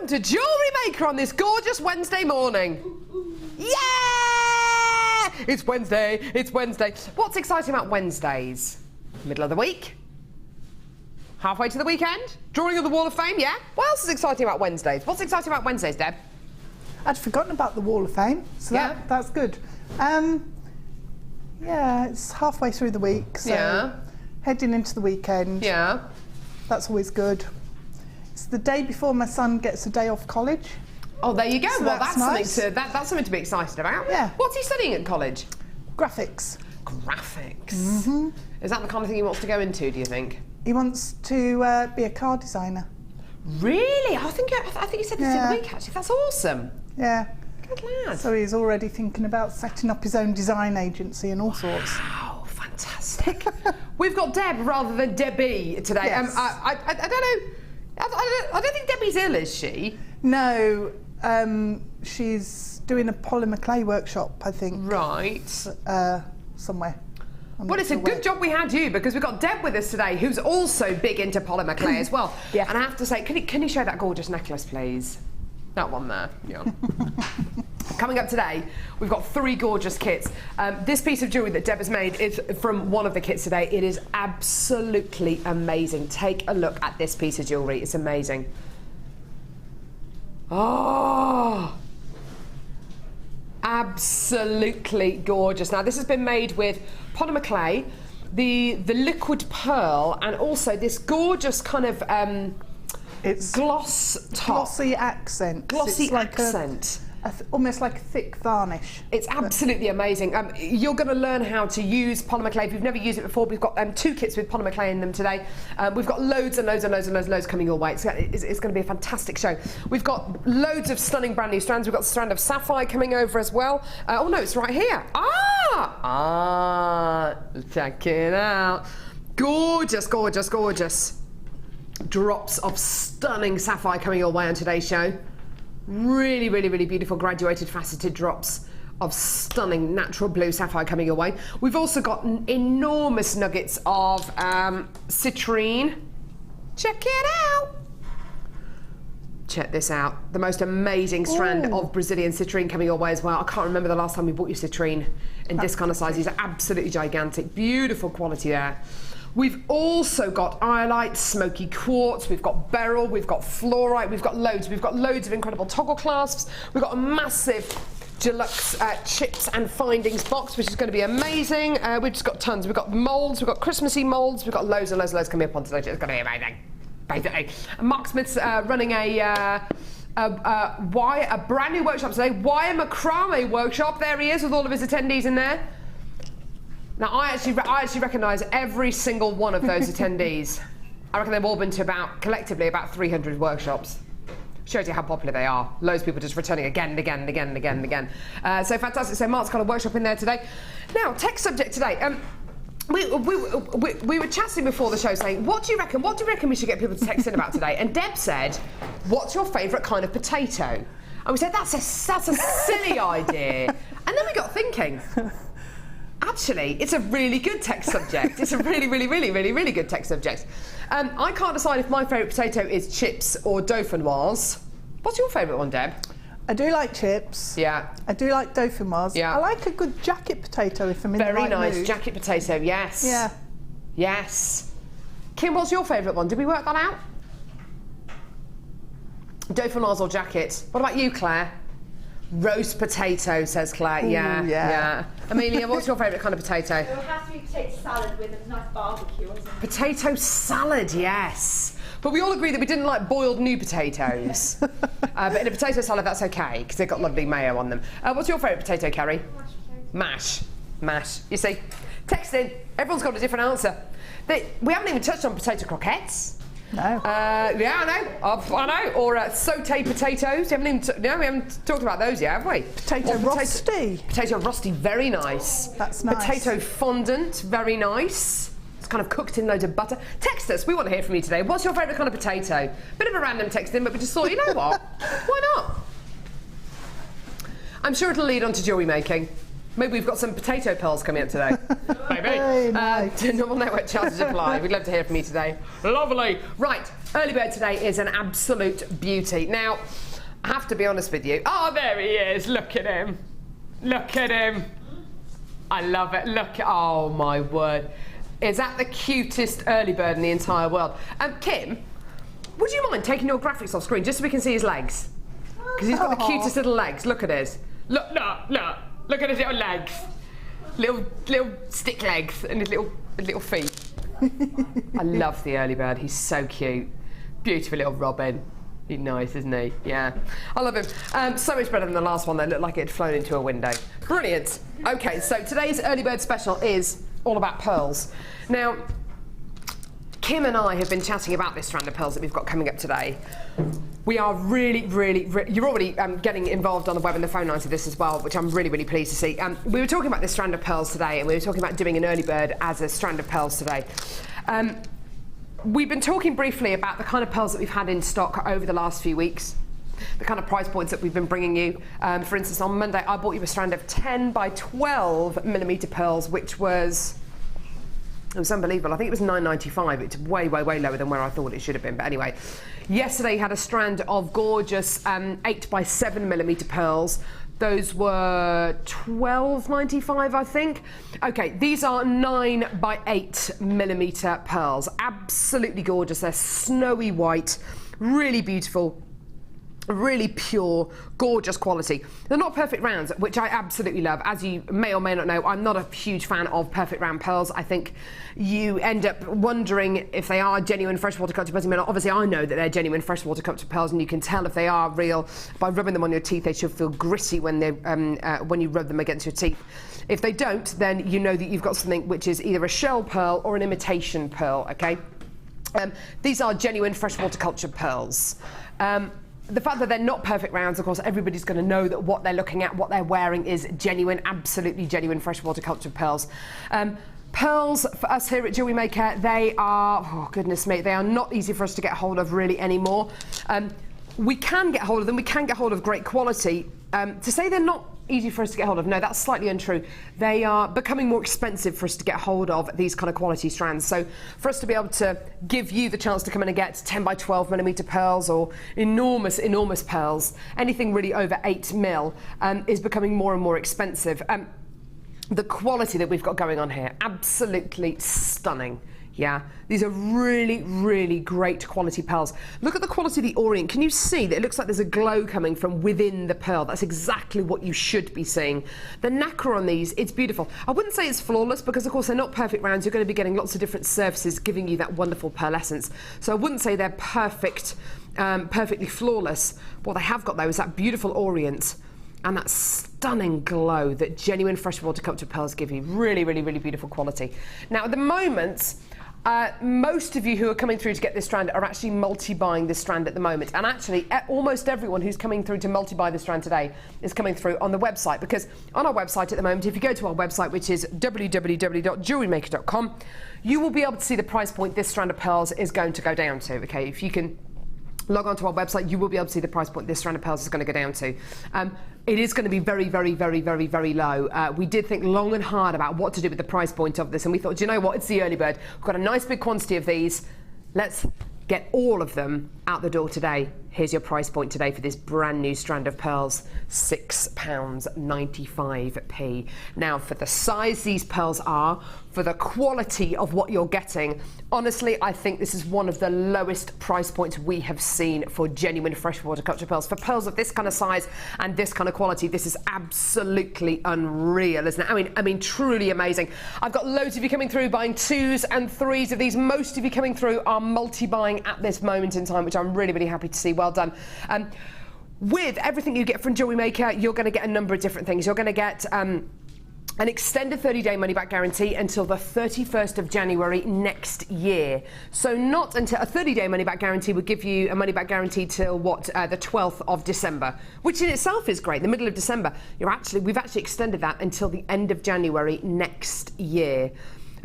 Welcome to Jewellery Maker on this gorgeous Wednesday morning. Yeah! It's Wednesday, it's Wednesday. What's exciting about Wednesdays? Middle of the week? Halfway to the weekend? Drawing of the Wall of Fame, yeah? What else is exciting about Wednesdays? What's exciting about Wednesdays, Deb? I'd forgotten about the Wall of Fame, so that's good. Yeah, it's halfway through the week, so heading into the weekend. Yeah. That's always good. It's the day before my son gets a day off college. Oh, there you go. So well, that's nice. that's something to be excited about. Yeah. What's he studying at college? Graphics. Graphics. Mm-hmm. Is that the kind of thing he wants to go into, do you think? He wants to be a car designer. Really? I think you said this the other week, actually. That's awesome. Yeah. Good lad. So he's already thinking about setting up his own design agency and all sorts. Wow, fantastic. We've got Deb rather than Debbie today. Yes. I don't know. I don't think Debbie's ill, is she? No, she's doing a polymer clay workshop, I think. Right. Somewhere. Well, it's a good job we had you, because we've got Deb with us today, who's also big into polymer clay as well. Yeah. And I have to say, can you show that gorgeous necklace, please? That one there. Yeah. Coming up today, we've got 3 gorgeous kits. This piece of jewellery that Deb has made is from one of the kits today. It is absolutely amazing. Take a look at this piece of jewellery. It's amazing. Oh! Absolutely gorgeous. Now, this has been made with polymer clay, the liquid pearl, and also this gorgeous kind of it's gloss top. Glossy accent. Glossy it's like accent. Almost like a thick varnish. It's absolutely amazing. You're going to learn how to use polymer clay. If you've never used it before, we've got 2 kits with polymer clay in them today. We've got loads and loads and loads and loads and loads coming your way. It's going to be a fantastic show. We've got loads of stunning brand new strands. We've got the strand of Sapphire coming over as well. Oh no, it's right here. Check it out. Gorgeous, gorgeous, gorgeous. Drops of stunning Sapphire coming your way on today's show. Really, really, really beautiful graduated faceted drops of stunning natural blue sapphire coming your way. We've also got enormous nuggets of citrine. Check it out. Check this out. The most amazing strand of Brazilian citrine coming your way as well. I can't remember the last time we bought you citrine in this kind of size. These are absolutely gigantic. Beautiful quality there. We've also got Iolite, Smokey Quartz, we've got beryl, we've got fluorite, we've got loads of incredible toggle clasps, we've got a massive deluxe chips and findings box, which is going to be amazing. We've just got tons. We've got moulds, we've got Christmassy moulds, we've got loads and loads and loads coming up on today. It's going to be amazing. Basically. Mark Smith's running a brand new workshop today, Wire Macrame workshop. There he is with all of his attendees in there. Now, I actually recognise every single one of those attendees. I reckon they've all been to collectively about 300 workshops. Shows you how popular they are. Loads of people just returning again and again and again and again and again. So fantastic. So Mark's got a workshop in there today. Now, text subject today. We were chatting before the show saying, what do you reckon we should get people to text in about today? And Deb said, what's your favourite kind of potato? And we said, that's a silly idea. And then we got thinking, actually, it's a really good text subject. It's a really, really, really, really, really good text subject. I can't decide if my favourite potato is chips or dauphinoise. What's your favourite one, Deb? I do like chips. Yeah. I do like dauphinoise. Yeah. I like a good jacket potato if I'm in the right mood. Very nice jacket potato, yes. Yeah. Yes. Kim, what's your favourite one? Did we work that out? Dauphinoise or jacket? What about you, Claire? Roast potato, says Claire. Ooh, yeah. Amelia, what's your favourite kind of potato? It will have to be potato salad with a nice barbecue or something. Potato salad, yes. But we all agree that we didn't like boiled new potatoes. But in a potato salad, that's okay, because they've got lovely mayo on them. What's your favourite potato, Kerry? Mashed potato. Mash. You see, text in. Everyone's got a different answer. We haven't even touched on potato croquettes. No. Yeah, I know. Or sauté potatoes. We haven't talked about those yet, have we? Potato rosti. Potato rosti, very nice. That's nice. Potato fondant, very nice. It's kind of cooked in loads of butter. Text us. We want to hear from you today. What's your favourite kind of potato? Bit of a random text in, but we just thought, you know what? Why not? I'm sure it'll lead on to jewellery making. Maybe we've got some potato pearls coming up today. Maybe. Hey, nice. Normal network charges apply. We'd love to hear from you today. Lovely. Right, early bird today is an absolute beauty. Now, I have to be honest with you. Oh, there he is. Look at him. Look at him. I love it. Look at, oh my word. Is that the cutest early bird in the entire world? Kim, would you mind taking your graphics off screen just so we can see his legs? Because he's got the cutest little legs. Look at his. Look, look, look. Look at his little legs. Little stick legs and his little feet. I love the early bird. He's so cute. Beautiful little robin. He's nice, isn't he? Yeah. I love him. So much better than the last one that looked like it had flown into a window. Brilliant. Okay, so today's early bird special is all about pearls. Now, Kim and I have been chatting about this strand of pearls that we've got coming up today. We are really, you're already getting involved on the web and the phone lines of this as well, which I'm really, really pleased to see. We were talking about this strand of pearls today, and we were talking about doing an early bird as a strand of pearls today. We've been talking briefly about the kind of pearls that we've had in stock over the last few weeks, the kind of price points that we've been bringing you. For instance, on Monday, I bought you a strand of 10 by 12 millimetre pearls, which was... It was unbelievable. I think it was £9.95. It's way, way, way lower than where I thought it should have been. But anyway, yesterday you had a strand of gorgeous 8 by 7 millimetre pearls. Those were £12.95, I think. Okay, these are 9 by 8 millimetre pearls. Absolutely gorgeous. They're snowy white, really beautiful. Really pure, gorgeous quality. They're not perfect rounds, which I absolutely love. As you may or may not know, I'm not a huge fan of perfect round pearls. I think you end up wondering if they are genuine freshwater cut to pearls. I mean, obviously I know that they're genuine freshwater cut to pearls, and you can tell if they are real by rubbing them on your teeth. They should feel gritty when you rub them against your teeth. If they don't, then you know that you've got something which is either a shell pearl or an imitation pearl, okay? These are genuine freshwater cultured pearls. The fact that they're not perfect rounds, of course, everybody's going to know that what they're looking at, what they're wearing is genuine, absolutely genuine freshwater cultured pearls. Pearls, for us here at Jewellery Maker, they are, oh goodness me, they are not easy for us to get hold of really anymore. We can get hold of them, we can get hold of great quality. To say they're not easy for us to get hold of, no, that's slightly untrue. They are becoming more expensive for us to get hold of these kind of quality strands. So for us to be able to give you the chance to come in and get 10 by 12 millimetre pearls or enormous, enormous pearls, anything really over 8 mil, is becoming more and more expensive. The quality that we've got going on here, absolutely stunning. Yeah, these are really, really great quality pearls. Look at the quality of the orient. Can you see that it looks like there's a glow coming from within the pearl? That's exactly what you should be seeing. The nacre on these, it's beautiful. I wouldn't say it's flawless because, of course, they're not perfect rounds. You're going to be getting lots of different surfaces giving you that wonderful pearlescence. So I wouldn't say they're perfect, perfectly flawless. What they have got, though, is that beautiful orient and that stunning glow that genuine freshwater cultured pearls give you. Really, really, really beautiful quality. Now, at the moment, most of you who are coming through to get this strand are actually multi-buying this strand at the moment. And actually, almost everyone who's coming through to multi-buy this strand today is coming through on the website. Because on our website at the moment, if you go to our website, which is www.jewellerymaker.com, you will be able to see the price point this strand of pearls is going to go down to. Okay, if you can log on to our website, you will be able to see the price point this strand of pearls is going to go down to. It is going to be very, very, very, very, very low. We did think long and hard about what to do with the price point of this, and we thought, do you know what, it's the early bird. We've got a nice big quantity of these. Let's get all of them out the door today. Here's your price point today for this brand new strand of pearls, £6.95p. Now, for the size these pearls are, for the quality of what you're getting, honestly, I think this is one of the lowest price points we have seen for genuine freshwater culture pearls. For pearls of this kind of size and this kind of quality, this is absolutely unreal, isn't it? I mean, truly amazing. I've got loads of you coming through buying 2s and 3s of these. Most of you coming through are multi-buying at this moment in time, which I'm really, really happy to see. Well done. With everything you get from Jewellery Maker, you're going to get a number of different things. You're going to get an extended 30-day money-back guarantee until the 31st of January next year. So not until a 30-day money-back guarantee would give you a money-back guarantee till what, the 12th of December, which in itself is great. The middle of December, we've actually extended that until the end of January next year.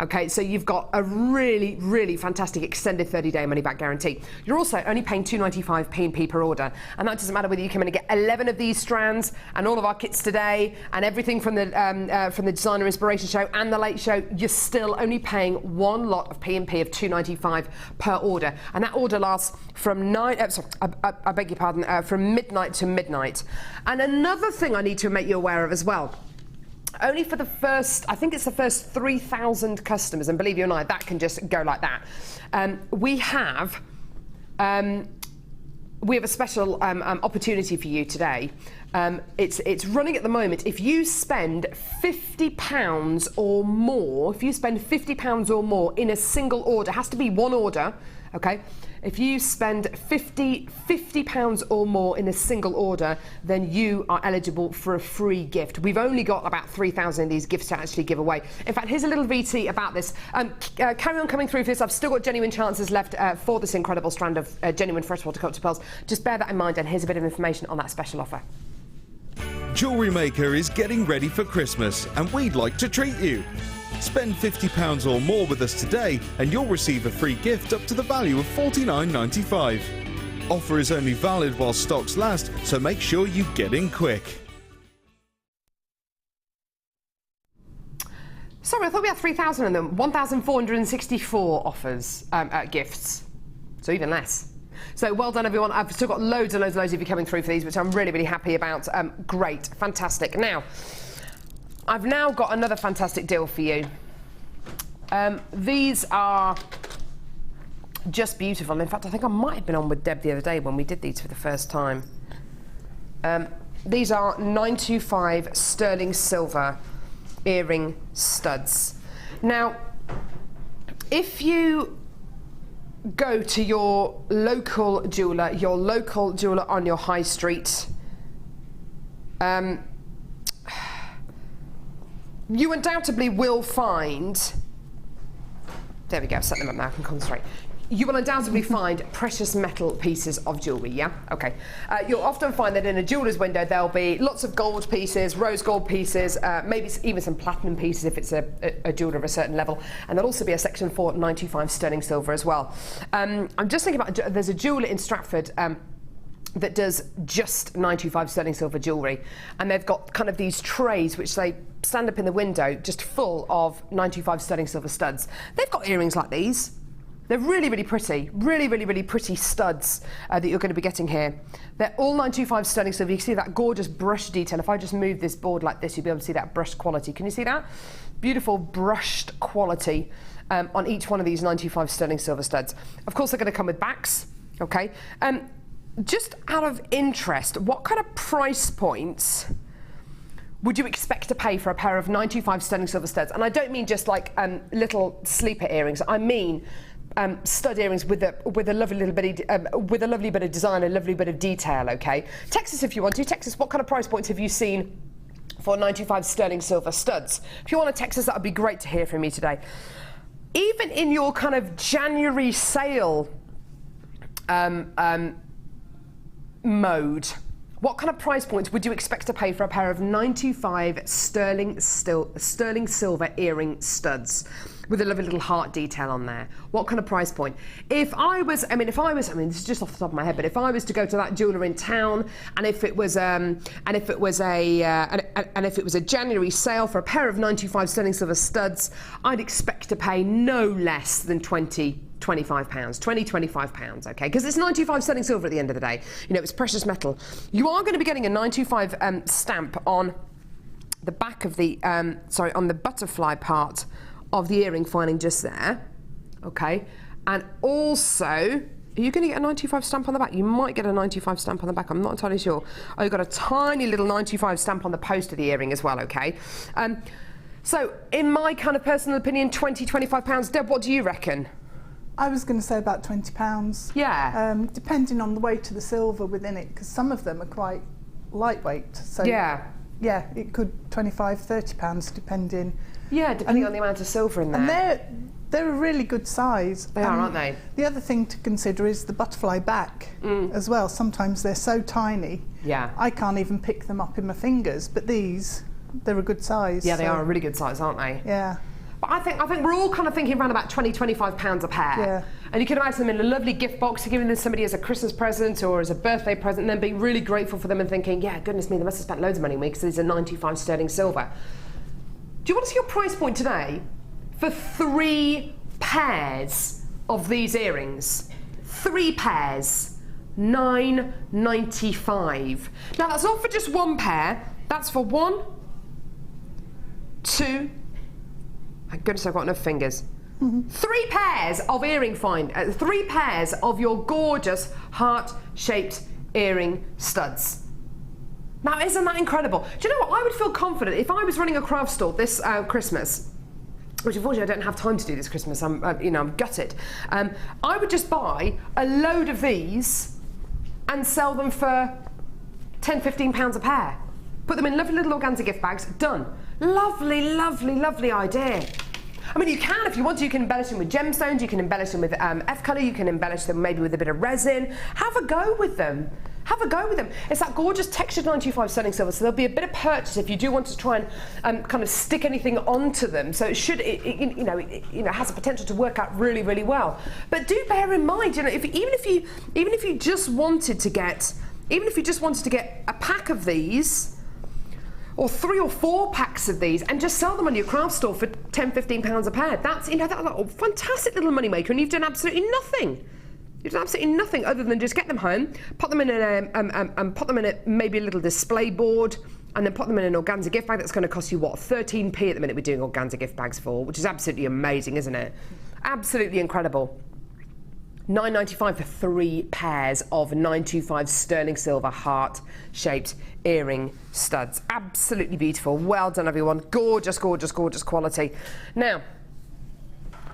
Okay, so you've got a really, really fantastic extended 30-day money-back guarantee. You're also only paying £2.95 P&P per order, and that doesn't matter whether you come in and get 11 of these strands and all of our kits today and everything from the Designer Inspiration Show and the Late Show. You're still only paying one lot of P&P of £2.95 per order, and that order lasts from from midnight to midnight. And another thing I need to make you aware of as well. Only for the first, I think it's the first 3,000 customers, and believe you and I, that can just go like that. We have a special opportunity for you today. It's running at the moment. If you spend £50 or more, in a single order, it has to be one order, okay? If you spend £50 or more in a single order, then you are eligible for a free gift. We've only got about 3,000 of these gifts to actually give away. In fact, here's a little VT about this. Carry on coming through for this. I've still got genuine chances left for this incredible strand of genuine freshwater culture pearls. Just bear that in mind, and here's a bit of information on that special offer. Jewellery Maker is getting ready for Christmas, and we'd like to treat you. Spend £50 or more with us today and you'll receive a free gift up to the value of $49.95. Offer is only valid while stocks last, so make sure you get in quick. Sorry, I thought we had 3,000 of them. 1,464 offers, gifts, so even less. So well done, everyone. I've still got loads and loads of you coming through for these, which I'm really, really happy about. Great, fantastic. Now, I've now got another fantastic deal for you. These are just beautiful. In fact, I think I might have been on with Deb the other day when we did these for the first time. These are 925 sterling silver earring studs. Now, if you go to your local jeweller on your high street, you undoubtedly will find, there we go, set them up now, I can concentrate. You will undoubtedly find precious metal pieces of jewellery, yeah? Okay. You'll often find that in a jeweller's window there'll be lots of gold pieces, rose gold pieces, maybe even some platinum pieces if it's a jeweller of a certain level, and there'll also be a section for 925 sterling silver as well. I'm just thinking about, there's a jeweller in Stratford that does just 925 sterling silver jewellery, and they've got kind of these trays which they stand up in the window just full of 925 sterling silver studs. They've got earrings like these. They're really, really pretty, really pretty studs that you're going to be getting here. They're all 925 sterling silver. You can see that gorgeous brush detail. If I just move this board like this, you'll be able to see that brushed quality. Can you see that? Beautiful brushed quality on each one of these 925 sterling silver studs. Of course, they're going to come with backs, okay? Just out of interest, what kind of price points would you expect to pay for a pair of 925 sterling silver studs? And I don't mean just like little sleeper earrings. I mean stud earrings with a lovely little bit with a lovely bit of design, a lovely bit of detail. Okay, text us if you want to. Text us what kind of price points have you seen for 925 sterling silver studs? If you want to text us, that would be great to hear from you today. Even in your kind of January sale mode, what kind of price points would you expect to pay for a pair of 925 sterling silver earring studs with a lovely little heart detail on there? What kind of price point? If I was, this is just off the top of my head, but if I was to go to that jeweller in town, and if it was a January sale for a pair of 925 sterling silver studs, I'd expect to pay no less than £25, okay? Because it's 95 sterling silver at the end of the day. You know, it's precious metal. You are going to be getting a 925 stamp on the back of the, on the butterfly part of the earring filing just there, okay? And also, are you going to get a 925 stamp on the back? You might get a 925 stamp on the back, I'm not entirely sure. Oh, you've got a tiny little 925 stamp on the post of the earring as well, okay? So, in my kind of personal opinion, £20–25. Deb, what do you reckon? I was going to say about £20. Yeah. Depending on the weight of the silver within it, because some of them are quite lightweight. So yeah, it could £25–30 depending. Yeah, depending on the amount of silver in there. And they're a really good size. They are, aren't they? The other thing to consider is the butterfly back as well. Sometimes they're so tiny. Yeah. I can't even pick them up in my fingers, but they're a good size. Yeah, they are a really good size, aren't they? Yeah. But I think we're all kind of thinking around about £20–25 a pair. Yeah. And you can imagine them in a lovely gift box, you're giving them somebody as a Christmas present or as a birthday present, and then being really grateful for them and thinking, yeah, goodness me, they must have spent loads of money on me because these are 95 sterling silver. Do you want to see your price point today for 3 pairs of these earrings? 3 pairs, £9.95. Now that's not for just one pair, that's for 1, 2, thank goodness I've got enough fingers. 3 pairs of earring 3 pairs of your gorgeous heart-shaped earring studs. Now, isn't that incredible? Do you know what? I would feel confident if I was running a craft store this Christmas, which unfortunately I don't have time to do this Christmas. I'm gutted. I would just buy a load of these and sell them for £10–15 a pair. Put them in lovely little organza gift bags. Done. Lovely, lovely, lovely idea. I mean, you can, if you want to, you can embellish them with gemstones, you can embellish them with F-colour, you can embellish them maybe with a bit of resin. Have a go with them. Have a go with them. It's that gorgeous textured 925 sterling silver, so there'll be a bit of purchase if you do want to try and kind of stick anything onto them. So it should, it has the potential to work out really, really well. But do bear in mind, even if you just wanted to get a pack of these, or 3 or 4 packs of these, and just sell them on your craft store for £10–15 a pair. That's that's a fantastic little money maker, and you've done absolutely nothing. You've done absolutely nothing other than just get them home, put them in maybe a little display board, and then put them in an organza gift bag that's going to cost you what, 13p at the minute we're doing organza gift bags for, which is absolutely amazing, isn't it? Absolutely incredible. £9.95 for 3 pairs of 925 sterling silver heart-shaped earring studs. Absolutely beautiful. Well done, everyone. Gorgeous, gorgeous, gorgeous quality. Now,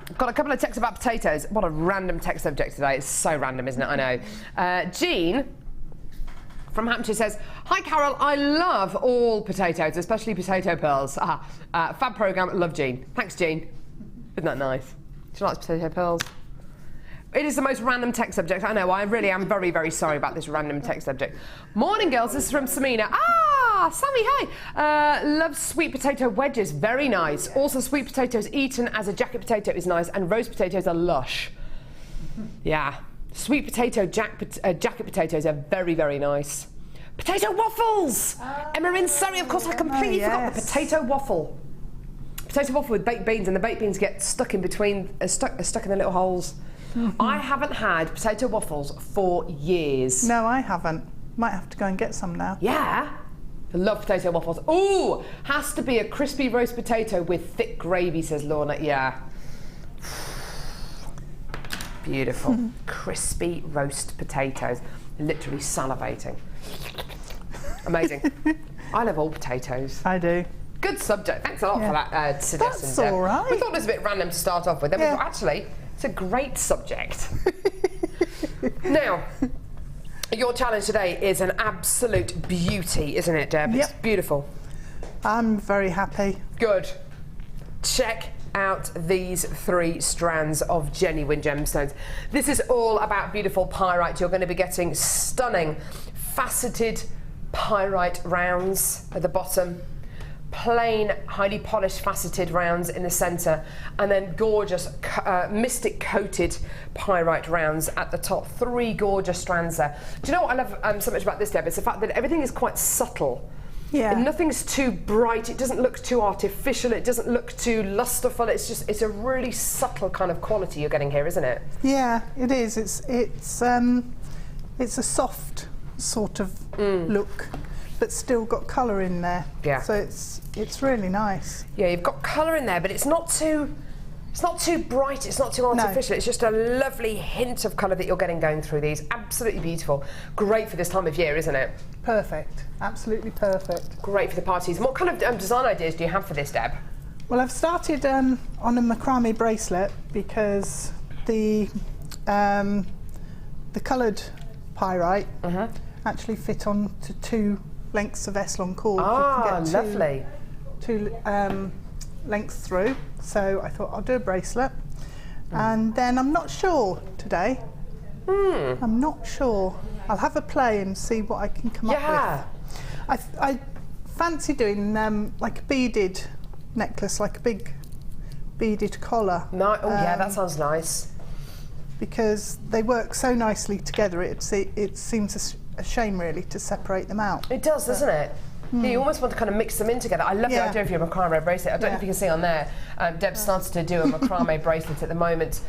I've got a couple of texts about potatoes. What a random text subject today. It's so random, isn't it? I know. Jean from Hampshire says, "Hi, Carol. I love all potatoes, especially potato pearls. Fab programme. Love, Jean." Thanks, Jean. Isn't that nice? She likes potato pearls. It is the most random text subject. I know, I really am very, very sorry about this random text subject. Morning, girls. This is from Samina. Sammy, hi. Loves sweet potato wedges. Very nice. Also, sweet potatoes eaten as a jacket potato is nice, and roast potatoes are lush. Yeah. Sweet potato jacket potatoes are very, very nice. Potato waffles! Emma in Surrey, of course, I completely forgot the potato waffle. Potato waffle with baked beans, and the baked beans get stuck in between, stuck in the little holes. I haven't had potato waffles for years. No, I haven't. Might have to go and get some now. Yeah. I love potato waffles. Ooh, has to be a crispy roast potato with thick gravy, says Lorna. Yeah. Beautiful. Crispy roast potatoes. Literally salivating. Amazing. I love all potatoes. I do. Good subject. Thanks a lot for that suggestion. That's all right. We thought it was a bit random to start off with. Then we thought, actually, it's a great subject. Now, your challenge today is an absolute beauty, isn't it, Deb? Yep. It's beautiful. I'm very happy. Good. Check out these 3 strands of genuine gemstones. This is all about beautiful pyrite. You're going to be getting stunning faceted pyrite rounds at the bottom, plain, highly polished faceted rounds in the centre, and then gorgeous mystic coated pyrite rounds at the top. 3 gorgeous strands there. Do you know what I love so much about this, Deb? It's the fact that everything is quite subtle. Yeah. And nothing's too bright, it doesn't look too artificial, it doesn't look too lusterful, it's a really subtle kind of quality you're getting here, isn't it? Yeah, it is. It's a soft sort of look, but still got colour in there. Yeah. So it's really nice. Yeah, you've got colour in there, but it's not too bright, it's not too artificial. No. It's just a lovely hint of colour that you're getting going through these. Absolutely beautiful. Great for this time of year, isn't it? Perfect. Absolutely perfect. Great for the parties. And what kind of design ideas do you have for this, Deb? Well, I've started on a macrame bracelet because the coloured pyrite actually fit onto 2 lengths of S-long cord. Ah, lovely. 2 lengths through. So I thought I'll do a bracelet, and then I'm not sure today. I'm not sure. I'll have a play and see what I can come up with. I fancy doing like a beaded necklace, like a big beaded collar. No, oh yeah, that sounds nice. Because they work so nicely together, it seems a shame really to separate them out. It does, doesn't it? Yeah, you almost want to kind of mix them in together. I love the idea of your macrame bracelet. I don't know if you can see on there, Deb started to do a macrame bracelet at the moment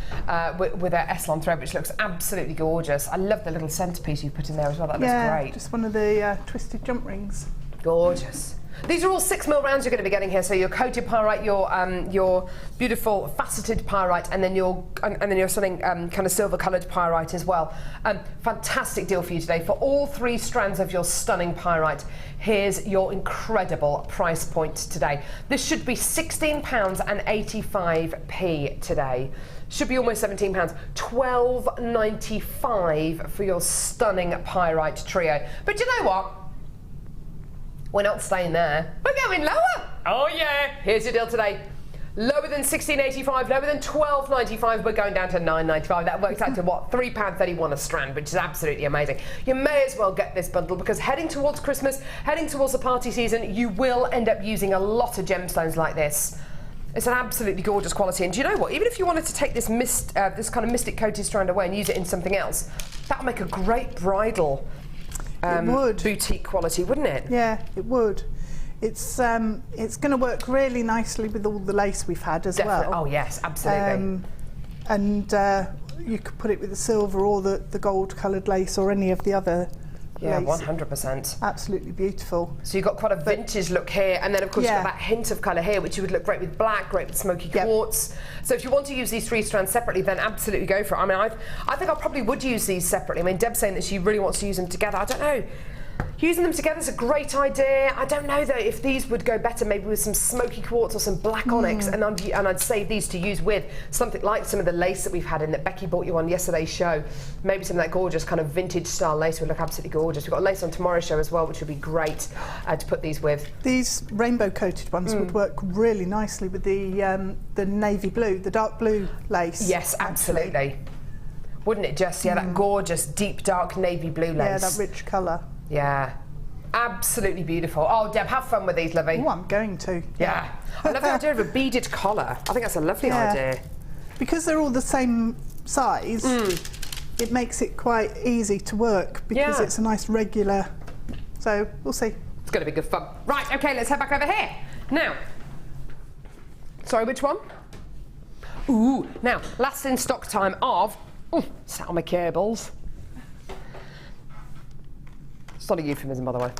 with her Eslon thread, which looks absolutely gorgeous. I love the little centrepiece you put in there as well. That looks great. Just one of the twisted jump rings. Gorgeous. These are all 6mm rounds you're going to be getting here. So your coated pyrite, your beautiful faceted pyrite, and then your something kind of silver-coloured pyrite as well. Fantastic deal for you today for all 3 strands of your stunning pyrite. Here's your incredible price point today. This should be £16.85 today. Should be almost £17. £12.95 for your stunning pyrite trio. But you know what? We're not staying there. We're going lower. Oh yeah. Here's your deal today. Lower than £16.85, lower than £12.95. We're going down to £9.95. That works out to what? £3.31 a strand, which is absolutely amazing. You may as well get this bundle because heading towards Christmas, heading towards the party season, you will end up using a lot of gemstones like this. It's an absolutely gorgeous quality. And do you know what? Even if you wanted to take this this kind of mystic coated strand away and use it in something else, that would make a great bridal. It would. Boutique quality, wouldn't it? Yeah, it would. It's going to work really nicely with all the lace we've had as well. Oh yes, absolutely. And you could put it with the silver or the gold-coloured lace or any of the other. Yeah, 100%. Absolutely beautiful. So you've got quite a vintage look here, and then of course you've got that hint of colour here, which would look great with black, great with smoky quartz. So if you want to use these 3 strands separately, then absolutely go for it. I mean, I think I probably would use these separately. I mean, Deb's saying that she really wants to use them together. I don't know. Using them together is a great idea. I don't know though if these would go better maybe with some smoky quartz or some black onyx, and I'd save these to use with something like some of the lace that we've had in that Becky bought you on yesterday's show. Maybe some of that gorgeous kind of vintage style lace would look absolutely gorgeous. We've got lace on tomorrow's show as well, which would be great to put these with. These rainbow coated ones would work really nicely with the navy blue, the dark blue lace. Yes, absolutely. Wouldn't it just? Yeah, that gorgeous deep dark navy blue lace. Yeah, that rich colour. Yeah, absolutely beautiful. Oh, Deb, have fun with these, lovey. Oh, I'm going to. Yeah. I love the idea of a beaded collar. I think that's a lovely idea. Because they're all the same size, it makes it quite easy to work because it's a nice regular. So, we'll see. It's going to be good fun. Right, OK, let's head back over here. Now, sorry, which one? Ooh, now, last in stock time of, sat on my cables. It's not a euphemism, by the way.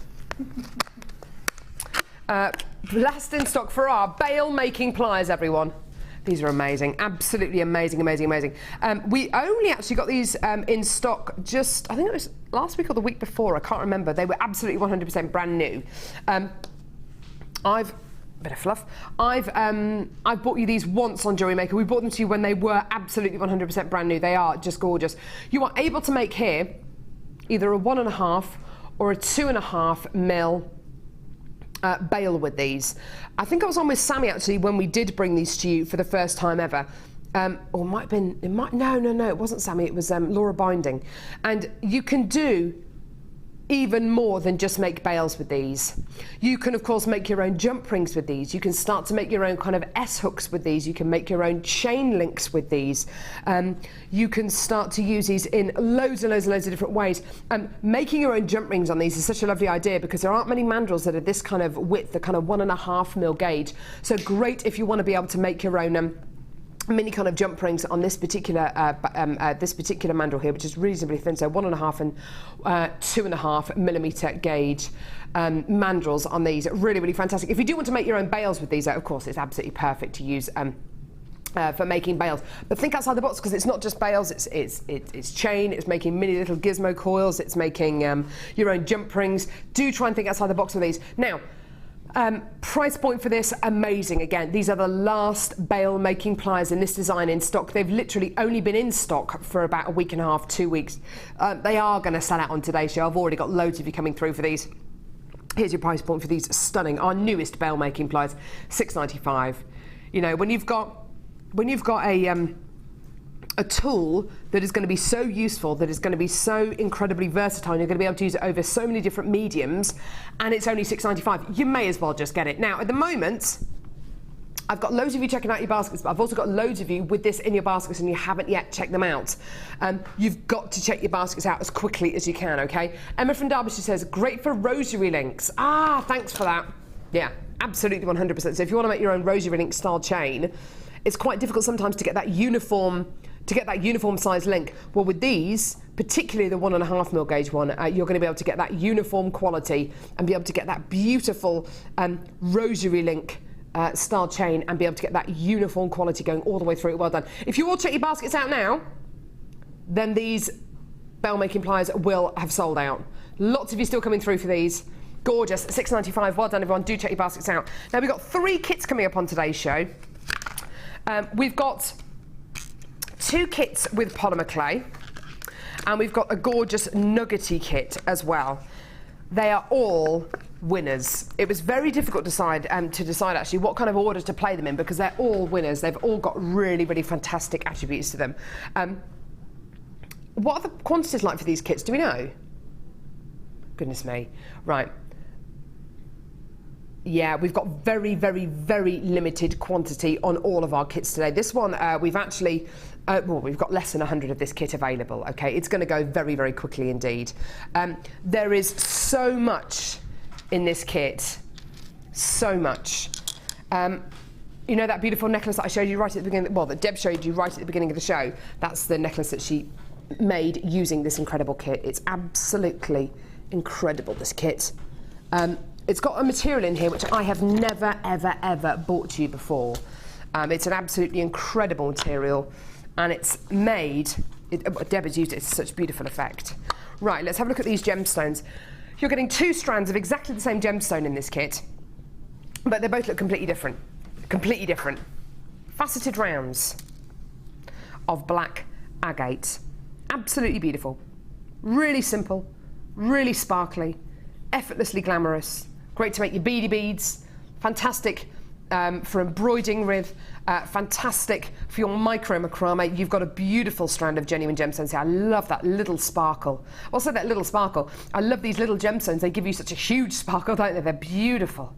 Last in stock for our bail making pliers, everyone. These are amazing, absolutely amazing, amazing, amazing. We only actually got these in stock just, I think it was last week or the week before, I can't remember. They were absolutely 100% brand new. Bit of fluff. I've bought you these once on Jewellery Maker. We bought them to you when they were absolutely 100% brand new. They are just gorgeous. You are able to make here either a 1.5 or a 2.5mm bail with these. I think I was on with Sammy actually when we did bring these to you for the first time ever. Or it might have been, no, it wasn't Sammy, it was Laura Binding. And you can do even more than just make bails with these. You can of course make your own jump rings with these. You can start to make your own kind of S-hooks with these. You can make your own chain links with these. You can start to use these in loads and loads and loads of different ways. Making your own jump rings on these is such a lovely idea because there aren't many mandrels that are this kind of width, the kind of 1.5mm gauge. So great if you want to be able to make your own mini kind of jump rings on this particular mandrel here, which is reasonably thin, so 1.5 and 2.5mm gauge mandrels on these. Really, really fantastic. If you do want to make your own bails with these, of course, it's absolutely perfect to use for making bails. But think outside the box because it's not just bails. It's chain. It's making mini little gizmo coils. It's making your own jump rings. Do try and think outside the box with these. Now. Price point for this, amazing. Again, these are the last bail making pliers in this design in stock. They've literally only been in stock for about a week and a half, 2 weeks. They are going to sell out on today's show. I've already got loads of you coming through for these. Here's your price point for these stunning, our newest bail making pliers, £6.95. You know, when you've got a tool that is going to be so useful, that is going to be so incredibly versatile, you're going to be able to use it over so many different mediums, and it's only £6.95. You may as well just get it. Now, at the moment, I've got loads of you checking out your baskets, but I've also got loads of you with this in your baskets and you haven't yet checked them out. You've got to check your baskets out as quickly as you can, okay? Emma from Derbyshire says, great for rosary links. Ah, thanks for that. Yeah, absolutely 100%. So if you want to make your own rosary link style chain, it's quite difficult sometimes to get that uniform size link. Well, with these, particularly the 1.5mm gauge one, you're going to be able to get that uniform quality and be able to get that beautiful rosary link style chain and be able to get that uniform quality going all the way through. Well done. If you all check your baskets out now, then these bell making pliers will have sold out. Lots of you still coming through for these. Gorgeous, £6.95. Well done, everyone. Do check your baskets out. Now, we've got 3 kits coming up on today's show. We've got 2 kits with polymer clay, and we've got a gorgeous nuggety kit as well. They are all winners. It was very difficult to decide actually what kind of order to play them in, because they're all winners. They've all got really, really fantastic attributes to them. What are the quantities like for these kits? Do we know? Goodness me. Right. Yeah, we've got very, very, very limited quantity on all of our kits today. This one, we've actually, we've got less than 100 of this kit available, okay? It's going to go very, very quickly indeed. There is so much in this kit, so much. You know that beautiful necklace that I showed you right at the beginning, well, that Deb showed you right at the beginning of the show? That's the necklace that she made using this incredible kit. It's absolutely incredible, this kit. It's got a material in here which I have never, ever, ever bought to you before. It's an absolutely incredible material, and it's made, Deb has used it to such beautiful effect. Right, let's have a look at these gemstones. You're getting 2 strands of exactly the same gemstone in this kit, but they both look completely different. Completely different. Faceted rounds of black agate. Absolutely beautiful. Really simple, really sparkly, effortlessly glamorous. Great to make your beady beads. Fantastic for embroidering with. Fantastic for your micro macrame. You've got a beautiful strand of genuine gemstones here. I love that little sparkle. Also that little sparkle. I love these little gemstones. They give you such a huge sparkle, don't they? They're beautiful.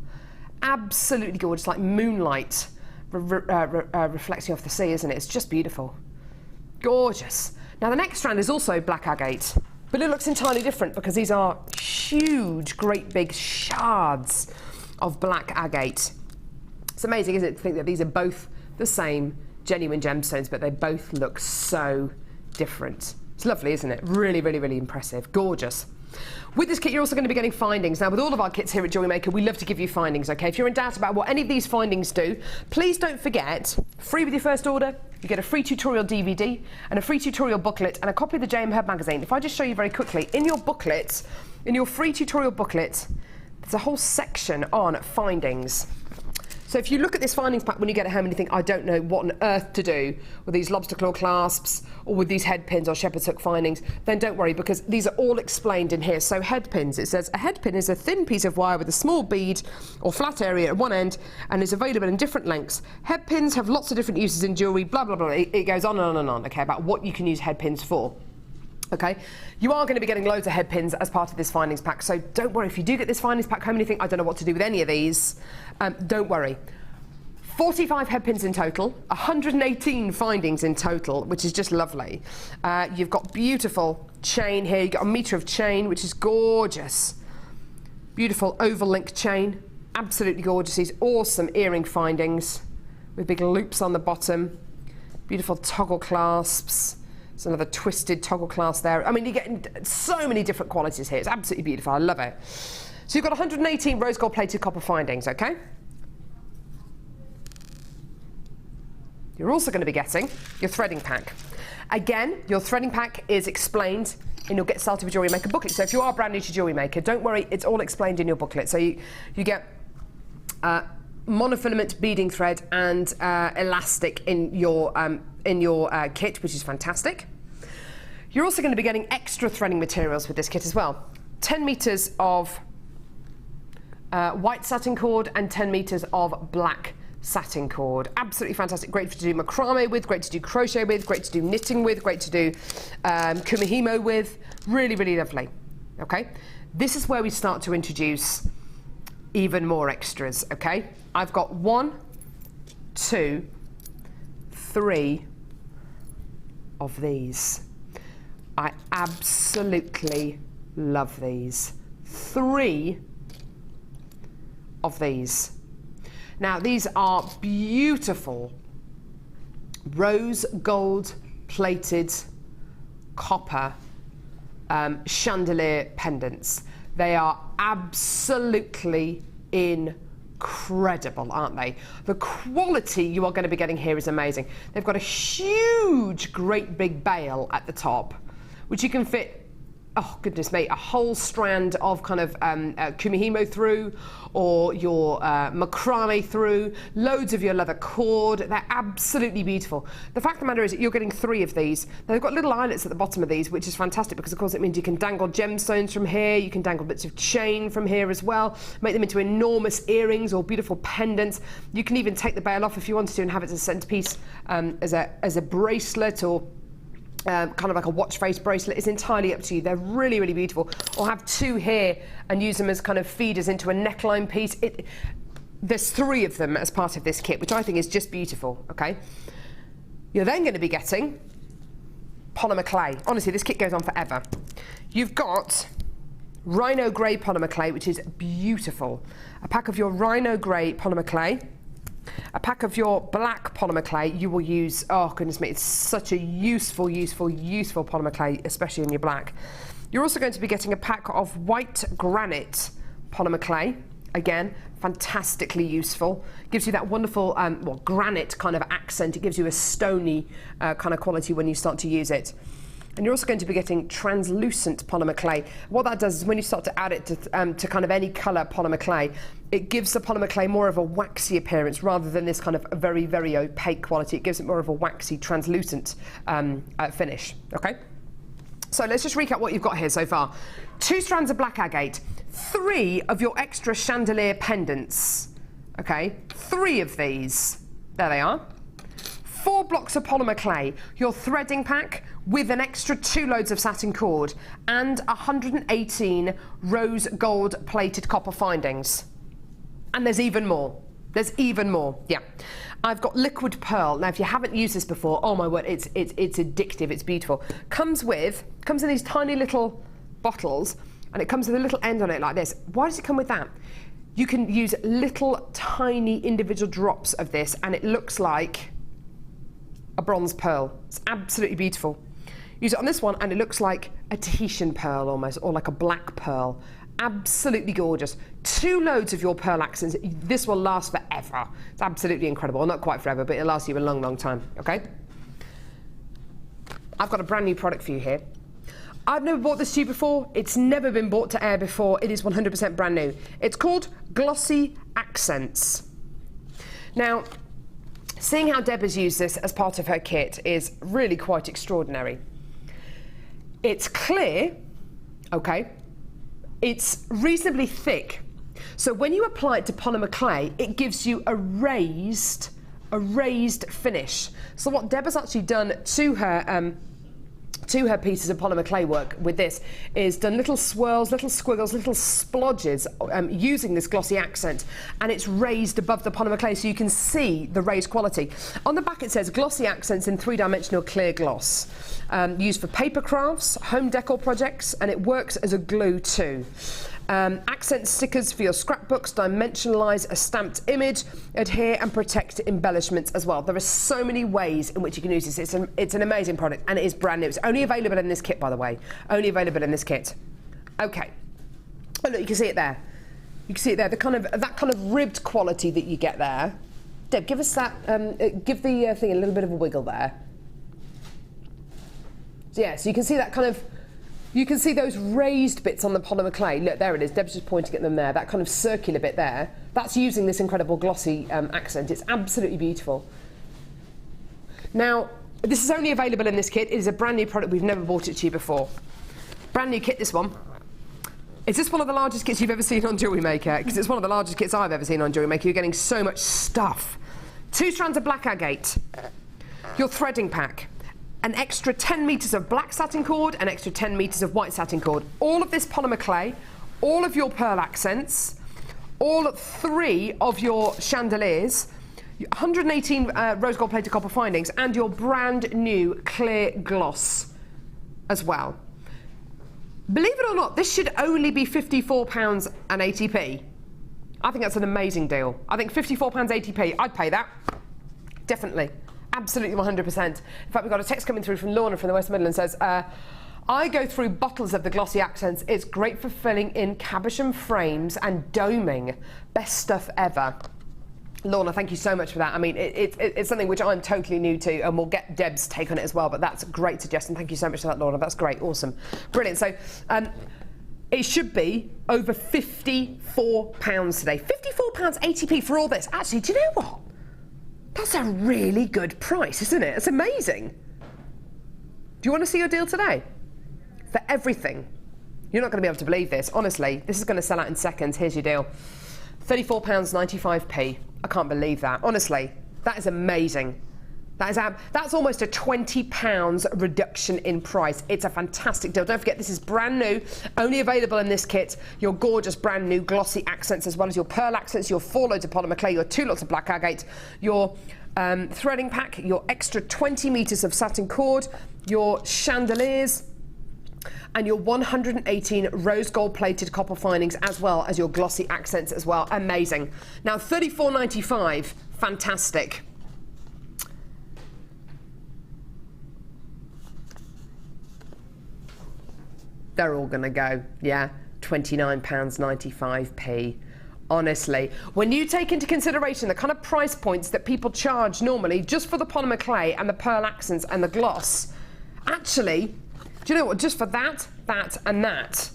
Absolutely gorgeous, like moonlight reflecting off the sea, isn't it? It's just beautiful. Gorgeous. Now the next strand is also black agate, but it looks entirely different because these are huge, great big shards of black agate. It's amazing, isn't it, to think that these are both the same genuine gemstones, but they both look so different. It's lovely, isn't it? Really, really, really impressive. Gorgeous. With this kit, you're also going to be getting findings. Now, with all of our kits here at Jewellery Maker, we love to give you findings, okay? If you're in doubt about what any of these findings do, please don't forget, free with your first order, you get a free tutorial DVD and a free tutorial booklet and a copy of the JM Herb magazine. If I just show you very quickly, in your booklet, in your free tutorial booklet, there's a whole section on findings. So if you look at this findings pack when you get it home and you think, I don't know what on earth to do with these lobster claw clasps or with these head pins or shepherd's hook findings, then don't worry, because these are all explained in here. So head pins, it says a head pin is a thin piece of wire with a small bead or flat area at one end and is available in different lengths. Head pins have lots of different uses in jewellery, blah, blah, blah. It goes on and on and on, okay, about what you can use head pins for. Okay, you are going to be getting loads of head pins as part of this findings pack, so don't worry. If you do get this findings pack home and you think, I don't know what to do with any of these, don't worry. 45 head pins in total, 118 findings in total, which is just lovely. You've got beautiful chain here. You've got a metre of chain, which is gorgeous. Beautiful oval link chain, absolutely gorgeous. These awesome earring findings with big loops on the bottom. Beautiful toggle clasps. It's another twisted toggle clasp there. I mean, you're getting so many different qualities here. It's absolutely beautiful. I love it. So you've got 118 rose gold plated copper findings, okay? You're also going to be getting your threading pack. Again, your threading pack is explained in your Get Started with Jewellery Maker booklet. So if you are brand new to Jewellery Maker, don't worry, it's all explained in your booklet. So you get monofilament beading thread and elastic in your kit, which is fantastic. You're also going to be getting extra threading materials with this kit as well. 10 metres of white satin cord and 10 metres of black satin cord. Absolutely fantastic. Great to do macrame with, great to do crochet with, great to do knitting with, great to do kumihimo with. Really, really lovely. Okay, this is where we start to introduce even more extras. Okay, I've got 1, 2, 3 of these. I absolutely love these. 3 of these. Now these are beautiful rose gold plated copper chandelier pendants. They are absolutely incredible, aren't they? The quality you are going to be getting here is amazing. They've got a huge, great big bail at the top, which you can fit, oh goodness me, a whole strand of kind of kumihimo through, or your macrame through, loads of your leather cord. They're absolutely beautiful. The fact of the matter is that you're getting 3 of these. Now, they've got little eyelets at the bottom of these, which is fantastic because of course it means you can dangle gemstones from here, you can dangle bits of chain from here as well, make them into enormous earrings or beautiful pendants. You can even take the bail off if you wanted to and have it as a centerpiece, as a bracelet, or kind of like a watch face bracelet. Is entirely up to you. They're really, really beautiful. Or have 2 here and use them as kind of feeders into a neckline piece. There's 3 of them as part of this kit, which I think is just beautiful, okay? You're then going to be getting polymer clay. Honestly, this kit goes on forever. You've got rhino grey polymer clay, which is beautiful. A pack of your rhino grey polymer clay. A pack of your black polymer clay. You will use, oh goodness me, it's such a useful polymer clay, especially in your black. You're also going to be getting a pack of white granite polymer clay. Again, fantastically useful. Gives you that wonderful, well, granite kind of accent. It gives you a stony kind of quality when you start to use it. And you're also going to be getting translucent polymer clay. What that does is when you start to add it to kind of any colour polymer clay, it gives the polymer clay more of a waxy appearance rather than this kind of very, very opaque quality. It gives it more of a waxy, translucent finish, okay? So let's just recap what you've got here so far. 2 strands of black agate, 3 of your extra chandelier pendants, okay? 3 of these, there they are. 4 blocks of polymer clay, your threading pack with an extra 2 loads of satin cord, and 118 rose gold plated copper findings. And there's even more. There's even more, yeah. I've got liquid pearl. Now, if you haven't used this before, oh my word, it's addictive, it's beautiful. Comes in these tiny little bottles, and it comes with a little end on it like this. Why does it come with that? You can use little tiny individual drops of this, and it looks like a bronze pearl. It's absolutely beautiful. Use it on this one and it looks like a Tahitian pearl almost, or like a black pearl. Absolutely gorgeous. 2 loads of your pearl accents. This will last forever. It's absolutely incredible. Well, not quite forever, but it'll last you a long, long time, okay? I've got a brand new product for you here. I've never bought this to you before. It's never been brought to air before. It is 100% brand new. It's called Glossy Accents. Now, seeing how Deb has used this as part of her kit is really quite extraordinary. It's clear, okay? It's reasonably thick. So when you apply it to polymer clay, it gives you a raised finish. So what Deb has actually done to her pieces of polymer clay work with this is done little swirls, little squiggles, little splodges using this glossy accent, and it's raised above the polymer clay so you can see the raised quality. On the back it says glossy accents in 3-dimensional clear gloss, used for paper crafts, home decor projects, and it works as a glue too. Accent stickers for your scrapbooks, dimensionalise a stamped image, adhere and protect embellishments as well. There are so many ways in which you can use this. It's an amazing product, and it is brand new. It's only available in this kit, by the way. Only available in this kit. Okay. Oh look, you can see it there. You can see it there. That kind of ribbed quality that you get there. Deb, give us that. Give the thing a little bit of a wiggle there. So yeah, so you can see that kind of. You can see those raised bits on the polymer clay. Look, there it is. Deb's just pointing at them there. That kind of circular bit there. That's using this incredible glossy accent. It's absolutely beautiful. Now, this is only available in this kit. It is a brand new product. We've never bought it to you before. Brand new kit, this one. Is this one of the largest kits you've ever seen on Jewellery Maker? Because it's one of the largest kits I've ever seen on Jewellery Maker. You're getting so much stuff. 2 strands of black agate. Your threading pack. An extra 10 metres of black satin cord, an extra 10 metres of white satin cord. All of this polymer clay, all of your pearl accents, all 3 of your chandeliers, 118 rose gold plated copper findings, and your brand new clear gloss as well. Believe it or not, this should only be £54.80p. I think that's an amazing deal. I think £54.80p, I'd pay that. Definitely. Absolutely 100%. In fact, we've got a text coming through from Lorna from the West Midlands, says, I go through bottles of the glossy accents. It's great for filling in cabochon frames and doming. Best stuff ever. Lorna, thank you so much for that. I mean, it's something which I'm totally new to, and we'll get Deb's take on it as well, but that's a great suggestion. Thank you so much for that, Lorna. That's great. Awesome. Brilliant. So, it should be over £54 today. £54.80p for all this. Actually, do you know what? That's a really good price, isn't it? It's amazing. Do you want to see your deal today? For everything. You're not going to be able to believe this. Honestly, this is going to sell out in seconds. Here's your deal. £34.95p. I can't believe that. Honestly, that is amazing. That's almost a £20 reduction in price. It's a fantastic deal. Don't forget, this is brand new, only available in this kit. Your gorgeous brand new glossy accents, as well as your pearl accents, your 4 loads of polymer clay, your 2 lots of black agate, your threading pack, your extra 20 metres of satin cord, your chandeliers, and your 118 rose gold plated copper findings, as well as your glossy accents as well. Amazing. Now, £34.95, fantastic. They're all going to go, yeah, £29.95p. Honestly, when you take into consideration the kind of price points that people charge normally just for the polymer clay and the pearl accents and the gloss, actually, do you know what, just for that, and that,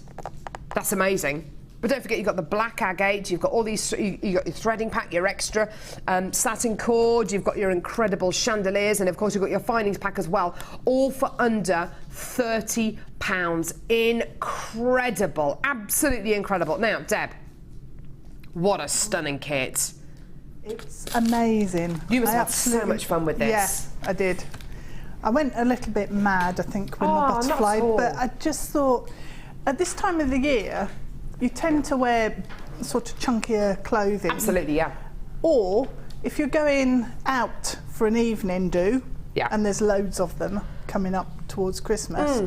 that's amazing. But don't forget, you've got the black agate, you've got all these, you've got your threading pack, your extra satin cord, you've got your incredible chandeliers, and of course you've got your findings pack as well, all for under £30. Incredible, absolutely incredible. Now, Deb, what a stunning kit. It's amazing. You must have so much fun with this. Yes, I did. I went a little bit mad, I think, with my butterfly, but I just thought, at this time of the year, you tend to wear sort of chunkier clothing. Absolutely, yeah. Or if you're going out for an evening do, yeah, and there's loads of them coming up towards Christmas,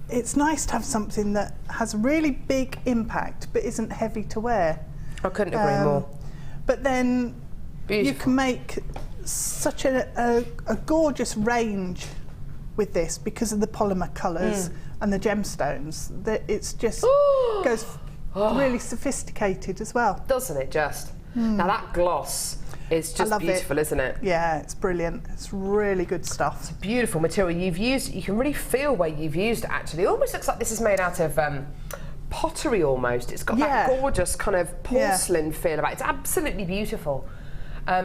it's nice to have something that has a really big impact but isn't heavy to wear. I couldn't agree more. But then beautiful. You can make such a gorgeous range with this because of the polymer colours and the gemstones. That it's just goes really sophisticated as well. Doesn't it just? Now that gloss is just beautiful, isn't it? Yeah, it's brilliant. It's really good stuff. It's a beautiful material. You've used, you can really feel where you've used it actually. It almost looks like this is made out of pottery almost. It's got that gorgeous kind of porcelain feel about it. It's absolutely beautiful.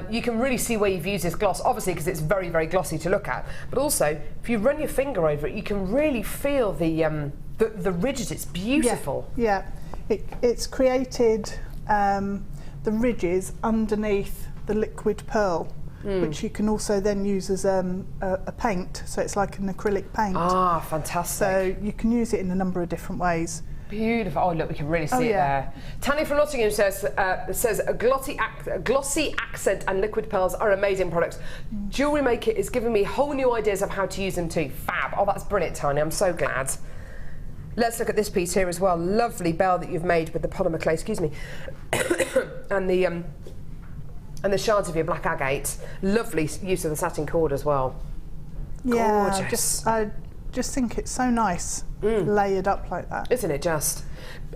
You can really see where you've used this gloss, obviously because it's very, very glossy to look at. But also, if you run your finger over it, you can really feel the ridges. It's beautiful. Yeah, it's created the ridges underneath the liquid pearl, which you can also then use as a paint. So it's like an acrylic paint. Ah, fantastic. So you can use it in a number of different ways. Beautiful. Oh, look, we can really see it there. Tanya from Nottingham says a glossy accent and liquid pearls are amazing products. Jewellery Maker is giving me whole new ideas of how to use them too. Fab. Oh, that's brilliant, Tanya. I'm so glad. Let's look at this piece here as well. Lovely bell that you've made with the polymer clay, excuse me, and the shards of your black agate. Lovely use of the satin cord as well. Yeah, gorgeous. I just think it's so nice, layered up like that. Isn't it just?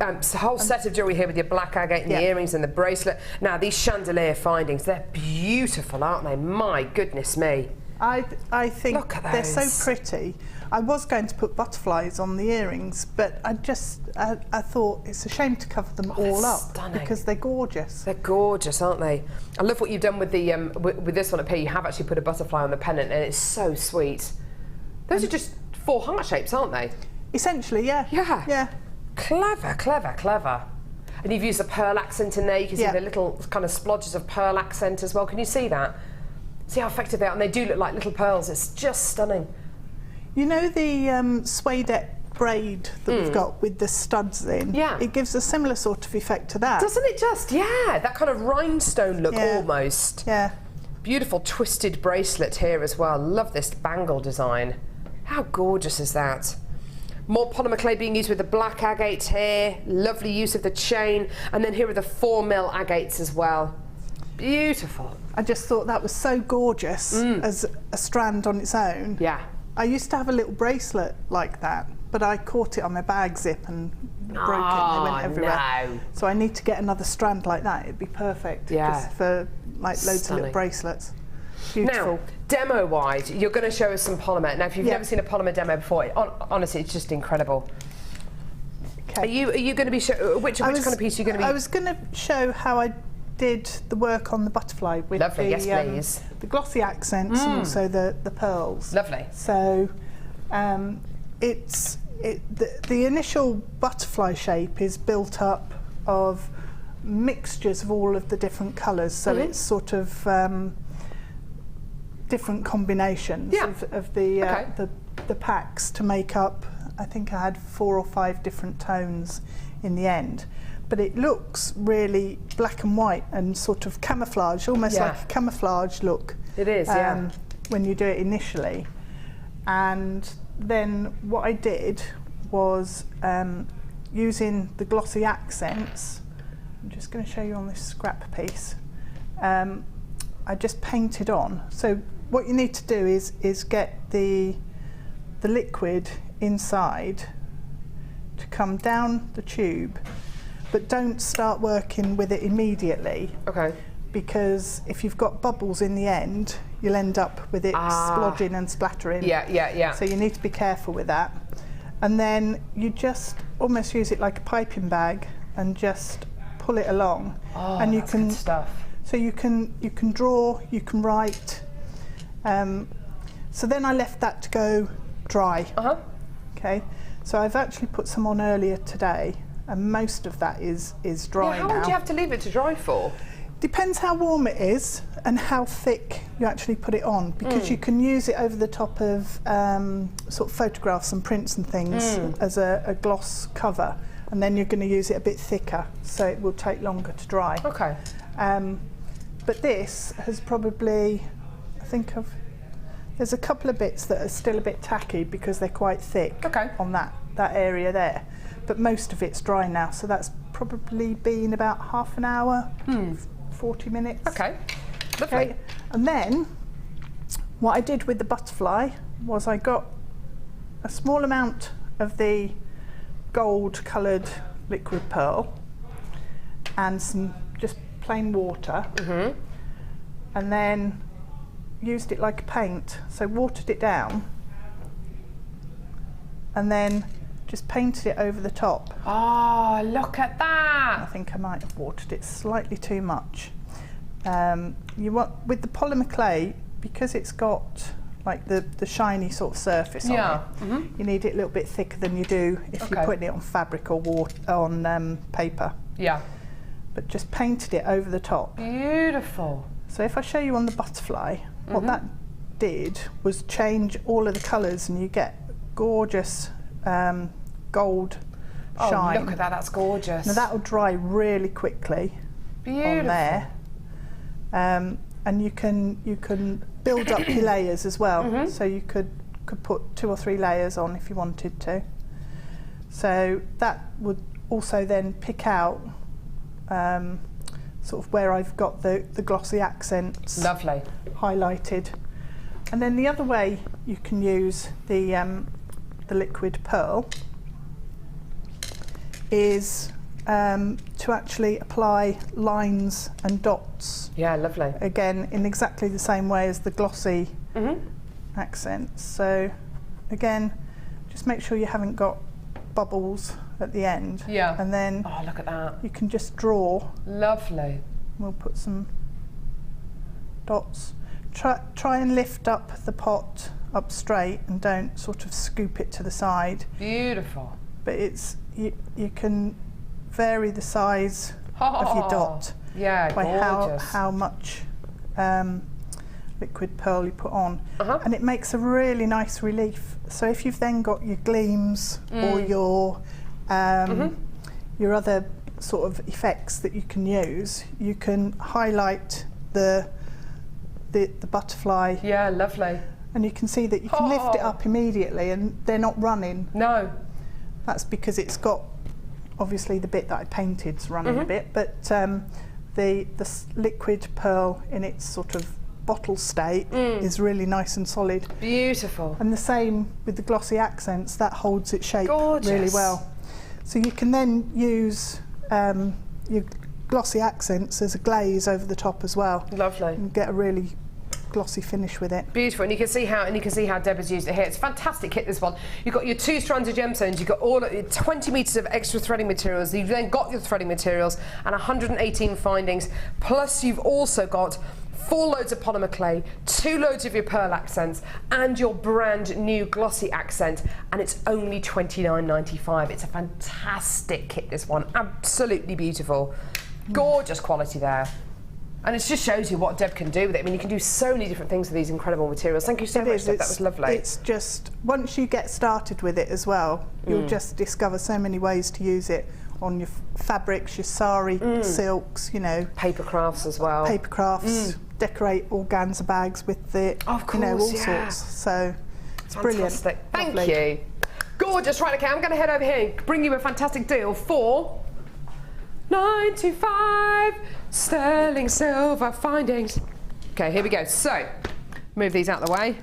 It's a whole set of jewellery here with your black agate and the earrings and the bracelet. Now, these chandelier findings, they're beautiful, aren't they? My goodness me. I think they're so pretty. I was going to put butterflies on the earrings, but I thought it's a shame to cover them all up because they're gorgeous. They're gorgeous, aren't they? I love what you've done with the with this one up here. You have actually put a butterfly on the pendant, and it's so sweet. Those are just 4 heart shapes, aren't they? Essentially, yeah. Yeah. Yeah. Clever, clever, clever. And you've used a pearl accent in there. You can see the little kind of splodges of pearl accent as well. Can you see that? See how effective they are? And they do look like little pearls. It's just stunning. You know the suedette braid that we've got with the studs in? Yeah. It gives a similar sort of effect to that. Doesn't it just? Yeah. That kind of rhinestone look almost. Yeah. Beautiful twisted bracelet here as well. Love this bangle design. How gorgeous is that? More polymer clay being used with the black agate here. Lovely use of the chain. And then here are the 4mm agates as well. Beautiful. I just thought that was so gorgeous as a strand on its own. Yeah. I used to have a little bracelet like that, but I caught it on my bag zip and broke it and they went everywhere. No. So I need to get another strand like that. It'd be perfect just for like loads of little bracelets. Beautiful. Now, demo-wise, you're going to show us some polymer. Now, if you've never seen a polymer demo before, honestly, it's just incredible. Okay. Are you going to be which kind of piece are you going to be? I was going to show how I did the work on the butterfly with Lovely, yes, please. The glossy accents and also the pearls. Lovely. So the initial butterfly shape is built up of mixtures of all of the different colours. So it's sort of different combinations of the packs to make up. I think I had 4 or 5 different tones in the end. But it looks really black and white and sort of camouflage, almost like a camouflage look. It is, when you do it initially. And then what I did was using the glossy accents, I'm just going to show you on this scrap piece, I just painted on. So what you need to do is get the liquid inside to come down the tube, but don't start working with it immediately. Okay. Because if you've got bubbles in the end, you'll end up with it splodging and splattering. Yeah. So you need to be careful with that. And then you just almost use it like a piping bag and just pull it along. Oh, and you that's can good stuff. So you can draw, you can write. So then I left that to go dry. Okay. So I've actually put some on earlier today, and most of that is dry now. How long do you have to leave it to dry for? Depends how warm it is and how thick you actually put it on, because you can use it over the top of sort of photographs and prints and things as a gloss cover, and then you're going to use it a bit thicker, so it will take longer to dry. Okay. But this has probably, I think there's a couple of bits that are still a bit tacky because they're quite thick on that area there. But most of it's dry now, so that's probably been about half an hour, 40 minutes. Okay, lovely. Okay. And then what I did with the butterfly was I got a small amount of the gold coloured liquid pearl and some just plain water, and then used it like a paint. So watered it down and then just painted it over the top. Oh, look at that! I think I might have watered it slightly too much. You want, with the polymer clay, because it's got like the shiny sort of surface on it, you need it a little bit thicker than you do if you're putting it on fabric or on paper. Yeah. But just painted it over the top. Beautiful. So if I show you on the butterfly, what that did was change all of the colours, and you get gorgeous gold shine. Oh, look at that, that's gorgeous. Now that'll dry really quickly on there. And you can build up your layers as well. So you could put 2 or 3 layers on if you wanted to. So that would also then pick out sort of where I've got the glossy accents highlighted. And then the other way you can use the liquid pearl is to actually apply lines and dots. Yeah, lovely. Again, in exactly the same way as the glossy accents. So again, just make sure you haven't got bubbles at the end. Yeah. And then oh, look at that. You can just draw. Lovely. We'll put some dots. Try and lift up the pot up straight and don't sort of scoop it to the side. Beautiful. But it's you can vary the size of your dot by how much liquid pearl you put on, and it makes a really nice relief. So if you've then got your gleams or your other sort of effects that you can use, you can highlight the the butterfly. Yeah, lovely. And you can see that you can lift it up immediately and they're not running. No. That's because it's got, obviously the bit that I painted's running a bit, but the liquid pearl in its sort of bottle state is really nice and solid. Beautiful. And the same with the glossy accents, that holds its shape Gorgeous. really well. So you can then use your glossy accents as a glaze over the top as well. Lovely. And get a really glossy finish with it. Beautiful, and you can see how Deb has used it here. It's a fantastic kit, this one. You've got your 2 strands of gemstones, you've got all 20 metres of extra threading materials, you've then got your threading materials and 118 findings, plus you've also got 4 loads of polymer clay, 2 loads of your pearl accents, and your brand new glossy accent, and it's only $29.95. It's a fantastic kit, this one. Absolutely beautiful. Gorgeous quality there. And it just shows you what Deb can do with it. I mean, you can do so many different things with these incredible materials. Thank you so much, Deb. That was lovely. It's just, once you get started with it as well, you'll just discover so many ways to use it on your fabrics, your sari, silks, you know. Paper crafts as well. Paper crafts, decorate organza bags with it. Of course, you know, all sorts. So it's fantastic. Brilliant. Thank you. Gorgeous. Right, okay, I'm going to head over here and bring you a fantastic deal for $9.25 sterling silver findings. Okay, here we go. So, move these out of the way.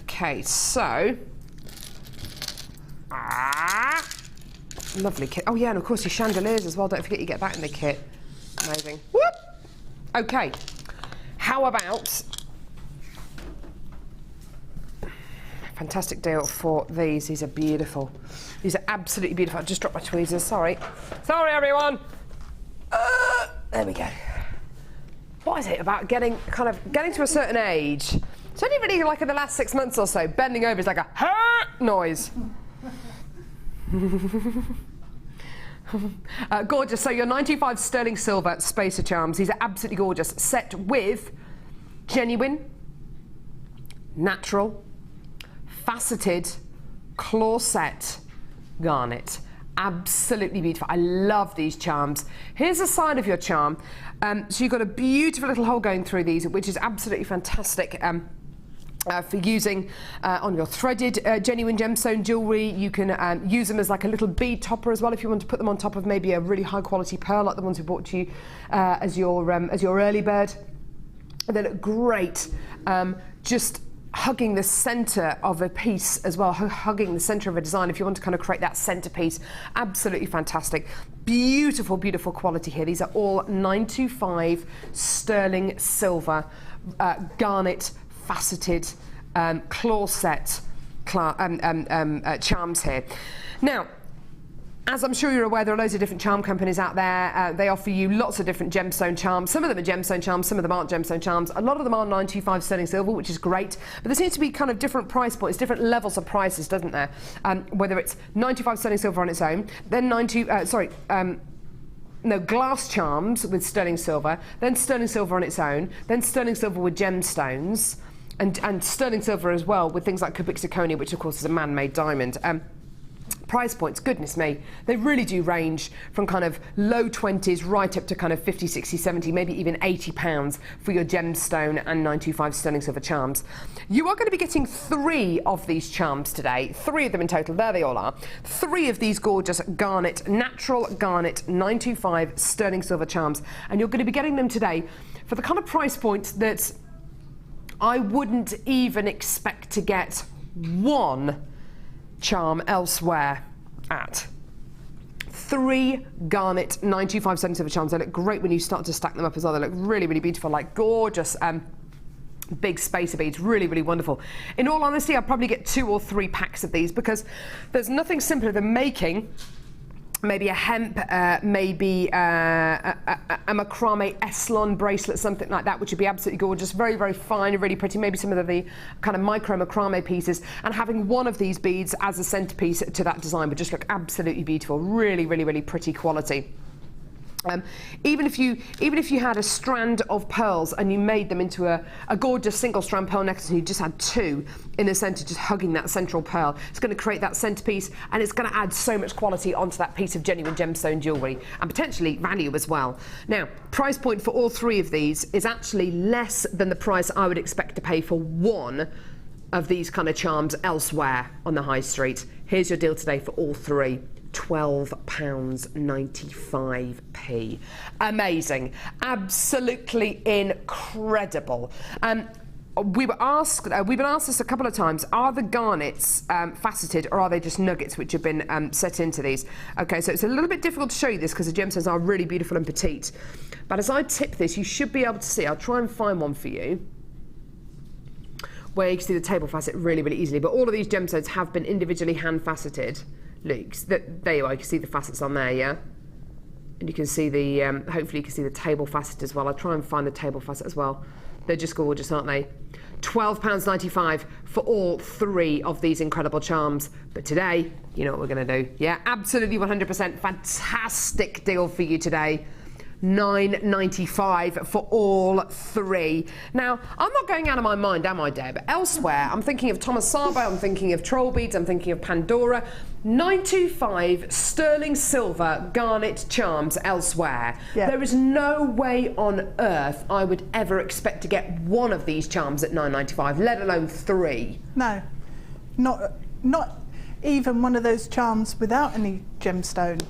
Okay, so. Lovely kit. Oh, yeah, and of course your chandeliers as well. Don't forget you get that in the kit. Amazing. Whoop! Okay, how about. Fantastic deal for these. These are beautiful. These are absolutely beautiful. I just dropped my tweezers. Sorry. Sorry, everyone. There we go. What is it about getting to a certain age? It's only really like in the last 6 months or so. Bending over is like a noise. Gorgeous. So your 95 sterling silver spacer charms. These are absolutely gorgeous. Set with genuine, natural, faceted, claw set garnet. Absolutely beautiful. I love these charms. Here's the side of your charm. So you've got a beautiful little hole going through these, which is absolutely fantastic for using on your threaded genuine gemstone jewellery. You can use them as like a little bead topper as well if you want to put them on top of maybe a really high quality pearl like the ones we brought to you as your early bird. They look great. Just hugging the centre of a piece as well, hugging the centre of a design if you want to kind of create that centrepiece. Absolutely fantastic. Beautiful, beautiful quality here. These are all 925 sterling silver garnet faceted claw set charms here. Now, as I'm sure you're aware, there are loads of different charm companies out there. They offer you lots of different gemstone charms. Some of them are gemstone charms, some of them aren't gemstone charms. A lot of them are 925 sterling silver, which is great. But there seems to be kind of different price points, different levels of prices, doesn't there? Whether it's 95 sterling silver on its own, then glass charms with sterling silver, then sterling silver on its own, then sterling silver with gemstones, and sterling silver as well with things like cubic zirconia, which of course is a man-made diamond. Price points, goodness me, they really do range from kind of low 20s right up to kind of 50, 60, 70, maybe even £80 for your gemstone and 925 sterling silver charms. You are going to be getting 3 of these charms today, 3 of them in total, there they all are. 3 of these gorgeous garnet, natural garnet 925 sterling silver charms, and you're going to be getting them today for the kind of price point that I wouldn't even expect to get one charm elsewhere at. 3 garnet 925 sterling silver charms. They look great when you start to stack them up as well. They look really, really beautiful, like gorgeous big spacer beads. Really, really wonderful. In all honesty, I'll probably get 2 or 3 packs of these because there's nothing simpler than making maybe a hemp, maybe a macrame Eslon bracelet, something like that, which would be absolutely gorgeous, very, very fine and really pretty, maybe some of the kind of micro macrame pieces, and having one of these beads as a centerpiece to that design would just look absolutely beautiful. Really, really, really pretty quality. Even if you had a strand of pearls and you made them into a gorgeous single strand pearl necklace and you just had two in the centre just hugging that central pearl, it's going to create that centrepiece and it's going to add so much quality onto that piece of genuine gemstone jewellery and potentially value as well. Now, price point for all three of these is actually less than the price I would expect to pay for one of these kind of charms elsewhere on the high street. Here's your deal today for all three. £12.95p. Amazing, absolutely incredible. We've been asked this a couple of times. Are the garnets faceted or are they just nuggets which have been set into these? Okay, so it's a little bit difficult to show you this because the gemstones are really beautiful and petite. But as I tip this, you should be able to see. I'll try and find one for you where you can see the table facet really, really easily. But all of these gemstones have been individually hand faceted. Look, there you are, you can see the facets on there, yeah? And you can see the, hopefully you can see the table facet as well. I'll try and find the table facet as well. They're just gorgeous, aren't they? £12.95 for all three of these incredible charms. But today, you know what we're gonna do. Yeah, absolutely 100% fantastic deal for you today. £9.95 for all three. Now, I'm not going out of my mind, am I, Deb? Elsewhere, I'm thinking of Thomas Sabo, I'm thinking of Troll Beads, I'm thinking of Pandora. 925 sterling silver garnet charms elsewhere. Yeah. There is no way on earth I would ever expect to get one of these charms at £9.95, let alone three. No, not even one of those charms without any gemstone.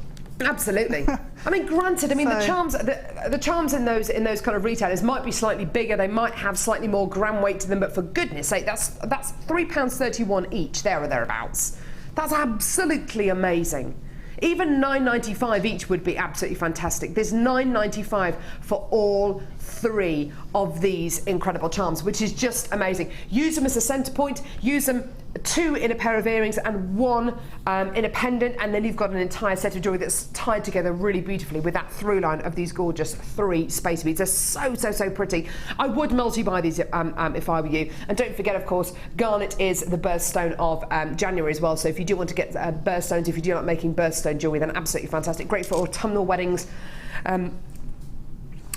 Absolutely. I mean, granted, I mean the charms in those kind of retailers might be slightly bigger, they might have slightly more gram weight to them, but for goodness sake, that's £3.31 each, there or thereabouts. That's absolutely amazing. Even £9.95 each would be absolutely fantastic. There's £9.95 for all three of these incredible charms, which is just amazing. Use them as a centre point, use them two in a pair of earrings and one in a pendant, and then you've got an entire set of jewellery that's tied together really beautifully with that through line of these gorgeous three space beads. They're so pretty. I would multi-buy these if I were you. And don't forget, of course, garnet is the birthstone of January as well, so if you do want to get birthstones, if you do like making birthstone jewellery, then absolutely fantastic. Great for autumnal weddings.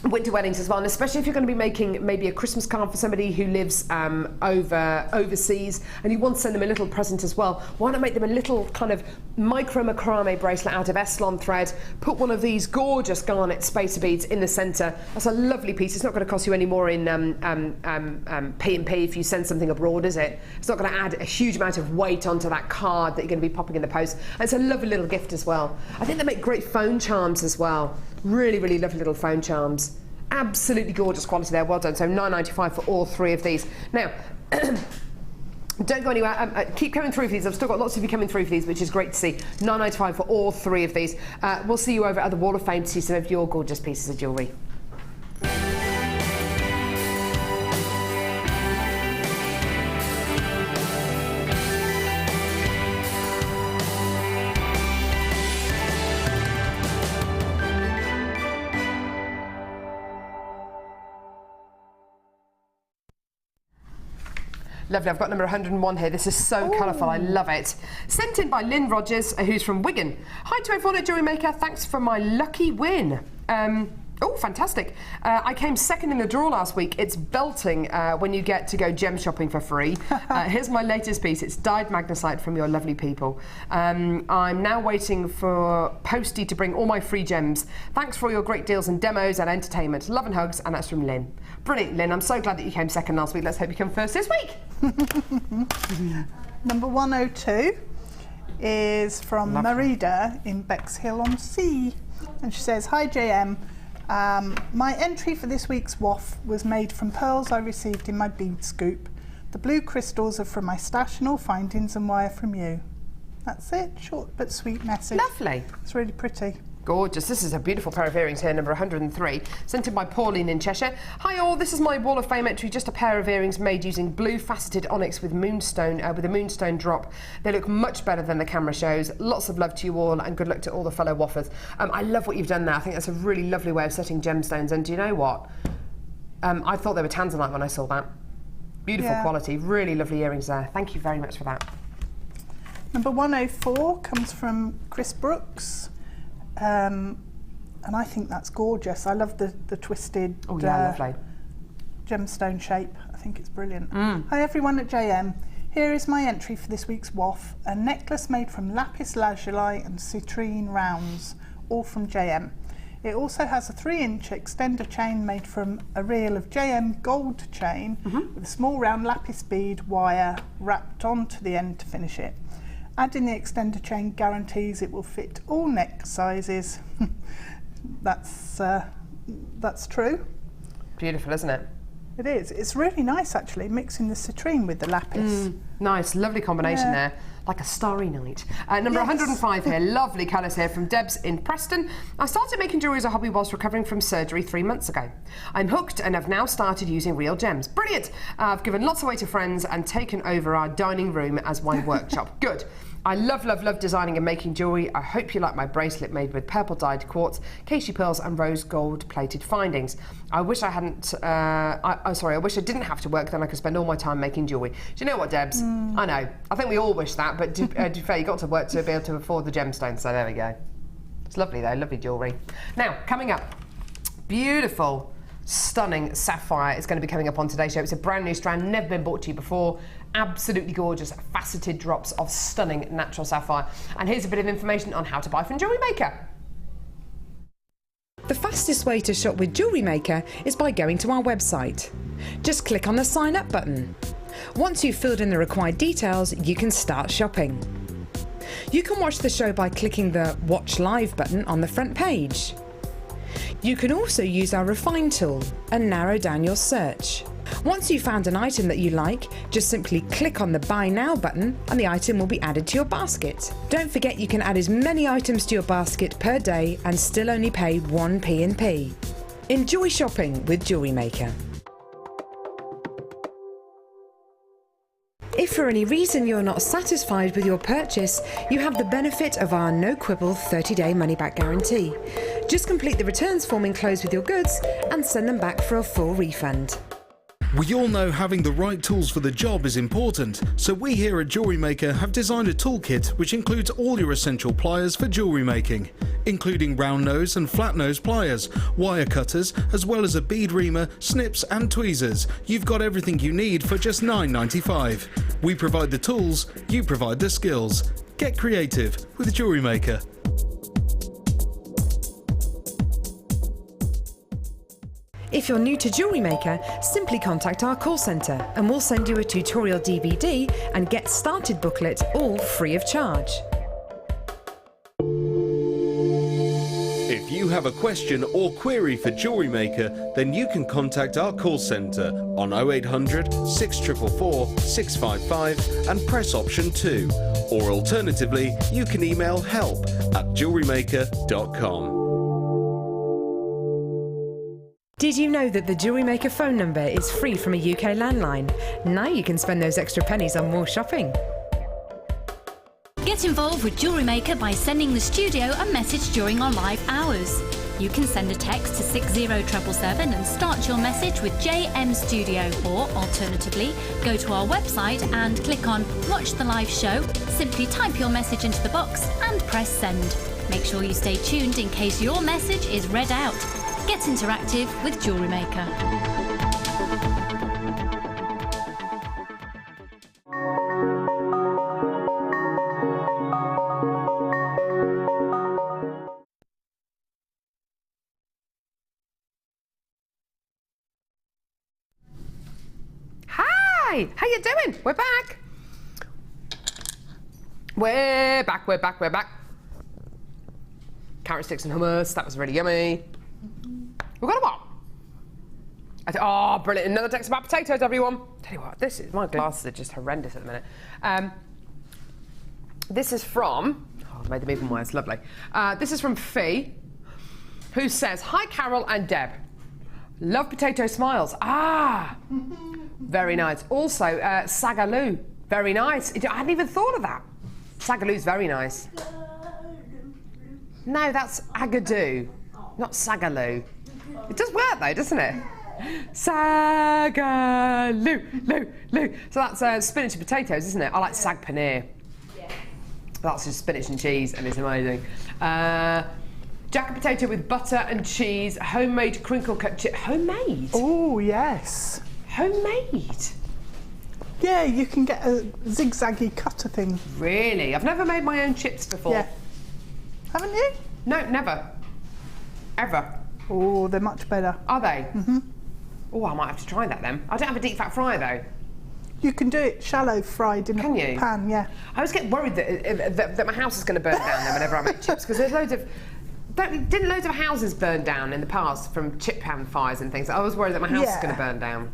Winter weddings as well, and especially if you're going to be making maybe a Christmas card for somebody who lives overseas and you want to send them a little present as well, why not make them a little kind of micro macrame bracelet out of Eslon thread, put one of these gorgeous garnet spacer beads in the centre. That's a lovely piece. It's not going to cost you any more in P&P if you send something abroad, is it? It's not going to add a huge amount of weight onto that card that you're going to be popping in the post, and it's a lovely little gift as well. I think they make great phone charms as well. Really lovely little phone charms. Absolutely gorgeous quality there, well done. So £9.95 for all three of these. Now, don't go anywhere, keep coming through for these. I've still got lots of you coming through for these, which is great to see. £9.95 for all three of these. We'll see you over at the Wall of Fame to see some of your gorgeous pieces of jewellery. Lovely, I've got number 101 here. This is so colourful, I love it. Sent in by Lynn Rogers, who's from Wigan. Hi to everyone at Jewellery Maker, thanks for my lucky win. Oh, fantastic. I came second in the draw last week. It's belting when you get to go gem shopping for free. Here's my latest piece. It's dyed magnesite from your lovely people. I'm now waiting for Posty to bring all my free gems. Thanks for all your great deals and demos and entertainment. Love and hugs, and that's from Lynn. Brilliant, Lynn. I'm so glad that you came second last week. Let's hope you come first this week. Number 102 is from Marida in Bexhill-on-Sea. And she says, hi JM. My entry for this week's waff was made from pearls I received in my bead scoop. The blue crystals are from my stash and all findings and wire from you. That's it, short but sweet message. Lovely. It's really pretty. Gorgeous. This is a beautiful pair of earrings here, number 103, sent in by Pauline in Cheshire. Hi all, this is my Wall of Fame entry, just a pair of earrings made using blue faceted onyx with moonstone, with a moonstone drop. They look much better than the camera shows. Lots of love to you all and good luck to all the fellow waffers. I love what you've done there. I think that's a really lovely way of setting gemstones, and do you know what? I thought they were tanzanite when I saw that. Beautiful quality, really lovely earrings there. Thank you very much for that. Number 104 comes from Chris Brooks. and I think that's gorgeous. I love the twisted lovely. gemstone shape. I think it's brilliant. Hi everyone at JM. Here is my entry for this week's WAF, a necklace made from lapis lazuli and citrine rounds, all from JM. It also has a 3-inch extender chain made from a reel of JM gold chain with a small round lapis bead wire wrapped onto the end to finish it. Adding the extender chain guarantees it will fit all neck sizes. That's true. Beautiful, isn't it? It is. It's really nice actually, mixing the citrine with the lapis. Nice, lovely combination there. Like a starry night. Number 105 here, lovely colours here from Debs in Preston. I started making jewellery as a hobby whilst recovering from surgery 3 months ago. I'm hooked and have now started using real gems. Brilliant! I've given lots away to friends and taken over our dining room as my workshop. Good. I love, love, love designing and making jewellery. I hope you like my bracelet made with purple dyed quartz, Casey pearls and rose gold plated findings. I wish I hadn't, I wish I didn't have to work, then I could spend all my time making jewellery. Do you know what, Debs? I know. I think we all wish that, but to be fair, you got to work to be able to afford the gemstones, so there we go. It's lovely though, lovely jewellery. Now, coming up, beautiful, stunning sapphire is going to be coming up on today's show. It's a brand new strand, never been brought to you before. Absolutely gorgeous, faceted drops of stunning natural sapphire. And here's a bit of information on how to buy from Jewellery Maker. The fastest way to shop with Jewellery Maker is by going to our website. Just click on the sign up button. Once you've filled in the required details, you can start shopping. You can watch the show by clicking the Watch Live button on the front page. You can also use our Refine tool and narrow down your search. Once you've found an item that you like, just simply click on the Buy Now button and the item will be added to your basket. Don't forget you can add as many items to your basket per day and still only pay 1 P&P. Enjoy shopping with Jewellery Maker. If for any reason you're not satisfied with your purchase, you have the benefit of our no quibble 30-day money-back guarantee. Just complete the returns form enclosed with your goods and send them back for a full refund. We all know having the right tools for the job is important, so we here at Jewellery Maker have designed a toolkit which includes all your essential pliers for jewellery making, including round nose and flat nose pliers, wire cutters, as well as a bead reamer, snips and tweezers. You've got everything you need for just $9.95. We provide the tools, you provide the skills. Get creative with Jewellery Maker. If you're new to Jewellery Maker, simply contact our call centre and we'll send you a tutorial DVD and Get Started booklet, all free of charge. If you have a question or query for Jewellery Maker, then you can contact our call centre on 0800 644 655 and press option 2. Or alternatively, you can email help@jewellerymaker.com. Did you know that the Jewellery Maker phone number is free from a UK landline? Now you can spend those extra pennies on more shopping. Get involved with Jewellery Maker by sending the studio a message during our live hours. You can send a text to 60777 and start your message with JM Studio, or alternatively, go to our website and click on Watch the Live Show, simply type your message into the box and press send. Make sure you stay tuned in case your message is read out. Get interactive with Jewellery Maker. Hi, how you doing? We're back. We're back. Carrot sticks and hummus, that was really yummy. We've got a what? Oh, brilliant. Another text about potatoes, everyone. Tell you what, my glasses are just horrendous at the minute. This is from, I made them even worse, lovely. This is from Fee, who says, hi Carol and Deb. Love potato smiles. Very nice. Also, Sagaloo, very nice. I hadn't even thought of that. Sagaloo's very nice. No, that's Agadoo, not Sagaloo. It does work though, doesn't it? Sagaloo, loo. So that's spinach and potatoes, isn't it? I like sag paneer. Yeah. That's just spinach and cheese and it's amazing. Jacket potato with butter and cheese, homemade crinkle cut chip. Homemade? Oh, yes. Homemade? Yeah, you can get a zigzaggy cutter thing. Really? I've never made my own chips before. Yeah. Haven't you? No, never. Ever. Oh, they're much better. Are they? Mm-hmm. Oh, I might have to try that then. I don't have a deep fat fryer though. You can do it shallow fried in a pan, yeah. I always get worried that my house is going to burn down then whenever I make chips, because there's loads of... Didn't loads of houses burn down in the past from chip pan fires and things? I was worried that my house is going to burn down.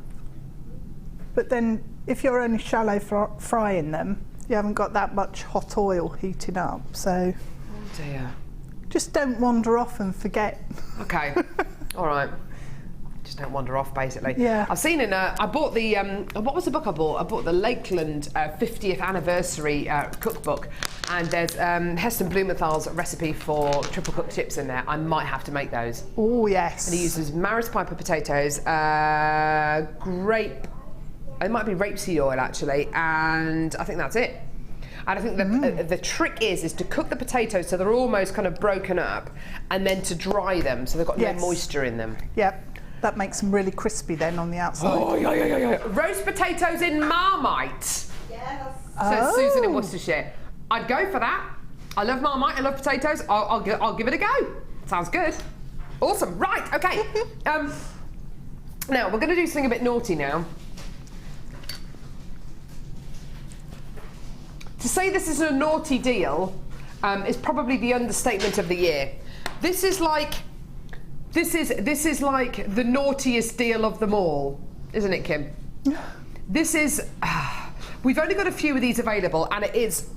But then, if you're only shallow frying them, you haven't got that much hot oil heating up, so... Oh dear. Just don't wander off and forget. Okay, all right. Just don't wander off, basically. Yeah. I've seen I bought the, what was the book I bought? I bought the Lakeland 50th anniversary cookbook, and there's Heston Blumenthal's recipe for triple cooked chips in there. I might have to make those. Oh, yes. And he uses Maris Piper potatoes, grape, it might be rapeseed oil actually, and I think that's it. And I think the trick is to cook the potatoes so they're almost kind of broken up, and then to dry them so they've got no moisture in them. Yep. That makes them really crispy then on the outside. Oh, yeah. Roast potatoes in Marmite. Yes. Says Susan in Worcestershire. I'd go for that. I love Marmite, I love potatoes. I'll give it a go. Sounds good. Awesome. Right, okay. Now, we're going to do something a bit naughty now. To say this is a naughty deal is probably the understatement of the year. This is like the naughtiest deal of them all, isn't it, Kim? This is, we've only got a few of these available, and it is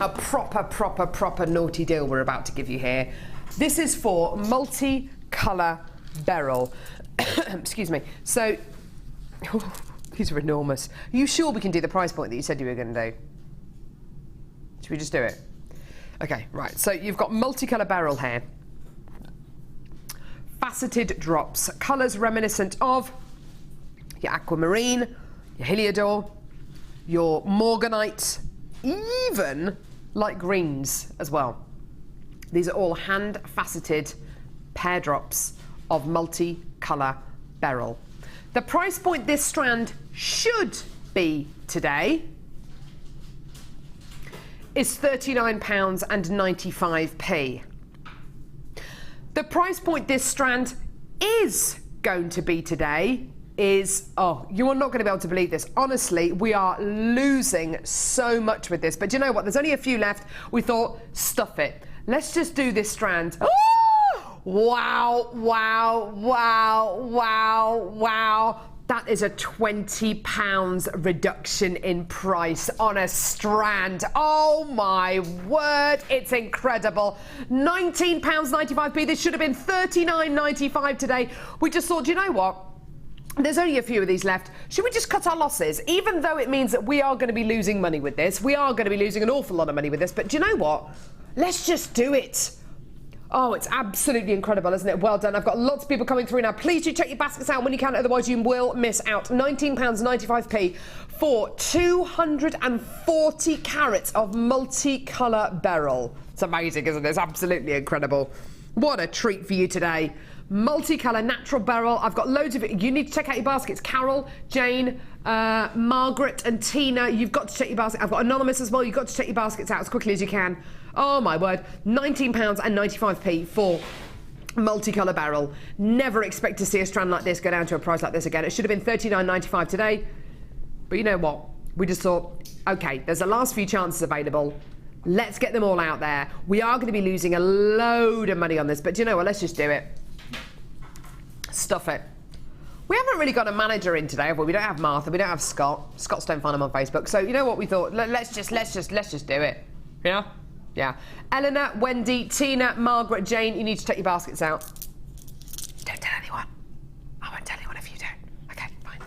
a proper naughty deal we're about to give you here. This is for multi-colour beryl. Excuse me. So, these are enormous. Are you sure we can do the price point that you said you were going to do? Should we just do it? Okay, right. So you've got multicolour beryl here. Faceted drops. Colours reminiscent of your aquamarine, your heliodor, your morganite, even light greens as well. These are all hand-faceted pear drops of multicolour beryl. The price point this strand should be today is £39.95. The price point this strand is going to be today is, oh, you are not going to be able to believe this. Honestly, we are losing so much with this. But you know what? There's only a few left. We thought, stuff it. Let's just do this strand. Wow. That is a £20 reduction in price on a strand. Oh my word, it's incredible. £19.95. This should have been £39.95 today. We just thought, you know what? There's only a few of these left. Should we just cut our losses? Even though it means that we are going to be losing money with this. We are going to be losing an awful lot of money with this. But do you know what? Let's just do it. Oh, it's absolutely incredible, isn't it? Well done. I've got lots of people coming through now. Please do check your baskets out when you can, otherwise you will miss out. £19.95 for 240 carats of multicolour beryl. It's amazing, isn't it? It's absolutely incredible. What a treat for you today. Multicolour natural beryl. I've got loads of it. You need to check out your baskets. Carol, Jane, Margaret and Tina, you've got to check your basket. I've got Anonymous as well. You've got to check your baskets out as quickly as you can. Oh my word. £19.95 for multicolour beryl. Never expect to see a strand like this go down to a price like this again. It should have been £39.95 today. But you know what? We just thought, okay, there's the last few chances available. Let's get them all out there. We are going to be losing a load of money on this, but do you know what? Let's just do it. Stuff it. We haven't really got a manager in today, have we? We don't have Martha, we don't have Scott. Scott's don't find him on Facebook. So you know what we thought? Let's just do it. Yeah? Yeah. Eleanor, Wendy, Tina, Margaret, Jane, you need to take your baskets out. Don't tell anyone. I won't tell anyone if you don't. Okay, fine.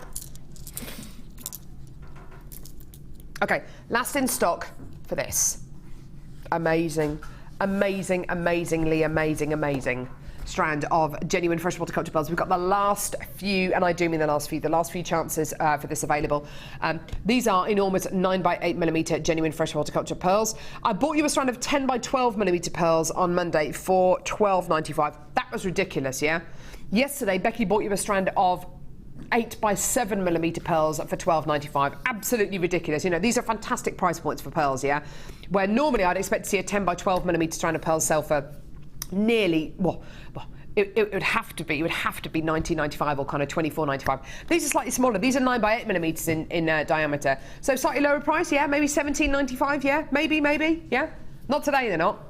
Okay, last in stock for this. Amazing. Amazingly amazing. strand of genuine freshwater culture pearls. We've got the last few, and I do mean the last few chances for this available. These are enormous 9x8mm genuine freshwater culture pearls. I bought you a strand of 10x12mm pearls on Monday for $12.95. That was ridiculous, yeah? Yesterday, Becky bought you a strand of 8x7mm pearls for $12.95. Absolutely ridiculous. You know, these are fantastic price points for pearls, yeah? Where normally I'd expect to see a 10x12mm strand of pearls sell for nearly, it would have to be $19.95 or kind of $24.95. These are slightly smaller. These are 9x8mm in diameter. So slightly lower price, yeah? Maybe $17.95, yeah? Maybe, yeah? Not today, they're not.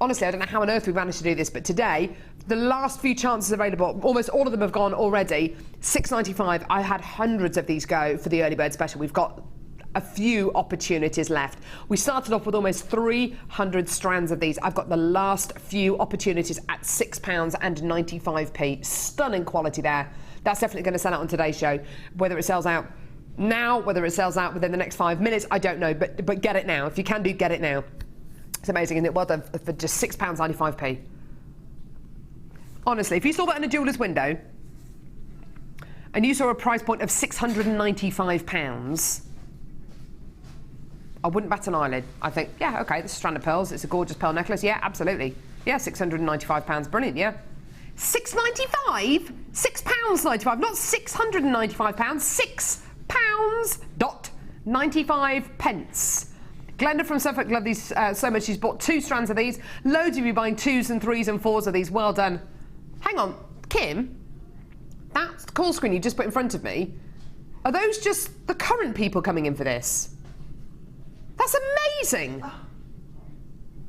Honestly, I don't know how on earth we managed to do this, but today, the last few chances available, almost all of them have gone already. $6.95. I had hundreds of these go for the early bird special. We've got a few opportunities left. We started off with almost 300 strands of these. I've got the last few opportunities at £6.95. Stunning quality there. That's definitely going to sell out on today's show. Whether it sells out now, whether it sells out within the next 5 minutes, I don't know, but get it now. If you can do, get it now. It's amazing, isn't it? Well done for just £6.95. Honestly, if you saw that in a jeweller's window and you saw a price point of £695, I wouldn't bat an eyelid. I think, yeah, okay, this is a strand of pearls. It's a gorgeous pearl necklace. Yeah, absolutely. Yeah, £695. Brilliant, yeah. £6.95? £6.95, not £695. £6.95. Glenda from Suffolk loved these so much she's bought 2 strands of these. Loads of you buying 2s and 3s and 4s of these. Well done. Hang on, Kim, that call screen you just put in front of me, are those just the current people coming in for this? That's amazing.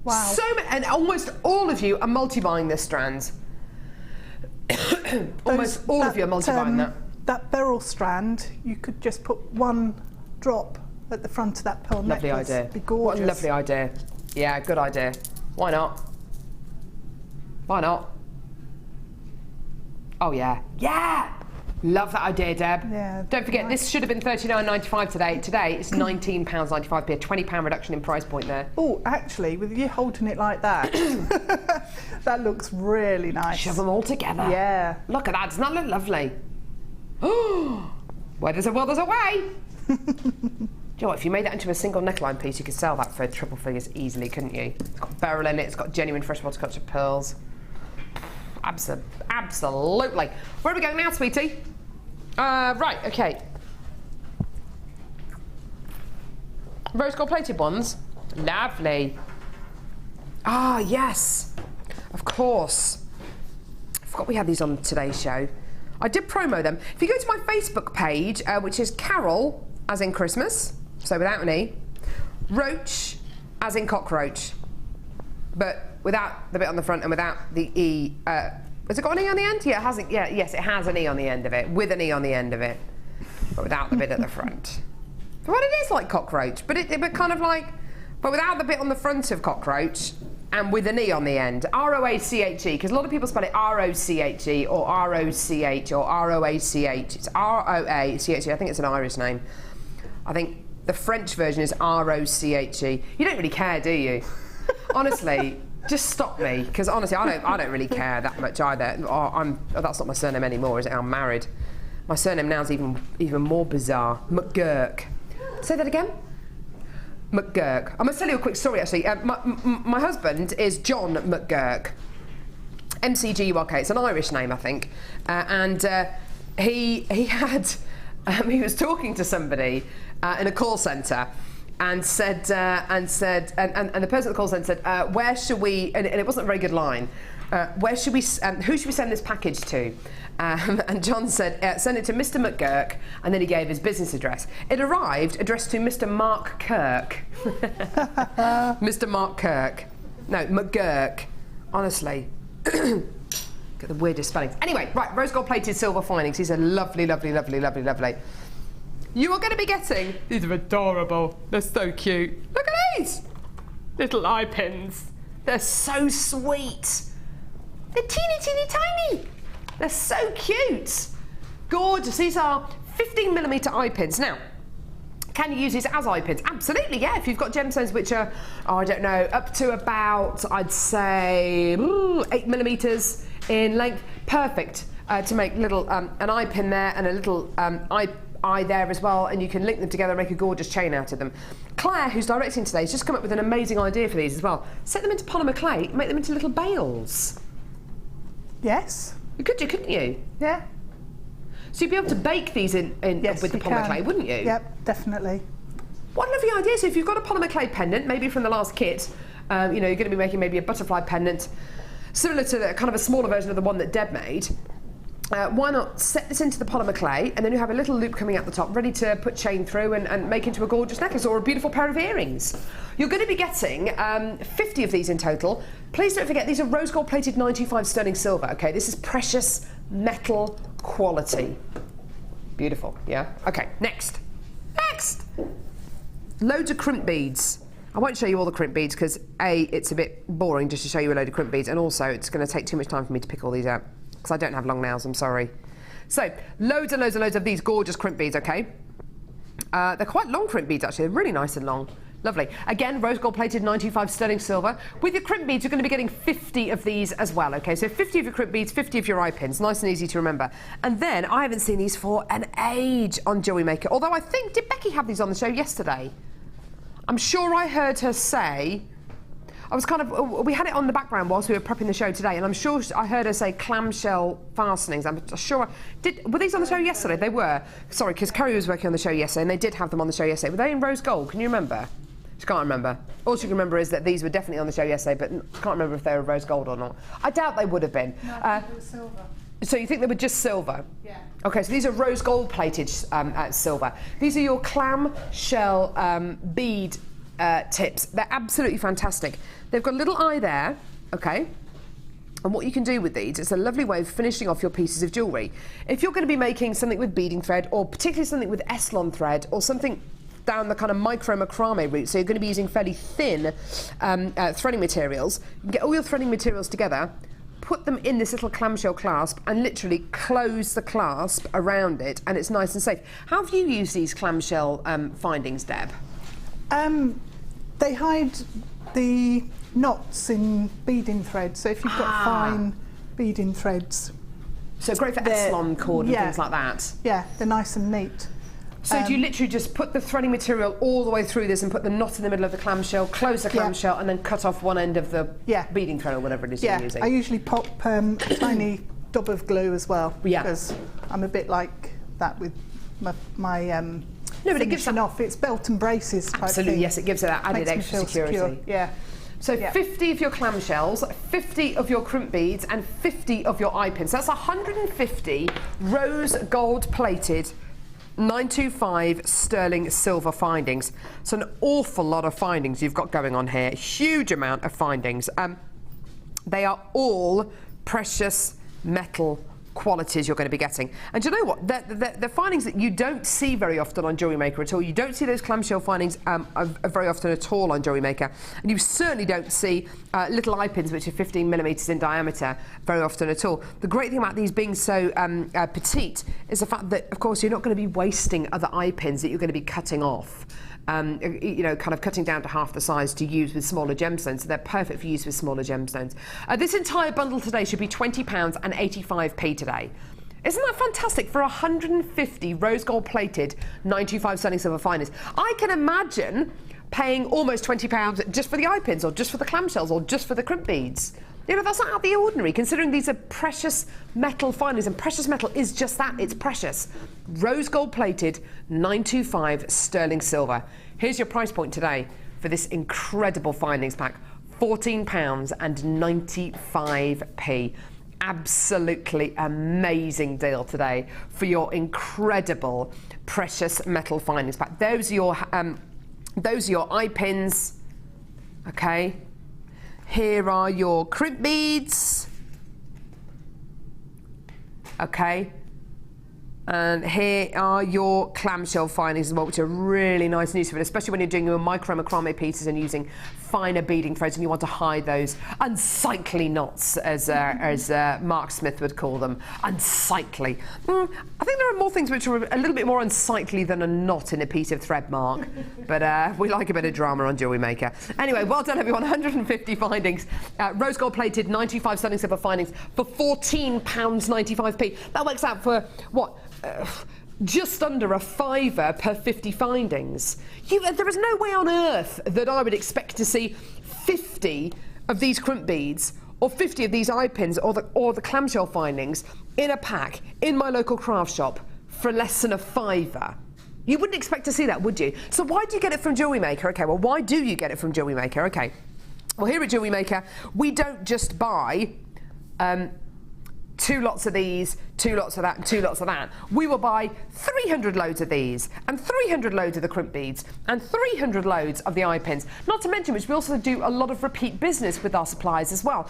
Wow. And almost all of you are multi-buying this strands. Almost all of you are multi-buying that. That beryl strand, you could just put one drop at the front of that pearl necklace. Lovely idea. Be gorgeous. What a lovely idea. Yeah, good idea. Why not? Why not? Oh yeah. Yeah! Love that idea, Deb. Yeah. Don't forget, this should have been $39.95 today. Today, it's £19.95. A £20 reduction in price point there. Oh, actually, with you holding it like that, that looks really nice. Shove them all together. Yeah. Look at that. Doesn't that look lovely? Where there's a will, there's a way. Do you know what, if you made that into a single neckline piece, you could sell that for triple figures easily, couldn't you? It's got beryl in it, it's got genuine freshwater culture pearls. Absolutely. Where are we going now, sweetie? Right, okay. Rose gold plated ones. Lovely. Ah, yes. Of course. I forgot we had these on today's show. I did promo them. If you go to my Facebook page, which is Carol, as in Christmas, so without an E, Roache, as in cockroach, but without the bit on the front and without the E. Has it got an E on the end? Yeah, it hasn't. Yeah, yes, it has an E on the end of it, with an E on the end of it, but without the bit at the front. Well, it is like cockroach, but but kind of like, but without the bit on the front of cockroach and with an E on the end. R-O-A-C-H-E, because a lot of people spell it R-O-C-H-E or R-O-C-H or R-O-A-C-H. It's R-O-A-C-H-E. I think it's an Irish name. I think the French version is R-O-C-H-E. You don't really care, do you? Honestly, just stop me, because honestly, I don't really care that much either. That's not my surname anymore, is it? I'm married. My surname now is even more bizarre. McGurk. Say that again. McGurk. I must tell you a quick story, actually. My husband is John McGurk. M-C-G-U-R-K. It's an Irish name, I think. And he was talking to somebody in a call centre, and the person at the call centre said, where should we, and it wasn't a very good line, who should we send this package to? And John said, send it to Mr. McGurk, and then he gave his business address. It arrived addressed to Mr. Mark Kirk. Mr. Mark Kirk. No, McGurk. Honestly. Get the weirdest spellings. Anyway, right, rose gold plated silver finings. These are lovely, lovely, lovely, lovely, lovely. You are going to be getting... These are adorable. They're so cute. Look at these! Little eye pins. They're so sweet. They're teeny, teeny, tiny. They're so cute. Gorgeous. These are 15mm eye pins. Now, can you use these as eye pins? Absolutely, yeah. If you've got gemstones which are, I don't know, up to about, I'd say, 8mm in length. Perfect to make little an eye pin there and a little eye there as well, and you can link them together and make a gorgeous chain out of them. Claire, who's directing today, has just come up with an amazing idea for these as well. Set them into polymer clay, make them into little bales. Yes. You could do, couldn't you? Yeah. So you'd be able to bake these in Yes, with the you polymer can. clay, wouldn't you? Yep, definitely. What a lovely idea. So if you've got a polymer clay pendant, maybe from the last kit, you know, you're going to be making maybe a butterfly pendant, similar to the kind of a smaller version of the one that Deb made. Why not set this into the polymer clay, and then you have a little loop coming out the top, ready to put chain through and make into a gorgeous necklace or a beautiful pair of earrings. You're going to be getting 50 of these in total. Please don't forget, these are rose gold plated 925 sterling silver, okay? This is precious metal quality. Beautiful, yeah? Okay, next. Next! Loads of crimp beads. I won't show you all the crimp beads because A, it's a bit boring just to show you a load of crimp beads, and also it's going to take too much time for me to pick all these out because I don't have long nails, I'm sorry. So, loads and loads and loads of these gorgeous crimp beads, okay? They're quite long crimp beads actually, they're really nice and long. Lovely. Again, rose gold plated 925 sterling silver. With your crimp beads, you're going to be getting 50 of these as well, okay? So 50 of your crimp beads, 50 of your eye pins. Nice and easy to remember. And then, I haven't seen these for an age on Jewellery Maker. Although I think, did Becky have these on the show yesterday? I'm sure I heard her say, we had it on the background whilst we were prepping the show today, and I'm sure I heard her say clamshell fastenings. I'm sure, were these on the show yesterday? They were. Sorry, because Kerry was working on the show yesterday, and they did have them on the show yesterday. Were they in rose gold? Can you remember? She can't remember. All she can remember is that these were definitely on the show yesterday, but can't remember if they were rose gold or not. I doubt they would have been. No, I think it was silver. So you think they were just silver? Yeah. Okay, so these are rose gold plated silver. These are your clam shell bead tips. They're absolutely fantastic. They've got a little eye there, okay? And what you can do with these, it's a lovely way of finishing off your pieces of jewellery. If you're going to be making something with beading thread, or particularly something with Eslon thread, or something down the kind of micro macrame route, so you're going to be using fairly thin threading materials, you can get all your threading materials together, put them in this little clamshell clasp and literally close the clasp around it, and it's nice and safe. How have you used these clamshell findings, Deb? They hide the knots in beading thread, so if you've got fine beading threads. So great for Eslon cord and things like that. Yeah, they're nice and neat. So do you literally just put the threading material all the way through this and put the knot in the middle of the clamshell, close the clamshell, and then cut off one end of the beading thread or whatever it is you're using? I usually pop a tiny dab of glue as well, because I'm a bit like that with my no, but it gives off. It's belt and braces type absolutely, thing. yes, it gives it that added extra security. Secure. Yeah. So 50 of your clamshells, 50 of your crimp beads, and 50 of your eye pins. So that's 150 rose gold plated 925 sterling silver findings. So an awful lot of findings you've got going on here. Huge amount of findings. They are all precious metal qualities you're going to be getting. And do you know what? The findings that you don't see very often on Jewellery Maker at all. You don't see those clamshell findings very often at all on Jewellery Maker. And you certainly don't see little eye pins which are 15 millimetres in diameter very often at all. The great thing about these being so petite is the fact that, of course, you're not going to be wasting other eye pins that you're going to be cutting off. You know, kind of cutting down to half the size to use with smaller gemstones, so they're perfect for use with smaller gemstones. This entire bundle today should be £20 and 85p today. Isn't that fantastic for 150 rose gold plated 925 sterling silver findings? I can imagine paying almost £20 just for the eye pins, or just for the clamshells, or just for the crimp beads. You know, that's not out of the ordinary, considering these are precious metal findings, and precious metal is just that, it's precious. Rose gold plated 925 sterling silver. Here's your price point today for this incredible findings pack, £14 and 95p. Absolutely amazing deal today for your incredible precious metal findings pack. Those are your eye pins, okay? Here are your crimp beads, okay? And here are your clamshell findings as well, which are really nice and useful, especially when you're doing your micro macrame pieces and using finer beading threads and you want to hide those unsightly knots, as Mark Smith would call them. Unsightly. I think there are more things which are a little bit more unsightly than a knot in a piece of thread, Mark. But we like a bit of drama on Jewellery Maker. Anyway, well done everyone. 150 findings. Rose gold plated, 95 sterling silver findings for £14.95p. That works out for what? Just under a £5 per 50 findings. There is no way on earth that I would expect to see 50 of these crimp beads or 50 of these eye pins or the clamshell findings in a pack in my local craft shop for less than a £5. You wouldn't expect to see that, would you? So why do you get it from Jewellery Maker? Okay, well, why do you get it from Jewellery Maker? Okay, well, here at Jewellery Maker, we don't just buy 2 lots of these, 2 lots of that, and 2 lots of that. We will buy 300 loads of these, and 300 loads of the crimp beads, and 300 loads of the eye pins. Not to mention, which we also do a lot of repeat business with our suppliers as well.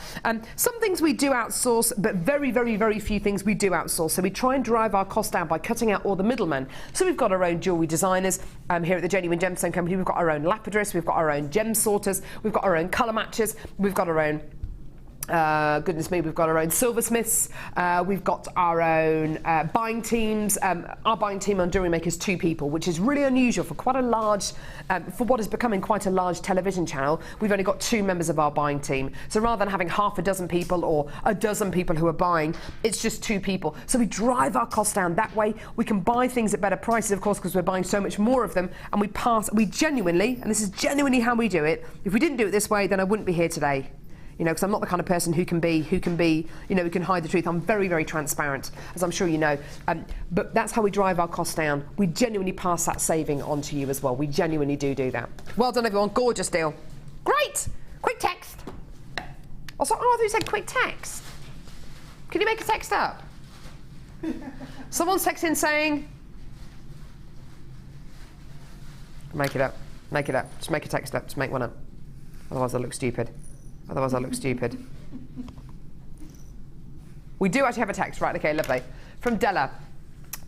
Some things we do outsource, but very, very, very few things we do outsource. So we try and drive our cost down by cutting out all the middlemen. So we've got our own jewellery designers here at the Genuine Gemstone Company. We've got our own lapidarists, we've got our own gem sorters, we've got our own colour matchers, we've got our own goodness me, we've got our own silversmiths, we've got our own buying teams. Our buying team on Jewellery Maker is 2 people, which is really unusual for quite a large, for what is becoming quite a large television channel. We've only got 2 members of our buying team. So rather than having half a dozen people or a dozen people who are buying, it's just 2 people. So we drive our costs down that way. We can buy things at better prices, of course, because we're buying so much more of them, and we genuinely, and this is genuinely how we do it. If we didn't do it this way, then I wouldn't be here today. You know, because I'm not the kind of person who can be, you know, who can hide the truth. I'm very, very transparent, as I'm sure you know. But that's how we drive our costs down. We genuinely pass that saving on to you as well. We genuinely do that. Well done, everyone. Gorgeous deal. Great. Quick text. Also, I thought you said quick text. Can you make a text up? Someone's texting saying... Make it up. Make it up. Just make a text up. Just make one up. Otherwise I look stupid. We do actually have a text, right? Okay, lovely. From Della.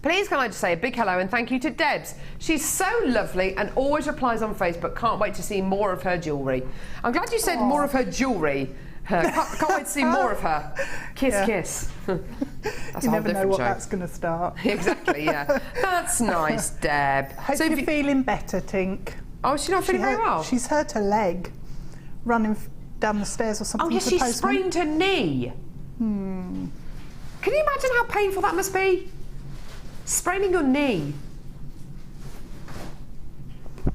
Please can I just say a big hello and thank you to Debs. She's so lovely and always replies on Facebook. Can't wait to see more of her jewellery. I'm glad you said more of her jewellery. Can't wait to see more of her. Kiss, yeah. Kiss. That's you a whole never know different what show. That's going to start. Exactly, yeah. That's nice, Deb. Hope so you're feeling better, Tink. Oh, she's not feeling very well? She's hurt her leg running down the stairs or something. Oh, yes, she sprained her knee. Can you imagine how painful that must be? Spraining your knee.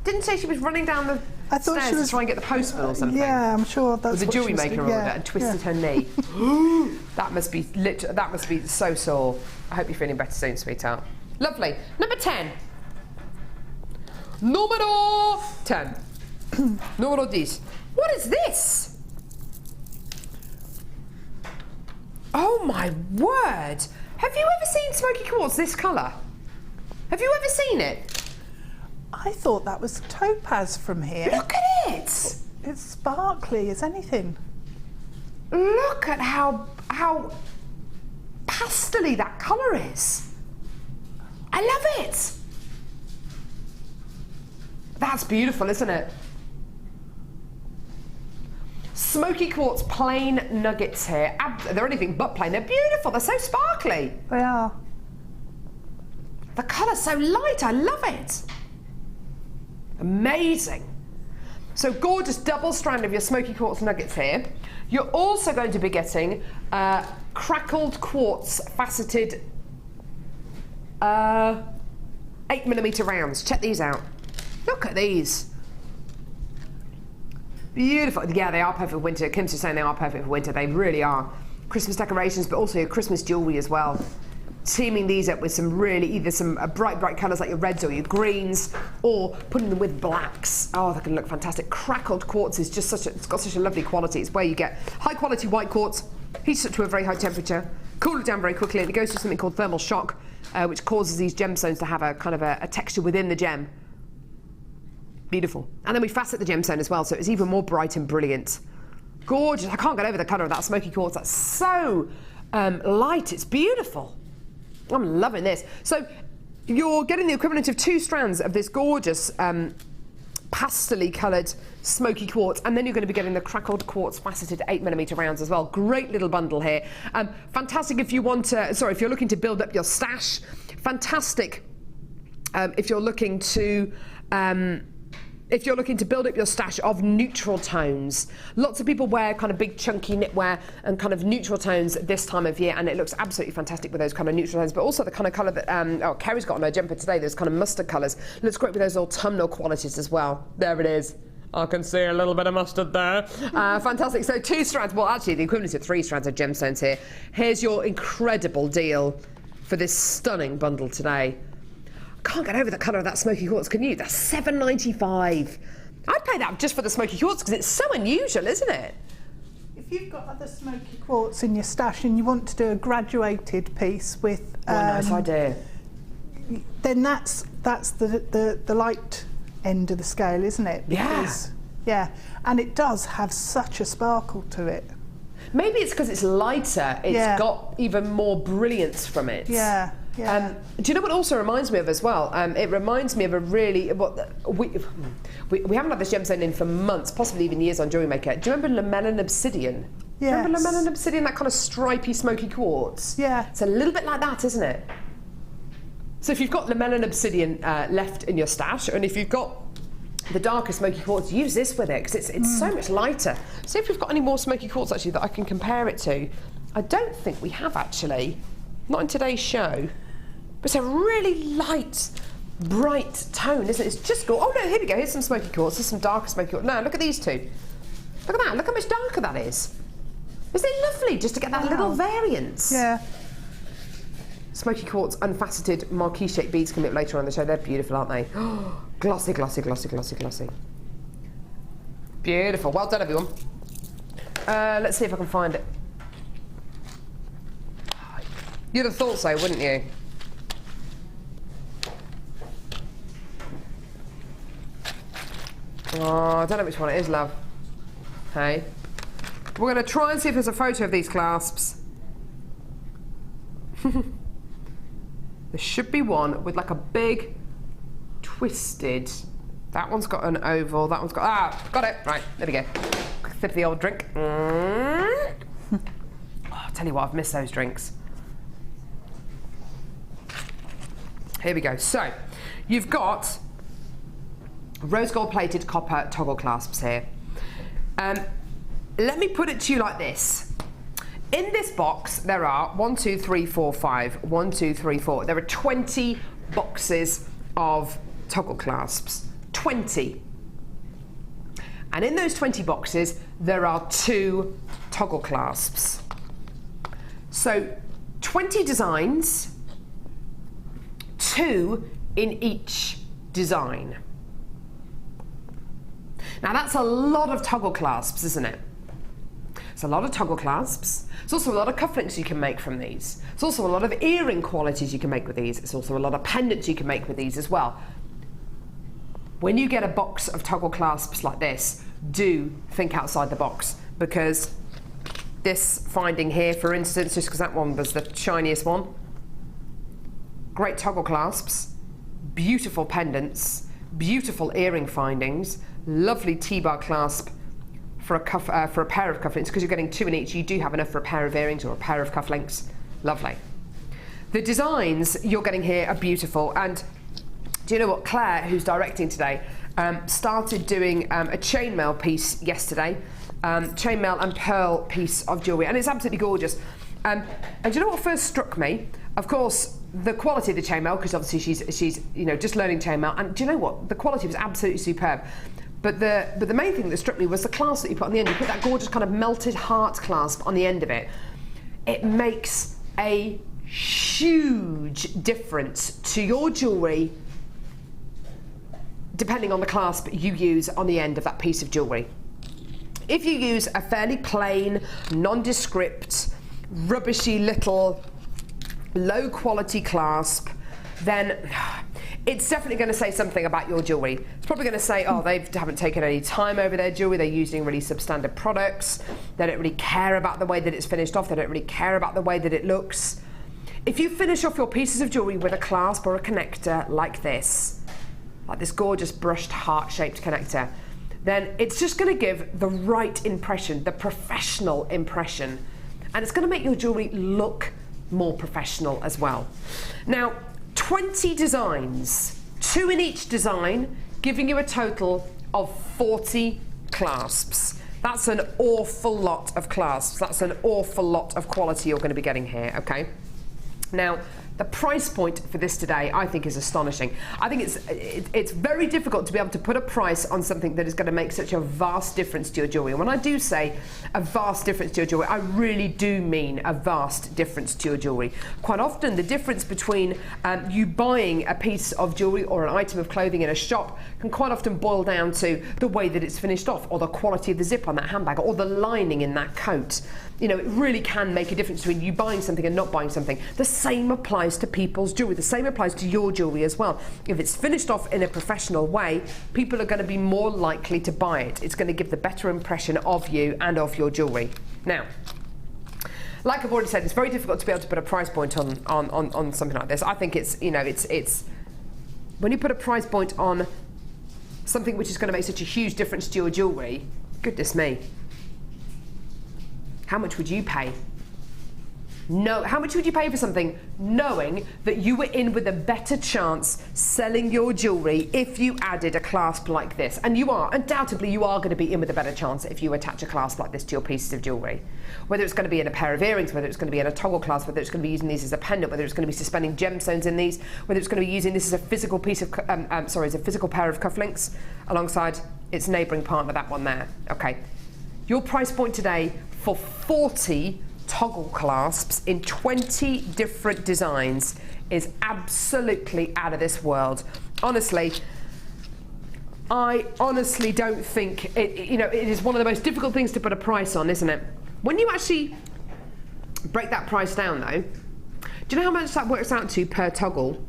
Didn't say she was running down the stairs to try and get the postman or something. Yeah, I'm sure that's what the Jewellery Maker ordered and twisted her knee. That must be so sore. I hope you're feeling better soon, sweetheart. Lovely. Number 10. Numero 10. Numero 10. What is this? Oh my word! Have you ever seen Smokey Quartz this colour? Have you ever seen it? I thought that was topaz from here. Look at it! It's sparkly as anything. Look at how pastel-y that colour is. I love it! That's beautiful, isn't it? Smoky Quartz plain nuggets here. They're anything but plain. They're beautiful. They're so sparkly. They are. The colour's so light. I love it. Amazing. So gorgeous double strand of your Smoky Quartz nuggets here. You're also going to be getting crackled quartz faceted 8mm rounds. Check these out. Look at these. Beautiful. Yeah, they are perfect for winter. Kim's just saying they are perfect for winter. They really are. Christmas decorations, but also your Christmas jewellery as well. Teaming these up with some really, either some bright colours like your reds or your greens, or putting them with blacks. Oh, they can look fantastic. Crackled quartz is just it's got such a lovely quality. It's where you get high quality white quartz, heats it to a very high temperature, cool it down very quickly, and it goes through something called thermal shock, which causes these gemstones to have a kind of a texture within the gem. Beautiful. And then we facet the gemstone as well, so it's even more bright and brilliant. Gorgeous. I can't get over the colour of that Smoky Quartz. That's so light. It's beautiful. I'm loving this. So you're getting the equivalent of 2 strands of this gorgeous pastel-y coloured smoky quartz, and then you're going to be getting the crackled quartz faceted 8mm rounds as well. Great little bundle here. Fantastic if you want to, if you're looking to build up your stash. Fantastic if you're looking to build up your stash of neutral tones. Lots of people wear kind of big chunky knitwear and kind of neutral tones this time of year, and it looks absolutely fantastic with those kind of neutral tones, but also the kind of colour that Kerry's got on her jumper today, those kind of mustard colours. Looks great with those autumnal qualities as well. There it is. I can see a little bit of mustard there. Fantastic. So 2 strands, well actually the equivalent of 3 strands of gemstones here. Here's your incredible deal for this stunning bundle today. Can't get over the colour of that smoky quartz, can you? That's $7.95. I'd pay that just for the smoky quartz because it's so unusual, isn't it? If you've got other smoky quartz in your stash and you want to do a graduated piece with, nice idea. Then that's the light end of the scale, isn't it? Because, yeah, and it does have such a sparkle to it. Maybe it's because it's lighter. It's got even more brilliance from it. Yeah. Yeah. Do you know what also reminds me of as well? It reminds me of a really... we haven't had this gemstone in for months, possibly even years on Jewellery Maker. Do you remember Lamellan Obsidian? Yes. Remember Lamellan Obsidian, that kind of stripy, smoky quartz? Yeah. It's a little bit like that, isn't it? So if you've got Lamellan Obsidian left in your stash, and if you've got the darker smoky quartz, use this with it, because it's so much lighter. See if we've got any more smoky quartz, actually, that I can compare it to. I don't think we have, actually. Not in today's show. But it's a really light, bright tone, isn't it? It's just cool. Oh no, here we go. Here's some smoky quartz. There's some darker smoky quartz. No, look at these 2. Look at that. Look how much darker that is. Isn't it lovely just to get that little variance? Yeah. Smoky quartz unfaceted marquee shaped beads coming up later on the show. They're beautiful, aren't they? Glossy, glossy, glossy, glossy, glossy. Beautiful. Well done, everyone. Let's see if I can find it. You'd have thought so, wouldn't you? Oh, I don't know which one it is, love. Hey. We're going to try and see if there's a photo of these clasps. There should be one with like a big twisted... That one's got an oval, that one's got... Ah, got it. Right, there we go. Quick sip of the old drink. Oh, I'll tell you what, I've missed those drinks. Here we go. So, you've got rose gold plated copper toggle clasps here. Let me put it to you like this. In this box there are 1, 2, 3, 4, 5, 1, 2, 3, 4. There are 20 boxes of toggle clasps. 20. And in those 20 boxes there are 2 toggle clasps. So 20 designs, 2 in each design. Now that's a lot of toggle clasps, isn't it? It's a lot of toggle clasps. It's also a lot of cufflinks you can make from these. It's also a lot of earring qualities you can make with these. It's also a lot of pendants you can make with these as well. When you get a box of toggle clasps like this, do think outside the box, because this finding here, for instance, just because that one was the shiniest one, great toggle clasps, beautiful pendants, beautiful earring findings, lovely T-bar clasp for a pair of cufflinks. Because you're getting 2 in each, you do have enough for a pair of earrings or a pair of cufflinks. Lovely. The designs you're getting here are beautiful, and do you know what? Claire, who's directing today, started doing a chainmail piece yesterday, chainmail and pearl piece of jewellery, and it's absolutely gorgeous. And do you know what first struck me? Of course, the quality of the chainmail, because obviously she's just learning chainmail, and do you know what? The quality was absolutely superb. But the main thing that struck me was the clasp that you put on the end. You put that gorgeous kind of melted heart clasp on the end of it. It makes a huge difference to your jewellery depending on the clasp you use on the end of that piece of jewellery. If you use a fairly plain, nondescript, rubbishy little low quality clasp, then it's definitely going to say something about your jewellery. It's probably going to say, oh, they haven't taken any time over their jewellery, they're using really substandard products, they don't really care about the way that it's finished off, they don't really care about the way that it looks. If you finish off your pieces of jewellery with a clasp or a connector like this gorgeous brushed heart-shaped connector, then it's just going to give the right impression, the professional impression, and it's going to make your jewellery look more professional as well. Now, 20 designs, 2 in each design, giving you a total of 40 clasps. That's an awful lot of clasps. That's an awful lot of quality you're going to be getting here, okay? Now, the price point for this today, I think, is astonishing. I think it's very difficult to be able to put a price on something that is going to make such a vast difference to your jewellery. And when I do say a vast difference to your jewellery, I really do mean a vast difference to your jewellery. Quite often, the difference between you buying a piece of jewellery or an item of clothing in a shop can quite often boil down to the way that it's finished off, or the quality of the zip on that handbag, or the lining in that coat. You know, it really can make a difference between you buying something and not buying something. The same applies to people's jewellery. The same applies to your jewellery as well. If it's finished off in a professional way, people are going to be more likely to buy it. It's going to give the better impression of you and of your jewellery. Now, like I've already said, it's very difficult to be able to put a price point on something like this. I think it's, you know, it's when you put a price point on something which is going to make such a huge difference to your jewellery, goodness me. How much would you pay? No, how much would you pay for something knowing that you were in with a better chance selling your jewellery if you added a clasp like this? And you are, undoubtedly, you are going to be in with a better chance if you attach a clasp like this to your pieces of jewellery. Whether it's going to be in a pair of earrings, whether it's going to be in a toggle clasp, whether it's going to be using these as a pendant, whether it's going to be suspending gemstones in these, whether it's going to be using this as a physical piece of, as a physical pair of cufflinks alongside its neighbouring partner, that one there. Okay, your price point today for 40 toggle clasps in 20 different designs is absolutely out of this world. Honestly, I honestly don't think it, you know, it is one of the most difficult things to put a price on, isn't it? When you actually break that price down though, do you know how much that works out to per toggle?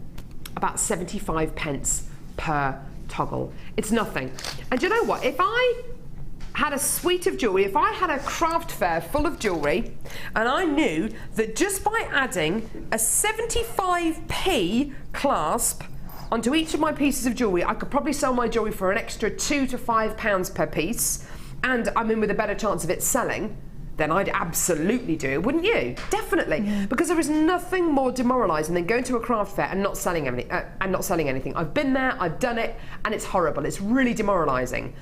About 75 pence per toggle. It's nothing. And do you know what? If I had a suite of jewellery, if I had a craft fair full of jewellery, and I knew that just by adding a 75p clasp onto each of my pieces of jewellery, I could probably sell my jewellery for an extra £2 to £5 per piece, and I'm in with a better chance of it selling, then I'd absolutely do it, wouldn't you? Definitely, because there is nothing more demoralising than going to a craft fair and not selling anything. I've been there, I've done it, and it's horrible. It's really demoralising.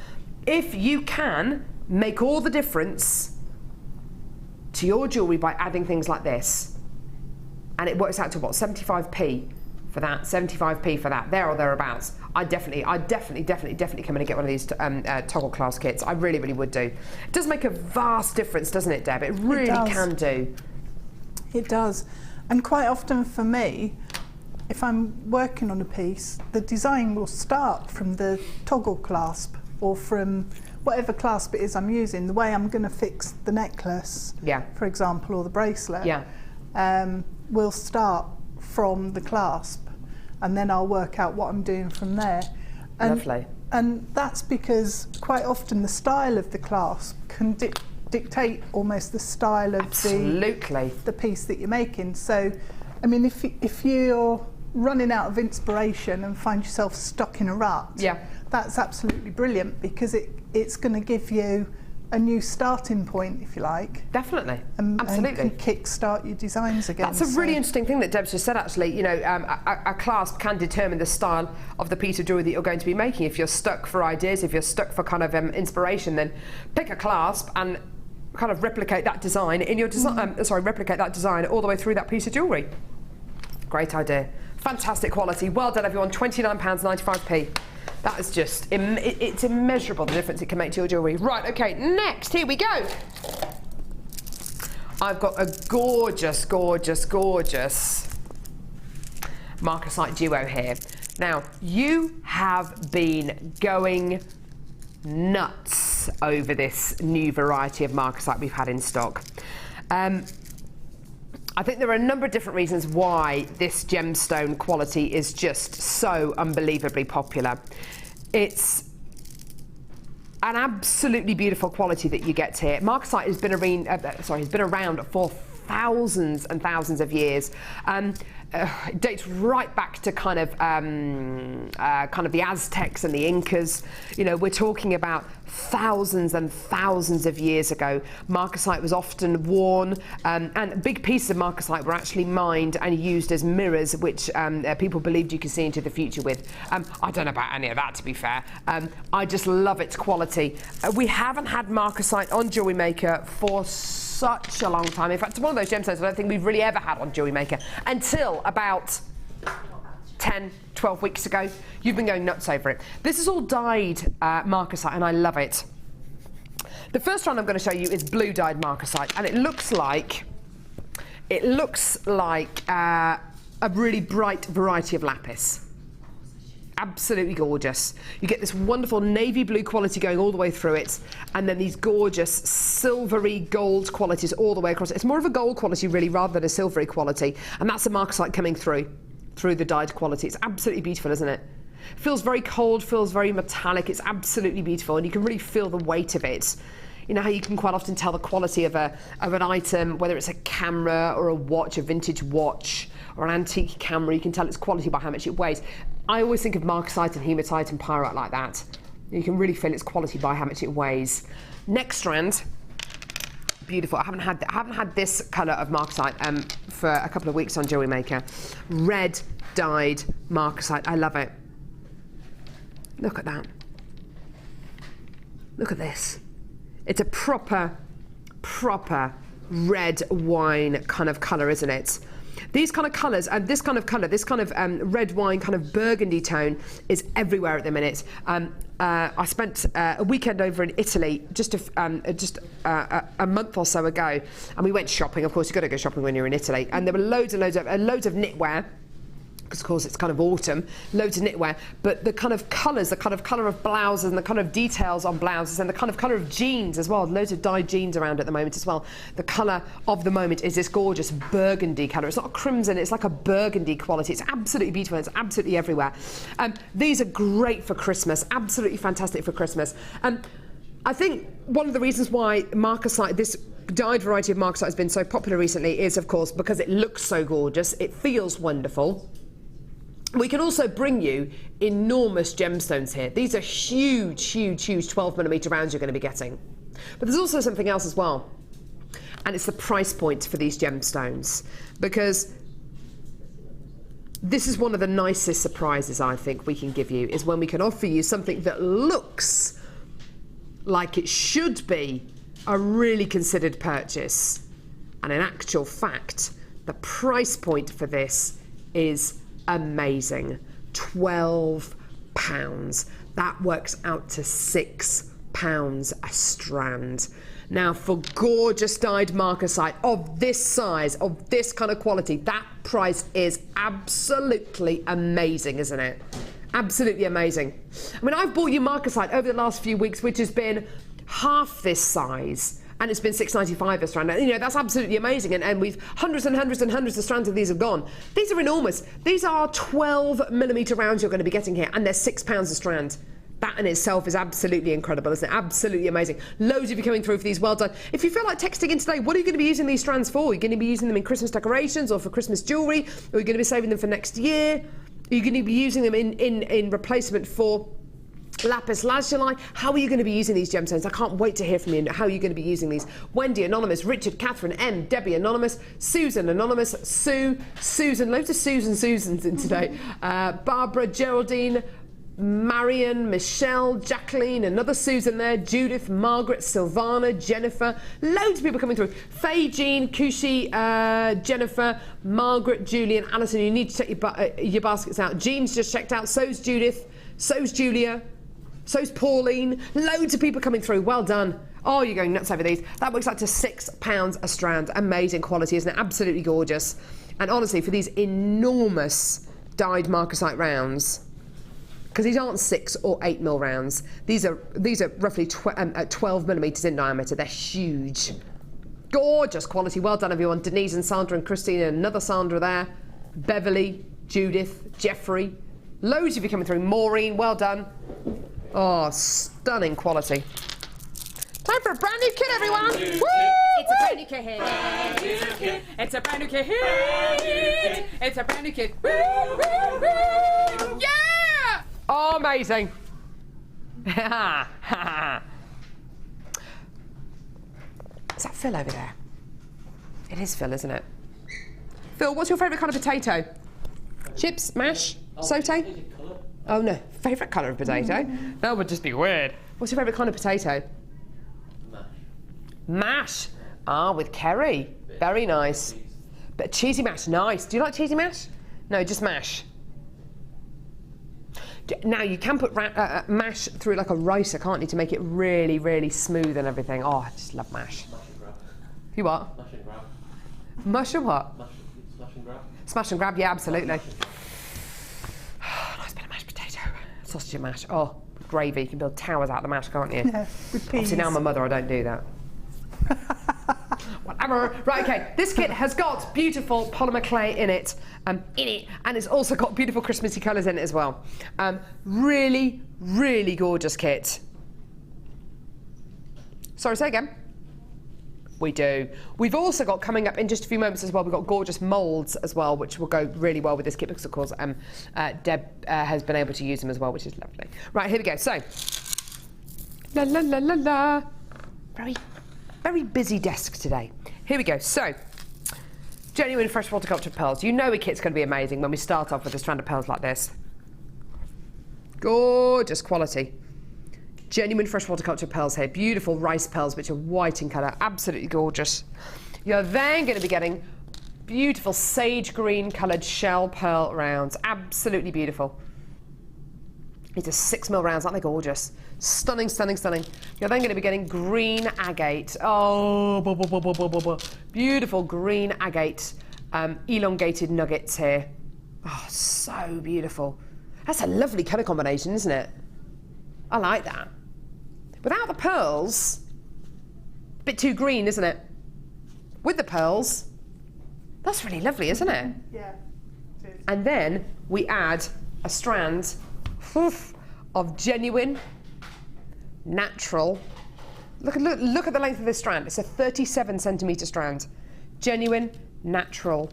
If you can make all the difference to your jewellery by adding things like this, and it works out to what, 75p for that, 75p for that, there or thereabouts, I'd definitely come in and get one of these toggle class kits. I really, really would do. It does make a vast difference, doesn't it, Deb? It really can do. It does. And quite often for me, if I'm working on a piece, the design will start from the toggle clasp, or from whatever clasp it is I'm using, the way I'm going to fix the necklace, for example, or the bracelet, will start from the clasp, and then I'll work out what I'm doing from there. And, lovely. And that's because quite often the style of the clasp can dictate almost the style of the piece that you're making. So, I mean, if you're running out of inspiration and find yourself stuck in a rut, that's absolutely brilliant, because it's going to give you a new starting point, if you like. Definitely, absolutely. And can kick-start your designs again. That's a really interesting thing that Deb's just said, actually. You know, a clasp can determine the style of the piece of jewellery that you're going to be making. If you're stuck for ideas, if you're stuck for kind of inspiration, then pick a clasp and kind of replicate that design in your design. Replicate that design all the way through that piece of jewellery. Great idea. Fantastic quality. Well done, everyone. £29.95p. That is just, it's immeasurable the difference it can make to your jewellery. Right, okay, next, here we go. I've got a gorgeous, gorgeous, gorgeous marcasite duo here. Now, you have been going nuts over this new variety of marcasite we've had in stock. I think there are a number of different reasons why this gemstone quality is just so unbelievably popular. It's an absolutely beautiful quality that you get here. Marcasite has been around for thousands and thousands of years. It dates right back to kind of the Aztecs and the Incas. You know, we're talking about thousands and thousands of years ago. Marcasite was often worn, and big pieces of marcasite were actually mined and used as mirrors, which people believed you could see into the future with. I don't know about any of that, to be fair. I just love its quality. We haven't had marcasite on Jewellery Maker for such a long time. In fact, it's one of those gemstones I don't think we've really ever had on Jewellery Maker until about 10, 12 weeks ago. You've been going nuts over it. This is all dyed marcasite, and I love it. The first one I'm going to show you is blue dyed marcasite, and it looks like a really bright variety of lapis. Absolutely gorgeous. You get this wonderful navy blue quality going all the way through it, and then these gorgeous silvery gold qualities all the way across. It's more of a gold quality really rather than a silvery quality, and that's the marcasite coming through the dyed quality. It's absolutely beautiful, isn't it? Feels very cold, feels very metallic. It's absolutely beautiful, and you can really feel the weight of it. You know how you can quite often tell the quality of an item, whether it's a camera or a watch, a vintage watch, or an antique camera. You can tell its quality by how much it weighs. I always think of marcasite and hematite and pyrite like that. You can really feel its quality by how much it weighs. Next strand, beautiful. I haven't had this colour of marcasite for a couple of weeks on Jewellery Maker. Red dyed marcasite. I love it. Look at that. Look at this. It's a proper red wine kind of colour, isn't it? These kind of colours and this kind of colour, this kind of red wine kind of burgundy tone is everywhere at the minute. I spent a weekend over in Italy just a month or so ago, and we went shopping. Of course, you've got to go shopping when you're in Italy, and there were loads of knitwear. Because of course it's kind of autumn, loads of knitwear, but the kind of colours, the kind of colour of blouses and the kind of details on blouses and the kind of colour of jeans as well, loads of dyed jeans around at the moment as well. The colour of the moment is this gorgeous burgundy colour. It's not a crimson, it's like a burgundy quality. It's absolutely beautiful, it's absolutely everywhere. These are great for Christmas, absolutely fantastic for Christmas. I think one of the reasons why marcasite, this dyed variety of marcasite has been so popular recently is of course because it looks so gorgeous, it feels wonderful. We can also bring you enormous gemstones here. These are huge 12mm rounds you're going to be getting. But there's also something else as well, and it's the price point for these gemstones, because this is one of the nicest surprises I think we can give you, is when we can offer you something that looks like it should be a really considered purchase, and in actual fact the price point for this is amazing. £12. That works out to £6 a strand. Now for gorgeous dyed marcasite of this size, of this kind of quality, that price is absolutely amazing, isn't it? Absolutely amazing. I mean, I've bought you marcasite over the last few weeks which has been half this size, and it's been £6.95 a strand. You know, that's absolutely amazing, and we've hundreds and hundreds and hundreds of strands of these have gone. These are enormous. These are 12mm rounds you're going to be getting here, and they're £6 a strand. That in itself is absolutely incredible, isn't it? Absolutely amazing. Loads of you coming through for these, well done. If you feel like texting in today, what are you going to be using these strands for? Are you going to be using them in Christmas decorations or for Christmas jewellery? Or are you going to be saving them for next year? Are you going to be using them in replacement for lapis lazuli? How are you going to be using these gemstones? I can't wait to hear from you. How are you going to be using these? Wendy Anonymous, Richard, Catherine M, Debbie Anonymous, Susan Anonymous, Sue, Susan, loads of Susans in today. Barbara, Geraldine, Marion, Michelle, Jacqueline, another Susan there, Judith, Margaret, Silvana, Jennifer, loads of people coming through. Faye, Jean, Kushi, Jennifer, Margaret, Julian, Alison. You need to check your baskets out. Jean's just checked out, so's Judith, so's Julia, so's Pauline. Loads of people coming through. Well done. Oh, you're going nuts over these. That works out to £6 a strand. Amazing quality, isn't it? Absolutely gorgeous. And honestly, for these enormous dyed marcasite rounds, because these aren't 6 or 8mm rounds, these are roughly 12mm in diameter. They're huge. Gorgeous quality. Well done, everyone. Denise and Sandra and Christina, another Sandra there. Beverly, Judith, Jeffrey. Loads of you coming through. Maureen, well done. Oh, stunning quality. Time for a brand new kit, everyone. Woo! It's brand new kit. It's a brand new kit. It's a brand new kit. Woo, woo, woo. Yeah! Oh, amazing. Is that Phil over there? It is Phil, isn't it? Phil, what's your favourite kind of potato? Chips, mash, sauté? Oh no, favourite colour of potato? That would just be weird. What's your favourite kind of potato? Mash. Ah, with curry. Very nice. But cheesy mash, nice. Do you like cheesy mash? No, just mash. Now you can put mash through like a ricer, can't you, to make it really, really smooth and everything. Oh, I just love mash. Smash and grab. You what? Smash and grab. Mush and what? Smash and grab. Smash and grab, yeah, absolutely. Nice bit of mashed potato. Sausage and mash. Oh, gravy. You can build towers out of the mash, can't you? Yeah, with peas. Obviously now I'm a mother, I don't do that. Whatever. Right, okay. This kit has got beautiful polymer clay in it, and it's also got beautiful Christmassy colours in it as well. Really, really gorgeous kit. Sorry, say again. We do. We've also got coming up in just a few moments as well, we've got gorgeous moulds as well, which will go really well with this kit because, of course, Deb has been able to use them as well, which is lovely. Right, here we go. So, la la la la la. Very busy desk today. Here we go. So, genuine fresh horticulture pearls. You know a kit's going to be amazing when we start off with a strand of pearls like this. Gorgeous quality. Genuine fresh horticulture pearls here. Beautiful rice pearls, which are white in colour. Absolutely gorgeous. You're then going to be getting beautiful sage green coloured shell pearl rounds. Absolutely beautiful. These are 6mm rounds. Aren't they gorgeous? Stunning, stunning, stunning. You're then going to be getting green agate. Oh, beautiful green agate elongated nuggets here. Oh, so beautiful. That's a lovely colour combination, isn't it? I like that. Without the pearls, a bit too green, isn't it? With the pearls, that's really lovely, isn't it? Yeah, it is. And then we add a strand of genuine, natural. Look at the length of this strand. It's a 37cm strand. Genuine, natural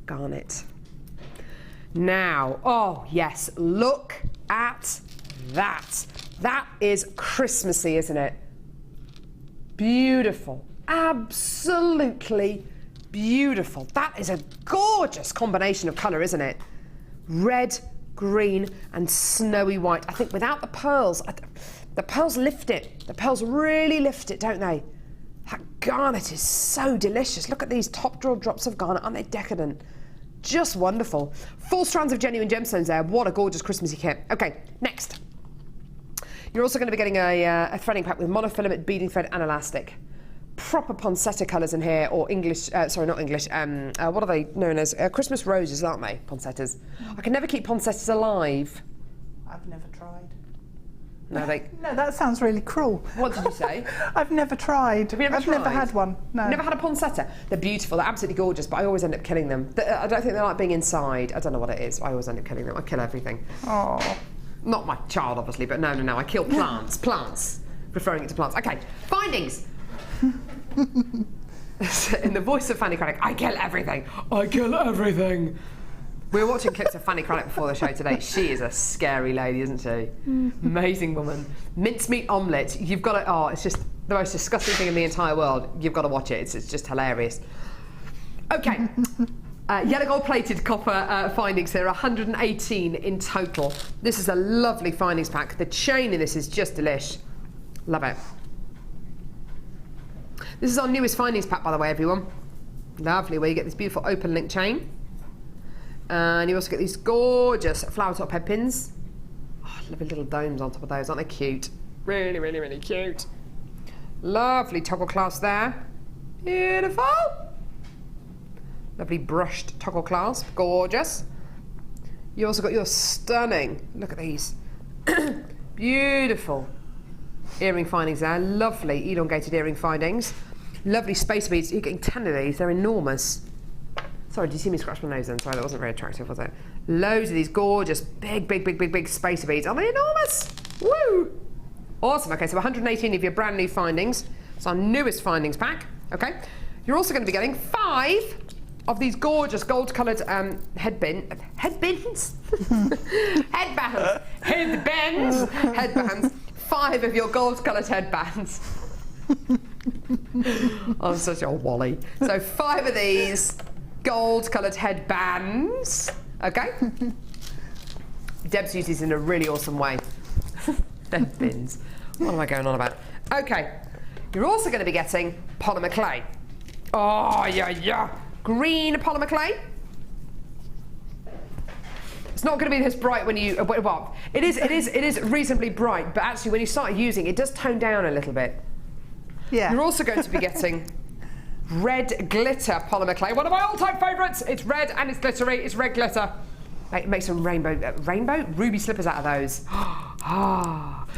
garnet. Now, oh yes, look at that. That is Christmassy, isn't it? Beautiful. Absolutely beautiful. That is a gorgeous combination of colour, isn't it? Red, green and snowy white. I think without the pearls lift it. The pearls really lift it, don't they? That garnet is so delicious. Look at these top drawer drops of garnet. Aren't they decadent? Just wonderful. 4 strands of genuine gemstones there. What a gorgeous Christmassy kit. Okay, next. You're also going to be getting a threading pack with monofilament, beading thread and elastic. Proper poinsettia colours in here, or English, sorry, not English, what are they known as? Christmas roses, aren't they? Poinsettias. I can never keep poinsettias alive. I've never tried. No, No, that sounds really cruel. What did you say? I've never tried. Have you ever I've tried? never had one. No. Never had a poinsettia? They're beautiful, they're absolutely gorgeous, but I always end up killing them. I don't think they like being inside. I don't know what it is. I always end up killing them. I kill everything. Oh. Not my child, obviously, but no. I kill plants. Plants. Referring it to plants. Okay, findings. In the voice of Fanny Craddock, I kill everything. I kill everything. We were watching clips of Fanny Craddock before the show today. She is a scary lady, isn't she? Amazing woman. Mincemeat omelette. You've got to, oh, it's just the most disgusting thing in the entire world. You've got to watch it. It's just hilarious. Okay. Yellow gold plated copper findings here, 118 in total. This is a lovely findings pack. The chain in this is just delish. Love it. This is our newest findings pack, by the way, everyone. Lovely, where you get this beautiful open link chain. And you also get these gorgeous flower top head pins. Oh, lovely little domes on top of those, aren't they cute? Really, really, really cute. Lovely toggle clasp there. Beautiful. Lovely brushed toggle clasp, gorgeous. You also got your stunning, look at these, beautiful earring findings there. Lovely elongated earring findings. Lovely space beads. You're getting 10 of these, they're enormous. Sorry, did you see me scratch my nose then? Sorry, that wasn't very attractive, was it? Loads of these gorgeous, big spacer beads. Are they enormous? Woo! Awesome. Okay, so 118 of your brand new findings. It's our newest findings pack. Okay. You're also going to be getting 5 of these gorgeous gold-coloured headbands. 5 of your gold-coloured headbands. I'm such a wally. So 5 of these gold-coloured headbands. Okay. Deb's used these in a really awesome way. Headbands. What am I going on about? Okay. You're also going to be getting polymer clay. Oh yeah. Green polymer clay. It's not going to be this bright when you, well, it is reasonably bright, but actually when you start using it, does tone down a little bit. Yeah. You're also going to be getting red glitter polymer clay, one of my all-time favourites. It's red and it's glittery. It's red glitter. Make some rainbow ruby slippers out of those.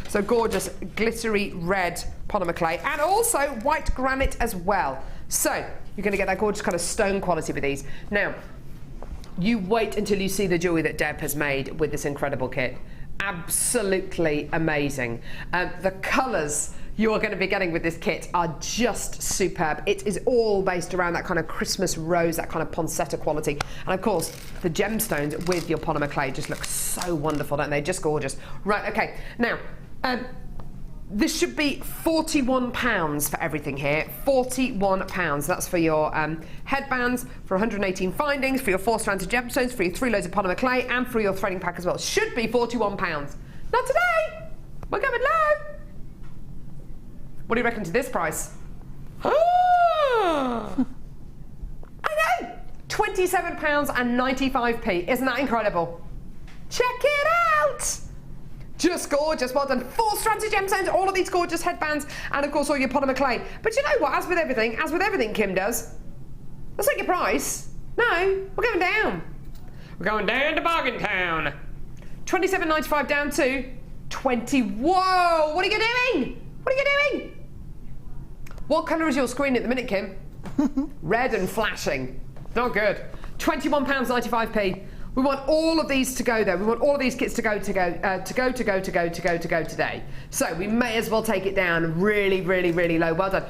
So gorgeous glittery red polymer clay, and also white granite as well. So you're going to get that gorgeous kind of stone quality with these. Now, you wait until you see the jewellery that Deb has made with this incredible kit. Absolutely amazing. The colours you are going to be getting with this kit are just superb. It is all based around that kind of Christmas rose, that kind of poinsettia quality. And of course, the gemstones with your polymer clay just look so wonderful, don't they? Just gorgeous. Right, okay. Now, this should be £41 for everything here. £41. That's for your headbands, for 118 findings, for your 4 strands of gemstones, for your 3 loads of polymer clay, and for your threading pack as well. Should be £41. Not today. We're going low. What do you reckon to this price? I know! £27.95. Isn't that incredible? Check it out! Just gorgeous. Well done. 4 strands of gemstones, all of these gorgeous headbands, and of course all your polymer clay. But you know what? As with everything Kim does, that's not your price. No, we're going down. We're going down to Bargain Town. £27.95 down to 20. Whoa! What are you doing? What are you doing? What colour is your screen at the minute, Kim? Red and flashing. Not good. £21.95. We want all of these to go though. We want all of these kits to go today. So we may as well take it down really, really, really low. Well done.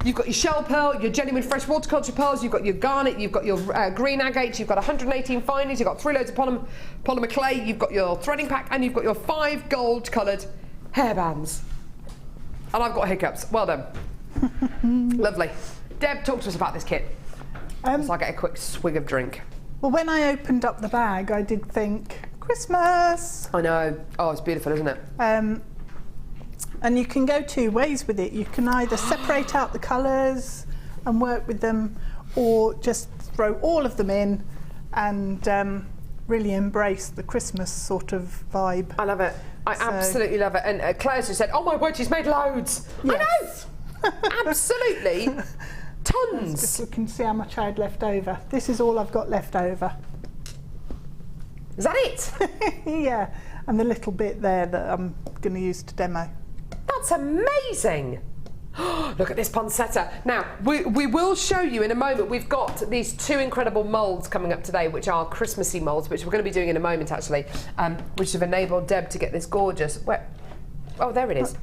You've got your shell pearl, your genuine fresh waterculture pearls, you've got your garnet, you've got your green agates, you've got 118 findings, you've got 3 loads of polymer clay, you've got your threading pack, and you've got your 5 gold-coloured hairbands. And I've got hiccups. Well done. Lovely. Deb, talk to us about this kit. So I get a quick swig of drink. Well, when I opened up the bag, I did think, Christmas! I know. Oh, it's beautiful, isn't it? And you can go 2 ways with it. You can either separate out the colours and work with them, or just throw all of them in and really embrace the Christmas sort of vibe. I love it. I absolutely love it. And Claire's just said, oh my word, she's made loads. Yes. I know. Absolutely. Tons. Just looking to see how much I had left over. This is all I've got left over. Is that it? Yeah, and the little bit there that I'm going to use to demo. That's amazing. Look at this poinsettia. Now, we will show you in a moment. We've got these 2 incredible moulds coming up today, which are Christmassy moulds, which we're going to be doing in a moment, actually, which have enabled Deb to get this gorgeous... Oh, there it is.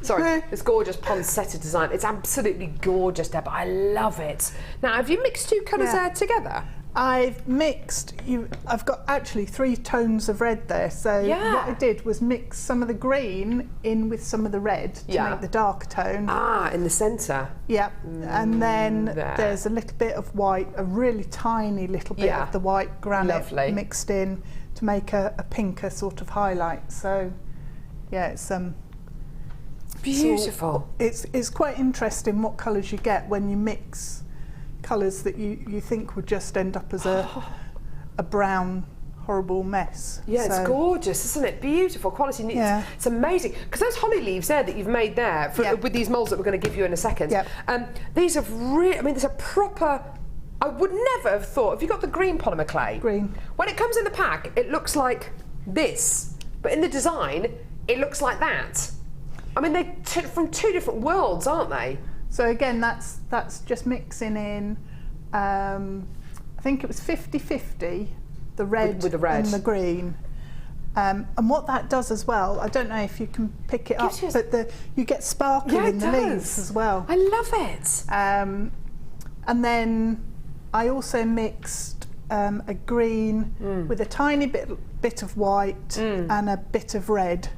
Sorry, this gorgeous poinsettia design. It's absolutely gorgeous, Deb. I love it. Now, have you mixed 2 colours together? I've mixed. I've got actually 3 tones of red there. So what I did was mix some of the green in with some of the red to make the darker tone. Ah, in the centre. Yeah, and then there's a little bit of white, a really tiny little bit of the white granite mixed in to make a pinker sort of highlight. So. Yeah, it's beautiful. So it's quite interesting what colours you get when you mix colours that you think would just end up as a brown horrible mess. Yeah, so, it's gorgeous, isn't it? Beautiful quality. It's amazing because those holly leaves there that you've made there with these moulds that we're going to give you in a second. These have really. I mean, there's a proper. I would never have thought. Have you got the green polymer clay? Green. When it comes in the pack, it looks like this, but in the design. It looks like that. I mean, they're from 2 different worlds, aren't they? So again, that's just mixing in, I think it was 50-50, the red, with the red and the green. And what that does as well, I don't know if you can pick it up, Gives you but you get sparkle Yeah, in it the does. leaves as well. I love it. And then I also mixed a green with a tiny bit of white and a bit of red,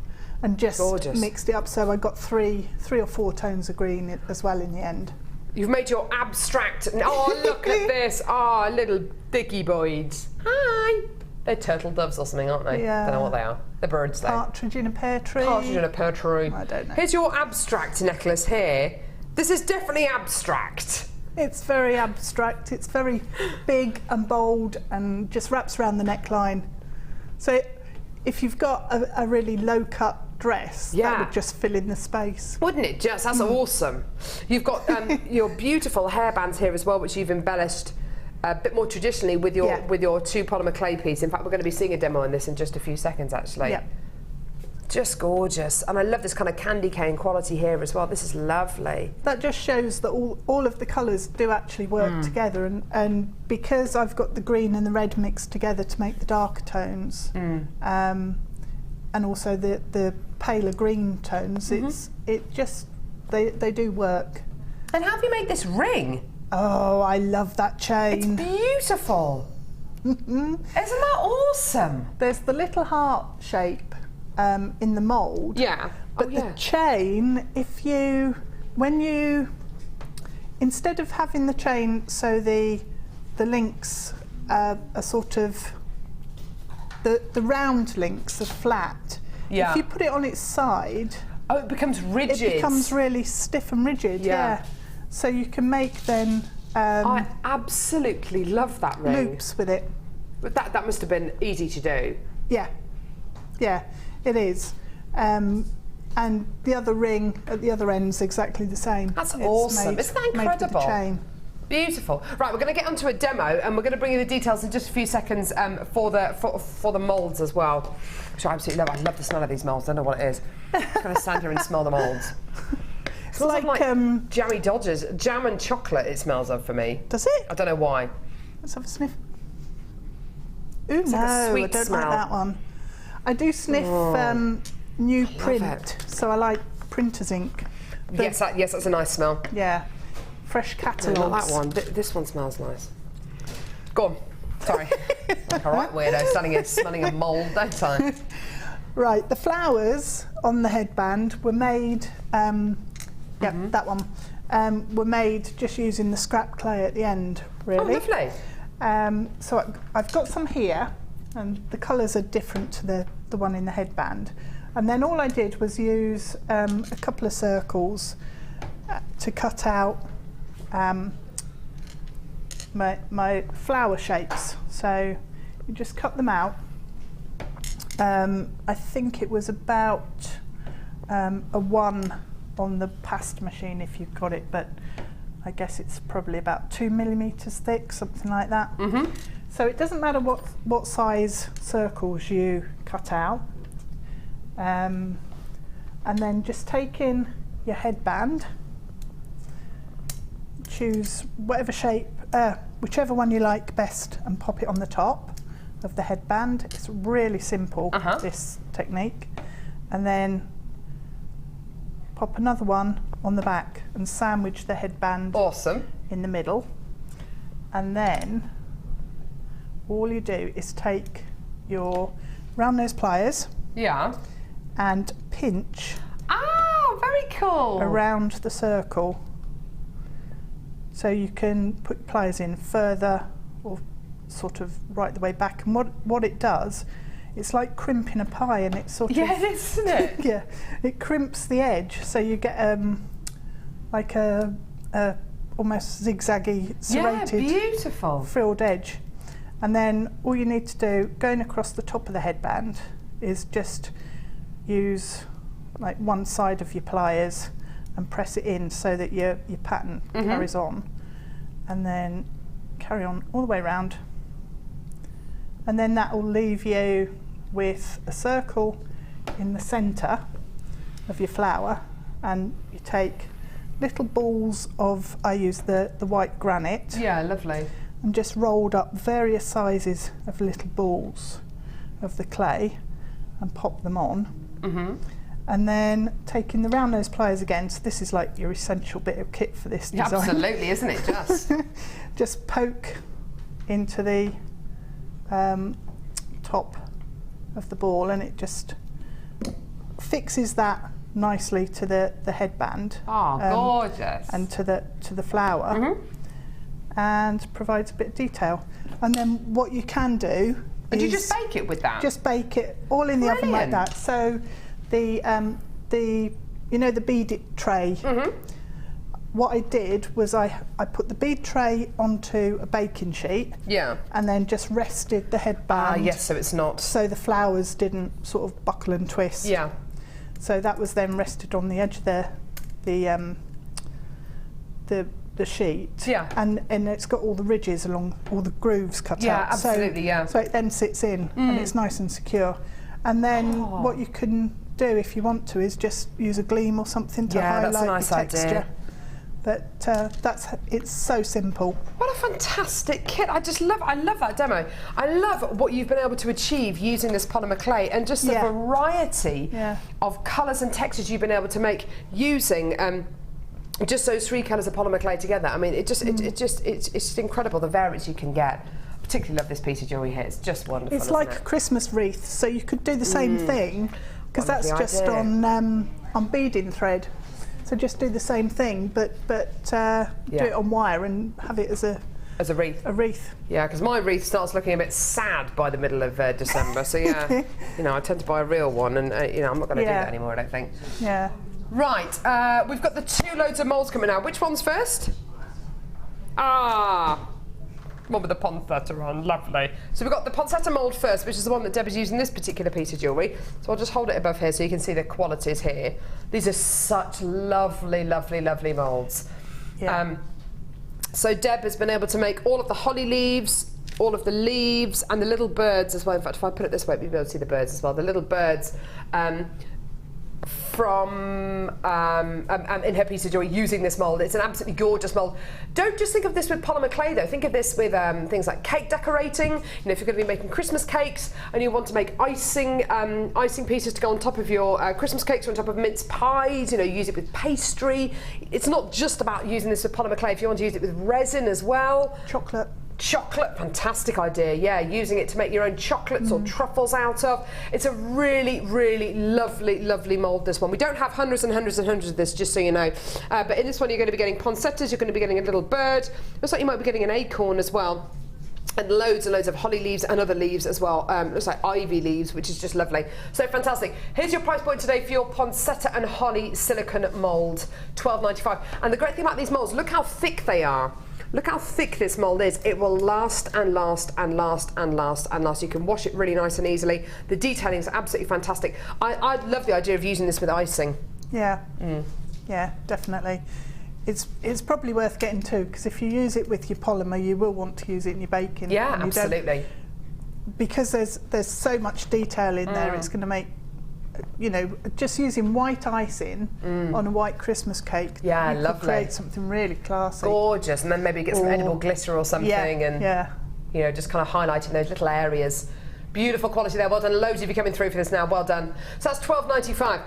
and just Gorgeous. mixed it up. So I got three or four tones of green as well in the end. You've made your abstract. Oh, look at this. Oh, little dicky boys. Hi. They're turtle doves or something, aren't they? Yeah. Don't know what they are. They're birds, though. Partridge in a pear tree. Partridge in a pear tree. I don't know. Here's your abstract necklace here. This is definitely abstract. It's very abstract. It's very big and bold and just wraps around the neckline. So if you've got a really low cut dress, Yeah. that would just fill in the space. Wouldn't it just? That's awesome. You've got your beautiful hairbands here as well, which you've embellished a bit more traditionally with your Yeah. with your 2 polymer clay piece. In fact, we're going to be seeing a demo on this in just a few seconds, actually. Yeah. Just gorgeous. And I love this kind of candy cane quality here as well. This is lovely. That just shows that all of the colours do actually work together, and because I've got the green and the red mixed together to make the darker tones, and also the paler green tones, they do work. And how have you made this ring? Oh, I love that chain. It's beautiful. Isn't that awesome? There's the little heart shape in the mould. Yeah. But the chain, instead of having the chain so the links are sort of, the round links are flat. Yeah. If you put it on its side, Oh, it becomes rigid. it becomes really stiff and rigid. Yeah. So you can make then I absolutely love that ring. loops with it. But that must have been easy to do. Yeah, it is. And the other ring at the other end's exactly the same. That's It's awesome. Isn't that made with the incredible? chain. Beautiful. Right, we're going to get onto a demo, and we're going to bring you the details in just a few seconds for the moulds as well, which I absolutely love. I love the smell of these moulds. I don't know what it is. I'm going to stand here and smell the moulds. It smells like, like jammy Dodgers, jam and chocolate. It smells of for me. Does it? I don't know why. Let's have a sniff. Ooh, like a no, sweet I don't smell. like that one. I do sniff new print, so I like printer's ink. The- Yes, that's a nice smell. Yeah, fresh I catalogues. like that one. This one smells nice. Go on. Sorry. Like a right weirdo standing here smelling a mould, don't I? Right, the flowers on the headband were made, that one, were made just using the scrap clay at the end, really. Oh, lovely. So I've got some here, and the colours are different to the one in the headband. And then all I did was use a couple of circles to cut out my flower shapes. So you just cut them out. I think it was about a 1 on the past machine if you've got it, but I guess it's probably about 2 millimetres thick, something like that. Mm-hmm. So it doesn't matter what size circles you cut out. And then just take in your headband, choose whatever shape, whichever one you like best, and pop it on the top of the headband. It's really simple, this technique. And then pop another one on the back and sandwich the headband Awesome. in the middle. And then all you do is take your round nose pliers Yeah. and pinch Ah, very cool. around the circle. So you can put pliers in further or sort of right the way back. And what it does, it's like crimping a pie, and it sort Yeah, of... it is, isn't it? Yeah, it crimps the edge, so you get like a almost zigzaggy, serrated, beautiful. frilled edge. And then all you need to do, going across the top of the headband, is just use like one side of your pliers and press it in so that your pattern carries on, and then carry on all the way around. And then that will leave you with a circle in the centre of your flower, and you take little balls of, I use the white granite, Yeah, lovely. and just rolled up various sizes of little balls of the clay, and pop them on. And then taking the round nose pliers again, so this is like your essential bit of kit for this design. Absolutely, isn't it? Just poke into the top of the ball, and it just fixes that nicely to the headband. Oh, gorgeous! And to the flower, and provides a bit of detail. And then what you can do is you just bake it with that. Just bake it all in the oven like that. So the you know, the bead tray. What I did was I put the bead tray onto a baking sheet. Yeah. And then just rested the headband. Yes, so it's not. So the flowers didn't sort of buckle and twist. Yeah. So that was then rested on the edge of the sheet. Yeah. And it's got all the ridges along, all the grooves cut out. Yeah, absolutely. So it then sits in and it's nice and secure. And then what you can do if you want to is just use a gleam or something to highlight that's a nice the texture. idea. But it's so simple. What a fantastic kit. I love that demo. I love what you've been able to achieve using this polymer clay, and just the variety of colours and textures you've been able to make using just those 3 colours of polymer clay together. I mean, it's just incredible the variants you can get. I particularly love this piece of jewellery here. It's just wonderful. It's like a Christmas wreath, so you could do the same thing, because that's just on beading thread. So just do the same thing, but do it on wire and have it as a wreath. A wreath. Yeah, because my wreath starts looking a bit sad by the middle of December. So yeah, you know, I tend to buy a real one, and you know, I'm not going to do that anymore, I don't think. Yeah. Right, we've got the 2 loads of moulds coming out. Which one's first? One with the poinsettia on, lovely. So we've got the poinsettia mould first, which is the one that Deb is using this particular piece of jewellery. So I'll just hold it above here so you can see the qualities here. These are such lovely, lovely, lovely moulds. Yeah. So Deb has been able to make all of the holly leaves, all of the leaves, and the little birds as well. In fact, if I put it this way, you'll be able to see the birds as well. The little birds from in her piece of jewellery using this mould. It's an absolutely gorgeous mould. Don't just think of this with polymer clay though, think of this with things like cake decorating. You know, if you're going to be making Christmas cakes and you want to make icing pieces to go on top of your Christmas cakes or on top of mince pies, you know, use it with pastry. It's not just about using this with polymer clay. If you want to use it with resin as well. Chocolate, fantastic idea, yeah, using it to make your own chocolates or truffles out of. It's a really, really lovely, lovely mould, this one. We don't have hundreds and hundreds and hundreds of this, just so you know. But in this one, you're going to be getting poinsettias, you're going to be getting a little bird. Looks like you might be getting an acorn as well. And loads of holly leaves and other leaves as well. Looks like ivy leaves, which is just lovely. So fantastic. Here's your price point today for your poinsettia and holly silicone mould, $12.95. And the great thing about these moulds, look how thick they are. Look how thick this mould is. It will last and last and last and last and last. You can wash it really nice and easily. The detailing is absolutely fantastic. I love the idea of using this with icing. Yeah, yeah, definitely. It's probably worth getting 2, because if you use it with your polymer, you will want to use it in your baking. Yeah, absolutely. Because there's so much detail in there, it's going to make, you know, just using white icing on a white Christmas cake. Yeah, you could create something really classy. Gorgeous, and then maybe get some edible glitter or something, and you know, just kind of highlighting those little areas. Beautiful quality there. Well done. Loads of you coming through for this now. Well done. So that's $12.95.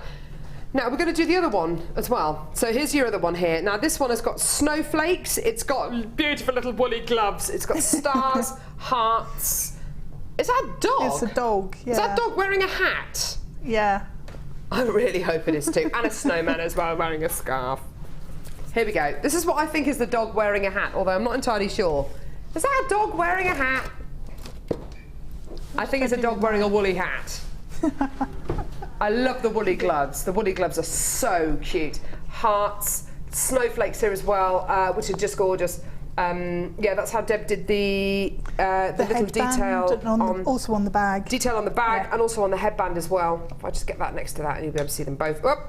Now we're going to do the other one as well. So here's your other one here. Now this one has got snowflakes. It's got beautiful little woolly gloves. It's got stars, hearts. Is that a dog? It's a dog. Yeah. Is that a dog wearing a hat? Yeah. I really hope it is too. And a snowman as well, wearing a scarf. Here we go. This is what I think is the dog wearing a hat, although I'm not entirely sure. Is that a dog wearing a hat? I think it's a dog wearing a woolly hat. I love the woolly gloves. The woolly gloves are so cute. Hearts, snowflakes here as well, which are just gorgeous. Yeah, that's how Deb did the little detail also on the bag. Detail on the bag, and also on the headband as well. If I just get that next to that, and you'll be able to see them both. Oh,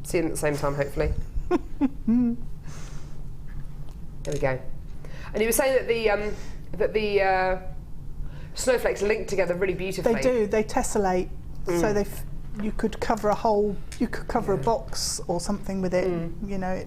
see them at the same time, hopefully. There we go. And he was saying that the snowflakes link together really beautifully. They do. They tessellate, so you could cover a box or something with it. You know.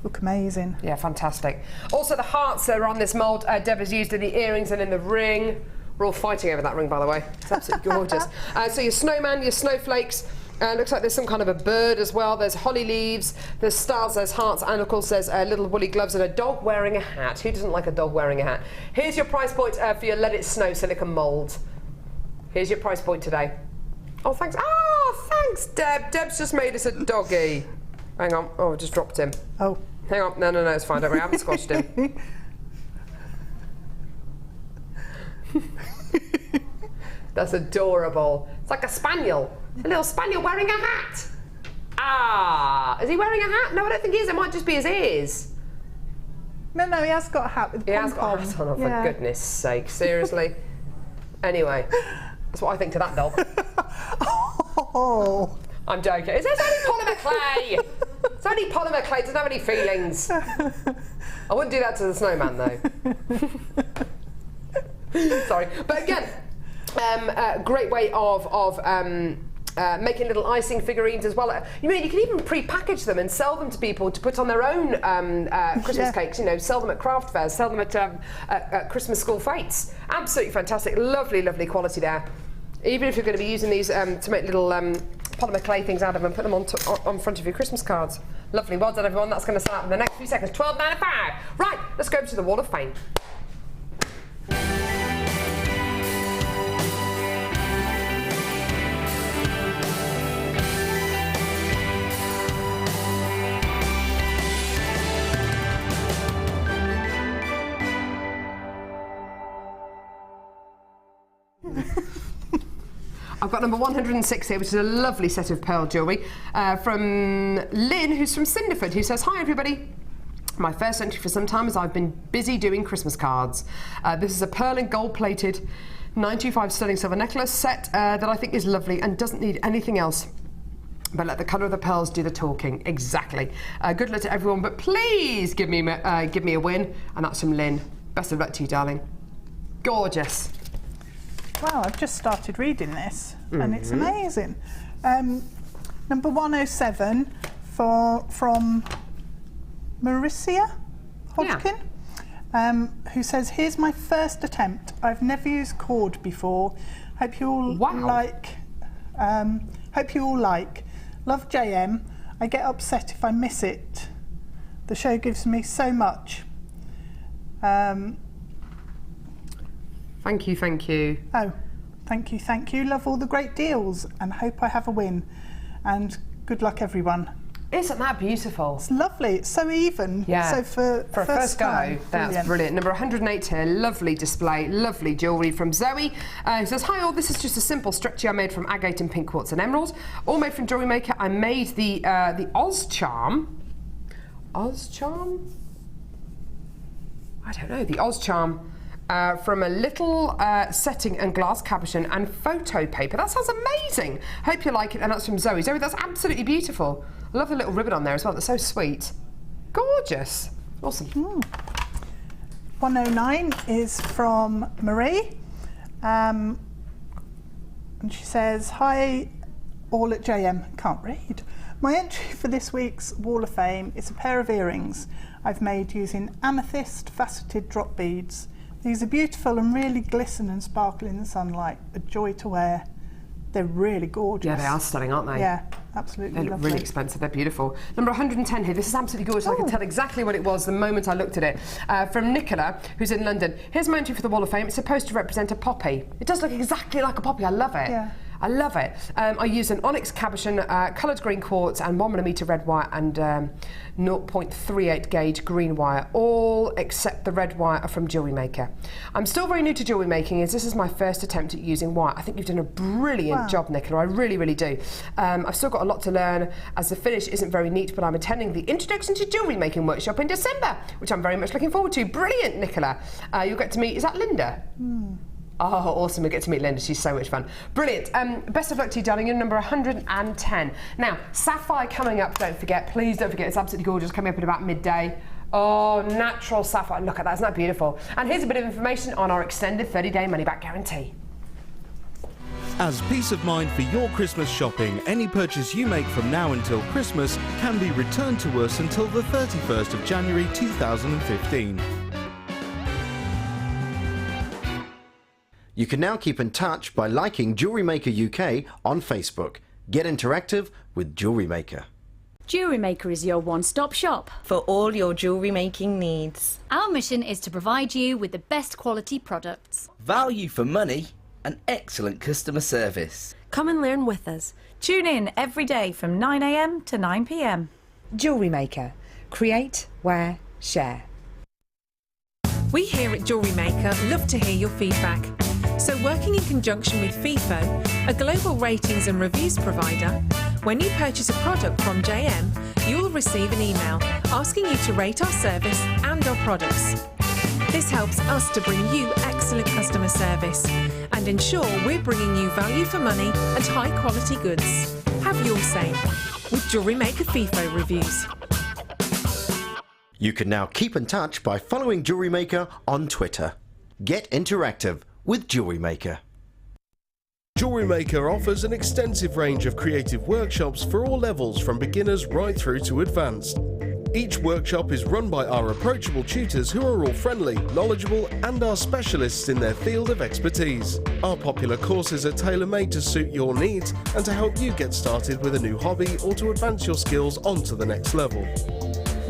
Look amazing. Yeah, fantastic. Also the hearts that are on this mould, Deb has used in the earrings and in the ring. We're all fighting over that ring, by the way. It's absolutely gorgeous. So your snowman, your snowflakes. Looks like there's some kind of a bird as well. There's holly leaves, there's stars, there's hearts, and of course there's little woolly gloves and a dog wearing a hat. Who doesn't like a dog wearing a hat? Here's your price point for your Let It Snow silicone mould. Here's your price point today. Oh, thanks. Oh, thanks, Deb. Deb's just made us a doggy. Hang on. Oh, I just dropped him. Oh. Hang on. No, it's fine. Don't worry. I haven't squashed him. That's adorable. It's like a spaniel. A little spaniel wearing a hat. Ah, is he wearing a hat? No, I don't think he is. It might just be his ears. No, he has got a hat with He has got a hat on, for goodness sake. Seriously. Anyway, that's what I think to that dog. Oh. I'm joking. It's only polymer clay. It's only polymer clay. It doesn't have any feelings. I wouldn't do that to the snowman, though. Sorry. But again, great way of making little icing figurines as well. You can even pre-package them and sell them to people to put on their own Christmas cakes. You know, sell them at craft fairs, sell them at Christmas school fetes. Absolutely fantastic, lovely, lovely quality there. Even if you're going to be using these to make little polymer clay things out of them, put them on front of your Christmas cards. Lovely, well done everyone. That's going to start in the next few seconds. $12.95. Right, let's go to the Wall of Fame. I've got number 106 here, which is a lovely set of pearl jewellery from Lynn, who's from Cinderford, who says, "Hi everybody. My first entry for some time as I've been busy doing Christmas cards. This is a pearl and gold plated 925 sterling silver necklace set that I think is lovely and doesn't need anything else. But let the colour of the pearls do the talking." Exactly. Good luck to everyone, but please give me a win. And that's from Lynn. Best of luck to you, darling. Gorgeous. Wow, I've just started reading this and it's amazing. Number 107 from Maricia Hodgkin, who says, "Here's my first attempt. I've never used cord before. Hope you all like. Love JM. I get upset if I miss it. The show gives me so much." Thank you. Oh, thank you. Love all the great deals and hope I have a win. And good luck, everyone. Isn't that beautiful? It's lovely. It's so even. Yeah. So for a first go, that's brilliant. Number 108 here, lovely display, lovely jewellery from Zoe. Who says, "Hi all, this is just a simple stretchy I made from agate and pink quartz and emerald. All made from Jewellery Maker. I made the Oz Charm. Oz Charm? I don't know. The Oz Charm. From a little setting and glass cabochon and photo paper. That sounds amazing. Hope you like it." And that's from Zoe. Zoe, that's absolutely beautiful. I love the little ribbon on there as well. That's so sweet. Gorgeous. Awesome. 109 is from Marie. And she says, "Hi all at JM." Can't read. "My entry for this week's Wall of Fame is a pair of earrings I've made using amethyst faceted drop beads. These are beautiful and really glisten and sparkle in the sunlight. A joy to wear. They're really gorgeous." Yeah, they are stunning, aren't they? Yeah, absolutely They're lovely. really expensive. They're beautiful. Number 110 here. This is absolutely gorgeous. I can tell exactly what it was the moment I looked at it. From Nicola, who's in London. "Here's my entry for the Wall of Fame. It's supposed to represent a poppy. It does look exactly like a poppy. I love it. Yeah. I love it. I used an onyx cabochon, coloured green quartz and 1mm red wire and 0.38 gauge green wire, all except the red wire are from Jewellery Maker. I'm still very new to jewellery making as this is my first attempt at using wire. I think you've done a brilliant job, Nicola. I really, really do. I've still got a lot to learn as the finish isn't very neat, but I'm attending the Introduction to Jewellery Making workshop in December, which I'm very much looking forward to. Brilliant, Nicola. You'll get to meet, is that Linda? Oh, awesome. We get to meet Linda. She's so much fun. Brilliant. Best of luck to you, darling. You're number 110. Now, Sapphire coming up, don't forget. Please don't forget. It's absolutely gorgeous. Coming up at about midday. Oh, natural sapphire. Look at that. Isn't that beautiful? And here's a bit of information on our extended 30-day money-back guarantee. As peace of mind for your Christmas shopping, any purchase you make from now until Christmas can be returned to us until the 31st of January 2015. You can now keep in touch by liking Jewellery Maker UK on Facebook. Get interactive with Jewellery Maker. Jewellery Maker is your one-stop shop for all your jewellery making needs. Our mission is to provide you with the best quality products. Value for money and excellent customer service. Come and learn with us. Tune in every day from 9 AM to 9 PM. Jewellery Maker. Create, wear, share. We here at Jewellery Maker love to hear your feedback. So working in conjunction with FIFO, a global ratings and reviews provider, when you purchase a product from JM, you will receive an email asking you to rate our service and our products. This helps us to bring you excellent customer service and ensure we're bringing you value for money and high quality goods. Have your say with Jewellery Maker FIFO reviews. You can now keep in touch by following Jewellery Maker on Twitter. Get interactive with Jewellery Maker. Jewellery Maker offers an extensive range of creative workshops for all levels, from beginners right through to advanced. Each workshop is run by our approachable tutors who are all friendly, knowledgeable and are specialists in their field of expertise. Our popular courses are tailor-made to suit your needs and to help you get started with a new hobby or to advance your skills onto the next level.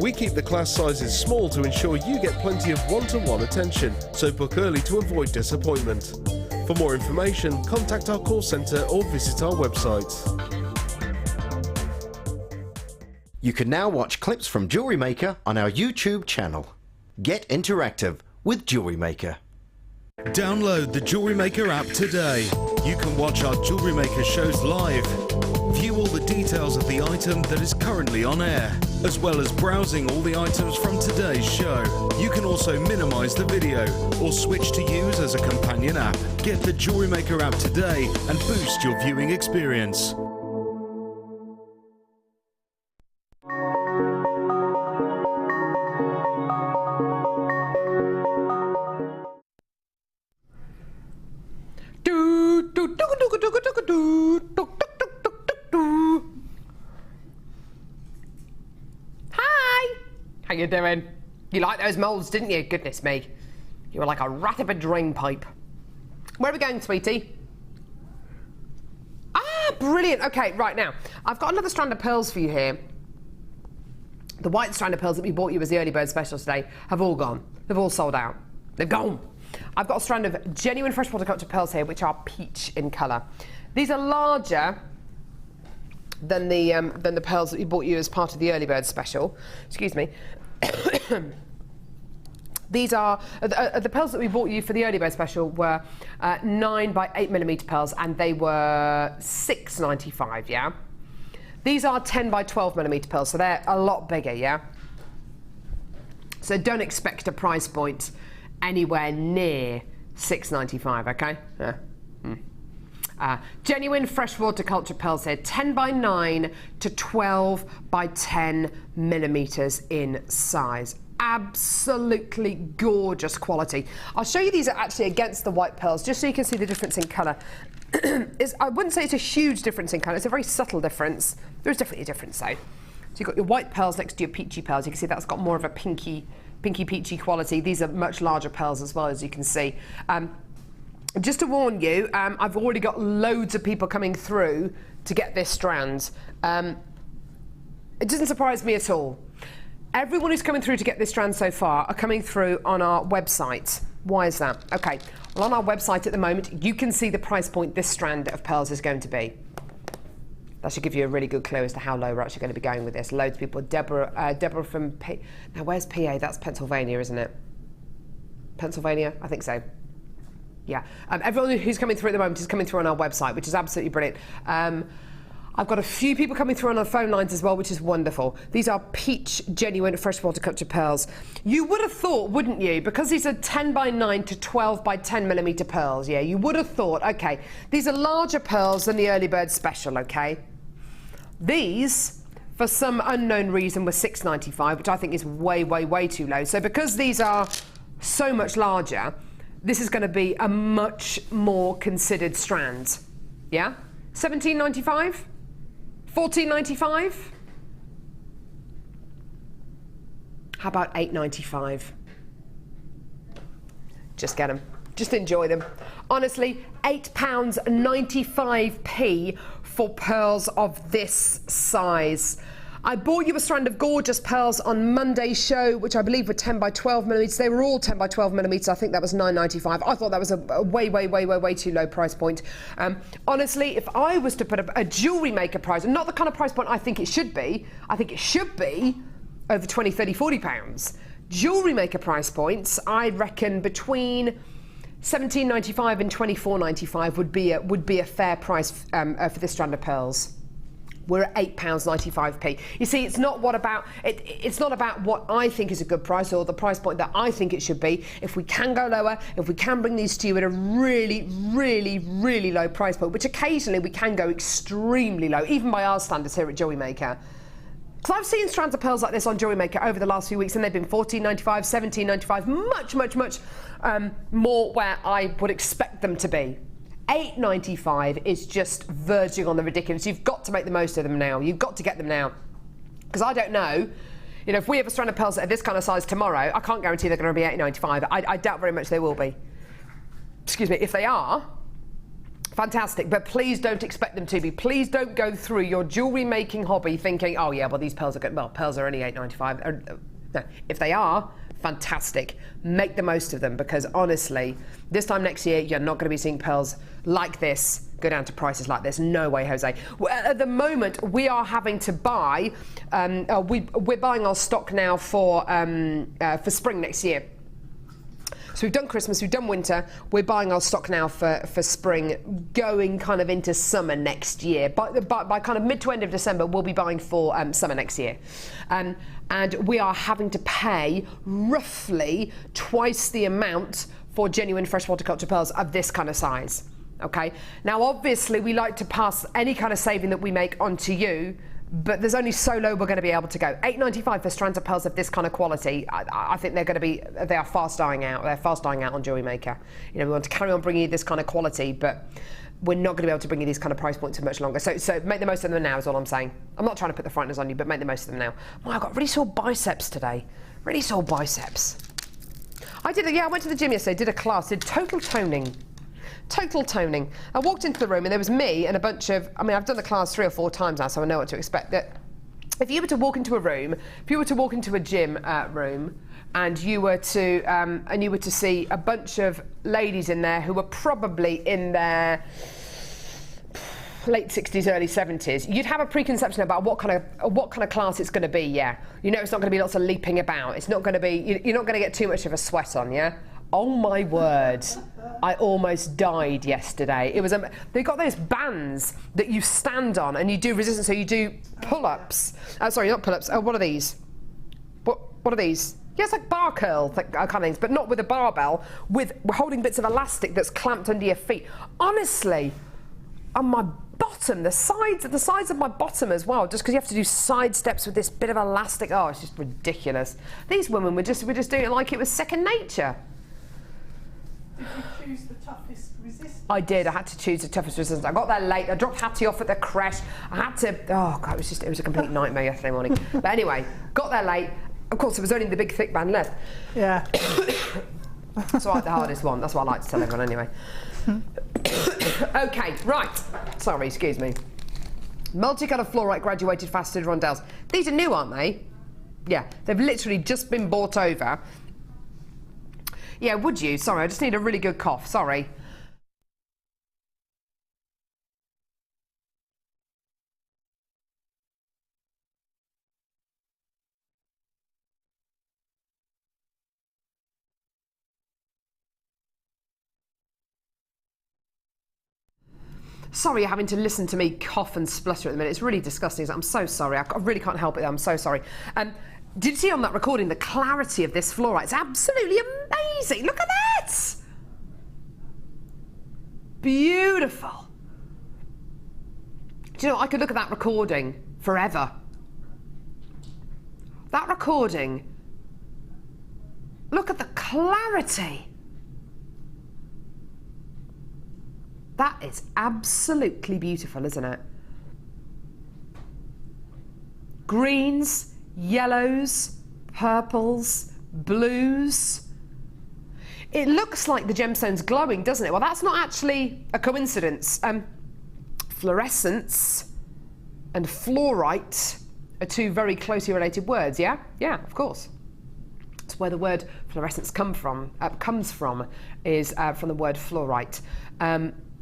We keep the class sizes small to ensure you get plenty of one-to-one attention, so book early to avoid disappointment. For more information, contact our call centre or visit our website. You can now watch clips from Jewellery Maker on our YouTube channel. Get interactive with Jewellery Maker. Download the Jewellery Maker app today. You can watch our Jewellery Maker shows live, view all the details of the item that is currently on air, as well as browsing all the items from today's show. You can also minimise the video or switch to use as a companion app. Get the Jewellery Maker app today and boost your viewing experience. Hi! How you doing? You liked those moulds, didn't you? Goodness me. You were like a rat up a drain pipe. Where are we going, sweetie? Ah, brilliant. Okay, right now, I've got another strand of pearls for you here. The white strand of pearls that we bought you as the early bird special today have all gone. They've all sold out. They've gone. I've got a strand of genuine freshwater culture pearls here, which are peach in colour. These are larger than the pearls that we bought you as part of the early bird special. Excuse me. These are the pearls that we bought you for the early bird special were 9 by 8mm pearls, and they were $6.95. Yeah. These are 10 by 12mm pearls, so they're a lot bigger. Yeah. So don't expect a price point anywhere near $6.95. Okay. Yeah. Genuine freshwater culture pearls here, 10 by 9 to 12 by 10mm in size. Absolutely gorgeous quality. I'll show you these are actually against the white pearls, just so you can see the difference in colour. I wouldn't say it's a huge difference in colour, it's a very subtle difference. There's definitely a difference though. So you've got your white pearls next to your peachy pearls. You can see that's got more of a pinky peachy quality. These are much larger pearls as well, as you can see. Just to warn you, I've already got loads of people coming through to get this strand. It doesn't surprise me at all. Everyone who's coming through to get this strand so far are coming through on our website. Why is that? Okay, well, on our website at the moment, you can see the price point this strand of pearls is going to be. That should give you a really good clue as to how low we're actually going to be going with this. Loads of people. Deborah from now, where's PA? That's Pennsylvania, isn't it? Pennsylvania? I think so. Yeah. Everyone who's coming through at the moment is coming through on our website, which is absolutely brilliant. I've got a few people coming through on our phone lines as well, which is wonderful. These are peach genuine freshwater culture pearls. You would have thought, wouldn't you, because these are 10 by 9 to 12 by 10mm pearls, yeah, you would have thought, okay, these are larger pearls than the early bird special, okay? These, for some unknown reason, were $6.95, which I think is way too low. So because these are so much larger, this is going to be a much more considered strand, yeah? $17.95? $14.95? How about $8.95? Just get them. Just enjoy them. Honestly, £8.95p for pearls of this size. I bought you a strand of gorgeous pearls on Monday's show, which I believe were 10 by 12 millimetres. They were all 10 by 12 millimetres. I think that was £9.95. I thought that was a way too low price point. Honestly, if I was to put a Jewellery Maker price, not the kind of price point I think it should be, I think it should be over 20, 30, 40 pounds. Jewellery Maker price points, I reckon between £17.95 and £24.95 would be a fair price for this strand of pearls. We're at £8.95p. You see, it's not about what I think is a good price or the price point that I think it should be. If we can go lower, if we can bring these to you at a really low price point, which occasionally we can go extremely low, even by our standards here at Jewellery Maker. Because I've seen strands of pearls like this on Jewellery Maker over the last few weeks, and they've been £14.95, £17.95, much more where I would expect them to be. £8.95 is just verging on the ridiculous. You've got to make the most of them now. You've got to get them now. Because I don't know, if we have a strand of pearls that are this kind of size tomorrow, I can't guarantee they're going to be £8.95. I doubt very much they will be. Excuse me, if they are, fantastic, but please don't expect them to be. Please don't go through your jewellery making hobby thinking, oh yeah, well these pearls are good. Well, pearls are only £8.95. No, if they are, fantastic. Make the most of them, because honestly, this time next year, you're not going to be seeing pearls like this go down to prices like this. No way, Jose. At the moment, we are having to buy, we're buying our stock now for spring next year. So we've done Christmas, we've done winter, we're buying our stock now for spring, going kind of into summer next year. By kind of mid to end of December, we'll be buying for summer next year. And we are having to pay roughly twice the amount for genuine freshwater culture pearls of this kind of size. Okay. Now, obviously, we like to pass any kind of saving that we make onto you, but there's only so low we're going to be able to go. £8.95 for strands of pearls of this kind of quality. I think they are fast dying out. They're fast dying out on Jewellery Maker. We want to carry on bringing you this kind of quality, but we're not going to be able to bring you these kind of price points for much longer. So make the most of them now is all I'm saying. I'm not trying to put the frighteners on you, but make the most of them now. Oh, I've got really sore biceps today. Really sore biceps. I went to the gym yesterday, did a class, did total toning. Total toning. I walked into the room and there was me and a bunch of, I've done the class 3 or 4 times now, so I know what to expect. That if you were to walk into a room, if you were to walk into a gym room and you were to see a bunch of ladies in there who were probably in their late 60s, early 70s, you'd have a preconception about what kind of class it's going to be. Yeah, it's not going to be lots of leaping about. It's not going to be. You're not going to get too much of a sweat on. Yeah. Oh my word! I almost died yesterday. It was they got those bands that you stand on and you do resistance. So you do pull-ups. Sorry, not pull-ups. Oh, what are these? What are these? Yeah, it's like bar curl kind of things, but not with a barbell. We're holding bits of elastic that's clamped under your feet. Honestly, on my bottom, the sides of my bottom as well, just because you have to do side steps with this bit of elastic. Oh, it's just ridiculous. These women were just doing it like it was second nature. Did you choose the toughest resistance? I did. I had to choose the toughest resistance. I got there late. I dropped Hattie off at the creche. I had to. Oh God, it was a complete nightmare yesterday morning. But anyway, got there late. Of course, it was only the big thick band left. Yeah. So I had the hardest one. That's what I like to tell everyone anyway. Okay, right. Sorry, excuse me. Multicolour fluorite graduated faceted rondelles. These are new, aren't they? Yeah, they've literally just been bought over. Yeah, would you? Sorry, I just need a really good cough. Sorry. Sorry you're having to listen to me cough and splutter at the minute. It's really disgusting. I'm so sorry. I really can't help it. I'm so sorry. Did you see on that recording the clarity of this fluorite? It's absolutely amazing. Look at that. Beautiful. Do you know, I could look at that recording forever. That recording. Look at the clarity. That is absolutely beautiful, isn't it? Greens, yellows, purples, blues. It looks like the gemstone's glowing, doesn't it? Well, that's not actually a coincidence. Fluorescence and fluorite are two very closely related words, yeah? Yeah, of course. It's where the word fluorescence comes from, is from the word fluorite.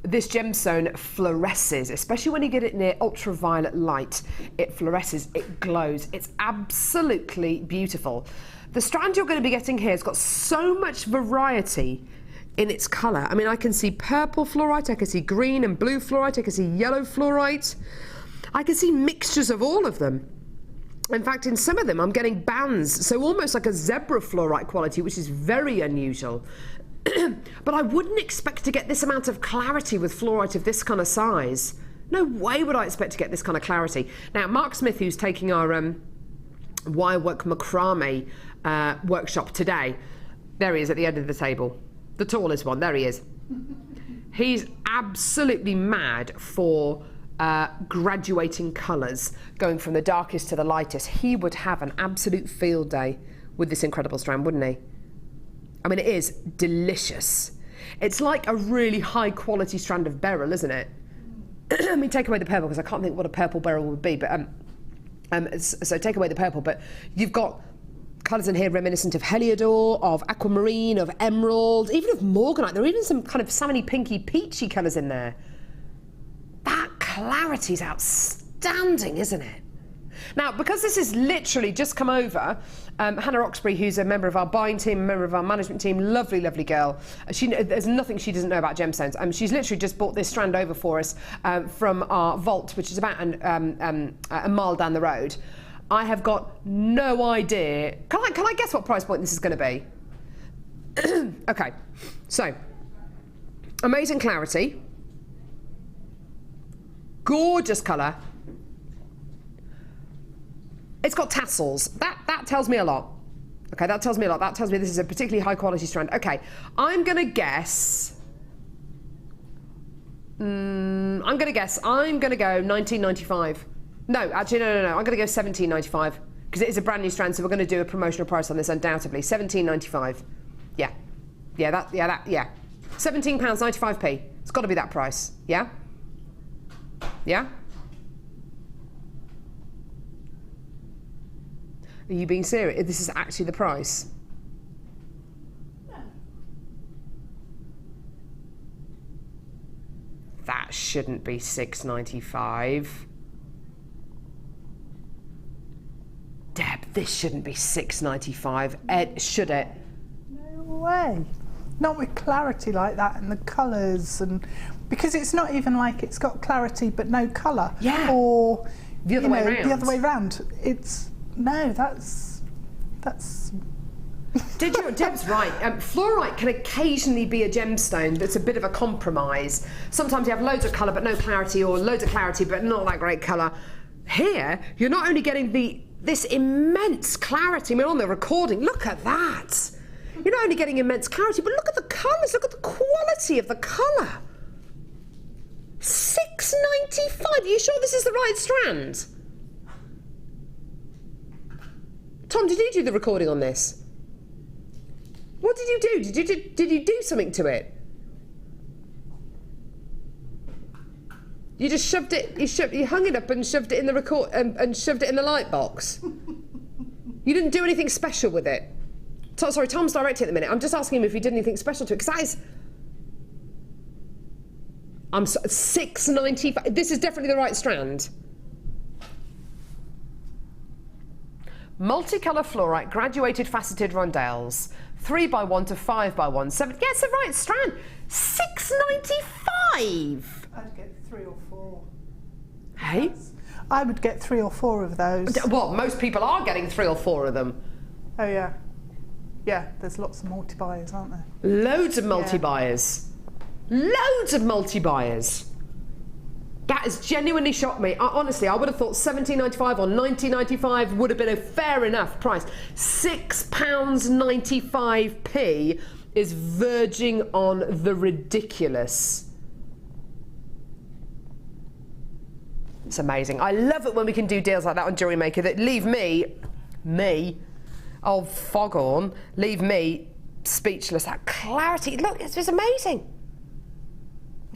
This gemstone fluoresces, especially when you get it near ultraviolet light. It fluoresces, it glows. It's absolutely beautiful. The strand you're going to be getting here has got so much variety in its colour. I mean, I can see purple fluorite, I can see green and blue fluorite, I can see yellow fluorite. I can see mixtures of all of them. In fact, in some of them, I'm getting bands, so almost like a zebra fluorite quality, which is very unusual. But I wouldn't expect to get this amount of clarity with fluorite of this kind of size. No way would I expect to get this kind of clarity. Now, Mark Smith, who's taking our wirework macrame workshop today, there he is at the end of the table. The tallest one, there he is. He's absolutely mad for graduating colours, going from the darkest to the lightest. He would have an absolute field day with this incredible strand, wouldn't he? I mean, it is delicious. It's like a really high quality strand of beryl, isn't it? Let me take away the purple because I can't think what a purple beryl would be, but so take away the purple, but you've got colours in here reminiscent of Heliodor, of aquamarine, of emerald, even of morganite. There are even some kind of salmony, pinky, peachy colours in there. That clarity's outstanding, isn't it? Now, because this has literally just come over, Hannah Oxbury, who's a member of our buying team, a member of our management team, lovely, lovely girl. There's nothing she doesn't know about gemstones. She's literally just bought this strand over for us from our vault, which is about a mile down the road. I have got no idea. Can I guess what price point this is going to be? Okay, so amazing clarity, gorgeous colour. It's got tassels. That tells me a lot. Okay, that tells me a lot. That tells me this is a particularly high quality strand. Okay, I'm gonna guess. I'm gonna go 19.95. No, actually, no. I'm gonna go 17.95 because it is a brand new strand. So we're gonna do a promotional price on this, undoubtedly. 17.95. Yeah. £17.95p. It's got to be that price. Yeah. Yeah. Are you being serious? This is actually the price? No. That shouldn't be £6.95. Deb, this shouldn't be £6.95. Ed, should it? No way. Not with clarity like that and the colours, and because it's not even like it's got clarity but no colour. Yeah. Or the other way round. The other way round. It's no. That's. Deb's right. Fluorite can occasionally be a gemstone that's a bit of a compromise. Sometimes you have loads of colour but no clarity, or loads of clarity but not that great colour. Here, you're not only getting this immense clarity. I mean, on the recording, look at that. You're not only getting immense clarity, but look at the colours. Look at the quality of the colour. £6.95. Are you sure this is the right strand? Tom, did you do the recording on this? What did you do? Did you do something to it? You just shoved it. You hung it up and shoved it in the and shoved it in the light box. You didn't do anything special with it. Sorry, Tom's directing at the minute. I'm just asking him if he did anything special to it, because that is. £6.95. This is definitely the right strand. Multicolour fluorite, graduated faceted rondelles, 3x1 to 5x1. 7. Yeah, it's the right strand. £6.95. I'd get 3 or 4. Hey? I would get 3 or 4 of those. Well, most people are getting 3 or 4 of them. Oh yeah. Yeah, there's lots of multi-buyers, aren't there? Loads of multi-buyers. Yeah. Loads of multi-buyers. That has genuinely shocked me. Honestly, I would have thought £17.95 or £19.95 would have been a fair enough price. £6.95p is verging on the ridiculous. It's amazing. I love it when we can do deals like that on Jewellery Maker that leave me, oh foghorn, leave me speechless. That clarity, look, it's just amazing.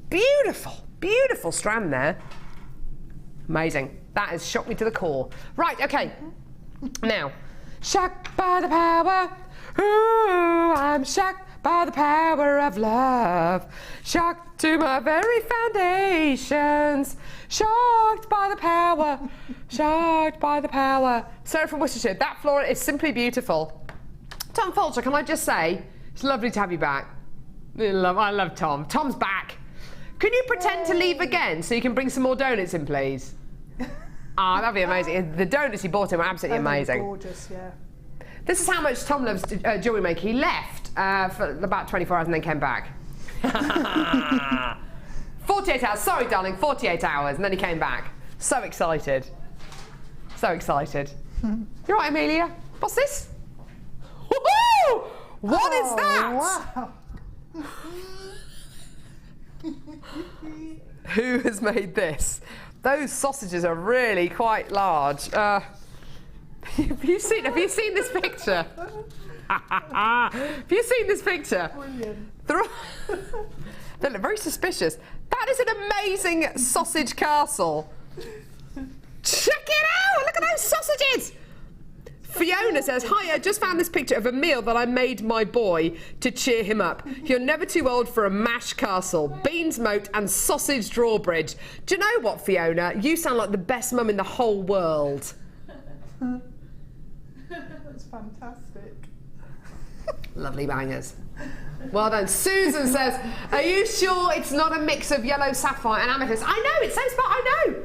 Beautiful, beautiful strand there. Amazing. That has shocked me to the core. Right, okay. Now, shocked by the power. Ooh, I'm shocked by the power of love. Shocked to my very foundations. Shocked by the power. Shocked by the power. Sarah from Worcestershire, that floral is simply beautiful. Tom Fulcher, can I just say, it's lovely to have you back. I love Tom. Tom's back. Can you pretend to leave again so you can bring some more donuts in, please? Ah, that'd be amazing. The donuts he bought him were absolutely amazing. Gorgeous, yeah. This is how much Tom loves Jewellery Maker. He left for about 24 hours and then came back. 48 hours. Sorry, darling, 48 hours. And then he came back. So excited. So excited. You're right, Amelia. What's this? Woohoo! What is that? Wow. Who has made this? Those sausages are really quite large. Have you seen this picture? Have you seen this picture? Brilliant. They look very suspicious. That is an amazing sausage castle. Check it out! Look at those sausages! Fiona says, hi, I just found this picture of a meal that I made my boy to cheer him up. You're never too old for a mash castle, beans moat and sausage drawbridge. Do you know what, Fiona? You sound like the best mum in the whole world. That's fantastic. Lovely bangers. Well done. Susan says, are you sure it's not a mix of yellow sapphire and amethyst? I know, it says, but I know.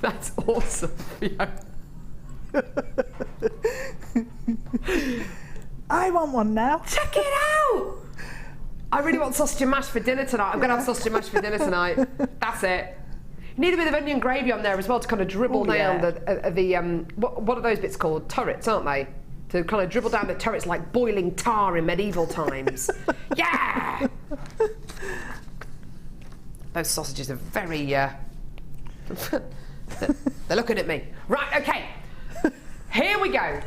That's awesome, Fiona. I want one now. Check it out! I really want sausage and mash for dinner tonight. I'm going to have sausage and mash for dinner tonight. That's it. You need a bit of onion gravy on there as well to kind of dribble down what are those bits called? Turrets, aren't they? To kind of dribble down the turrets like boiling tar in medieval times. Yeah! Those sausages are very... they're looking at me. Right, okay. Here we go.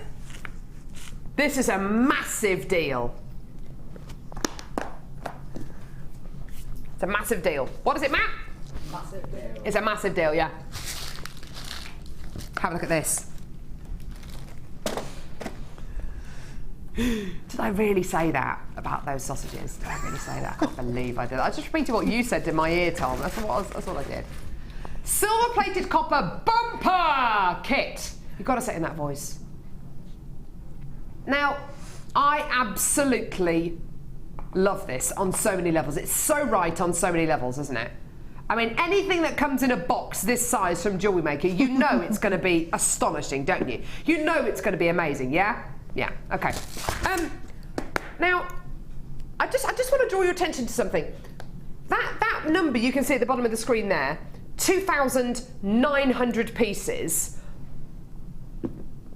This is a massive deal. It's a massive deal. What is it, Matt? Massive deal. It's a massive deal, yeah. Have a look at this. Did I really say that about those sausages? Did I really say that? I can't believe I did. I just repeated what you said in my ear, Tom. That's what I did. Silver-plated copper bumper kit. You've got to say it in that voice. Now, I absolutely love this on so many levels. It's so right on so many levels, isn't it? I mean, anything that comes in a box this size from Jewellery Maker, you know it's going to be astonishing, don't you? You know it's going to be amazing, yeah? Yeah, okay. Now, I just want to draw your attention to something. That number you can see at the bottom of the screen there, 2,900 pieces.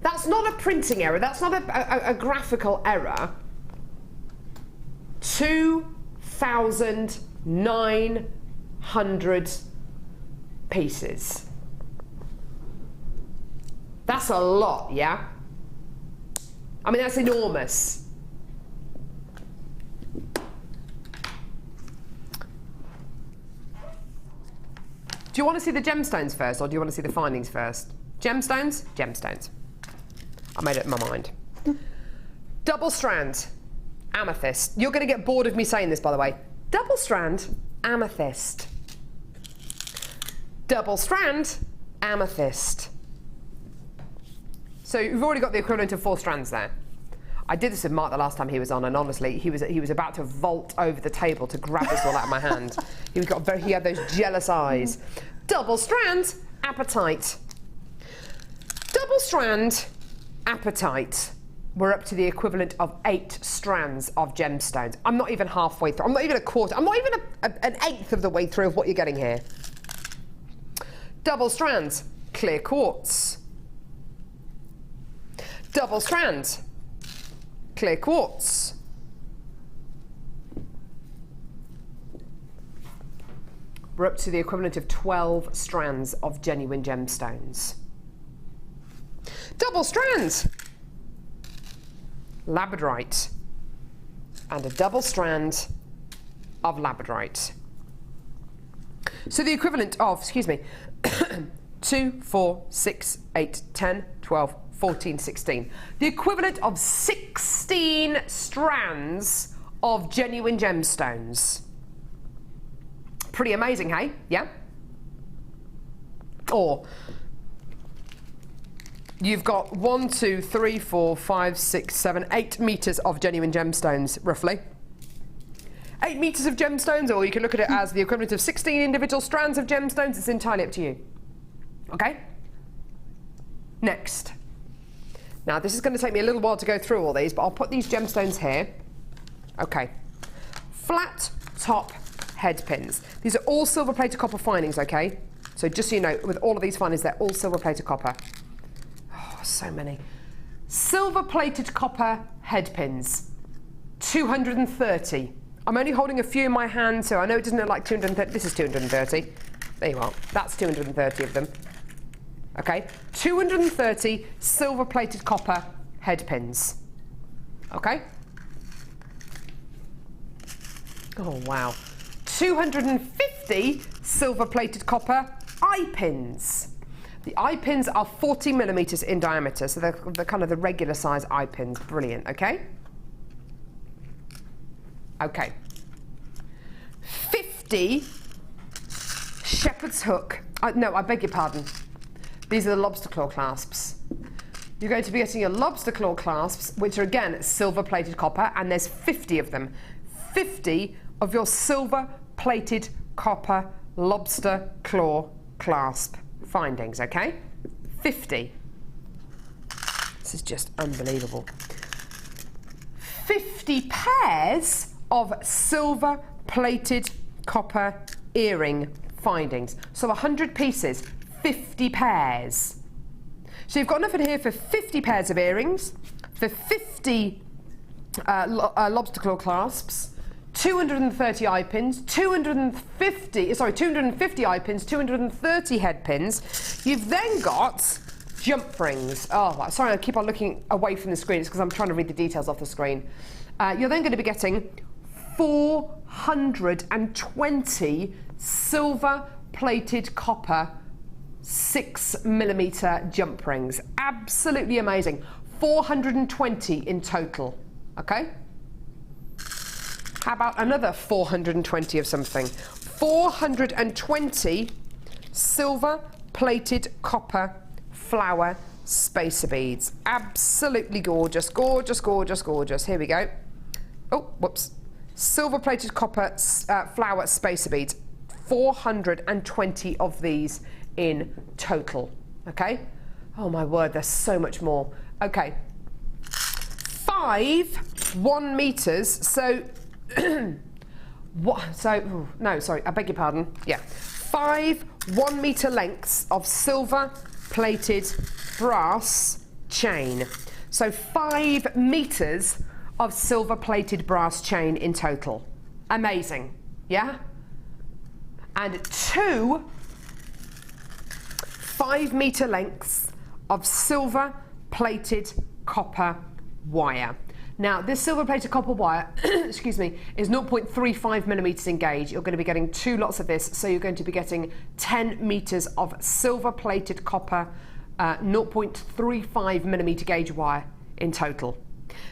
That's not a printing error. That's not a graphical error. 2,900 pieces. That's a lot, yeah? I mean, that's enormous. Do you want to see the gemstones first, or do you want to see the findings first? Gemstones? Gemstones. I made it in my mind. Double strand, amethyst. You're going to get bored of me saying this, by the way. Double strand, amethyst. Double strand, amethyst. So you've already got the equivalent of 4 strands there. I did this with Mark the last time he was on, and honestly, he was about to vault over the table to grab this all out of my hand. He had those jealous eyes. Double strand, apatite. Double strand, apatite. We're up to the equivalent of 8 strands of gemstones. I'm not even halfway through. I'm not even a quarter. I'm not even an eighth of the way through of what you're getting here. Double strands, clear quartz. Double strands, clear quartz. We're up to the equivalent of 12 strands of genuine gemstones. Double strands, labradorite. and a double strand of labradorite. So the equivalent of, excuse me, 2, 4, 6, 8, 10, 12, 14, 16. The equivalent of 16 strands of genuine gemstones. Pretty amazing, hey? Yeah? Or you've got 1, 2, 3, 4, 5, 6, 7, 8 meters of genuine gemstones, roughly. 8 meters of gemstones, or you can look at it as the equivalent of 16 individual strands of gemstones. It's entirely up to you. Okay? Next. Now, this is going to take me a little while to go through all these, but I'll put these gemstones here. Okay. Flat top head pins. These are all silver-plated copper findings, okay? So just so you know, with all of these findings, they're all silver-plated copper. Oh, so many. Silver-plated copper head pins. 230. I'm only holding a few in my hand, so I know it doesn't look like 230. This is 230. There you are. That's 230 of them. Okay? 230 silver-plated copper head pins. Okay? Oh, wow. 250 silver-plated copper eye pins. The eye pins are 40 millimeters in diameter, so they're kind of the regular size eye pins. Brilliant, okay? Okay. 50 shepherd's hook. No, I beg your pardon. These are the lobster claw clasps. You're going to be getting your lobster claw clasps, which are again silver-plated copper, and there's 50 of them. 50 of your silver-plated copper lobster claw clasp findings, okay? 50. This is just unbelievable. 50 pairs of silver-plated copper earring findings. So 100 pieces, 50 pairs. So you've got enough in here for 50 pairs of earrings, for 50 lobster claw clasps, 230 eye pins, 250 eye pins, 230 head pins. You've then got jump rings. Oh, sorry, I keep on looking away from the screen. It's because I'm trying to read the details off the screen. You're then going to be getting 420 silver-plated copper 6mm jump rings. Absolutely amazing. 420 in total. Okay? How about another 420 of something? 420 silver-plated copper flower spacer beads. Absolutely gorgeous, gorgeous, gorgeous, gorgeous. Here we go. Oh, whoops. Silver-plated copper flower spacer beads. 420 of these in total. Okay? Oh my word, there's so much more. Okay. 5 1 meters. So, what? So, no, sorry, I beg your pardon. Yeah. 5 1 meter lengths of silver-plated brass chain. So 5 meters of silver-plated brass chain in total. Amazing, yeah? And 2 5-meter lengths of silver-plated copper wire. Now, this silver-plated copper wire, excuse me, is 0.35 millimeters in gauge. You're going to be getting 2 lots of this, so you're going to be getting 10 meters of silver-plated copper 0.35 millimeter gauge wire in total.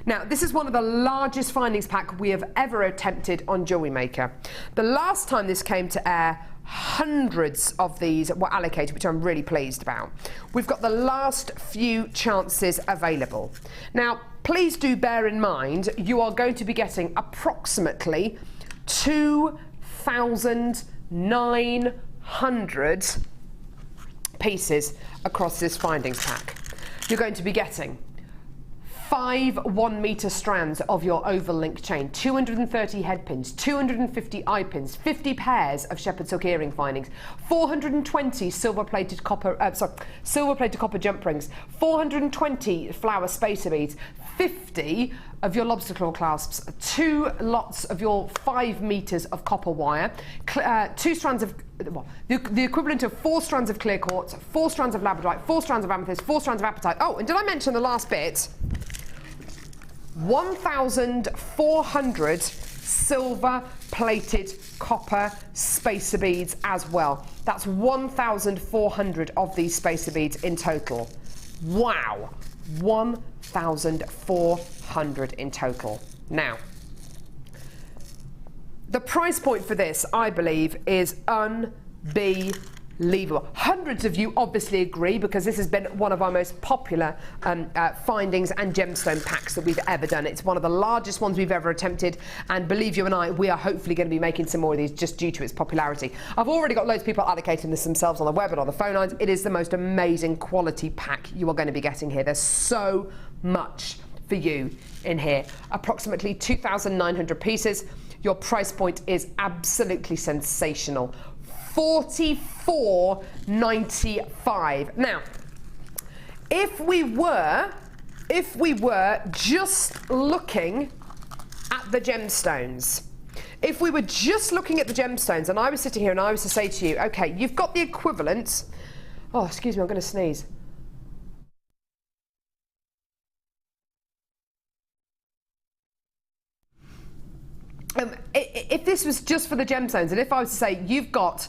Now, this is one of the largest findings pack we have ever attempted on Jewellery Maker. The last time this came to air, hundreds of these were allocated, which I'm really pleased about. We've got the last few chances available. Now, please do bear in mind, you are going to be getting approximately 2,900 pieces across this findings pack. You're going to be getting 5 1-meter strands of your oval link chain, 230 head pins, 250 eye pins, 50 pairs of shepherd's hook earring findings, 420 silver-plated copper jump rings, 420 flower spacer beads, 50 of your lobster claw clasps, 2 lots of your 5 meters of copper wire, 2 strands of the equivalent of 4 strands of clear quartz, 4 strands of labradorite, 4 strands of amethyst, 4 strands of apatite. Oh, and did I mention the last bit? 1,400 silver plated copper spacer beads as well. That's 1,400 of these spacer beads in total. Wow, 1,400 in total. Now, the price point for this, I believe, is unbelievable. Hundreds of you obviously agree, because this has been one of our most popular findings and gemstone packs that we've ever done. It's one of the largest ones we've ever attempted, and believe you and I, we are hopefully going to be making some more of these just due to its popularity. I've already got loads of people allocating this themselves on the web and on the phone lines. It is the most amazing quality pack you are going to be getting here. There's so much for you in here. Approximately 2,900 pieces. Your price point is absolutely sensational. $44.95. Now, if we were just looking at the gemstones, and I was sitting here and I was to say to you, okay, you've got the equivalent. Oh, excuse me, I'm going to sneeze. If this was just for the gemstones, and if I was to say you've got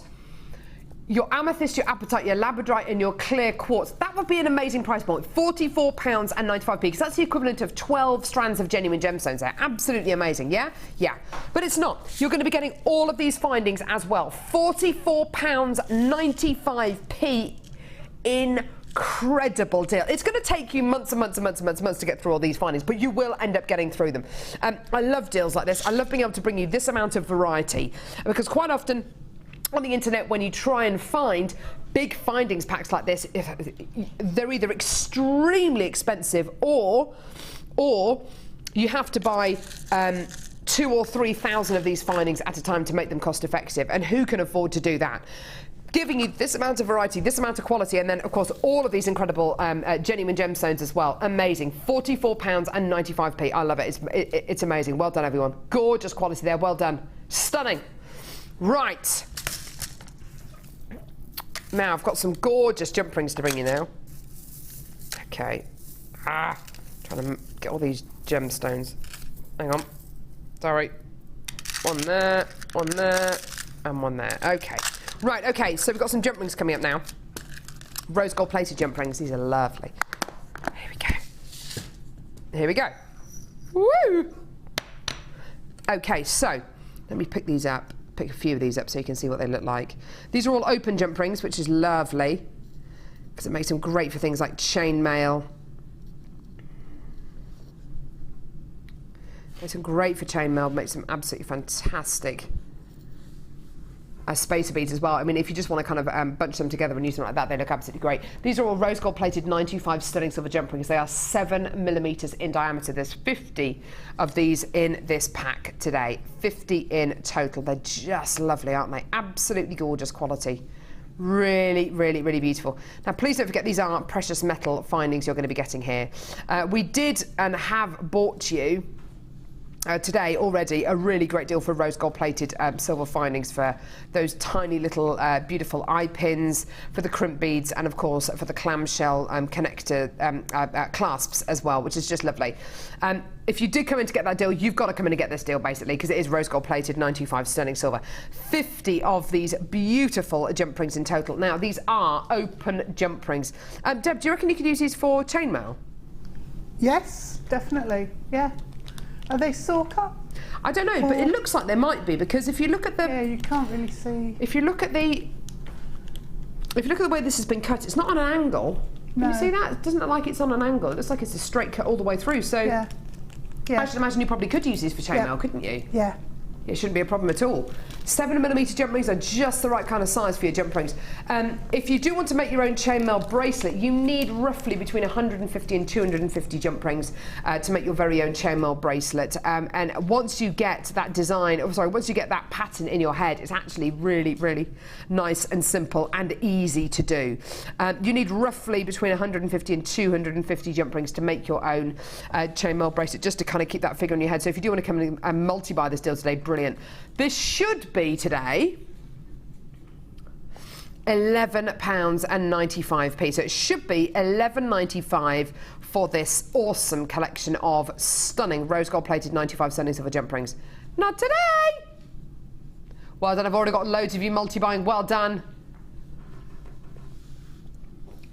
your amethyst, your apatite, your labradorite and your clear quartz, that would be an amazing price point. £44.95, because that's the equivalent of 12 strands of genuine gemstones there. Absolutely amazing, yeah? Yeah. But it's not. You're going to be getting all of these findings as well. £44.95. Incredible deal. It's going to take you months and months and months and months and months to get through all these findings, but you will end up getting through them. I love deals like this. I love being able to bring you this amount of variety, because quite often on the internet, when you try and find big findings packs like this, they're either extremely expensive or you have to buy 2,000 or 3,000 of these findings at a time to make them cost effective, and who can afford to do that? Giving you this amount of variety, this amount of quality, and then of course all of these incredible genuine gemstones as well. Amazing. £44.95. I love it. It's amazing. Well done, everyone. Gorgeous quality there. Well done. Stunning. Right. Now I've got some gorgeous jump rings to bring you now. Okay. Trying to get all these gemstones. Hang on. Sorry. One there, and one there. Okay. Right, okay, so we've got some jump rings coming up now. Rose gold plated jump rings. These are lovely. Here we go. Here we go. Woo! Okay, so let me pick these up. Pick a few of these up so you can see what they look like. These are all open jump rings, which is lovely, because it makes them great for things like chainmail. Makes them great for chainmail, makes them absolutely fantastic spacer beads as well. I mean, if you just want to kind of bunch them together and use them like that, they look absolutely great. These are all rose gold plated 925 sterling silver jump rings. They are 7mm in diameter. There's 50 of these in this pack today. 50 in total. They're just lovely, aren't they? Absolutely gorgeous quality. Really, really, really beautiful. Now, please don't forget, these are precious metal findings you're going to be getting here. We did and have bought you today already a really great deal for rose gold plated silver findings for those tiny little beautiful eye pins, for the crimp beads, and of course for the clamshell connector clasps as well, which is just lovely. If you did come in to get that deal, you've got to come in and get this deal basically, because it is rose gold plated 925 sterling silver. 50 of these beautiful jump rings in total. Now, these are open jump rings. Deb, do you reckon you could use these for chainmail? Yes, definitely. Yeah. Are they saw cut? I don't know, but it looks like they might be, because if you look at the... Yeah, you can't really see. If you look at the way this has been cut, it's not on an angle. No. Can you see that? It doesn't look like it's on an angle. It looks like it's a straight cut all the way through. So yeah. Yeah. I should imagine you probably could use these for chainmail, couldn't you? Yeah. It shouldn't be a problem at all. 7mm jump rings are just the right kind of size for your jump rings. If you do want to make your own chainmail bracelet, you need roughly between 150 and 250 jump rings to make your very own chainmail bracelet. And once you get that design, once you get that pattern in your head, it's actually really, really nice and simple and easy to do. You need roughly between 150 and 250 jump rings to make your own chainmail bracelet, just to kind of keep that figure in your head. So if you do want to come in and multi-buy this deal today, brilliant. This should be today £11.95. So it should be £11.95 for this awesome collection of stunning rose gold plated 95 sterling silver jump rings. Not today! Well done, I've already got loads of you multi-buying. Well done.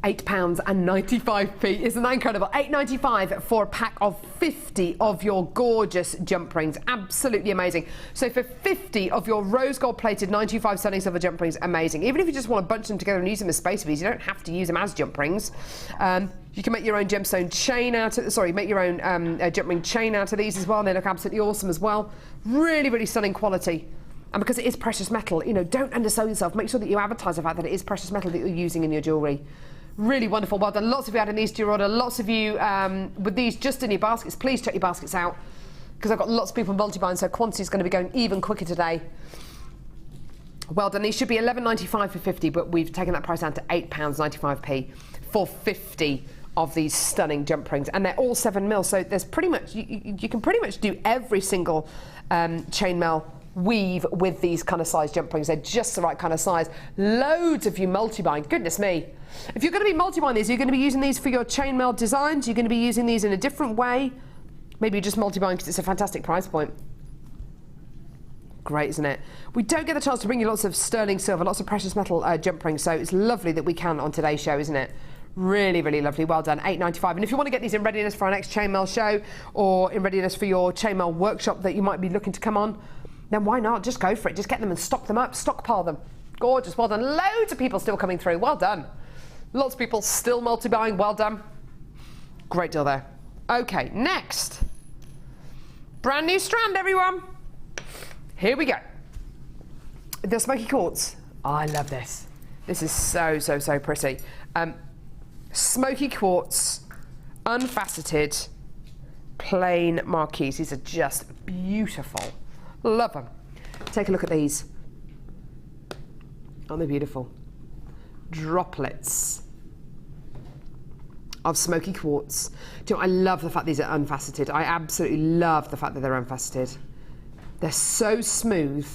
£8.95. Isn't that incredible? £8.95 for a pack of 50 of your gorgeous jump rings. Absolutely amazing. So for 50 of your rose gold plated 95 sterling silver jump rings, amazing. Even if you just want to bunch them together and use them as space beads, you don't have to use them as jump rings. You can make your own gemstone chain out of, make your own jump ring chain out of these as well. They look absolutely awesome as well. Really, really stunning quality. And because it is precious metal, you know, don't undersell yourself. Make sure that you advertise the fact that it is precious metal that you're using in your jewellery. Really wonderful. Well done. Lots of you adding these to your order. Lots of you with these just in your baskets. Please check your baskets out because I've got lots of people multi-buying, so quantity is going to be going even quicker today. Well done. These should be £11.95 for 50, but we've taken that price down to £8.95 for 50 of these stunning jump rings, and they're all 7mm. So there's pretty much you can pretty much do every single chainmail weave with these kind of size jump rings. They're just the right kind of size. Loads of you multi-buying. Goodness me. If you're going to be multi-buying these, you're going to be using these for your chainmail designs. You're going to be using these in a different way. Maybe you're just multi-buying because it's a fantastic price point. Great, isn't it? We don't get the chance to bring you lots of sterling silver, lots of precious metal jump rings, so it's lovely that we can on today's show, isn't it? Really, really lovely. Well done. £8.95. And if you want to get these in readiness for our next chainmail show or in readiness for your chainmail workshop that you might be looking to come on, then why not? Just go for it. Just get them and stock them up, stockpile them. Gorgeous. Well done. Loads of people still coming through. Well done. Lots of people still multi-buying. Well done. Great deal there. Okay, next. Brand new strand, everyone. Here we go. The Smokey Quartz. Oh, I love this. This is so, so, so pretty. Smokey Quartz, unfaceted, plain marquise. These are just beautiful. Love them. Take a look at these. Aren't they beautiful? Droplets of Smokey Quartz. Do you know, I love the fact these are unfaceted. I absolutely love the fact that they're unfaceted. They're so smooth.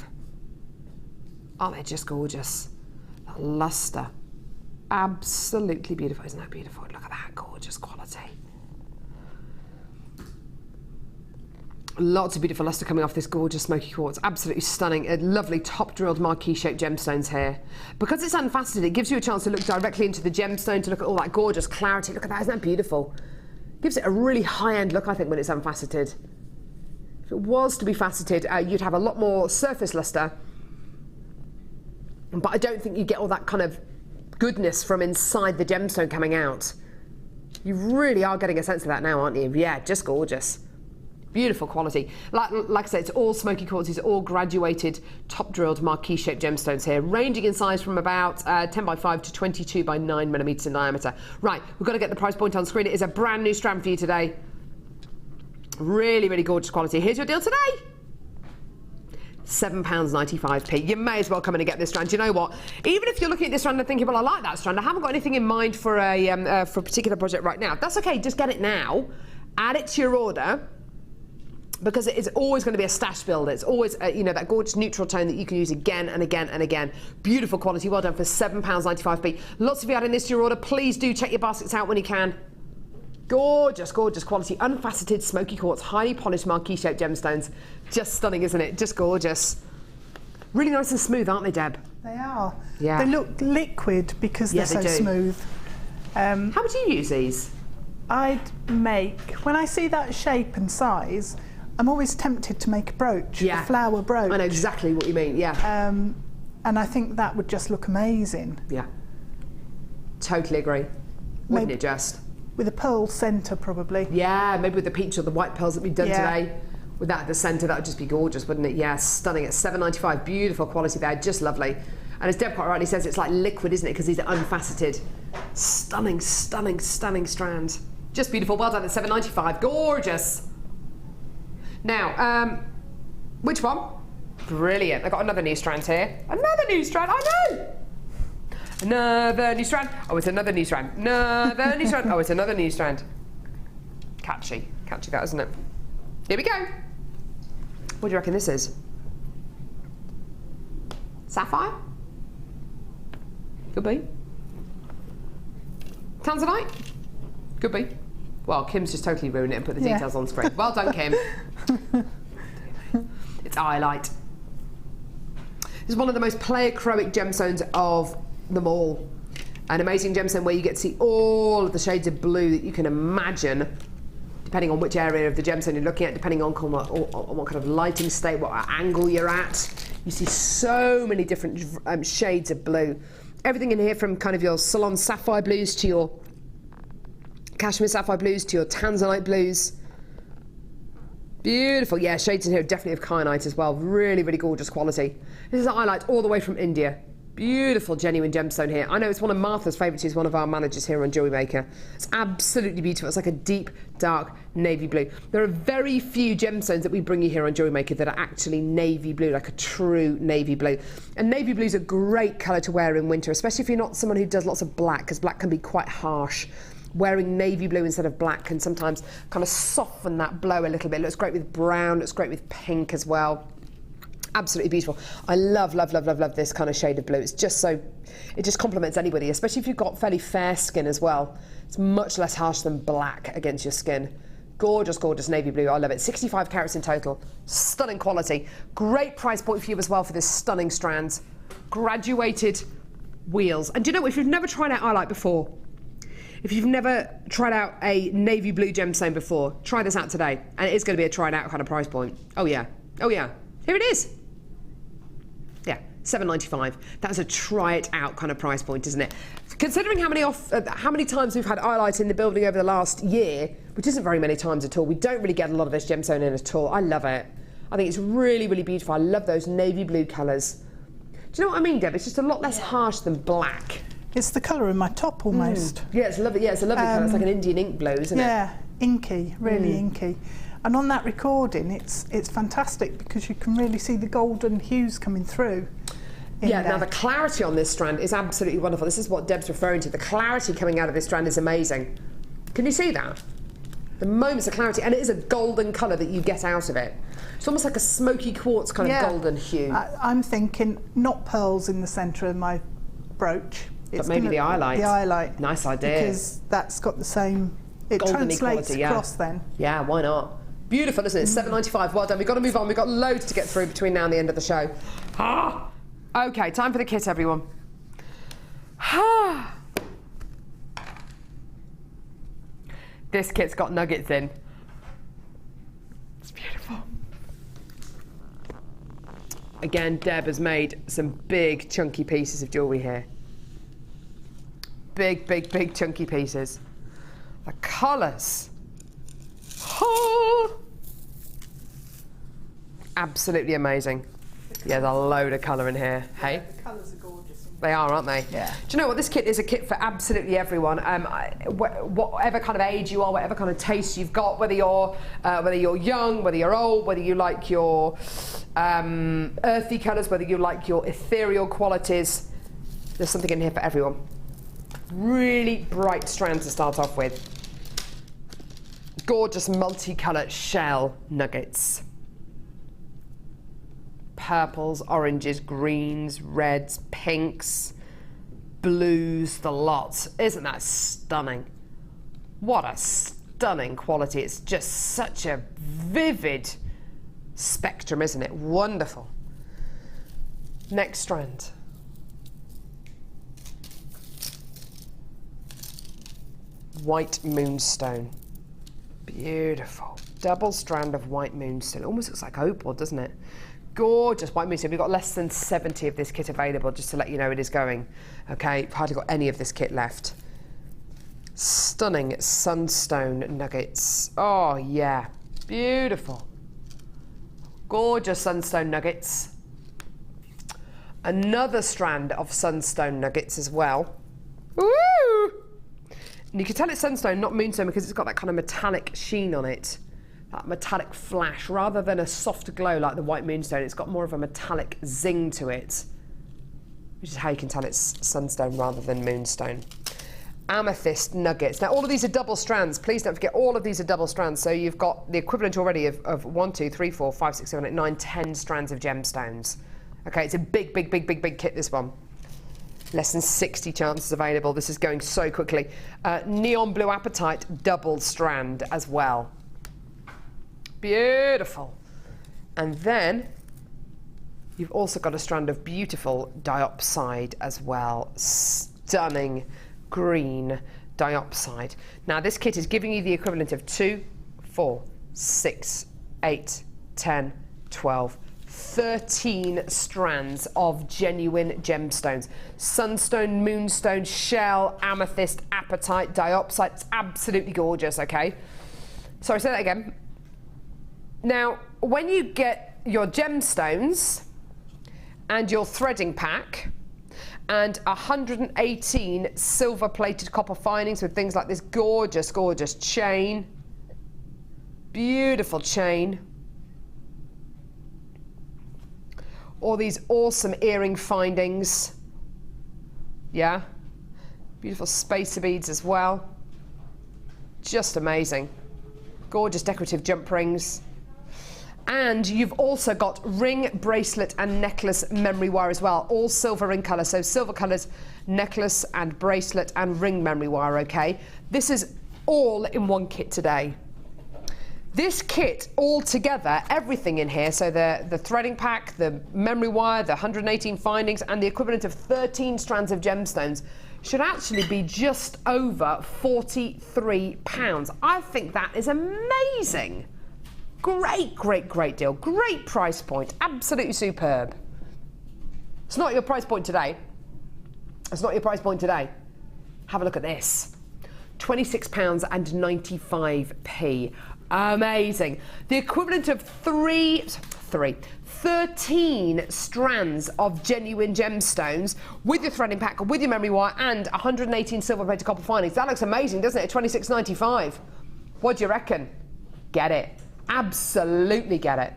Aren't they just gorgeous? The luster. Absolutely beautiful. Isn't that beautiful? Look at that gorgeous quality. Lots of beautiful luster coming off this gorgeous Smokey Quartz. Absolutely stunning. A lovely top drilled marquee shaped gemstones here. Because it's unfaceted, it gives you a chance to look directly into the gemstone, to look at all that gorgeous clarity. Look at that, isn't that beautiful? Gives it a really high-end look, I think, when it's unfaceted. If it was to be faceted, you'd have a lot more surface luster, but I don't think you get all that kind of goodness from inside the gemstone coming out. You really are getting a sense of that now, aren't you? Yeah, just gorgeous. Beautiful quality. Like I said, it's all Smokey Quartz. These are all graduated, top-drilled, marquise-shaped gemstones here, ranging in size from about 10 by 5 to 22 by 9 millimetres in diameter. Right, we've got to get the price point on screen. It is a brand new strand for you today. Really, really gorgeous quality. Here's your deal today. £7.95. You may as well come in and get this strand. You know what? Even if you're looking at this strand and thinking, well, I like that strand, I haven't got anything in mind for a particular project right now. That's okay. Just get it now. Add it to your order, because it's always going to be a stash builder. It's always, you know, that gorgeous neutral tone that you can use again and again and again. Beautiful quality. Well done for £7.95. Lots of you adding this to your order. Please do check your baskets out when you can. Gorgeous, gorgeous quality. Unfaceted Smokey Quartz, highly polished marquise-shaped gemstones. Just stunning, isn't it? Just gorgeous. Really nice and smooth, aren't they, Deb? They are. Yeah. They look liquid because they're so smooth. How would you use these? I'd make, when I see that shape and size, I'm always tempted to make a brooch, a flower brooch. I know exactly what you mean, yeah. And I think that would just look amazing. Yeah. Totally agree. Wouldn't it just? With a pearl centre, probably. Yeah, maybe with the peach or the white pearls that we've done today. With that at the centre, that would just be gorgeous, wouldn't it? Yeah, stunning. At £7.95, beautiful quality there, just lovely. And as Deb quite rightly says, it's like liquid, isn't it? Because these are unfaceted. Stunning, stunning, stunning strands. Just beautiful. Well done at £7.95. Gorgeous. Now, which one? Brilliant. I've got another new strand here. Another new strand, I know! Another new strand. Oh, it's another new strand. Another new strand. Oh, it's another new strand. Catchy. Catchy that, isn't it? Here we go. What do you reckon this is? Sapphire? Could be. Tanzanite? Could be. Well, Kim's just totally ruined it and put the details on screen. Well done, Kim. It's Iolite. This is one of the most pleiochroic gemstones of them all. An amazing gemstone where you get to see all of the shades of blue that you can imagine, depending on which area of the gemstone you're looking at, depending on what kind of lighting state, what angle you're at. You see so many different shades of blue. Everything in here from kind of your Salon sapphire blues to your cashmere sapphire blues to your tanzanite blues. Beautiful. Yeah, shades in here definitely of kyanite as well. Really, really gorgeous quality. This is Iolite all the way from India. Beautiful, genuine gemstone here. I know it's one of Martha's favourites. She's one of our managers here on Jewellery Maker. It's absolutely beautiful. It's like a deep, dark navy blue. There are very few gemstones that we bring you here on Jewellery Maker that are actually navy blue, like a true navy blue. And navy blue is a great colour to wear in winter, especially if you're not someone who does lots of black, because black can be quite harsh. Wearing navy blue instead of black can sometimes kind of soften that blow a little bit. It looks great with brown, looks great with pink as well. Absolutely beautiful. I love, love, love, love, love this kind of shade of blue. It's just so, it just complements anybody, especially if you've got fairly fair skin as well. It's much less harsh than black against your skin. Gorgeous, gorgeous navy blue. I love it. 65 carats in total. Stunning quality. Great price point for you as well for this stunning strands. Graduated wheels. And do you know what? If you've never tried out Iolite before, if you've never tried out a navy blue gemstone before, try this out today. And it is going to be a tried out kind of price point. Oh yeah. Oh yeah. Here it is. Yeah, $7.95. That's a try it out kind of price point, isn't it? Considering how many times we've had Iolite in the building over the last year, which isn't very many times at all, we don't really get a lot of this gemstone in at all. I love it. I think it's really, really beautiful. I love those navy blue colours. Do you know what I mean, Deb? It's just a lot less harsh than black. It's the colour in my top almost. Yeah, it's lovely. Yeah, it's a lovely colour. It's like an Indian ink blue, isn't it? Yeah, inky, really inky. And on that recording, it's fantastic because you can really see the golden hues coming through. Yeah, now the clarity on this strand is absolutely wonderful. This is what Deb's referring to. The clarity coming out of this strand is amazing. Can you see that? The moments of clarity, and it is a golden colour that you get out of it. It's almost like a smoky quartz kind of golden hue. I'm thinking not pearls in the centre of my brooch. But maybe the Iolite. The Iolite. Nice idea. Because that's got the same, it golden translates quality, across then. Yeah, why not? Beautiful, isn't it? $7.95. Well done. We've got to move on. We've got loads to get through between now and the end of the show. Okay, time for the kit, everyone. This kit's got nuggets in. It's beautiful. Again, Deb has made some big, chunky pieces of jewellery here. Big, big, big, chunky pieces. The colours. Absolutely amazing. Yeah, there's a load of colour in here. Hey? The colours are gorgeous. They are, aren't they? Yeah. Do you know what? This kit is a kit for absolutely everyone. Whatever kind of age you are, whatever kind of taste you've got, whether you're young, whether you're old, whether you like your earthy colours, whether you like your ethereal qualities, there's something in here for everyone. Really bright strands to start off with. Gorgeous multicoloured shell nuggets. Purples, oranges, greens, reds, pinks, blues, the lot. Isn't that stunning? What a stunning quality. It's just such a vivid spectrum, isn't it? Wonderful. Next strand. White moonstone. Beautiful. Double strand of white moonstone. It almost looks like opal, doesn't it? Gorgeous white moonstone. We've got less than 70 of this kit available, just to let you know it is going. Okay, I've hardly got any of this kit left. Stunning sunstone nuggets. Oh yeah, beautiful. Gorgeous sunstone nuggets. Another strand of sunstone nuggets as well. Woo! And you can tell it's sunstone, not moonstone, because it's got that kind of metallic sheen on it. That metallic flash, rather than a soft glow like the white moonstone. It's got more of a metallic zing to it, which is how you can tell it's sunstone rather than moonstone. Amethyst nuggets. Now all of these are double strands. Please don't forget, all of these are double strands. So you've got the equivalent already of 1, 2, 3, 4, 5, 6, 7, 8, 9, 10 strands of gemstones. Okay, it's a big, big, big, big, big kit, this one. Less than 60 chances available. This is going so quickly. Neon blue apatite double strand as well. Beautiful. And then you've also got a strand of beautiful diopside as well. Stunning green diopside. Now this kit is giving you the equivalent of 2, 4, 6, 8, 10, 12, 13 strands of genuine gemstones. Sunstone, moonstone, shell, amethyst, apatite, diopside. It's absolutely gorgeous, okay? Sorry, say that again. Now, when you get your gemstones and your threading pack and 118 silver-plated copper findings with things like this gorgeous, gorgeous chain, beautiful chain, all these awesome earring findings, yeah, beautiful spacer beads as well, just amazing, gorgeous decorative jump rings. And you've also got ring, bracelet and necklace memory wire as well, all silver in colour. So silver colours, necklace and bracelet and ring memory wire, okay? This is all in one kit today. This kit all together, everything in here, so the threading pack, the memory wire, the 118 findings and the equivalent of 13 strands of gemstones should actually be just over £43. I think that is amazing. Great, great, great deal. Great price point. Absolutely superb. It's not your price point today. It's not your price point today. Have a look at this. £26.95. Amazing. The equivalent of 13 strands of genuine gemstones with your threading pack, with your memory wire and 118 silver-plated copper findings. That looks amazing, doesn't it? £26.95. What do you reckon? Get it. Absolutely get it.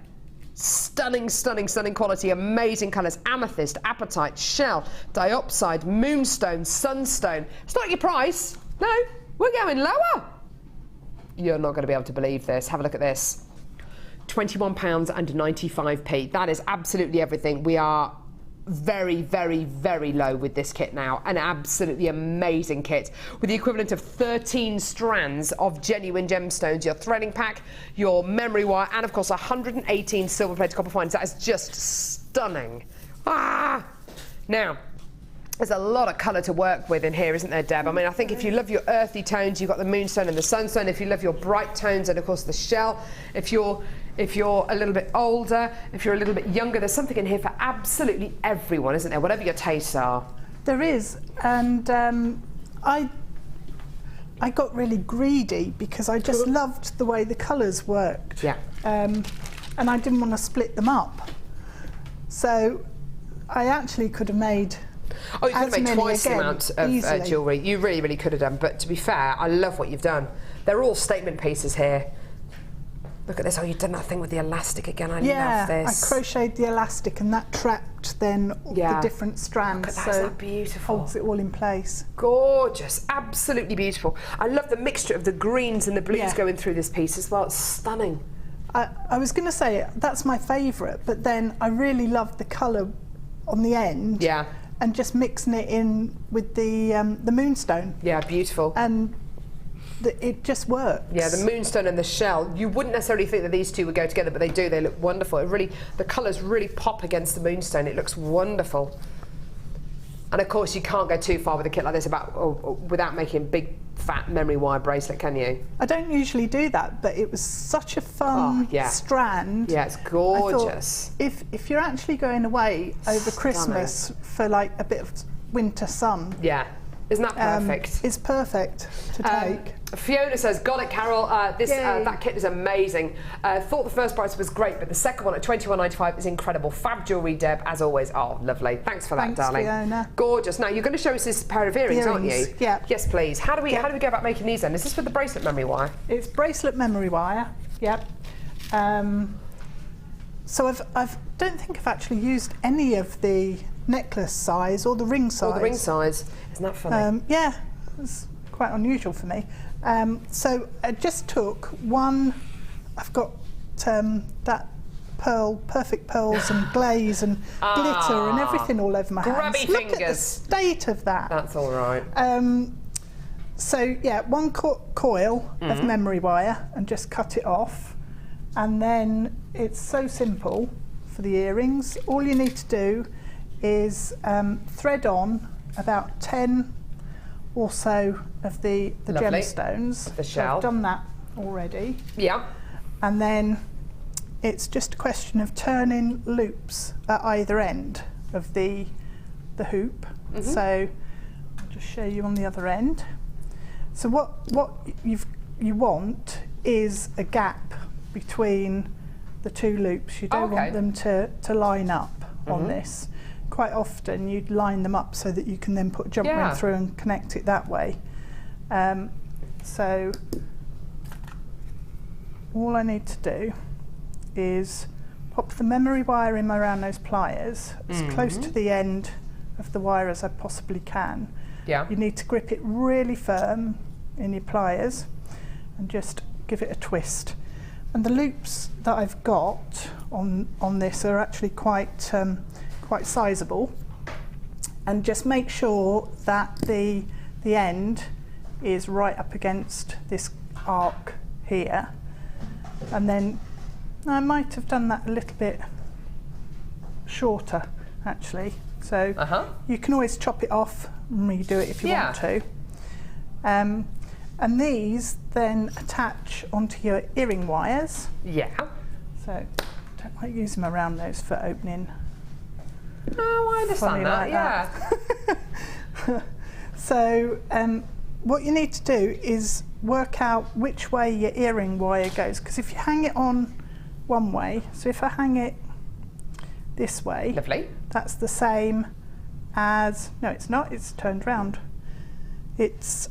Stunning, stunning, stunning quality, amazing colours. Amethyst, apatite, shell, diopside, moonstone, sunstone. It's not your price. No, we're going lower. You're not going to be able to believe this. Have a look at this. £21.95. That is absolutely everything. We are very, very, very low with this kit now. An absolutely amazing kit with the equivalent of 13 strands of genuine gemstones, your threading pack, your memory wire, and of course 118 silver-plated copper findings. That is just stunning. Ah! Now, there's a lot of colour to work with in here, isn't there, Deb? I mean, I think if you love your earthy tones, you've got the moonstone and the sunstone. If you love your bright tones, and of course the shell. If you're a little bit older, if you're a little bit younger, there's something in here for absolutely everyone, isn't there? Whatever your tastes are. There is, and I got really greedy because I just loved the way the colours worked. Yeah. And I didn't want to split them up. So I actually could have made Oh, you could have made twice the amount of jewellery. You really, really could have done. But to be fair, I love what you've done. They're all statement pieces here. Look at this. Oh, you've done that thing with the elastic again. I love this. I crocheted the elastic and that trapped then the different strands. Look at that, so isn't that beautiful? Holds it all in place. Gorgeous. Absolutely beautiful. I love the mixture of the greens and the blues going through this piece as well. It's stunning. I was going to say that's my favourite, but then I really loved the colour on the end. Yeah. And just mixing it in with the moonstone. Yeah, beautiful. And it just works. Yeah, the moonstone and the shell. You wouldn't necessarily think that these two would go together, but they do. They look wonderful. It really, the colours really pop against the moonstone. It looks wonderful. And of course, you can't go too far with a kit like this without making a big fat memory wire bracelet, can you? I don't usually do that, but it was such a fun strand. Yeah, it's gorgeous. I thought, if you're actually going away over Christmas for like a bit of winter sun. Yeah. Isn't that perfect? It's perfect to take. Fiona says, got it, Carol. That kit is amazing. Thought the first price was great, but the second one at £21.95 is incredible. Fab jewellery, Deb, as always. Oh, lovely. Thanks for that, darling. Fiona. Gorgeous. Now, you're going to show us this pair of earrings, aren't you? Yeah. Yes, please. How do we go about making these then? Is this with the bracelet memory wire? It's bracelet memory wire. Yep. So I don't think I've actually used any of the necklace size or the ring size. Or the ring size. Isn't that funny? Yeah, it's quite unusual for me. So I just took one. I've got that perfect pearls and glaze and glitter and everything all over my hands. Grubby Look at the fingers. state of that. That's all right. So yeah, one coil of memory wire and just cut it off. And then it's so simple for the earrings. All you need to do is thread on about 10 or so of the gemstones. The shell. So I've done that already. Yeah. And then it's just a question of turning loops at either end of the hoop. So I'll just show you on the other end. So what you want is a gap between the two loops. You don't want them to line up on this. Quite often you'd line them up so that you can then put a jump ring through and connect it that way. So all I need to do is pop the memory wire in around those pliers as close to the end of the wire as I possibly can. Yeah. You need to grip it really firm in your pliers and just give it a twist. And the loops that I've got on this are actually quite sizable. And just make sure that the end is right up against this arc here. And then I might have done that a little bit shorter actually. So you can always chop it off and redo it if you want to. And these then attach onto your earring wires. Yeah. So don't like use them around those for opening. Oh, I understand that, yeah. So what you need to do is work out which way your earring wire goes, because if you hang it on one way, so if I hang it this way, that's the same as, no it's not, it's turned round. It's,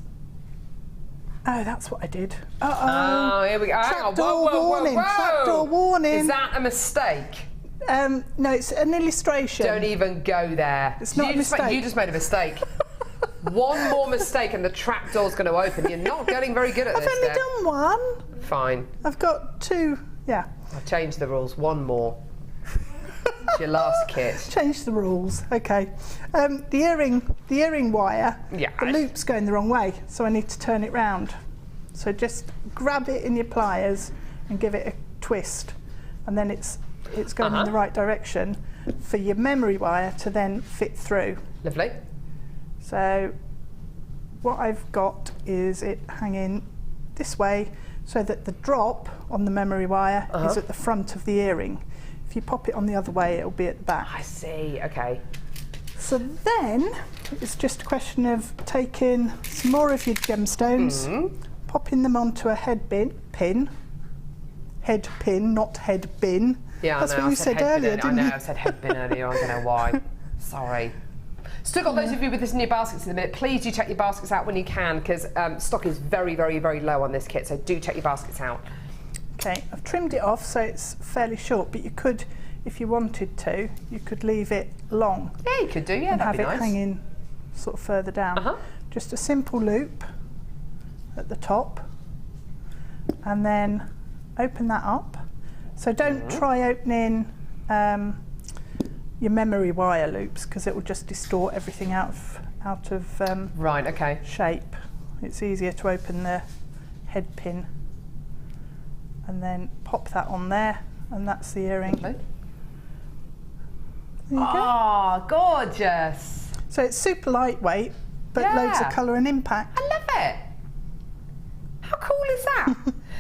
oh that's what I did. Oh, here we go. Trapdoor warning, trapdoor warning. Is that a mistake? No, it's an illustration. Don't even go there. It's not a mistake. You just made a mistake. One more mistake and the trapdoor's going to open. You're not getting very good at this. I've only done one. Fine. I've got two, yeah. I've changed the rules. One more. It's your last kit. Change the rules. Okay. The earring wire. Yeah. The loop's going the wrong way, so I need to turn it round. So just grab it in your pliers and give it a twist, and then it's going in the right direction for your memory wire to then fit through. Lovely. So what I've got is it hanging this way so that the drop on the memory wire is at the front of the earring. If you pop it on the other way, it'll be at the back. I see, okay. So then it's just a question of taking some more of your gemstones, popping them onto a head pin, not head bin. Yeah, that's what you said earlier, didn't you? I know, I said head bin earlier, I don't know why. Sorry. Still got those of you with this in your baskets in a minute. Please do check your baskets out when you can, because stock is very, very, very low on this kit, so do check your baskets out. Okay, I've trimmed it off so it's fairly short, but you could, if you wanted to, you could leave it long. Yeah, you could do, yeah, and that'd be nice. have it hanging sort of further down. Just a simple loop at the top, and then open that up. So don't try opening your memory wire loops, because it will just distort everything out of right, okay. shape. It's easier to open the head pin and then pop that on there, and that's the earring. There you go. Gorgeous. So it's super lightweight, but loads of colour and impact. I love it. How cool is that?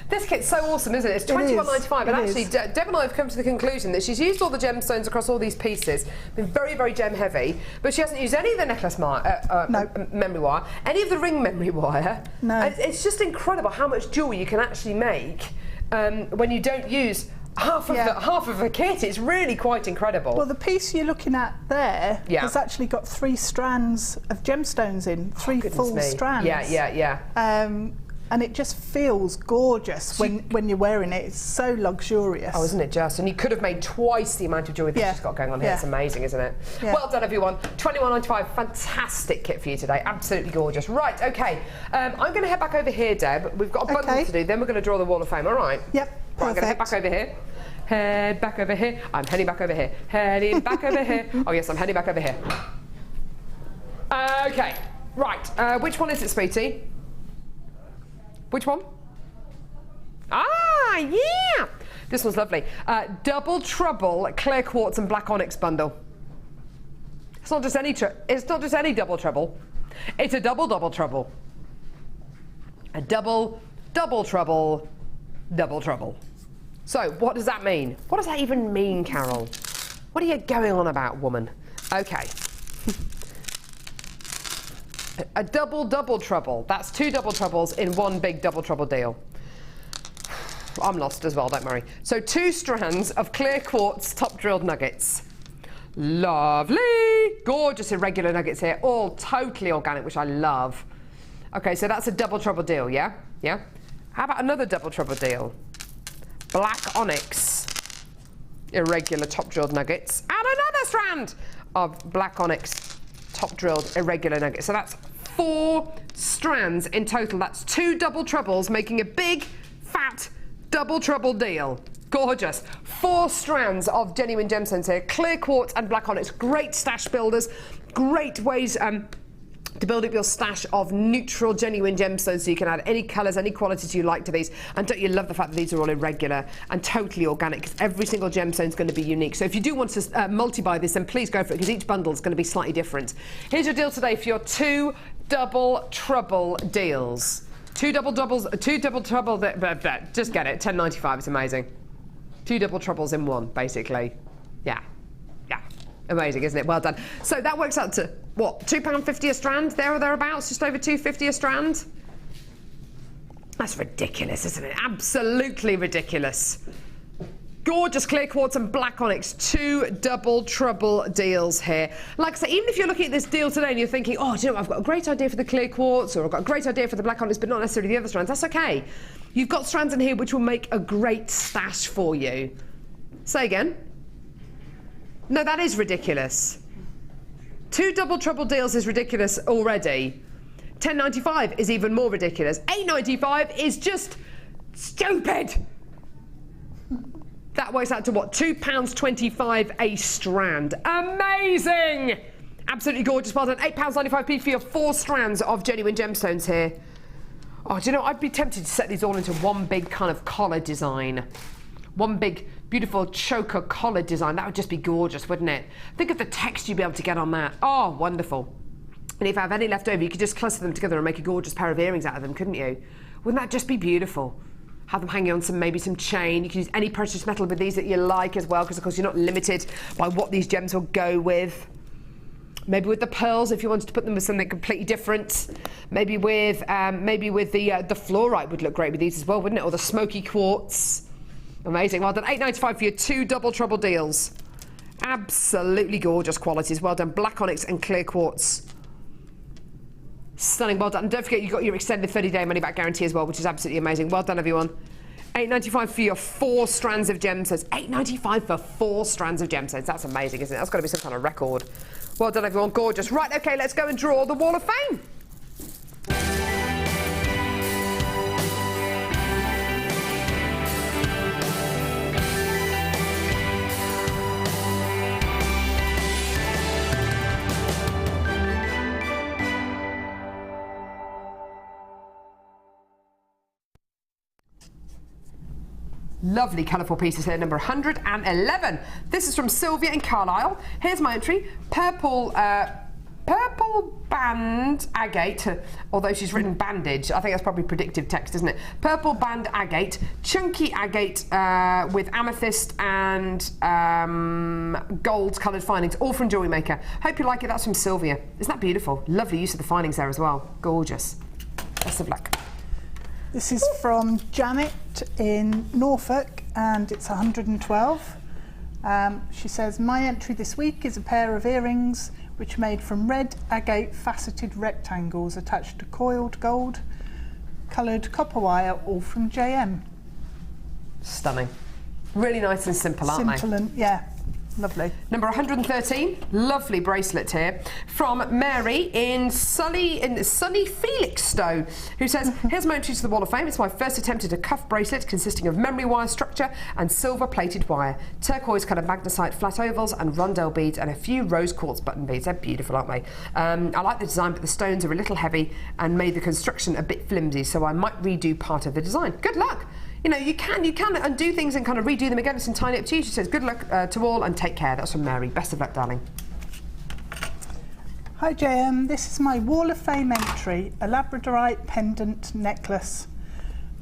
This kit's so awesome, isn't it? It's $21.95, and actually Deb and I have come to the conclusion that she's used all the gemstones across all these pieces, been very, very gem heavy, but she hasn't used any of the necklace memory wire, any of the ring memory wire. No. And it's just incredible how much jewellery you can actually make when you don't use half of the kit. It's really quite incredible. Well, the piece you're looking at there has actually got 3 strands of gemstones in, 3 full strands. Yeah. And it just feels gorgeous when you're wearing it. It's so luxurious. Oh, isn't it just? And you could have made twice the amount of jewellery that she's got going on here. It's amazing, isn't it? Yeah. Well done, everyone. $21.95, fantastic kit for you today. Absolutely gorgeous. Right, okay. I'm going to head back over here, Deb. We've got a bundle to do. Then we're going to draw the Wall of Fame, all right? Yep, Right, I'm going to head back over here. Head back over here. I'm heading back over here. Heading back over here. Oh yes, I'm heading back over here. Okay, right. Which one is it, sweetie? Which one? Ah, yeah. This one's lovely. Double Trouble Clear Quartz and Black Onyx bundle. It's not just any. It's not just any double trouble. It's a double trouble. A double trouble. So, what does that mean? What does that even mean, Carol? What are you going on about, woman? Okay. A double trouble. That's two double troubles in one big double trouble deal. I'm lost as well, don't worry. So 2 strands of clear quartz top drilled nuggets. Lovely. Gorgeous irregular nuggets here, all totally organic, which I love. Okay, so that's a double trouble deal, yeah? Yeah? How about another double trouble deal? Black onyx, irregular top drilled nuggets, and another strand of black onyx top drilled irregular nuggets. So that's 4 strands in total. That's 2 double troubles, making a big, fat double trouble deal. Gorgeous. 4 strands of genuine gemstones here. Clear quartz and black onyx. Great stash builders. Great ways to build up your stash of neutral, genuine gemstones, so you can add any colours, any qualities you like to these. And don't you love the fact that these are all irregular and totally organic, because every single gemstone is going to be unique. So if you do want to multi-buy this, then please go for it, because each bundle is going to be slightly different. Here's your deal today for your 2 double trouble deals. 2 double trouble, just get it, £10.95, it's amazing. 2 double troubles in one, basically. Yeah. Amazing, isn't it? Well done. So that works out to, what, £2.50 a strand, there or thereabouts? Just over £2.50 a strand? That's ridiculous, isn't it? Absolutely ridiculous. Gorgeous clear quartz and black onyx, 2 double trouble deals here. Like I say, even if you're looking at this deal today and you're thinking, oh, do you know what, I've got a great idea for the clear quartz, or I've got a great idea for the black onyx, but not necessarily the other strands, that's okay. You've got strands in here which will make a great stash for you. Say again. No, that is ridiculous. 2 double trouble deals is ridiculous already. £10.95 is even more ridiculous. £8.95 is just stupid. That works out to what? £2.25 a strand. Amazing! Absolutely gorgeous. Well done. £8.95p for your 4 strands of genuine gemstones here. Oh, do you know, I'd be tempted to set these all into one big kind of collar design. One big, beautiful choker collar design. That would just be gorgeous, wouldn't it? Think of the text you'd be able to get on that. Oh, wonderful. And if I have any left over, you could just cluster them together and make a gorgeous pair of earrings out of them, couldn't you? Wouldn't that just be beautiful? Have them hanging on maybe some chain. You can use any precious metal with these that you like as well, because of course you're not limited by what these gems will go with. Maybe with the pearls, if you wanted to put them with something completely different. Maybe with the fluorite would look great with these as well, wouldn't it? Or the Smokey Quartz. Amazing. Well done. £8.95 for your 2 double trouble deals. Absolutely gorgeous qualities. Well done. Black onyx and clear quartz. Stunning. Well done. And don't forget, you've got your extended 30-day money-back guarantee as well, which is absolutely amazing. Well done, everyone. £8.95 for your 4 strands of gemstones. £8.95 for 4 strands of gemstones. That's amazing, isn't it? That's got to be some kind of record. Well done, everyone. Gorgeous. Right, okay, let's go and draw the Wall of Fame. Lovely colourful pieces here, number 111. This is from Sylvia in Carlisle. Here's my entry. Purple band agate, although she's written bandage. I think that's probably predictive text, isn't it? Purple band agate, chunky agate with amethyst and gold coloured findings, all from Jewellery Maker. Hope you like it. That's from Sylvia. Isn't that beautiful? Lovely use of the findings there as well. Gorgeous. Best of luck. This is from Janet in Norfolk, and it's 112. She says, my entry this week is a pair of earrings which are made from red agate faceted rectangles attached to coiled gold coloured copper wire, all from JM. Stunning. Really nice and simple, aren't they? Simple and, yeah, lovely. Number 113, lovely bracelet here from Mary in sunny Felixstowe, who says, here's my entry to the Wall of Fame. It's my first attempt at a cuff bracelet consisting of memory wire structure and silver plated wire, turquoise coloured magnesite flat ovals and rondelle beads and a few rose quartz button beads. They're beautiful, aren't they? I like the design, but the stones are a little heavy and made the construction a bit flimsy, so I might redo part of the design. Good luck. You know, you can undo things and kind of redo them again. It's entirely up to you. She says, good luck to all and take care. That's from Mary. Best of luck, darling. Hi JM, this is my Wall of Fame entry, a labradorite pendant necklace.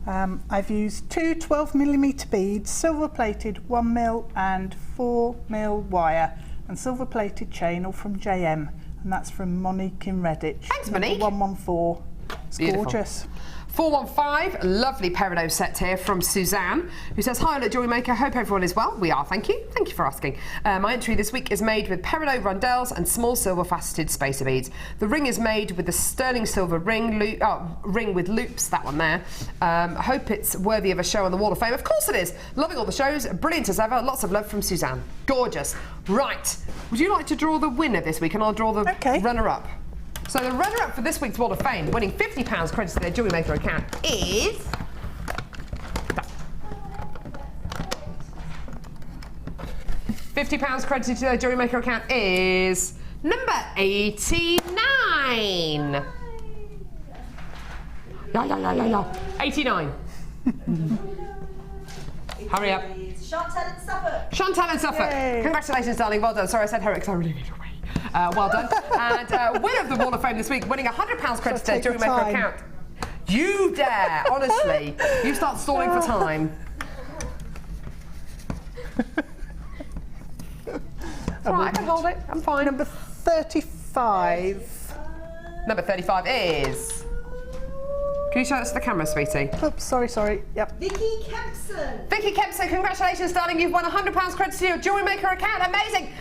I've used two 12mm beads, silver plated 1mm and 4mm wire, and silver plated chain, all from JM, and that's from Monique in Redditch. Thanks, Monique. 114. It's beautiful. Gorgeous. 415, lovely peridot set here from Suzanne, who says, hi, Jewellery Maker, hope everyone is well. We are, thank you. Thank you for asking. My entry this week is made with peridot rondelles and small silver faceted spacer beads. The ring is made with the sterling silver ring with loops, that one there. Hope it's worthy of a show on the Wall of Fame. Of course it is. Loving all the shows, brilliant as ever. Lots of love from Suzanne. Gorgeous. Right, would you like to draw the winner this week, and I'll draw the runner-up? So the runner-up for this week's Wall of Fame, winning £50 credit to their Jewellery Maker account, is... £50 credited to their Jewellery Maker account is... number 89! Yeah. 89. Hurry up. Chantal in Suffolk. Chantal in Suffolk. Yay. Congratulations, darling. Well done. Sorry I said her because I really need a wee. Well done. And winner of the Wall of Fame this week, winning £100 credit to their Jewellery Maker account. You dare, honestly. You start stalling for time. Right, I can hold it. I'm fine. Number 35. Number 35 is... Can you show us the camera, sweetie? Oops, sorry. Yep. Vicky Kempson. Vicky Kempson, congratulations, darling. You've won £100 credit to your Jewellery Maker account. Amazing.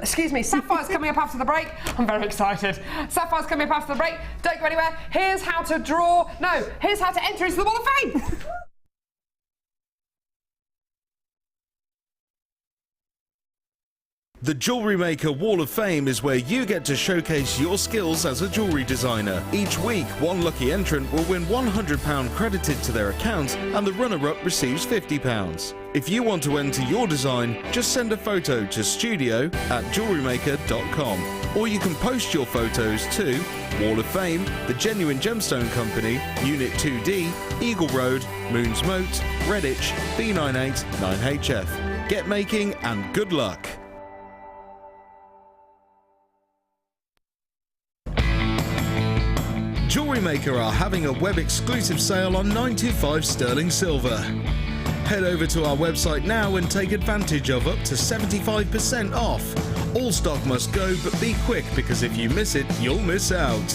Excuse me. Sapphire's coming up after the break. I'm very excited. Sapphire's coming up after the break. Don't go anywhere. Here's how to draw. No, here's how to enter into the Wall of Fame. The Jewellery Maker Wall of Fame is where you get to showcase your skills as a jewellery designer. Each week, one lucky entrant will win £100 credited to their account and the runner-up receives £50. If you want to enter your design, just send a photo to studio@jewellerymaker.com, or you can post your photos to Wall of Fame, The Genuine Gemstone Company, Unit 2D, Eagle Road, Moons Moat, Redditch, B98 9HF. Get making and good luck! Jewellery Maker are having a web-exclusive sale on 925 sterling silver. Head over to our website now and take advantage of up to 75% off. All stock must go, but be quick because if you miss it, you'll miss out.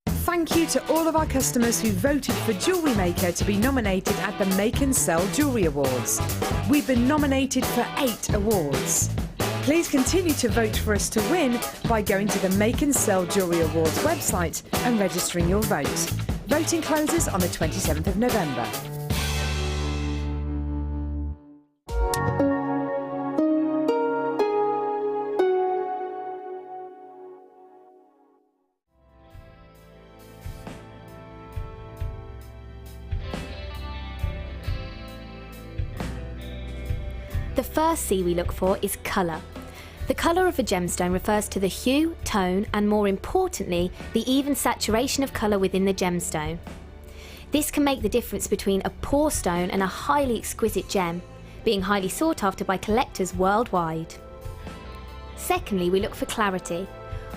Thank you to all of our customers who voted for Jewellery Maker to be nominated at the Make and Sell Jewellery Awards. We've been nominated for 8 awards. Please continue to vote for us to win by going to the Make and Sell Jewellery Awards website and registering your vote. Voting closes on the 27th of November. The first C we look for is colour. The colour of a gemstone refers to the hue, tone, and more importantly, the even saturation of colour within the gemstone. This can make the difference between a poor stone and a highly exquisite gem, being highly sought after by collectors worldwide. Secondly, we look for clarity.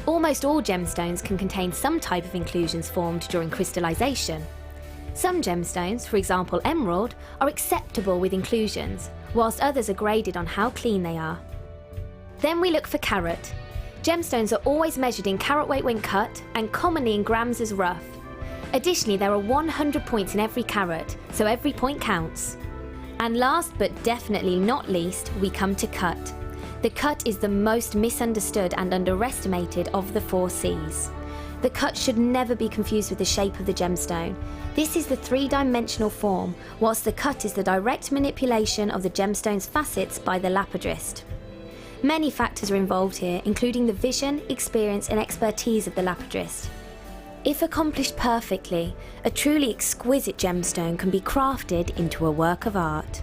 Almost all gemstones can contain some type of inclusions formed during crystallisation. Some gemstones, for example emerald, are acceptable with inclusions, whilst others are graded on how clean they are. Then we look for carat. Gemstones are always measured in carat weight when cut and commonly in grams as rough. Additionally, there are 100 points in every carat, so every point counts. And last but definitely not least, we come to cut. The cut is the most misunderstood and underestimated of the 4 Cs. The cut should never be confused with the shape of the gemstone. This is the three-dimensional form, whilst the cut is the direct manipulation of the gemstone's facets by the lapidrist. Many factors are involved here, including the vision, experience and expertise of the lapidrist. If accomplished perfectly, a truly exquisite gemstone can be crafted into a work of art.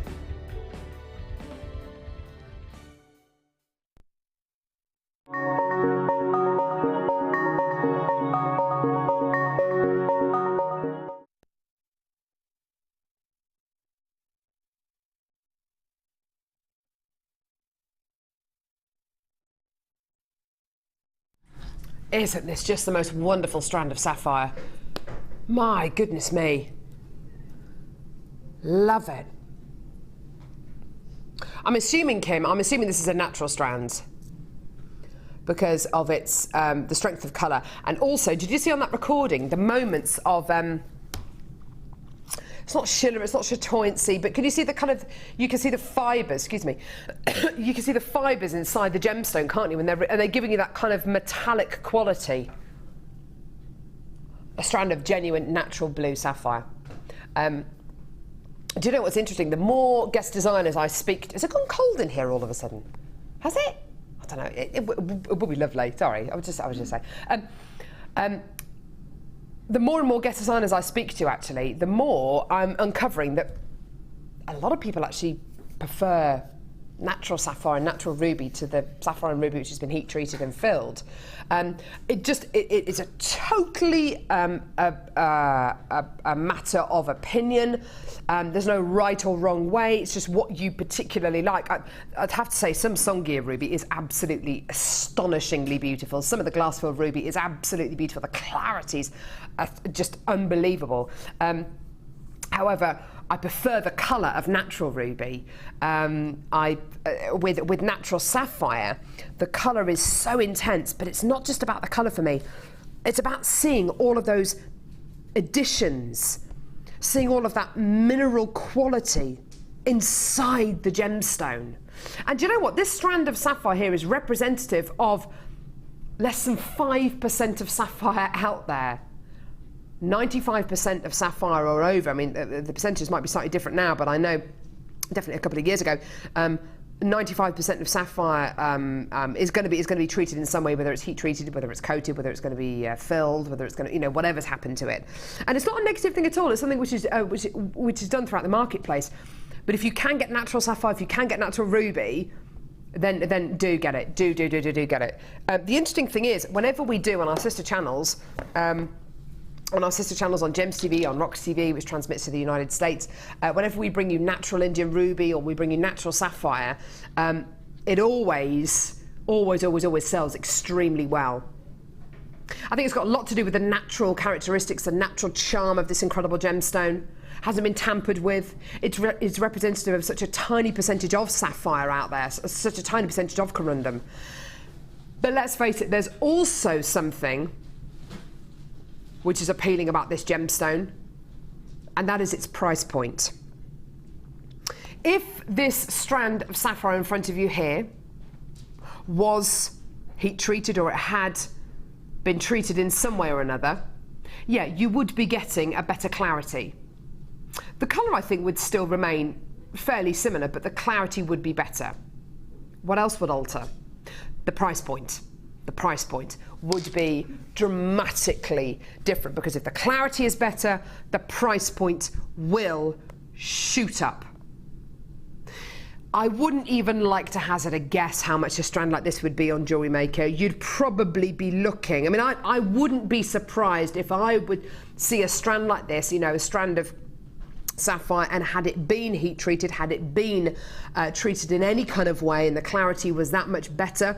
Isn't this just the most wonderful strand of sapphire? My goodness me. Love it. I'm assuming, Kim, this is a natural strand because of its the strength of colour. And also, did you see on that recording the moments of it's not shimmer, it's not chatoyancy, but can you see the kind of, you can see the fibres, excuse me, you can see the fibres inside the gemstone, can't you? And they're giving you that kind of metallic quality. A strand of genuine natural blue sapphire. Do you know what's interesting? The more guest designers I speak to, has it gone cold in here all of a sudden? Has it? I don't know. It would be lovely. Sorry, I was just saying. The more and more guest designers I speak to, actually, the more I'm uncovering that a lot of people actually prefer natural sapphire and natural ruby to the sapphire and ruby which has been heat treated and filled. It is a totally a matter of opinion. There's no right or wrong way. It's just what you particularly like. I'd have to say some Songia ruby is absolutely astonishingly beautiful. Some of the glass filled ruby is absolutely beautiful. The clarity's just unbelievable. However, I prefer the colour of natural ruby. With natural sapphire, the colour is so intense, but it's not just about the colour for me. It's about seeing all of those additions, seeing all of that mineral quality inside the gemstone. And do you know what? This strand of sapphire here is representative of less than 5% of sapphire out there. 95% of sapphire or over. I mean, the percentages might be slightly different now, but I know definitely a couple of years ago, 95% of sapphire is going to be treated in some way, whether it's heat treated, whether it's coated, whether it's going to be filled, whether it's going to, you know, whatever's happened to it. And it's not a negative thing at all. It's something which is done throughout the marketplace. But if you can get natural sapphire, if you can get natural ruby, then do get it. Do get it. The interesting thing is, whenever we do on our sister channels. On our sister channels on Gems TV, on Rox TV, which transmits to the United States, whenever we bring you natural Indian ruby or we bring you natural sapphire, it always sells extremely well. I think it's got a lot to do with the natural characteristics, the natural charm of this incredible gemstone. Hasn't been tampered with. It's representative of such a tiny percentage of sapphire out there, such a tiny percentage of corundum. But let's face it, there's also something which is appealing about this gemstone, and that is its price point. If this strand of sapphire in front of you here was heat treated, or it had been treated in some way or another, yeah, you would be getting a better clarity. The colour, I think, would still remain fairly similar, but the clarity would be better. What else would alter? The price point. The price point would be dramatically different, because if the clarity is better, the price point will shoot up. I wouldn't even like to hazard a guess how much a strand like this would be on Jewellery Maker. You'd probably be looking, I mean, I wouldn't be surprised if I would see a strand like this, you know, a strand of sapphire, and had it been heat treated, had it been treated in any kind of way, and the clarity was that much better,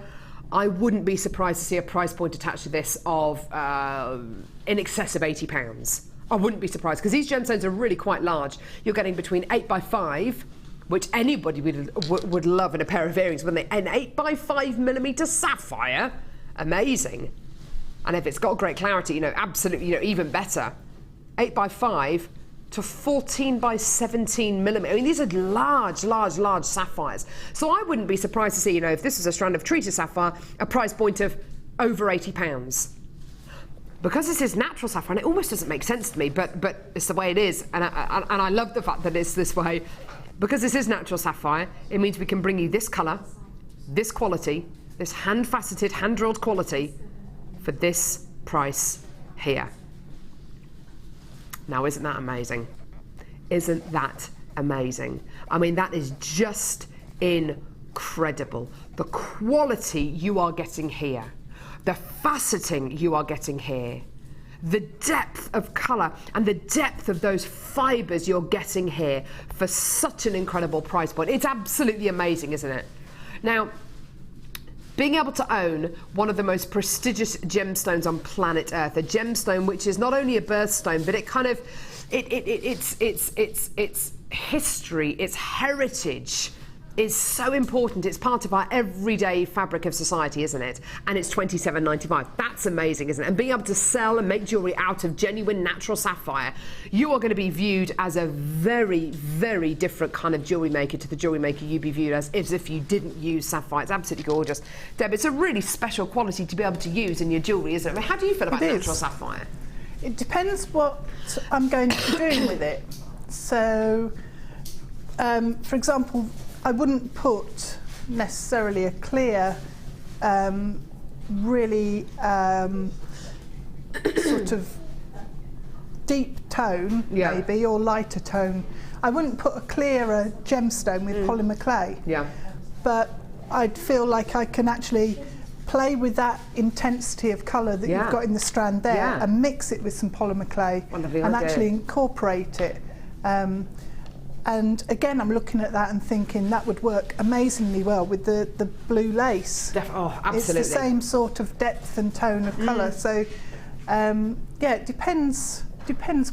I wouldn't be surprised to see a price point attached to this of in excess of £80. I wouldn't be surprised, because these gemstones are really quite large. You're getting between 8x5, which anybody would love in a pair of earrings, when an 8x5mm sapphire, amazing. And if it's got great clarity, you know, absolutely, you know, even better. 8x5 to 14x17mm. I mean, these are large sapphires. So I wouldn't be surprised to see, you know, if this is a strand of treated sapphire, a price point of over £80. because this is natural sapphire, and it almost doesn't make sense to me, but it's the way it is, and I love the fact that it's this way. Because this is natural sapphire, it means we can bring you this colour, this quality, this hand-faceted, hand-drilled quality for this price here. Now, isn't that amazing? Isn't that amazing? I mean, that is just incredible. The quality you are getting here, the faceting you are getting here, the depth of colour and the depth of those fibres you're getting here for such an incredible price point. It's absolutely amazing, isn't it? Now, being able to own one of the most prestigious gemstones on planet Earth, a gemstone which is not only a birthstone, but it kind of, it's history, its heritage is so important. It's part of our everyday fabric of society, isn't it? And it's $27.95. That's amazing, isn't it? And being able to sell and make jewellery out of genuine natural sapphire, you are going to be viewed as a very, very different kind of jewellery maker to the jewellery maker you'd be viewed as if you didn't use sapphire. It's absolutely gorgeous. Deb, it's a really special quality to be able to use in your jewellery, isn't it? I mean, how do you feel about natural sapphire? It depends what I'm going to be doing with it. So, for example, I wouldn't put necessarily a clear, really sort of deep tone, maybe, or lighter tone. I wouldn't put a clearer gemstone with polymer clay. Yeah. But I'd feel like I can actually play with that intensity of colour that you've got in the strand there and mix it with some polymer clay and actually incorporate it. And again, I'm looking at that and thinking that would work amazingly well with the blue lace. Oh, absolutely. It's the same sort of depth and tone of colour. So, yeah, it depends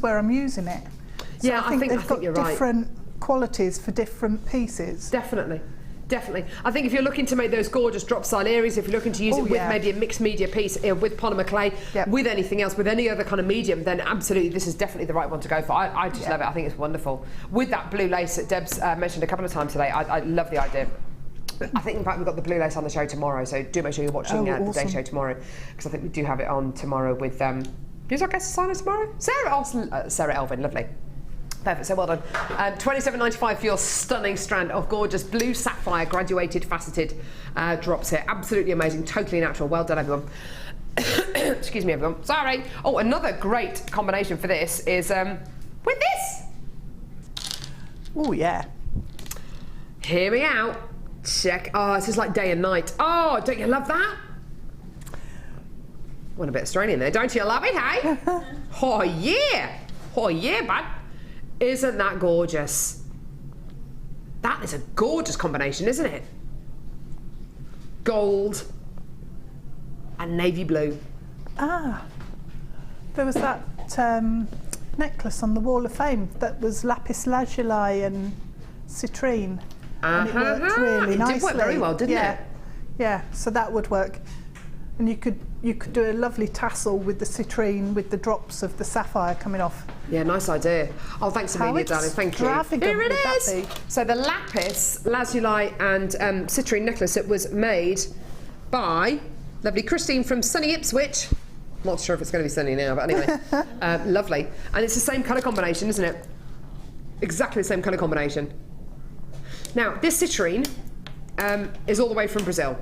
where I'm using it. So yeah, I think they've got you're right. different qualities for different pieces. Definitely. Definitely. I think if you're looking to make those gorgeous drop style areas, if you're looking to use it with maybe a mixed media piece, with polymer clay, with anything else, with any other kind of medium, then absolutely this is definitely the right one to go for. I just love it. I think it's wonderful. With that blue lace that Deb's mentioned a couple of times today, I love the idea. I think in fact we've got the blue lace on the show tomorrow, so do make sure you're watching the day show tomorrow, because I think we do have it on tomorrow with who's our guest designer tomorrow? Sarah Elvin, lovely. Perfect, so well done. $27.95 for your stunning strand of gorgeous blue sapphire graduated faceted drops here. Absolutely amazing, totally natural. Well done, everyone. Excuse me, everyone. Sorry. Oh, another great combination for this is with this. Oh, yeah. Hear me out. Check. Oh, this is like day and night. Oh, don't you love that? Want a bit Australian there, don't you love it, hey? Oh, yeah. Oh, yeah, bud. Isn't that gorgeous? That is a gorgeous combination, isn't it? Gold and navy blue. Ah, there was that necklace on the Wall of Fame that was lapis lazuli and citrine. And it worked really nicely. It did work very well, didn't it? Yeah, so that would work. And you could do a lovely tassel with the citrine with the drops of the sapphire coming off. Yeah, nice idea. Oh, thanks, Amelia, darling. Thank you. Here it is. So the lapis lazuli and citrine necklace, it was made by lovely Christine from sunny Ipswich. Not sure if it's going to be sunny now, but anyway, lovely. And it's the same colour combination, isn't it? Exactly the same colour combination. Now, this citrine is all the way from Brazil.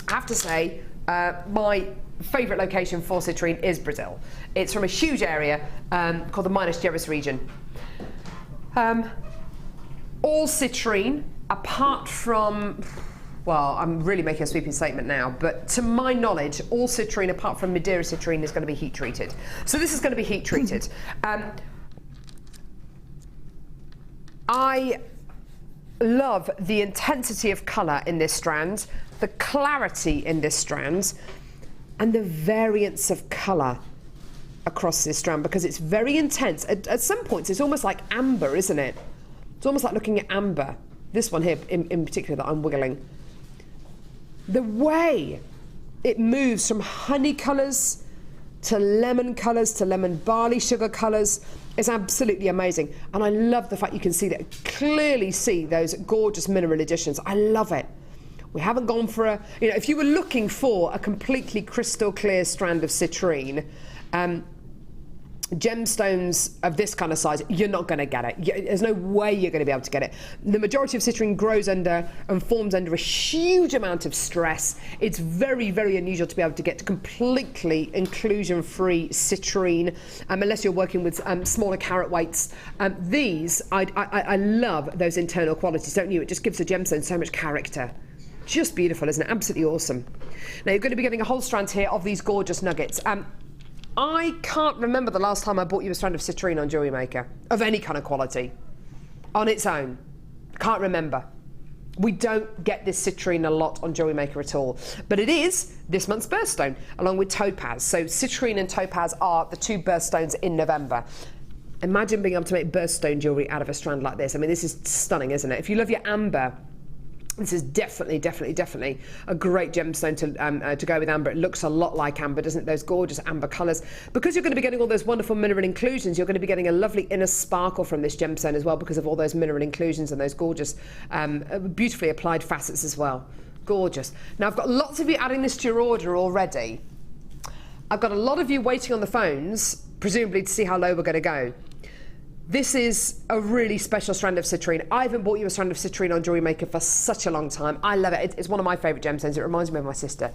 I have to say, my favourite location for citrine is Brazil. It's from a huge area called the Minas Gerais region. All citrine, apart from, well, I'm really making a sweeping statement now, but to my knowledge, all citrine, apart from Madeira citrine, is going to be heat treated. So this is going to be heat treated. I love the intensity of colour in this strand, the clarity in this strand, and the variance of colour across this strand, because it's very intense. At some points it's almost like amber, isn't it? It's almost like looking at amber. This one here in particular that I'm wiggling. The way it moves from honey colours to lemon barley sugar colours is absolutely amazing. And I love the fact you can see that, clearly see those gorgeous mineral additions. I love it. We haven't gone for a, you know, if you were looking for a completely crystal clear strand of citrine, gemstones of this kind of size, you're not going to get it. There's no way you're going to be able to get it. The majority of citrine grows under and forms under a huge amount of stress. It's very, very unusual to be able to get completely inclusion-free citrine, unless you're working with smaller carat weights. These, I love those internal qualities, don't you? It just gives the gemstone so much character. Just beautiful, isn't it? Absolutely awesome. Now you're going to be getting a whole strand here of these gorgeous nuggets. I can't remember the last time I bought you a strand of citrine on Jewellery Maker, of any kind of quality, on its own. Can't remember. We don't get this citrine a lot on Jewellery Maker at all. But it is this month's birthstone, along with topaz. So citrine and topaz are the two birthstones in November. Imagine being able to make birthstone jewellery out of a strand like this. I mean, this is stunning, isn't it? If you love your amber, this is definitely a great gemstone to go with amber. It looks a lot like amber, doesn't it? Those gorgeous amber colours. Because you're going to be getting all those wonderful mineral inclusions, you're going to be getting a lovely inner sparkle from this gemstone as well, because of all those mineral inclusions and those gorgeous, beautifully applied facets as well. Gorgeous. Now, I've got lots of you adding this to your order already. I've got a lot of you waiting on the phones, presumably to see how low we're going to go. This is a really special strand of citrine. I haven't bought you a strand of citrine on Jewellery Maker for such a long time. I love it. It's one of my favourite gemstones. It reminds me of my sister.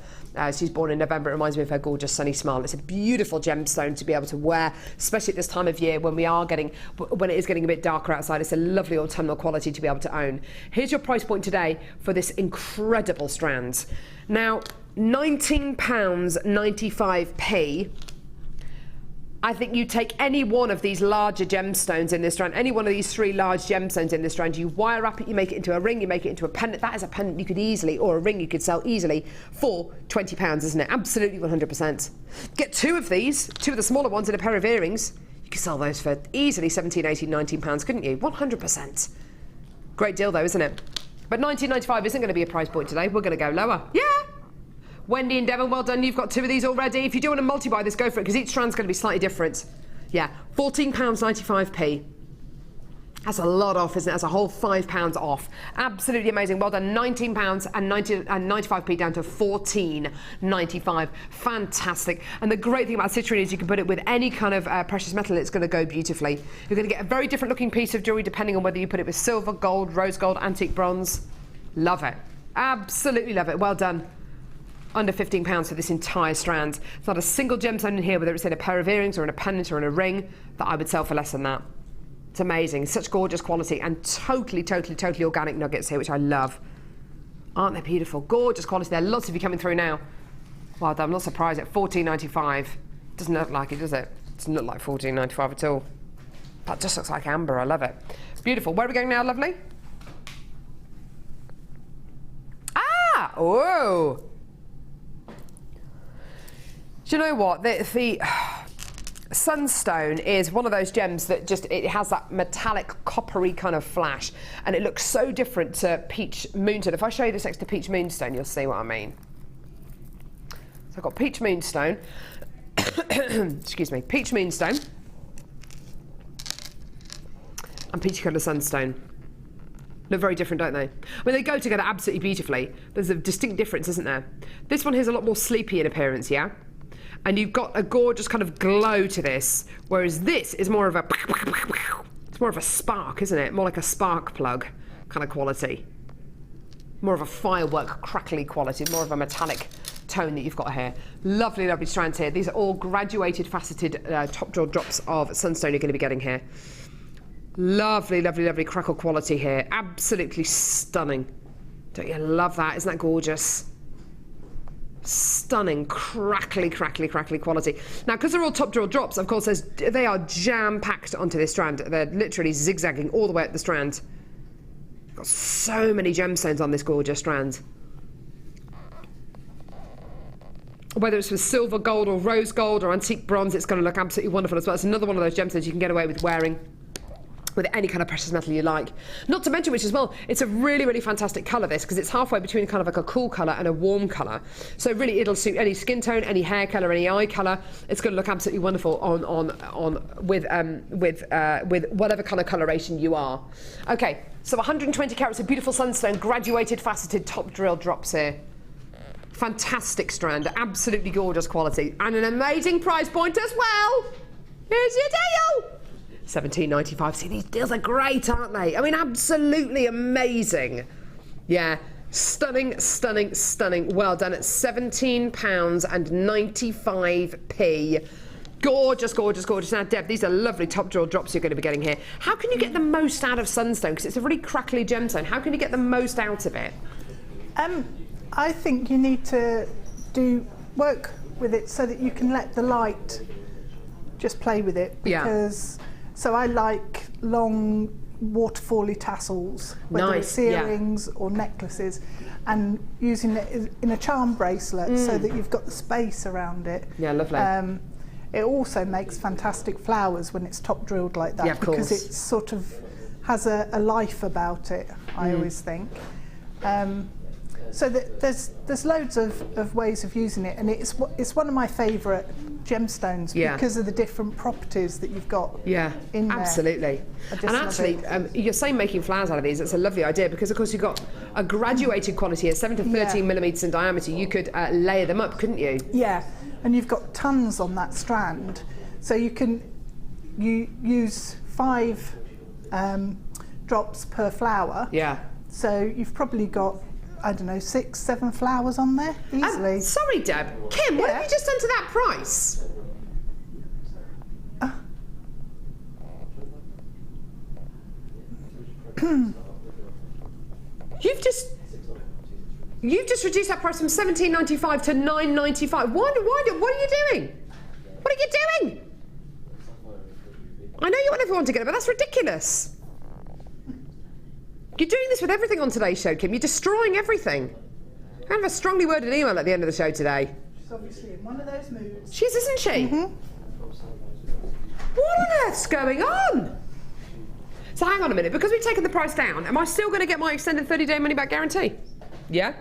She's born in November. It reminds me of her gorgeous sunny smile. It's a beautiful gemstone to be able to wear, especially at this time of year when it is getting a bit darker outside. It's a lovely autumnal quality to be able to own. Here's your price point today for this incredible strand. Now, £19.95. I think you take any one of these larger gemstones in this strand, any one of these three large gemstones in this strand, you wire wrap it, you make it into a ring, you make it into a pendant. That is a pendant you could easily, or a ring you could sell easily for £20, isn't it? Absolutely 100%. Get two of these, two of the smaller ones in a pair of earrings. You could sell those for easily £17, £18, £19, couldn't you? 100%. Great deal though, isn't it? But £19.95 isn't going to be a price point today. We're going to go lower. Yeah. Wendy and Devon, well done. You've got two of these already. If you do want to multi-buy this, go for it, because each strand's going to be slightly different. Yeah, £14.95. That's a lot off, isn't it? That's a whole £5 off. Absolutely amazing. Well done. £19.95 down to £14.95. Fantastic. And the great thing about citrine is you can put it with any kind of precious metal. It's going to go beautifully. You're going to get a very different looking piece of jewellery depending on whether you put it with silver, gold, rose gold, antique bronze. Love it. Absolutely love it. Well done. Under £15 for this entire strand. There's not a single gemstone in here, whether it's in a pair of earrings or in a pendant or in a ring, that I would sell for less than that. It's amazing. Such gorgeous quality and totally organic nuggets here, which I love. Aren't they beautiful? Gorgeous quality. There are lots of you coming through now. Well, I'm not surprised at £14.95. Doesn't look like it, does it? Doesn't look like £14.95 at all. That just looks like amber. I love it. Beautiful. Where are we going now, lovely? Ah! Whoa! Do you know what? The Sunstone is one of those gems that just, it has that metallic coppery kind of flash, and it looks so different to Peach Moonstone. If I show you this next to Peach Moonstone, you'll see what I mean. So I've got Peach Moonstone, excuse me, Peach Moonstone and Peachy Colour Sunstone. Look very different, don't they? I mean, they go together absolutely beautifully. There's a distinct difference, isn't there? This one here's a lot more sleepy in appearance, yeah? And you've got a gorgeous kind of glow to this, whereas this is more of a, it's more of a spark, isn't it? More like a spark plug kind of quality. More of a firework crackly quality, more of a metallic tone that you've got here. Lovely, lovely strands here. These are all graduated, faceted top jaw drops of Sunstone you're going to be getting here. Lovely, lovely, lovely crackle quality here. Absolutely stunning. Don't you love that? Isn't that gorgeous? Stunning, crackly quality. Now, because they're all top jaw drops, of course, they are jam-packed onto this strand. They're literally zigzagging all the way up the strand. Got so many gemstones on this gorgeous strand. Whether it's with silver, gold, or rose gold, or antique bronze, it's going to look absolutely wonderful as well. It's another one of those gemstones you can get away with wearing with any kind of precious metal you like. Not to mention which as well, it's a really fantastic colour this, because it's halfway between kind of like a cool colour and a warm colour. So really it'll suit any skin tone, any hair colour, any eye colour. It's going to look absolutely wonderful with whatever kind of coloration you are. Okay, So 120 carats of beautiful Sunstone, graduated faceted top drill drops here. Fantastic strand, absolutely gorgeous quality, and an amazing price point as well. Here's your deal. £17.95. See, these deals are great, aren't they? I mean, absolutely amazing. Yeah, stunning, stunning, stunning. Well done at £17.95. Gorgeous, gorgeous, gorgeous. Now, Deb, these are lovely top drill drops you're going to be getting here. How can you get the most out of Sunstone? Because it's a really crackly gemstone. How can you get the most out of it? I think you need to work with it so that you can let the light just play with it. Because so I like long waterfally tassels, whether it's earrings or necklaces, and using it in a charm bracelet so that you've got the space around it. Yeah, lovely. It also makes fantastic flowers when it's top drilled like that, because it sort of has a life about it, I always think. So there's loads of ways of using it, and it's one of my favourite gemstones because of the different properties that you've got in there. Absolutely. And actually, you're saying making flowers out of these, it's a lovely idea, because of course you've got a graduated quality here, 7 to 13 millimetres in diameter. You could layer them up, couldn't you? Yeah, and you've got tons on that strand, so you use 5 drops per flower. Yeah. So you've probably got, I don't know, 6, 7 flowers on there easily. Sorry, Deb. Kim, what have you just done to that price? You've just reduced that price from £17.95 to £9.95. What are you doing? What are you doing? I know you want everyone to get it, but that's ridiculous. You're doing this with everything on today's show, Kim. You're destroying everything. I have a strongly worded email at the end of the show today. She's obviously in one of those moods. She is, isn't she? What on earth's going on? So hang on a minute, because we've taken the price down, am I still going to get my extended 30-day money-back guarantee? Yeah?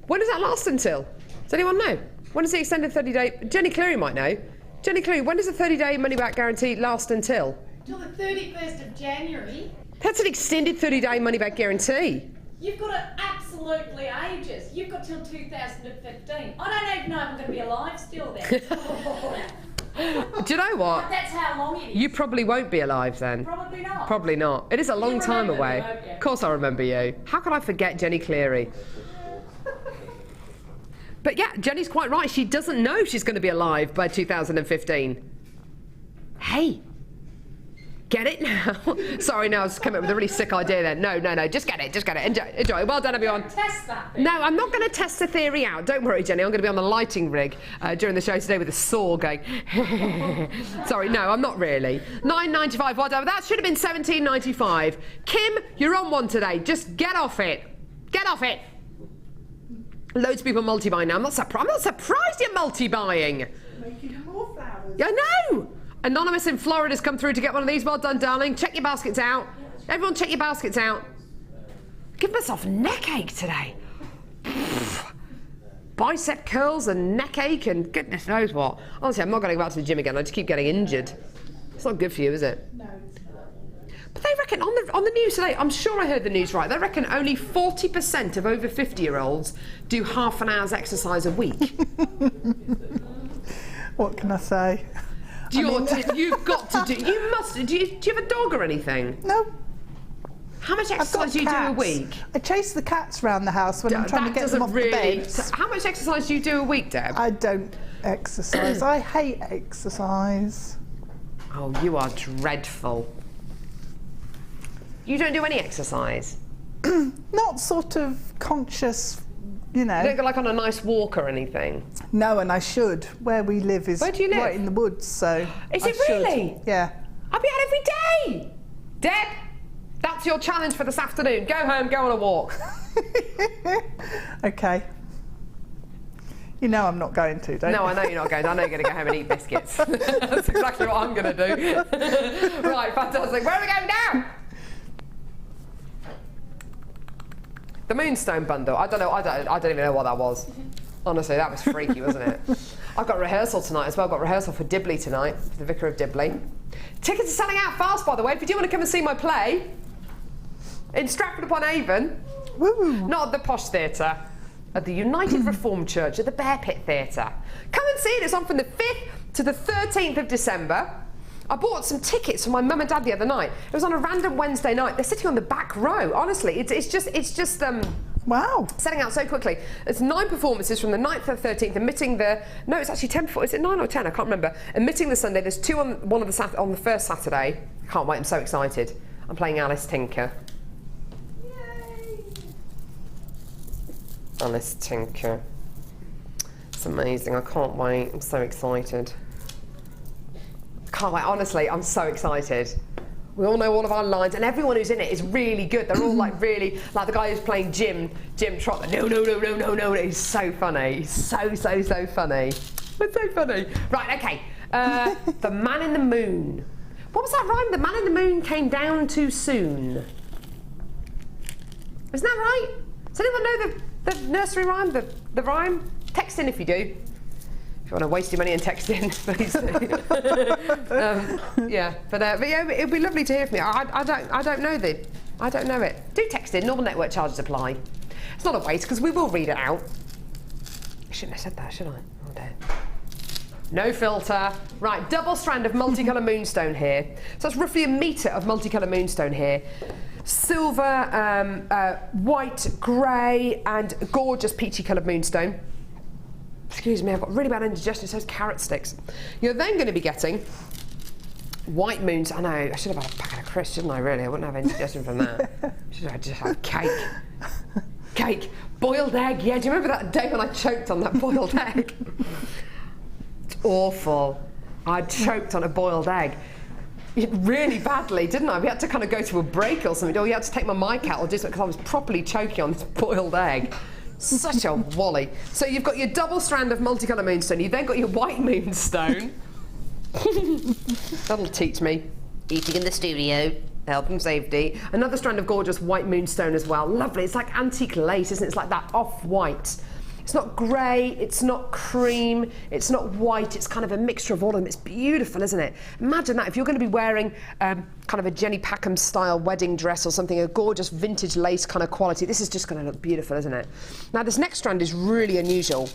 When does that last until? Does anyone know? When does the extended 30-day... Jenny Cleary might know. Jenny Cleary, when does the 30-day money-back guarantee last until? Till the 31st of January. That's an extended 30-day money-back guarantee. You've got it absolutely ages. You've got till 2015. I don't even know if I'm going to be alive still then. Do you know what? That's how long it is. You probably won't be alive then. Probably not. Probably not. It is a long time away. Me, of course I remember you. How can I forget Jenny Cleary? But yeah, Jenny's quite right. She doesn't know she's going to be alive by 2015. Hey. Get it now? Sorry, no, I was coming up with a really sick idea then. No, just get it. Enjoy. Well done, everyone. Test that. No, I'm not going to test the theory out. Don't worry, Jenny. I'm going to be on the lighting rig during the show today with a saw going. Sorry, no, I'm not really. £9.95, whatever. That should have been £17.95. Kim, you're on one today. Just get off it. Get off it. Loads of people multi-buying now. I'm not surprised you're multi-buying. Making more flowers. I know. Anonymous in Florida has come through to get one of these. Well done, darling. Check your baskets out. Everyone check your baskets out. Give myself a neck ache today. Bicep curls and neck ache and goodness knows what. Honestly, I'm not going to go back to the gym again. I just keep getting injured. It's not good for you, is it? No, it's not. But they reckon on the news today, I'm sure I heard the news right, they reckon only 40% of over 50-year-olds do half an hour's exercise a week. What can I say? You've got to do. You must. Do you have a dog or anything? No. How much exercise do you do a week? I chase the cats around the house when I'm trying to get them off the bed. How much exercise do you do a week, Deb? I don't exercise. I hate exercise. Oh, you are dreadful. You don't do any exercise? Not sort of conscious. You know. You don't go like on a nice walk or anything? No, and I should. Where we live is Where do you live? Right in the woods, so Is it really? Yeah. I'll be out every day! Deb, that's your challenge for this afternoon. Go home, go on a walk. Okay. You know I'm not going to, don't you? No, I know you're not going to. I know you're going to go home and eat biscuits. That's exactly what I'm going to do. Right, fantastic. Where are we going now? The Moonstone bundle. I don't even know what that was. Honestly, that was freaky, wasn't it? I've got rehearsal tonight as well. I've got rehearsal for Dibley tonight, for the Vicar of Dibley. Tickets are selling out fast, by the way. If you do want to come and see my play, in Stratford-upon-Avon. Woo. Not at the Posh Theatre, at the United Reformed Church at the Bear Pit Theatre. Come and see it. It's on from the 5th to the 13th of December. I bought some tickets for my mum and dad the other night. It was on a random Wednesday night. They're sitting on the back row. Honestly, it's just wow, selling out so quickly. It's 9 performances from the 9th to the 13th, omitting the it's actually 10. Is it 9 or 10? I can't remember. Omitting the Sunday. There's 2 on on the first Saturday. Can't wait. I'm so excited. I'm playing Alice Tinker. Yay! Alice Tinker. It's amazing. I can't wait. I'm so excited. Can't wait, honestly, I'm so excited. We all know all of our lines, and everyone who's in it is really good. They're all like really, like the guy who's playing Jim Trot. No. He's so funny. He's so funny. It's so funny. Right, okay. The Man in the Moon. What was that rhyme? The Man in the Moon came down too soon. Isn't that right? Does anyone know the nursery rhyme, the rhyme? Text in if you do. If you want to waste your money and text in, please do. Yeah, but yeah, it'd be lovely to hear from you. I don't know I don't know it. Do text in. Normal network charges apply. It's not a waste because we will read it out. I shouldn't have said that, should I? Oh dear. No filter. Right, double strand of multicolour moonstone here. So that's roughly a metre of multicolour moonstone here. Silver, white, grey, and gorgeous peachy coloured moonstone. Excuse me, I've got really bad indigestion, so it's carrot sticks. You're then going to be getting white moons. I know, I should have had a packet of crisps, shouldn't I, really? I wouldn't have indigestion from that. Should have just had cake. Cake. Boiled egg, yeah. Do you remember that day when I choked on that boiled egg? It's awful. I choked on a boiled egg. Really badly, didn't I? We had to kind of go to a break or something. Or you had to take my mic out or do something because I was properly choking on this boiled egg. Such a wally. So you've got your double strand of multicolour moonstone. You've then got your white moonstone. That'll teach me. Eating in the studio. Health and safety. Another strand of gorgeous white moonstone as well. Lovely. It's like antique lace, isn't it? It's like that off-white. It's not grey, it's not cream, it's not white, it's kind of a mixture of all of them. It's beautiful, isn't it? Imagine that if you're going to be wearing kind of a Jenny Packham style wedding dress or something, a gorgeous vintage lace kind of quality. This is just going to look beautiful, isn't it? Now this next strand is really unusual.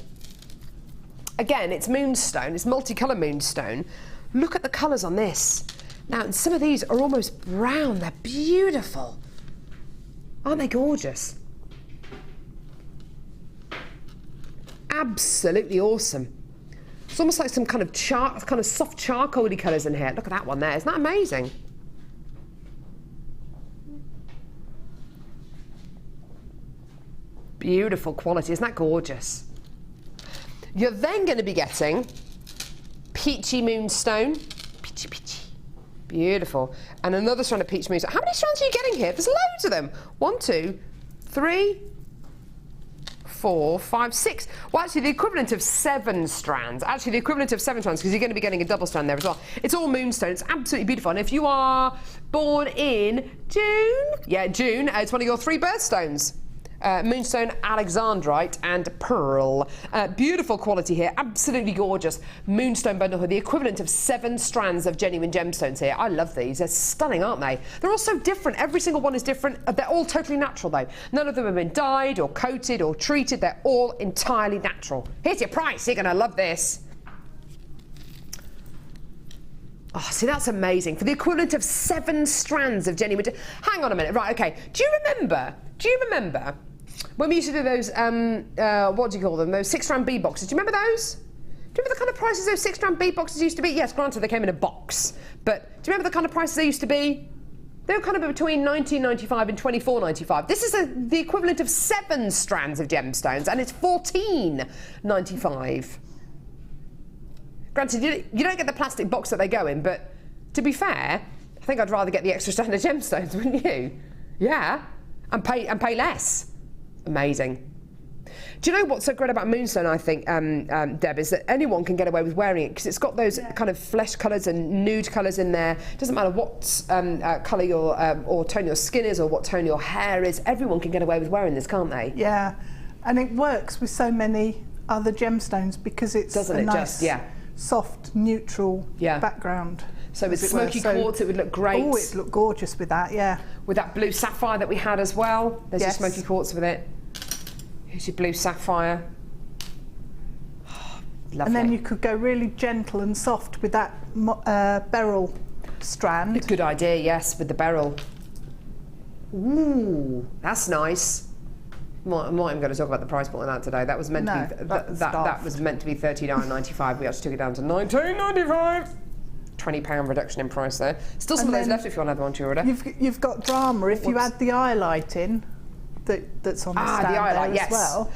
Again, it's moonstone, it's multicolour moonstone. Look at the colours on this. Now, and some of these are almost brown, they're beautiful. Aren't they gorgeous? Absolutely awesome. It's almost like some kind of soft charcoaly colours in here. Look at that one there. Isn't that amazing? Beautiful quality. Isn't that gorgeous? You're then going to be getting peachy moonstone. Peachy. Beautiful. And another strand of peach moonstone. How many strands are you getting here? There's loads of them. 1, 2, 3, 4, 5, 6. Well, actually, the equivalent of 7 strands. Actually, the equivalent of 7 strands, because you're going to be getting a double strand there as well. It's all moonstone. It's absolutely beautiful. And if you are born in June, it's one of your 3 birthstones. Moonstone, Alexandrite, and Pearl. Beautiful quality here, absolutely gorgeous. Moonstone bundle here, the equivalent of 7 strands of genuine gemstones here. I love these, they're stunning, aren't they? They're all so different, every single one is different. They're all totally natural though. None of them have been dyed or coated or treated, they're all entirely natural. Here's your price, you're gonna love this. Oh, see, that's amazing. For the equivalent of 7 strands of genuine... Hang on a minute, right, okay. Do you remember when we used to do those, what do you call them, those 6-strand bead boxes? Do you remember those? Do you remember the kind of prices those 6-strand bead boxes used to be? Yes, granted, they came in a box. But do you remember the kind of prices they used to be? They were kind of between $19.95 and $24.95. This is the equivalent of 7 strands of gemstones, and it's $14.95. Granted, you don't get the plastic box that they go in, but to be fair, I think I'd rather get the extra strand of gemstones, wouldn't you? Yeah, and pay less. Amazing. Do you know what's so great about moonstone, I think, Deb, is that anyone can get away with wearing it because it's got those kind of flesh colours and nude colours in there. It doesn't matter what colour your or tone your skin is or what tone your hair is. Everyone can get away with wearing this, can't they? Yeah, and it works with so many other gemstones because it's a nice, soft, neutral background. So with as it were. Smokey Quartz, it would look great. Oh, it'd look gorgeous with that, yeah. With that blue sapphire that we had as well. There's Yes. your Smokey Quartz with it. Here's your blue sapphire. Lovely. And then you could go really gentle and soft with that beryl strand. Good idea, yes, with the beryl. Ooh, that's nice. I'm not even going to talk about the price point on that today. That was meant to be that was meant to be $39.95. We actually took it down to $19.95. £20 reduction in price there. Still some of those left if you want another one to order. You've got drama if you add the Iolite in that's on the stand the Iolite, there as well.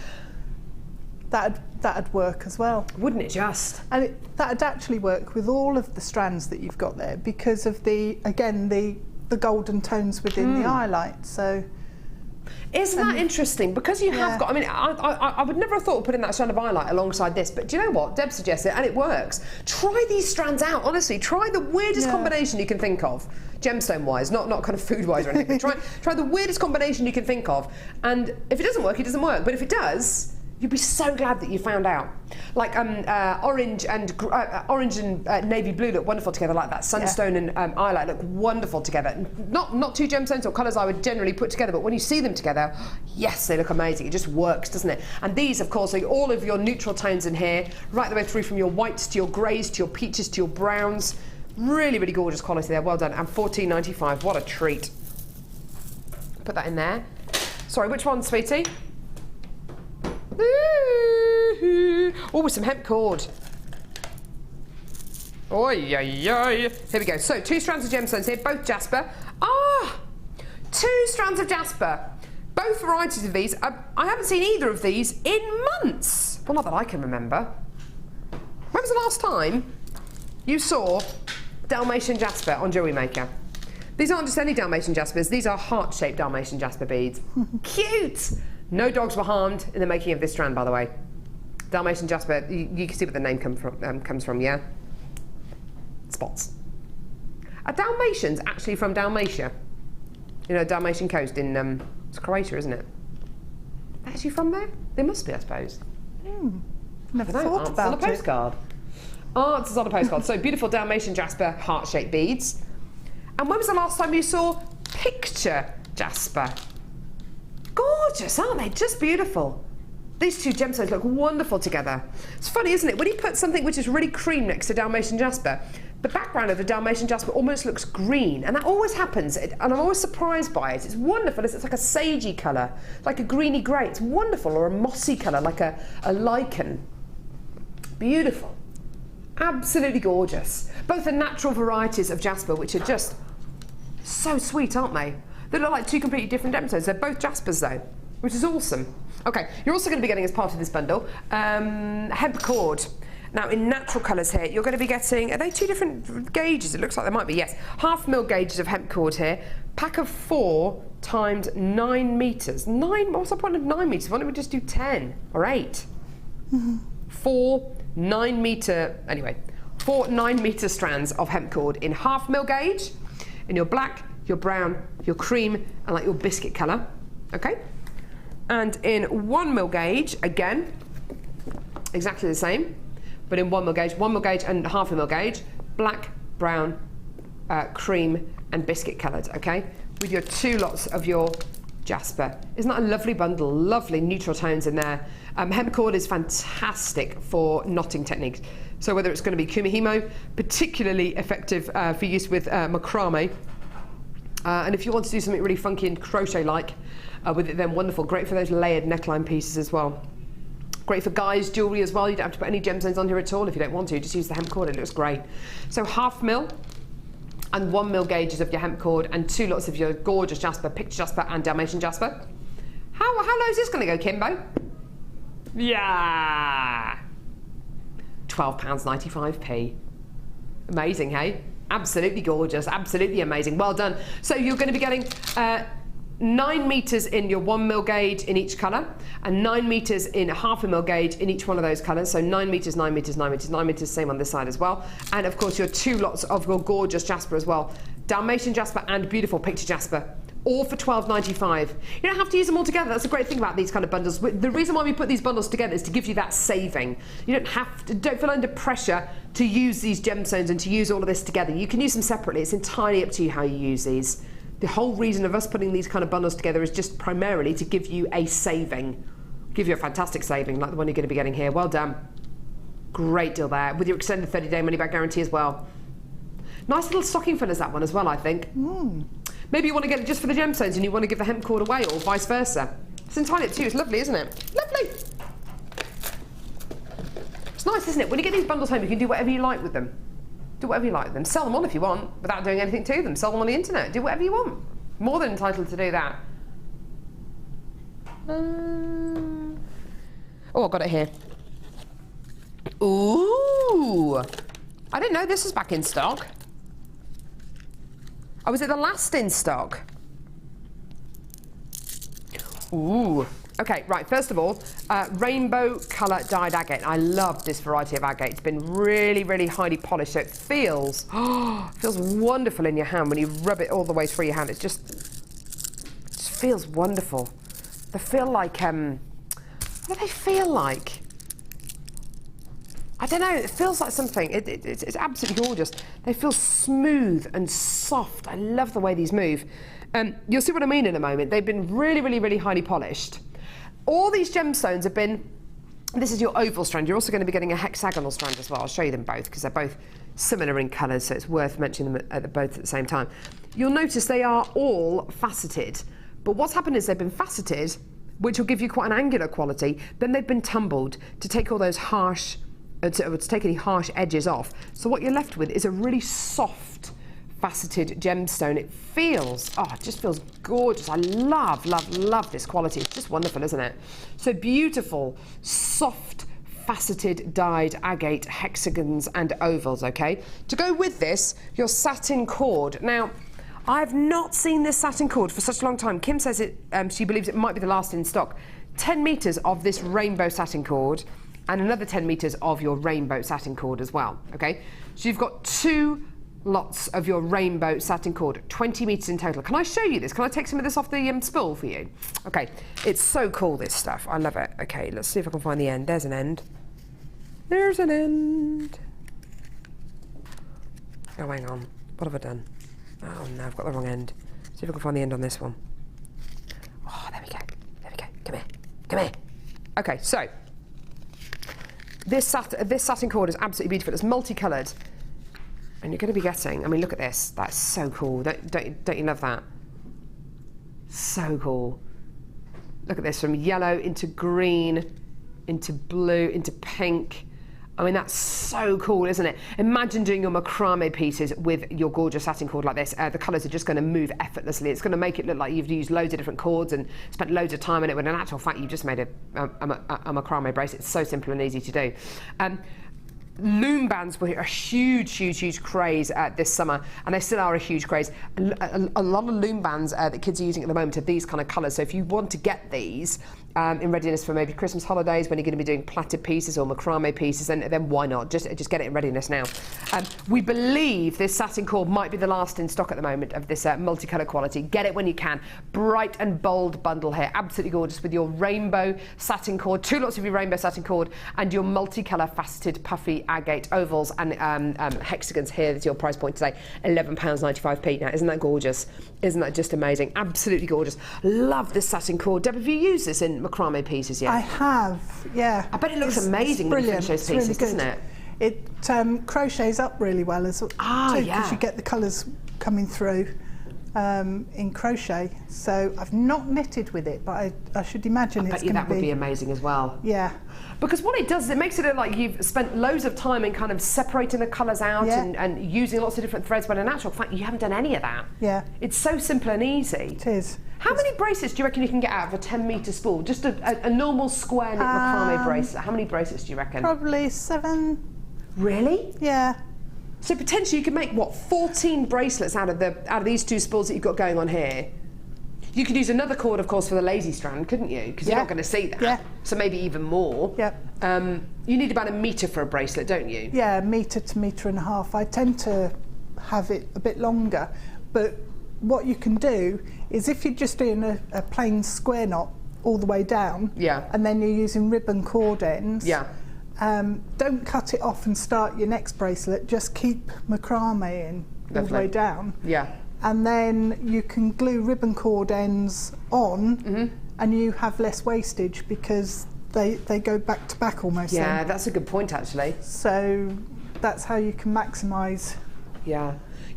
That'd work as well. Wouldn't it just? And that'd actually work with all of the strands that you've got there because of the golden tones within the Iolite. So. Isn't that interesting? Because you have got, I mean, I would never have thought of putting that strand of Iolite alongside this, but do you know what? Deb suggests it and it works. Try these strands out, honestly. Try the weirdest combination you can think of, gemstone-wise, not kind of food-wise or anything, but try the weirdest combination you can think of. And if it doesn't work, it doesn't work. But if it does, you'd be so glad that you found out. Like orange and navy blue look wonderful together, like that Sunstone and Iolite look wonderful together. Not two gemstones or colours I would generally put together, but when you see them together, yes, they look amazing. It just works, doesn't it? And these, of course, are all of your neutral tones in here, right the way through from your whites to your greys to your peaches to your browns. Really, really gorgeous quality there. Well done. And $14.95. What a treat. Put that in there. Sorry, which one, sweetie? Oh, with some hemp cord. Oi, oi, oi. Here we go. So, 2 strands of gemstones here, both jasper. 2 strands of jasper. Both varieties of these. I haven't seen either of these in months. Well, not that I can remember. When was the last time you saw Dalmatian jasper on Jewellery Maker? These aren't just any Dalmatian jaspers. These are heart-shaped Dalmatian jasper beads. Cute! No dogs were harmed in the making of this strand, by the way. Dalmatian jasper, you can see what the name comes from, yeah? Spots. Are Dalmatians actually from Dalmatia? You know, Dalmatian coast in it's Croatia, isn't it? Actually from there? They must be, I suppose. Never thought about it. On a postcard. Arts is on a postcard. So beautiful Dalmatian jasper heart-shaped beads. And when was the last time you saw picture jasper? Gorgeous, aren't they? Just beautiful. These 2 gemstones look wonderful together. It's funny, isn't it? When you put something which is really cream next to Dalmatian jasper, the background of the Dalmatian jasper almost looks green, and that always happens, and I'm always surprised by it. It's wonderful. It's like a sagey colour, like a greeny grey. It's wonderful, or a mossy colour, like a lichen. Beautiful. Absolutely gorgeous. Both the natural varieties of jasper, which are just so sweet, aren't they? They look like 2 completely different gemstones. They're both jaspers though, which is awesome. Okay, you're also going to be getting as part of this bundle hemp cord. Now in natural colours here, you're going to be getting, are they 2 different gauges? It looks like they might be, yes. 1/2 mil gauges of hemp cord here. Pack of 4 times 9 metres. What's the point of 9 metres? Why don't we just do 10 or 8? 4 9-metre, anyway, 4 9-metre strands of hemp cord in 1/2 mil gauge, in your black, your brown, your cream, and like your biscuit colour, okay? And in 1 mil gauge, again, exactly the same, but in 1 mil gauge and 1/2 mil gauge, black, brown, cream, and biscuit coloured, okay? With your 2 lots of your jasper. Isn't that a lovely bundle? Lovely neutral tones in there. Hemp cord is fantastic for knotting techniques. So whether it's going to be kumihimo, particularly effective for use with macrame, and if you want to do something really funky and crochet-like with it, then wonderful. Great for those layered neckline pieces as well. Great for guys' jewellery as well. You don't have to put any gemstones on here at all if you don't want to. Just use the hemp cord. It looks great. So 1/2 mil and 1 mil gauges of your hemp cord and 2 lots of your gorgeous jasper, picture jasper and Dalmatian jasper. How low is this going to go, Kimbo? Yeah. £12.95p. Amazing, hey? Absolutely gorgeous, absolutely amazing. Well done. So you're going to be getting 9 metres in your 1 mil gauge in each colour, and 9 metres in 1/2 mil gauge in each one of those colours. So 9 metres, 9 metres, 9 metres, 9 metres, same on this side as well. And of course your 2 lots of your gorgeous jasper as well. Dalmatian jasper and beautiful picture jasper. all for £12.95. You don't have to use them all together. That's a great thing about these kind of bundles. The reason why we put these bundles together is to give you that saving. You don't feel under pressure to use these gemstones and to use all of this together. You can use them separately. It's entirely up to you how you use these. The whole reason of us putting these kind of bundles together is just primarily to give you a saving. Give you a fantastic saving like the one you're going to be getting here. Well done. Great deal there, with your extended 30-day money-back guarantee as well. Nice little stocking fillers, that one as well, I think. Maybe you want to get it just for the gemstones and you want to give the hemp cord away, or vice versa. It's entirely up to you. It's lovely, isn't it? Lovely. It's nice, isn't it? When you get these bundles home, you can do whatever you like with them. Do whatever you like with them. Sell them on if you want, without doing anything to them. Sell them on the internet. Do whatever you want. More than entitled to do that. Oh, I've got it here. Ooh! I didn't know this was back in stock. Oh, was it the last in stock? Ooh. Okay, right, first of all, rainbow colour dyed agate. I love this variety of agate. It's been really, really highly polished, so it feels wonderful in your hand when you rub it all the way through your hand. It just feels wonderful. They feel like, what do they feel like? I don't know, it feels like something. It's absolutely gorgeous. They feel smooth and soft. I love the way these move. You'll see what I mean in a moment. They've been really, really, really highly polished. All these gemstones have been, this is your oval strand. You're also going to be getting a hexagonal strand as well. I'll show you them both because they're both similar in colours, so it's worth mentioning them both at the same time. You'll notice they are all faceted, but what's happened is they've been faceted, which will give you quite an angular quality. Then they've been tumbled to take all those harsh, to take any harsh edges off. So what you're left with is a really soft faceted gemstone. It feels, it just feels gorgeous. I love, love, love this quality. It's just wonderful, isn't it? So beautiful, soft, faceted dyed agate hexagons and ovals, okay? To go with this, your satin cord. Now, I've not seen this satin cord for such a long time. Kim says she believes it might be the last in stock. 10 metres of this rainbow satin cord, and another 10 metres of your rainbow satin cord as well, okay? So you've got 2 lots of your rainbow satin cord, 20 metres in total. Can I show you this? Can I take some of this off the spool for you? Okay, it's so cool, this stuff. I love it. Okay, let's see if I can find the end. There's an end. There's an end. Oh, hang on. What have I done? Oh, no, I've got the wrong end. See if I can find the end on this one. Oh, there we go. There we go. Come here. Come here. Okay, so this satin cord is absolutely beautiful. It's multicoloured. And you're going to be getting, I mean, look at this. That's so cool. Don't you love that? So cool. Look at this, from yellow into green, into blue, into pink. I mean, that's so cool, isn't it? Imagine doing your macrame pieces with your gorgeous satin cord like this. The colours are just going to move effortlessly. It's going to make it look like you've used loads of different cords and spent loads of time in it, when in actual fact you've just made a macrame bracelet. It's so simple and easy to do. Loom bands were a huge, huge, huge craze this summer, and they still are a huge craze. A lot of loom bands that kids are using at the moment are these kind of colours. So if you want to get these in readiness for maybe Christmas holidays, when you're going to be doing plaited pieces or macrame pieces, then why not? Just get it in readiness now. We believe this satin cord might be the last in stock at the moment of this multicolour quality. Get it when you can. Bright and bold bundle here, absolutely gorgeous, with your rainbow satin cord, 2 lots of your rainbow satin cord, and your multicolour faceted puffy agate ovals and hexagons here. That's your price point today, £11.95p. Now, isn't that gorgeous? Isn't that just amazing? Absolutely gorgeous. Love this satin cord. Deb, have you used this in macrame pieces yet? I have, yeah. I bet it looks amazing when you finish those pieces, really doesn't it? It crochets up really well as well, too, because you get the colours coming through in crochet. So I've not knitted with it, but I should imagine it's going to be... that would be amazing as well. Yeah. Because what it does is it makes it look like you've spent loads of time in kind of separating the colours out and using lots of different threads, when in actual fact you haven't done any of that. Yeah. It's so simple and easy. It is. How many bracelets do you reckon you can get out of a 10-metre spool? Just a normal square knit macrame bracelet. How many bracelets do you reckon? Probably 7. Really? Yeah. So potentially you could make, what, 14 bracelets out of these 2 spools that you've got going on here. You could use another cord, of course, for the lazy strand, couldn't you? Because you're not going to see that. Yeah. So maybe even more. Yeah. You need about 1 metre for a bracelet, don't you? Yeah, 1 metre to 1.5 metres. I tend to have it a bit longer, but what you can do is if you're just doing a plain square knot all the way down, and then you're using ribbon cord ends, don't cut it off and start your next bracelet, just keep macrame in all the way down. And then you can glue ribbon cord ends on, and you have less wastage because they go back to back almost. Yeah, then. that's a good point actually. So that's how you can maximise.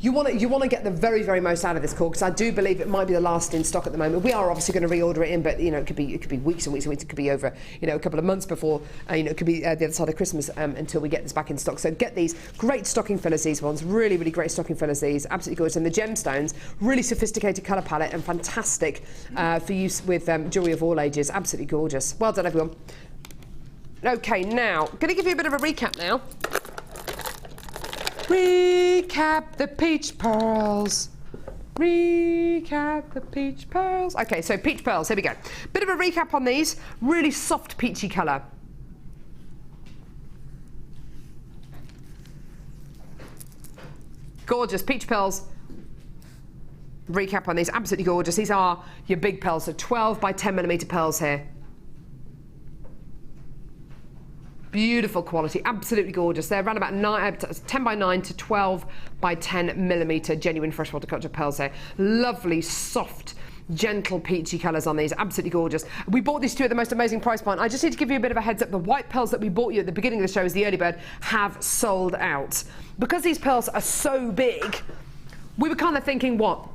You want to get the very, very most out of this cord, because I do believe it might be the last in stock at the moment. We are obviously going to reorder it in, but you know, it could be weeks and weeks and weeks. It could be over, you know, a couple of months before, you know, it could be the other side of Christmas until we get this back in stock. So get these great stocking fillers. These ones, really, really great stocking fillers. These absolutely gorgeous, and the gemstones, really sophisticated colour palette and fantastic for use with jewellery of all ages. Absolutely gorgeous. Well done, everyone. Okay, now going to give you a bit of a recap now. Recap the peach pearls. Recap the peach pearls. Okay, so peach pearls, here we go. Bit of a recap on these. Really soft peachy colour. Gorgeous peach pearls. Recap on these, absolutely gorgeous. These are your big pearls, so 12 by 10mm pearls here. Beautiful quality, absolutely gorgeous. They're around about 10 by 9 to 12 by 10mm genuine freshwater culture pearls here. Lovely, soft, gentle peachy colours on these, absolutely gorgeous. We bought these two at the most amazing price point. I just need to give you a bit of a heads up. The white pearls that we bought you at the beginning of the show as the early bird have sold out. Because these pearls are so big, we were kind of thinking, what?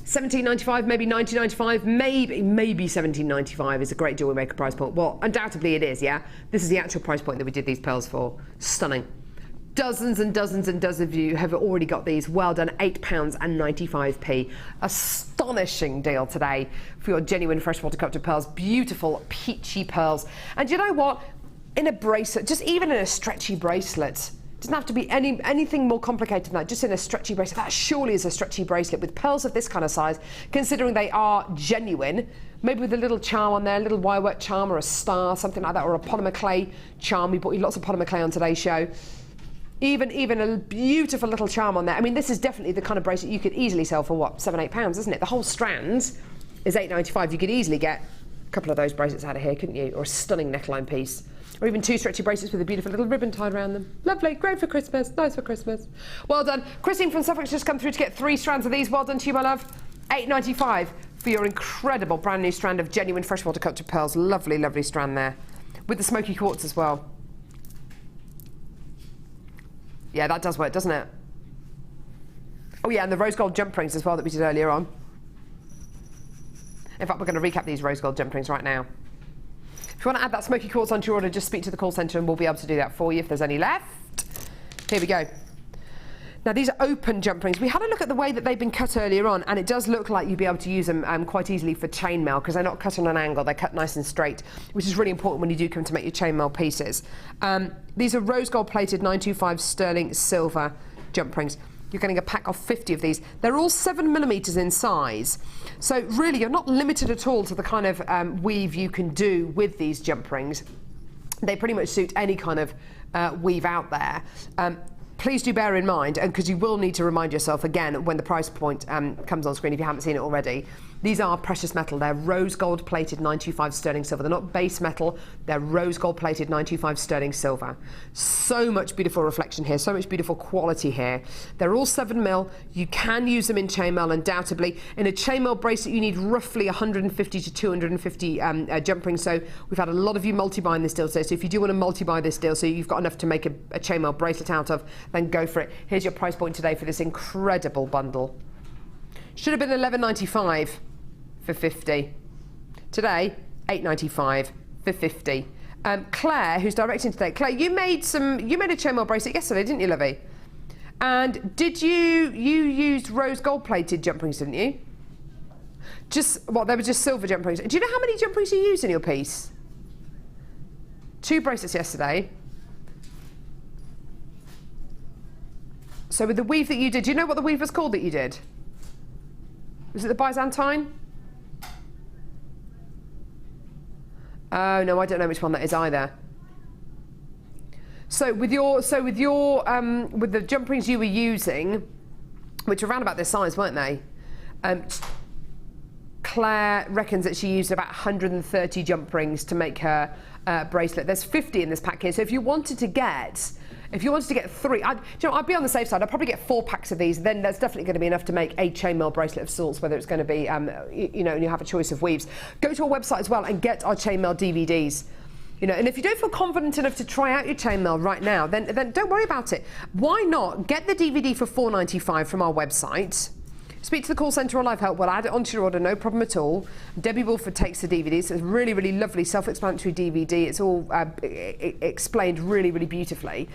$17.95, maybe $19.95, maybe $17.95 is a great Jewellery Maker price point. Well, undoubtedly it is, yeah? This is the actual price point that we did these pearls for. Stunning. Dozens and dozens and dozens of you have already got these. Well done, £8.95. Astonishing deal today for your genuine freshwater culture pearls. Beautiful, peachy pearls. And you know what? In a bracelet, just even in a stretchy bracelet, doesn't have to be anything more complicated than that, just in a stretchy bracelet. That surely is a stretchy bracelet with pearls of this kind of size, considering they are genuine, maybe with a little charm on there, a little wirework charm or a star, something like that, or a polymer clay charm. We bought you lots of polymer clay on today's show. Even a beautiful little charm on there. I mean, this is definitely the kind of bracelet you could easily sell for, what, £7, £8, isn't it? The whole strands is £8.95. You could easily get a couple of those bracelets out of here, couldn't you? Or a stunning neckline piece. Or even two stretchy bracelets with a beautiful little ribbon tied around them. Lovely, great for Christmas, nice for Christmas. Well done. Christine from Suffolk's just come through to get 3 strands of these. Well done to you, my love. £8.95 for your incredible brand new strand of genuine freshwater culture pearls. Lovely, lovely strand there. With the Smokey Quartz as well. Yeah, that does work, doesn't it? Oh yeah, and the rose gold jump rings as well that we did earlier on. In fact, we're going to recap these rose gold jump rings right now. If you want to add that Smokey Quartz onto your order, just speak to the call centre and we'll be able to do that for you if there's any left. Here we go. Now these are open jump rings. We had a look at the way that they've been cut earlier on, and it does look like you'd be able to use them quite easily for chainmail, because they're not cut on an angle, they're cut nice and straight, which is really important when you do come to make your chainmail pieces. These are rose gold plated 925 sterling silver jump rings. You're getting a pack of 50 of these. They're all 7mm in size. So really, you're not limited at all to the kind of weave you can do with these jump rings. They pretty much suit any kind of weave out there. Please do bear in mind, and because you will need to remind yourself again when the price point comes on screen if you haven't seen it already, these are precious metal. They're rose gold plated 925 sterling silver. They're not base metal, they're rose gold plated 925 sterling silver. So much beautiful reflection here, so much beautiful quality here. They're all 7mm. You can use them in chainmail undoubtedly. In a chainmail bracelet you need roughly 150 to 250 jump rings, so we've had a lot of you multi-buying this deal today, so if you do want to multi-buy this deal so you've got enough to make a chainmail bracelet out of, then go for it. Here's your price point today for this incredible bundle. Should have been $11.95 for 50. Today, $8.95 for 50. Claire, who's directing today. Claire, you made a chainmail bracelet yesterday, didn't you, lovey? And you used rose gold plated jump rings, didn't you? They were just silver jump rings. Do you know how many jump rings you used in your piece? 2 bracelets yesterday. So with the weave that you did, do you know what the weave was called that you did? Was it the Byzantine? Oh no, I don't know which one that is either. So with the jump rings you were using, which are around about this size, weren't they? Claire reckons that she used about 130 jump rings to make her bracelet. There's 50 in this pack here, so if you wanted to get 3, I'd be on the safe side. I'd probably get 4 packs of these. Then there's definitely going to be enough to make a chainmail bracelet of sorts, whether it's going to be, and you have a choice of weaves. Go to our website as well and get our chainmail DVDs. And if you don't feel confident enough to try out your chainmail right now, then don't worry about it. Why not get the DVD for £4.95 from our website? Speak to the call centre or live help. We'll add it onto your order, no problem at all. Debbie Wolford takes the DVDs. It's a really, really lovely, self-explanatory DVD. It's all explained really, really beautifully.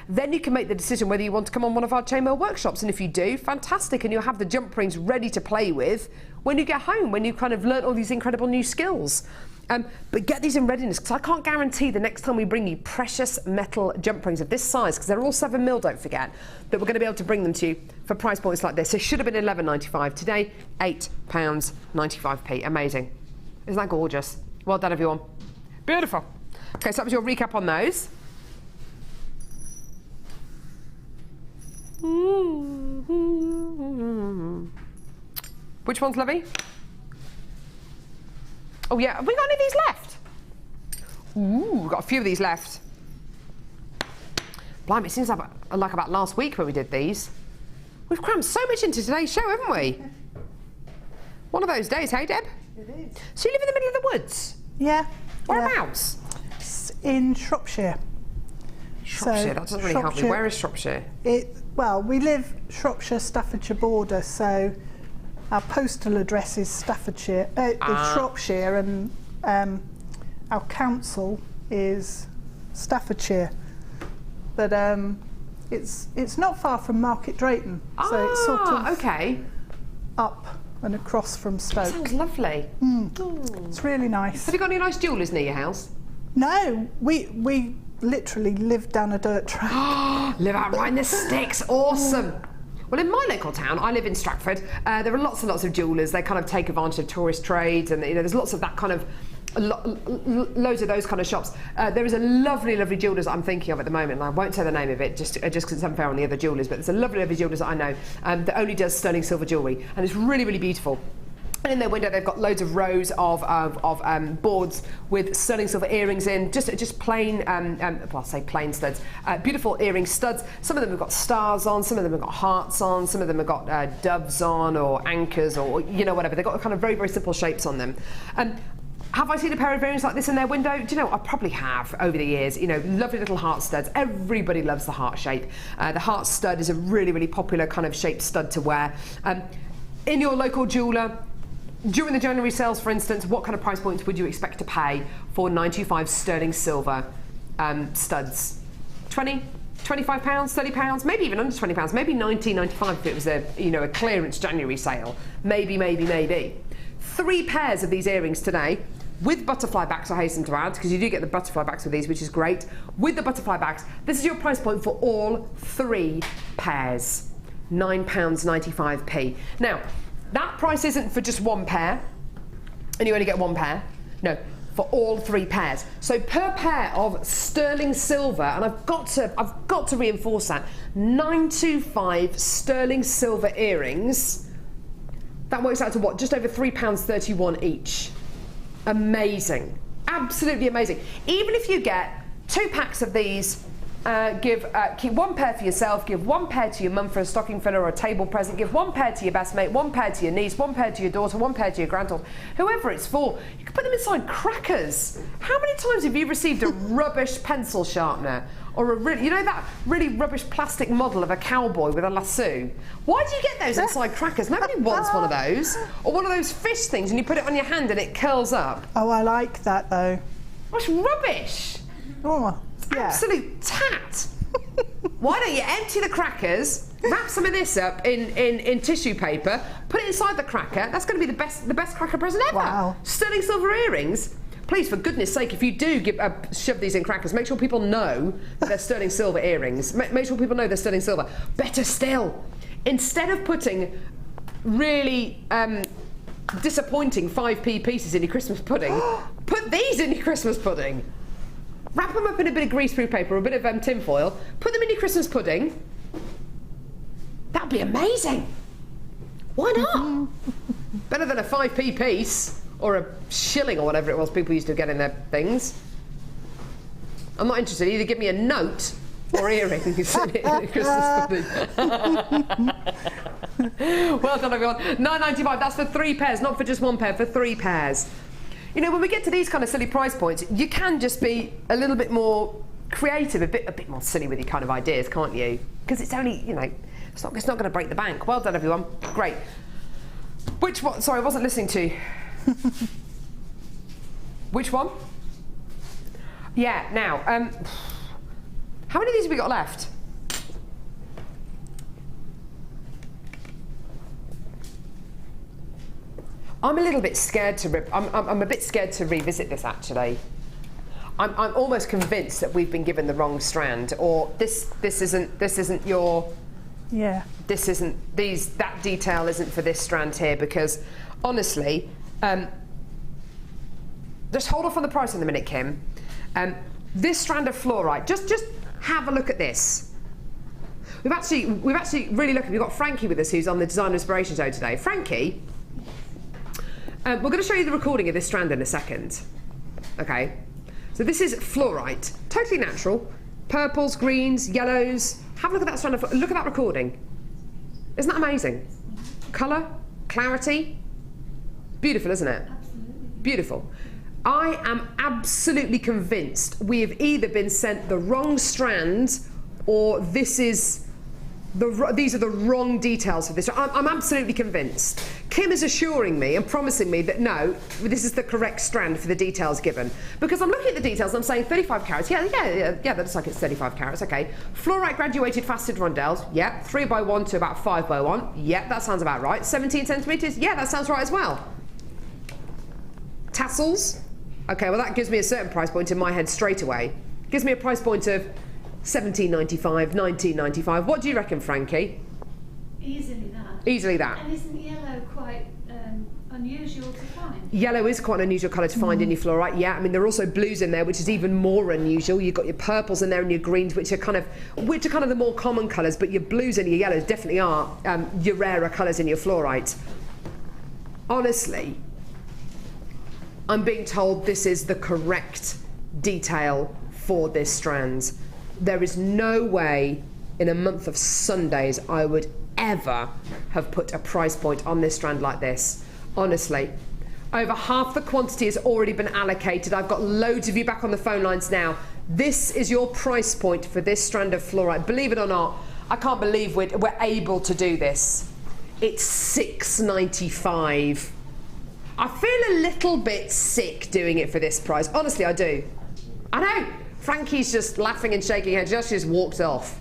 Then you can make the decision whether you want to come on one of our chainmail workshops. And if you do, fantastic. And you'll have the jump rings ready to play with when you get home, when you've kind of learnt all these incredible new skills. But get these in readiness, because I can't guarantee the next time we bring you precious metal jump rings of this size, because they're all 7mm, don't forget, that we're going to be able to bring them to you for price points like this. It should have been £11.95. Today, £8.95p. Amazing. Isn't that gorgeous? Well done, everyone. Beautiful. Okay, so that was your recap on those. Which one's lovely? Oh yeah, have we got any of these left? Ooh, we've got a few of these left. Blimey, it seems like about last week when we did these. We've crammed so much into today's show, haven't we? One of those days, hey Deb? It is. So you live in the middle of the woods? Yeah. Whereabouts? In Shropshire. Shropshire, that doesn't really help me. Where is Shropshire? Well, we live Shropshire, Staffordshire border, so our postal address is Staffordshire, is Shropshire, and our council is Staffordshire. But it's not far from Market Drayton, so it's sort of okay. up and across from Stoke. Sounds lovely. It's really nice. Have you got any nice jewellers near your house? No, we literally live down a dirt track. Live out right in the sticks. Awesome. Well, in my local town, I live in Stratford, there are lots and lots of jewellers. They kind of take advantage of tourist trades, and there's lots of that kind of, loads of those kind of shops. There is a lovely, lovely jewellers I'm thinking of at the moment, and I won't say the name of it just because it's unfair on the other jewellers, but there's a lovely, lovely jewellers that I know that only does sterling silver jewellery, and it's really, really beautiful. And in their window, they've got loads of rows of boards with sterling silver earrings in, just plain, well, I'll say plain studs, beautiful earring studs. Some of them have got stars on, some of them have got hearts on, some of them have got doves on, or anchors, or whatever. They've got kind of very, very simple shapes on them. Have I seen a pair of earrings like this in their window? Do you know, I probably have over the years. Lovely little heart studs. Everybody loves the heart shape. The heart stud is a really, really popular kind of shaped stud to wear. In your local jeweller, during the January sales, for instance, what kind of price points would you expect to pay for 925 sterling silver studs? 20, £25, £30, maybe even under £20, maybe 19.95 if it was a clearance January sale. Maybe. 3 pairs of these earrings today, with butterfly backs, I hasten to add, because you do get the butterfly backs with these, which is great. With the butterfly backs, this is your price point for all 3 pairs, £9.95p. Now, that price isn't for just 1 pair, and you only get 1 pair. No, for all 3 pairs. So per pair of sterling silver, and I've got to reinforce that, 925 sterling silver earrings. That works out to what? Just over £3.31 each. Amazing, absolutely amazing. Even if you get 2 packs of these. Keep 1 pair for yourself, give 1 pair to your mum for a stocking filler or a table present, give 1 pair to your best mate, 1 pair to your niece, 1 pair to your daughter, 1 pair to your granddaughter, whoever it's for. You can put them inside crackers. How many times have you received a rubbish pencil sharpener, or a that really rubbish plastic model of a cowboy with a lasso? Why do you get those inside crackers? Nobody wants one of those. Or one of those fish things and you put it on your hand and it curls up. Oh, I like that though. That's rubbish. Oh. Yeah. Absolute tat. Why don't you empty the crackers, wrap some of this up in tissue paper, put it inside the cracker. That's going to be the best cracker present ever. Wow. Sterling silver earrings. Please, for goodness sake, if you do shove these in crackers, make sure people know that they're sterling silver earrings. Make sure people know they're sterling silver. Better still, instead of putting really disappointing 5p pieces in your Christmas pudding, put these in your Christmas pudding. Wrap them up in a bit of greaseproof paper or a bit of tin foil, put them in your Christmas pudding. That'd be amazing. Why not? Better than a 5p piece or a shilling or whatever it was people used to get in their things. I'm not interested. Either give me a note or earrings at Christmas for me. Well done, everyone. £9.95. That's for 3 pairs, not for just 1 pair, for 3 pairs. You know, when we get to these kind of silly price points, you can just be a little bit more creative, a bit more silly with your kind of ideas, can't you? Because it's only, you know, it's not going to break the bank. Well done, everyone. Great. Which one? Sorry, I wasn't listening to. Which one? Yeah. Now, how many of these have we got left? I'm a little bit scared to I'm a bit scared to revisit this, actually. I'm almost convinced that we've been given the wrong strand, or this isn't your. Yeah. This isn't that detail isn't for this strand here, because honestly, just hold off on the price in a minute, Kim. This strand of fluorite, just have a look at this. We've actually really lucky. We've got Frankie with us, who's on the Design Inspiration Show today. Frankie. We're going to show you the recording of this strand in a second. Okay, so this is fluorite, totally natural. Purples, greens, yellows. Have a look at that strand. Look at that recording. Isn't that amazing? Colour, clarity, beautiful, isn't it? Absolutely. Beautiful. I am absolutely convinced we have either been sent the wrong strand, or these are the wrong details for this. I'm absolutely convinced. Kim is assuring me and promising me that no, this is the correct strand for the details given. Because I'm looking at the details and I'm saying 35 carats. Yeah, that looks like it's 35 carats. Okay. Fluorite graduated faceted rondelles. Yeah. 3x1 to about 5x1. Yeah, that sounds about right. 17 centimetres. Yeah, that sounds right as well. Tassels. Okay, well that gives me a certain price point in my head straight away. Gives me a price point of £17.95, £19.95. What do you reckon, Frankie? Easily that. Easily that. And isn't yellow quite unusual to find? Yellow is quite an unusual colour to find in your fluorite. Yeah, I mean there are also blues in there, which is even more unusual. You've got your purples in there and your greens, which are kind of the more common colours. But your blues and your yellows definitely are your rarer colours in your fluorite. Honestly, I'm being told this is the correct detail for this strand. There is no way in a month of Sundays I would ever have put a price point on this strand like this. Honestly. Over half the quantity has already been allocated. I've got loads of you back on the phone lines now. This is your price point for this strand of fluorite. Believe it or not, I can't believe we're able to do this. It's £6.95. I feel a little bit sick doing it for this price. Honestly, I do. I know. Frankie's just laughing and shaking her head. She just walked off.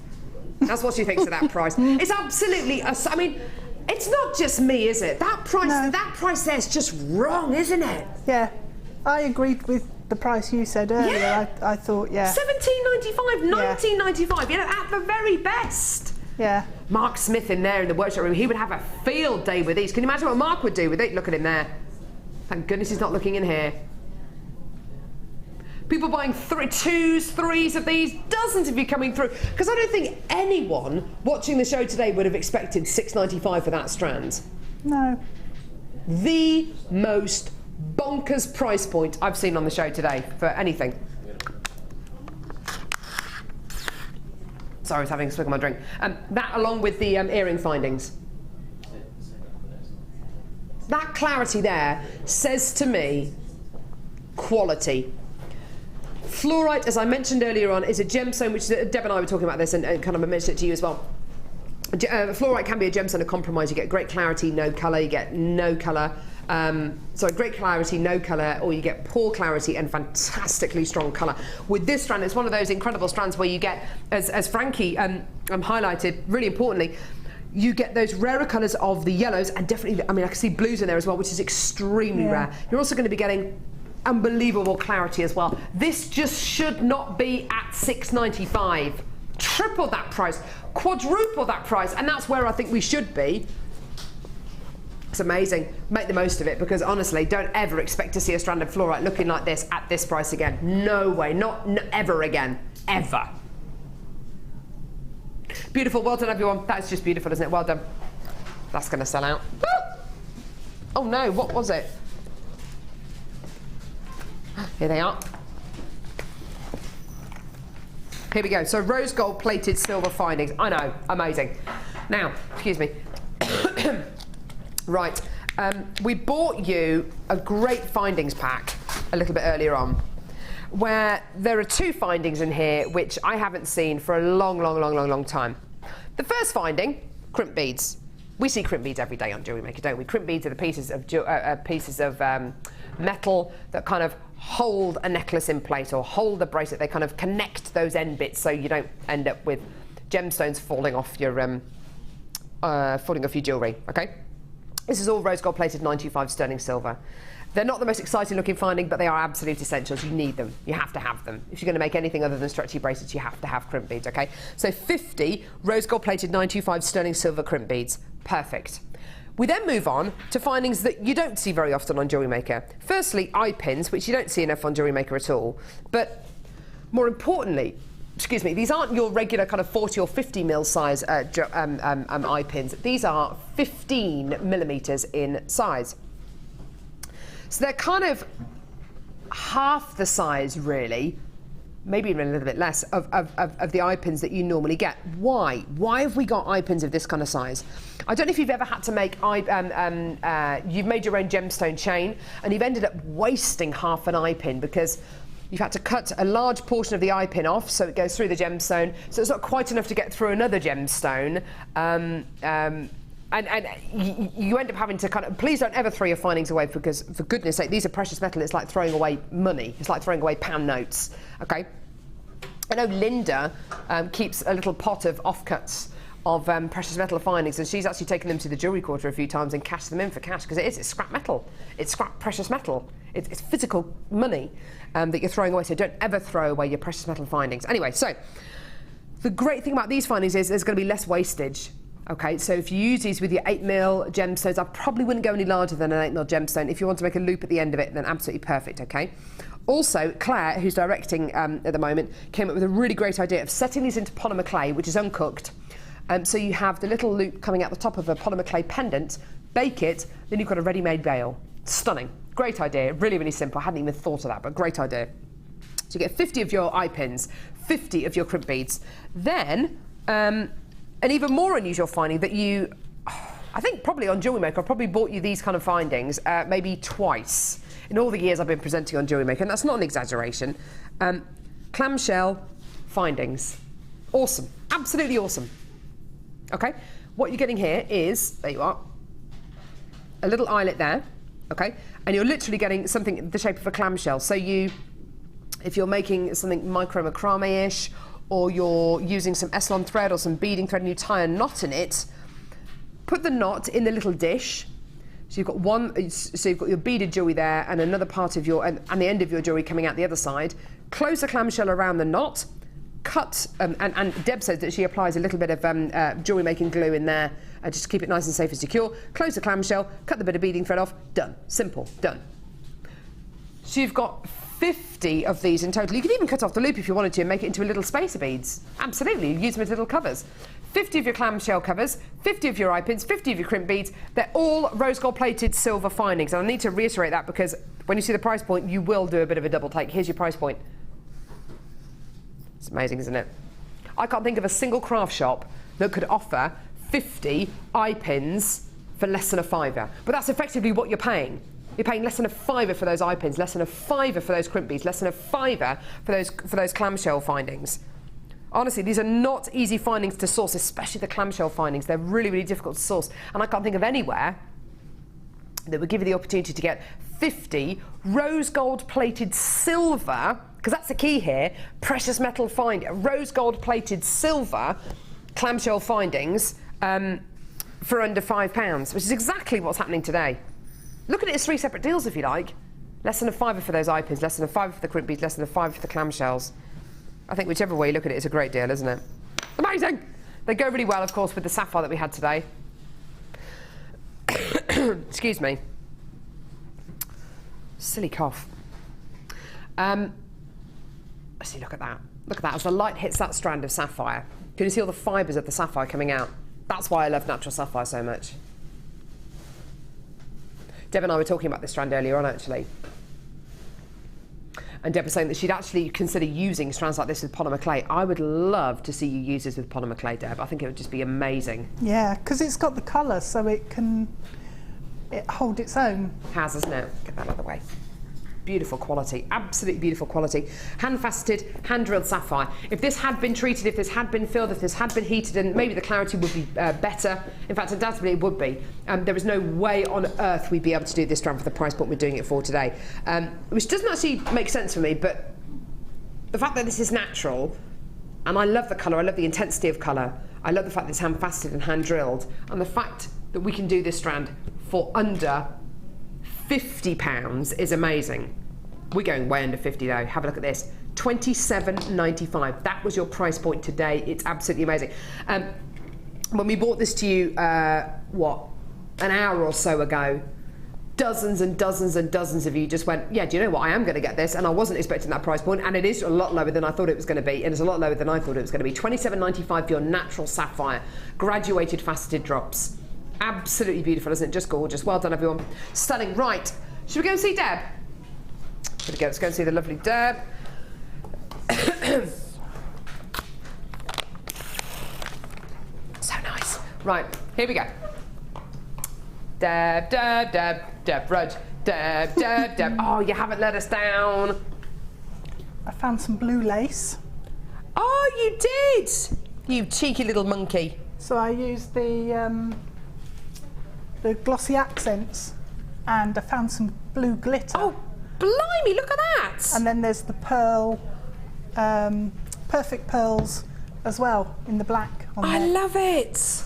That's what she thinks of that price. It's absolutely. I mean, it's not just me, is it? That price. No. That price there's just wrong, isn't it? Yeah, I agreed with the price you said earlier. Yeah. I thought, yeah. £17.95, £19.95. You know, at the very best. Yeah. Mark Smith in there in the workshop room. He would have a field day with these. Can you imagine what Mark would do with it? Look at him there. Thank goodness he's not looking in here. People buying 2s, 3s of these, dozens of you coming through. Because I don't think anyone watching the show today would have expected £6.95 for that strand. No. The most bonkers price point I've seen on the show today for anything. Sorry, I was having a swig of my drink. That along with the earring findings. That clarity there says to me quality. Fluorite, as I mentioned earlier on, is a gemstone, which Deb and I were talking about this and kind of mentioned it to you as well. Fluorite can be a gemstone of compromise. You get great clarity, no colour. You get no colour. Great clarity, no colour, or you get poor clarity and fantastically strong colour. With this strand, it's one of those incredible strands where you get, as Frankie highlighted, really importantly, you get those rarer colours of the yellows, and definitely, I mean, I can see blues in there as well, which is extremely rare. You're also going to be getting unbelievable clarity as well. This just should not be at £6.95. Triple that price, quadruple that price, and that's where I think we should be. It's amazing. Make the most of it, because honestly, don't ever expect to see a strand of fluorite looking like this at this price again. No way, not ever again, ever. Beautiful, well done everyone. That's just beautiful, isn't it? Well done. That's going to sell out. Oh no, what was it? Here they are. Here we go. So rose gold plated silver findings. I know, amazing. Now, excuse me. Right, we bought you a great findings pack a little bit earlier on, where there are 2 findings in here which I haven't seen for a long time. The first finding, crimp beads. We see crimp beads every day on Jewellery Maker, don't we? Crimp beads are the pieces of metal that kind of hold a necklace in place or hold a bracelet. They kind of connect those end bits so you don't end up with gemstones falling off your jewellery. Okay, this is all rose gold plated 925 sterling silver. They're not the most exciting looking finding, but they are absolute essentials. You need them. You have to have them. If you're going to make anything other than stretchy bracelets, you have to have crimp beads, okay? So 50 rose gold plated 925 sterling silver crimp beads. Perfect. We then move on to findings that you don't see very often on Jewellery Maker. Firstly, eye pins, which you don't see enough on Jewellery Maker at all. But more importantly, excuse me, these aren't your regular kind of 40 or 50 mil size eye pins. These are 15 millimeters in size. So they're kind of half the size, really, maybe even a little bit less, of the eye pins that you normally get. Why? Why have we got eye pins of this kind of size? I don't know if you've ever had to make, you've made your own gemstone chain and you've ended up wasting half an eye pin because you've had to cut a large portion of the eye pin off so it goes through the gemstone, so it's not quite enough to get through another gemstone. And you end up having to kind of, please don't ever throw your findings away because, for goodness sake, these are precious metal. It's like throwing away money. It's like throwing away pound notes, okay? I know Linda keeps a little pot of offcuts of precious metal findings, and she's actually taken them to the Jewellery Quarter a few times and cashed them in for cash because it's scrap metal. It's scrap precious metal. It's physical money that you're throwing away, so don't ever throw away your precious metal findings. Anyway, so the great thing about these findings is there's going to be less wastage. Okay, so if you use these with your 8mm gemstones, I probably wouldn't go any larger than an 8mm gemstone. If you want to make a loop at the end of it, then absolutely perfect, okay? Also, Claire, who's directing at the moment, came up with a really great idea of setting these into polymer clay, which is uncooked. So you have the little loop coming out the top of a polymer clay pendant, bake it, then you've got a ready-made bail. Stunning. Great idea, really, really simple. I hadn't even thought of that, but great idea. So you get 50 of your eye pins, 50 of your crimp beads. Then, an even more unusual finding that you, I think probably on Jewellery Maker, I've probably bought you these kind of findings maybe twice in all the years I've been presenting on Jewellery Maker, and that's not an exaggeration. Clamshell findings. Awesome, absolutely awesome. Okay, what you're getting here is, there you are, a little eyelet there, okay, and you're literally getting something the shape of a clamshell. So if you're making something micro macrame-ish, or you're using some Eslon thread or some beading thread and you tie a knot in it, put the knot in the little dish. So you've got your beaded jewellery there and another part of your, and the end of your jewellery coming out the other side. Close the clamshell around the knot, cut, and Deb says that she applies a little bit of jewellery making glue in there just to keep it nice and safe and secure. Close the clamshell, cut the bit of beading thread off, done. Simple, done. So you've got 50 of these in total. You could even cut off the loop if you wanted to and make it into a little spacer beads. Absolutely, you use them as little covers. 50 of your clamshell covers, 50 of your eye pins, 50 of your crimp beads. They're all rose gold plated silver findings. And I need to reiterate that because when you see the price point, you will do a bit of a double take. Here's your price point. It's amazing, isn't it? I can't think of a single craft shop that could offer 50 eye pins for less than a £5. But that's effectively what you're paying. You're paying less than a £5 for those eye pins, less than a £5 for those crimp beads, less than a £5 for those clamshell findings. Honestly, these are not easy findings to source, especially the clamshell findings. They're really, really difficult to source. And I can't think of anywhere that would give you the opportunity to get 50 rose gold plated silver, because that's the key here, precious metal rose gold plated silver clamshell findings for under £5, which is exactly what's happening today. Look at it as 3 separate deals if you like. Less than a £5 for those eye pins, less than a £5 for the crimp beads, less than a £5 for the clamshells. I think whichever way you look at it, it's a great deal, isn't it? Amazing! They go really well, of course, with the sapphire that we had today. Excuse me. Silly cough. See, look at that. Look at that. As the light hits that strand of sapphire, can you see all the fibres of the sapphire coming out? That's why I love natural sapphire so much. Deb and I were talking about this strand earlier on, actually. And Deb was saying that she'd actually consider using strands like this with polymer clay. I would love to see you use this with polymer clay, Deb. I think it would just be amazing. Yeah, because it's got the colour, so it can hold its own. Has, hasn't it? Get that out of the way. Beautiful quality, absolutely beautiful quality. Hand faceted, hand drilled sapphire. If this had been treated, if this had been filled, if this had been heated, and maybe the clarity would be better. In fact, undoubtedly it would be. There is no way on earth we'd be able to do this strand for the price point we're doing it for today. Which doesn't actually make sense for me, but the fact that this is natural, and I love the colour, I love the intensity of colour, I love the fact that it's hand faceted and hand drilled, and the fact that we can do this strand for under £50 is amazing. We're going way under 50 though. Have a look at this. £27.95. That was your price point today. It's absolutely amazing. When we bought this to you, what, an hour or so ago, dozens and dozens and dozens of you just went, yeah, do you know what, I am going to get this, and I wasn't expecting that price point, and it is a lot lower than I thought it was going to be, and it's a lot lower than I thought it was going to be. £27.95 for your natural sapphire, graduated faceted drops. Absolutely beautiful, isn't it? Just gorgeous. Well done, everyone. Stunning. Right, should we go and see Deb? Let's go and see the lovely Deb. So nice. Right, here we go. Deb, Deb, Deb, Deb, Rudge. Deb, Deb, Deb. Oh, you haven't let us down. I found some blue lace. Oh, you did! You cheeky little monkey. So I used the glossy accents, and I found some blue glitter. Oh, blimey, look at that! And then there's the pearl, perfect pearls as well in the black on I there. love it!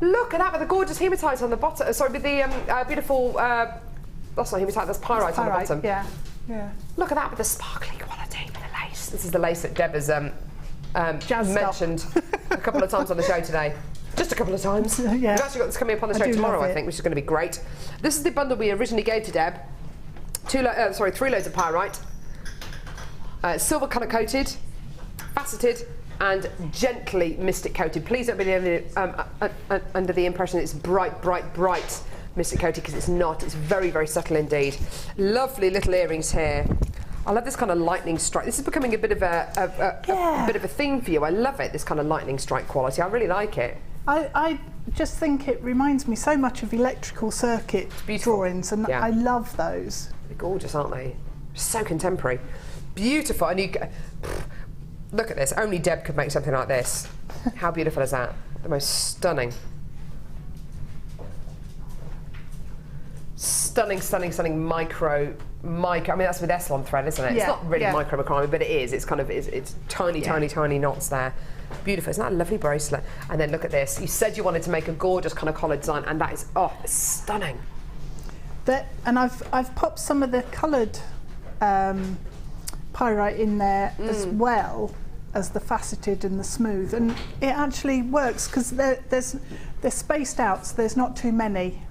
Look at that with the gorgeous hematite on the bottom. Sorry, with the beautiful, that's not hematite, that's pyrite on the bottom. Yeah, yeah. Look at that with the sparkly quality with the lace. This is the lace that Deb has mentioned a couple of times on the show today. Just a couple of times. Yeah. We've actually got this coming up on the show tomorrow, I think, which is going to be great. This is the bundle we originally gave to Deb. 3 loads of pyrite, silver colour coated, faceted, and gently mystic coated. Please don't be under the impression it's bright, bright, bright mystic coated, because it's not. It's very, very subtle indeed. Lovely little earrings here. I love this kind of lightning strike. This is becoming a bit of a bit of a theme for you. I love it. This kind of lightning strike quality. I really like it. I just think it reminds me so much of electrical circuit drawings, and I love those. They're gorgeous, aren't they? So contemporary. Beautiful. And you look at this. Only Deb could make something like this. How beautiful is that? The most stunning. Stunning, stunning, stunning micro. I mean, that's with Essilon thread, isn't it? Yeah, it's not really micro macrame, but it is. It's kind of, it's tiny, tiny, tiny knots there. Beautiful. Isn't that a lovely bracelet? And then look at this. You said you wanted to make a gorgeous kind of collar design, and that is, it's stunning. And I've popped some of the coloured pyrite in there as well as the faceted and the smooth, and it actually works because they're spaced out, so there's not too many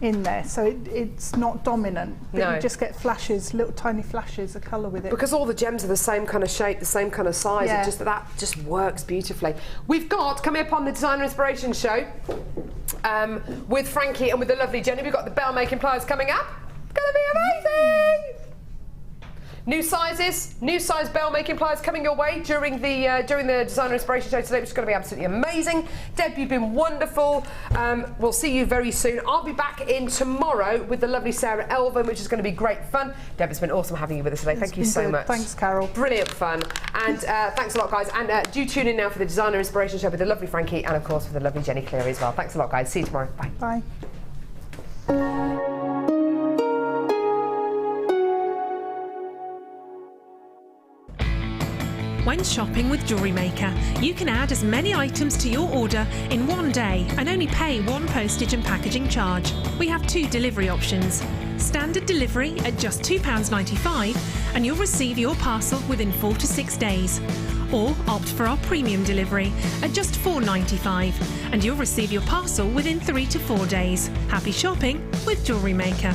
in there, so it's not dominant. But you just get flashes, little tiny flashes of colour with it. Because all the gems are the same kind of shape, the same kind of size, that just works beautifully. We've got, coming up on the Designer Inspiration Show, with Frankie and with the lovely Jenny, we've got the bell making pliers coming up. It's going to be amazing! New sizes, new size bell making pliers coming your way during the Designer Inspiration Show today, which is going to be absolutely amazing. Deb, you've been wonderful. We'll see you very soon. I'll be back in tomorrow with the lovely Sarah Elvin, which is going to be great fun. Deb, it's been awesome having you with us today. Thank you so much. Thanks, Carol. Brilliant fun. And thanks a lot, guys. And do tune in now for the Designer Inspiration Show with the lovely Frankie and, of course, with the lovely Jenny Cleary as well. Thanks a lot, guys. See you tomorrow. Bye. Bye. When shopping with Jewellery Maker, you can add as many items to your order in one day and only pay one postage and packaging charge. We have 2 delivery options. Standard delivery at just £2.95 and you'll receive your parcel within 4 to 6 days. Or opt for our premium delivery at just £4.95 and you'll receive your parcel within 3 to 4 days. Happy shopping with Jewellery Maker.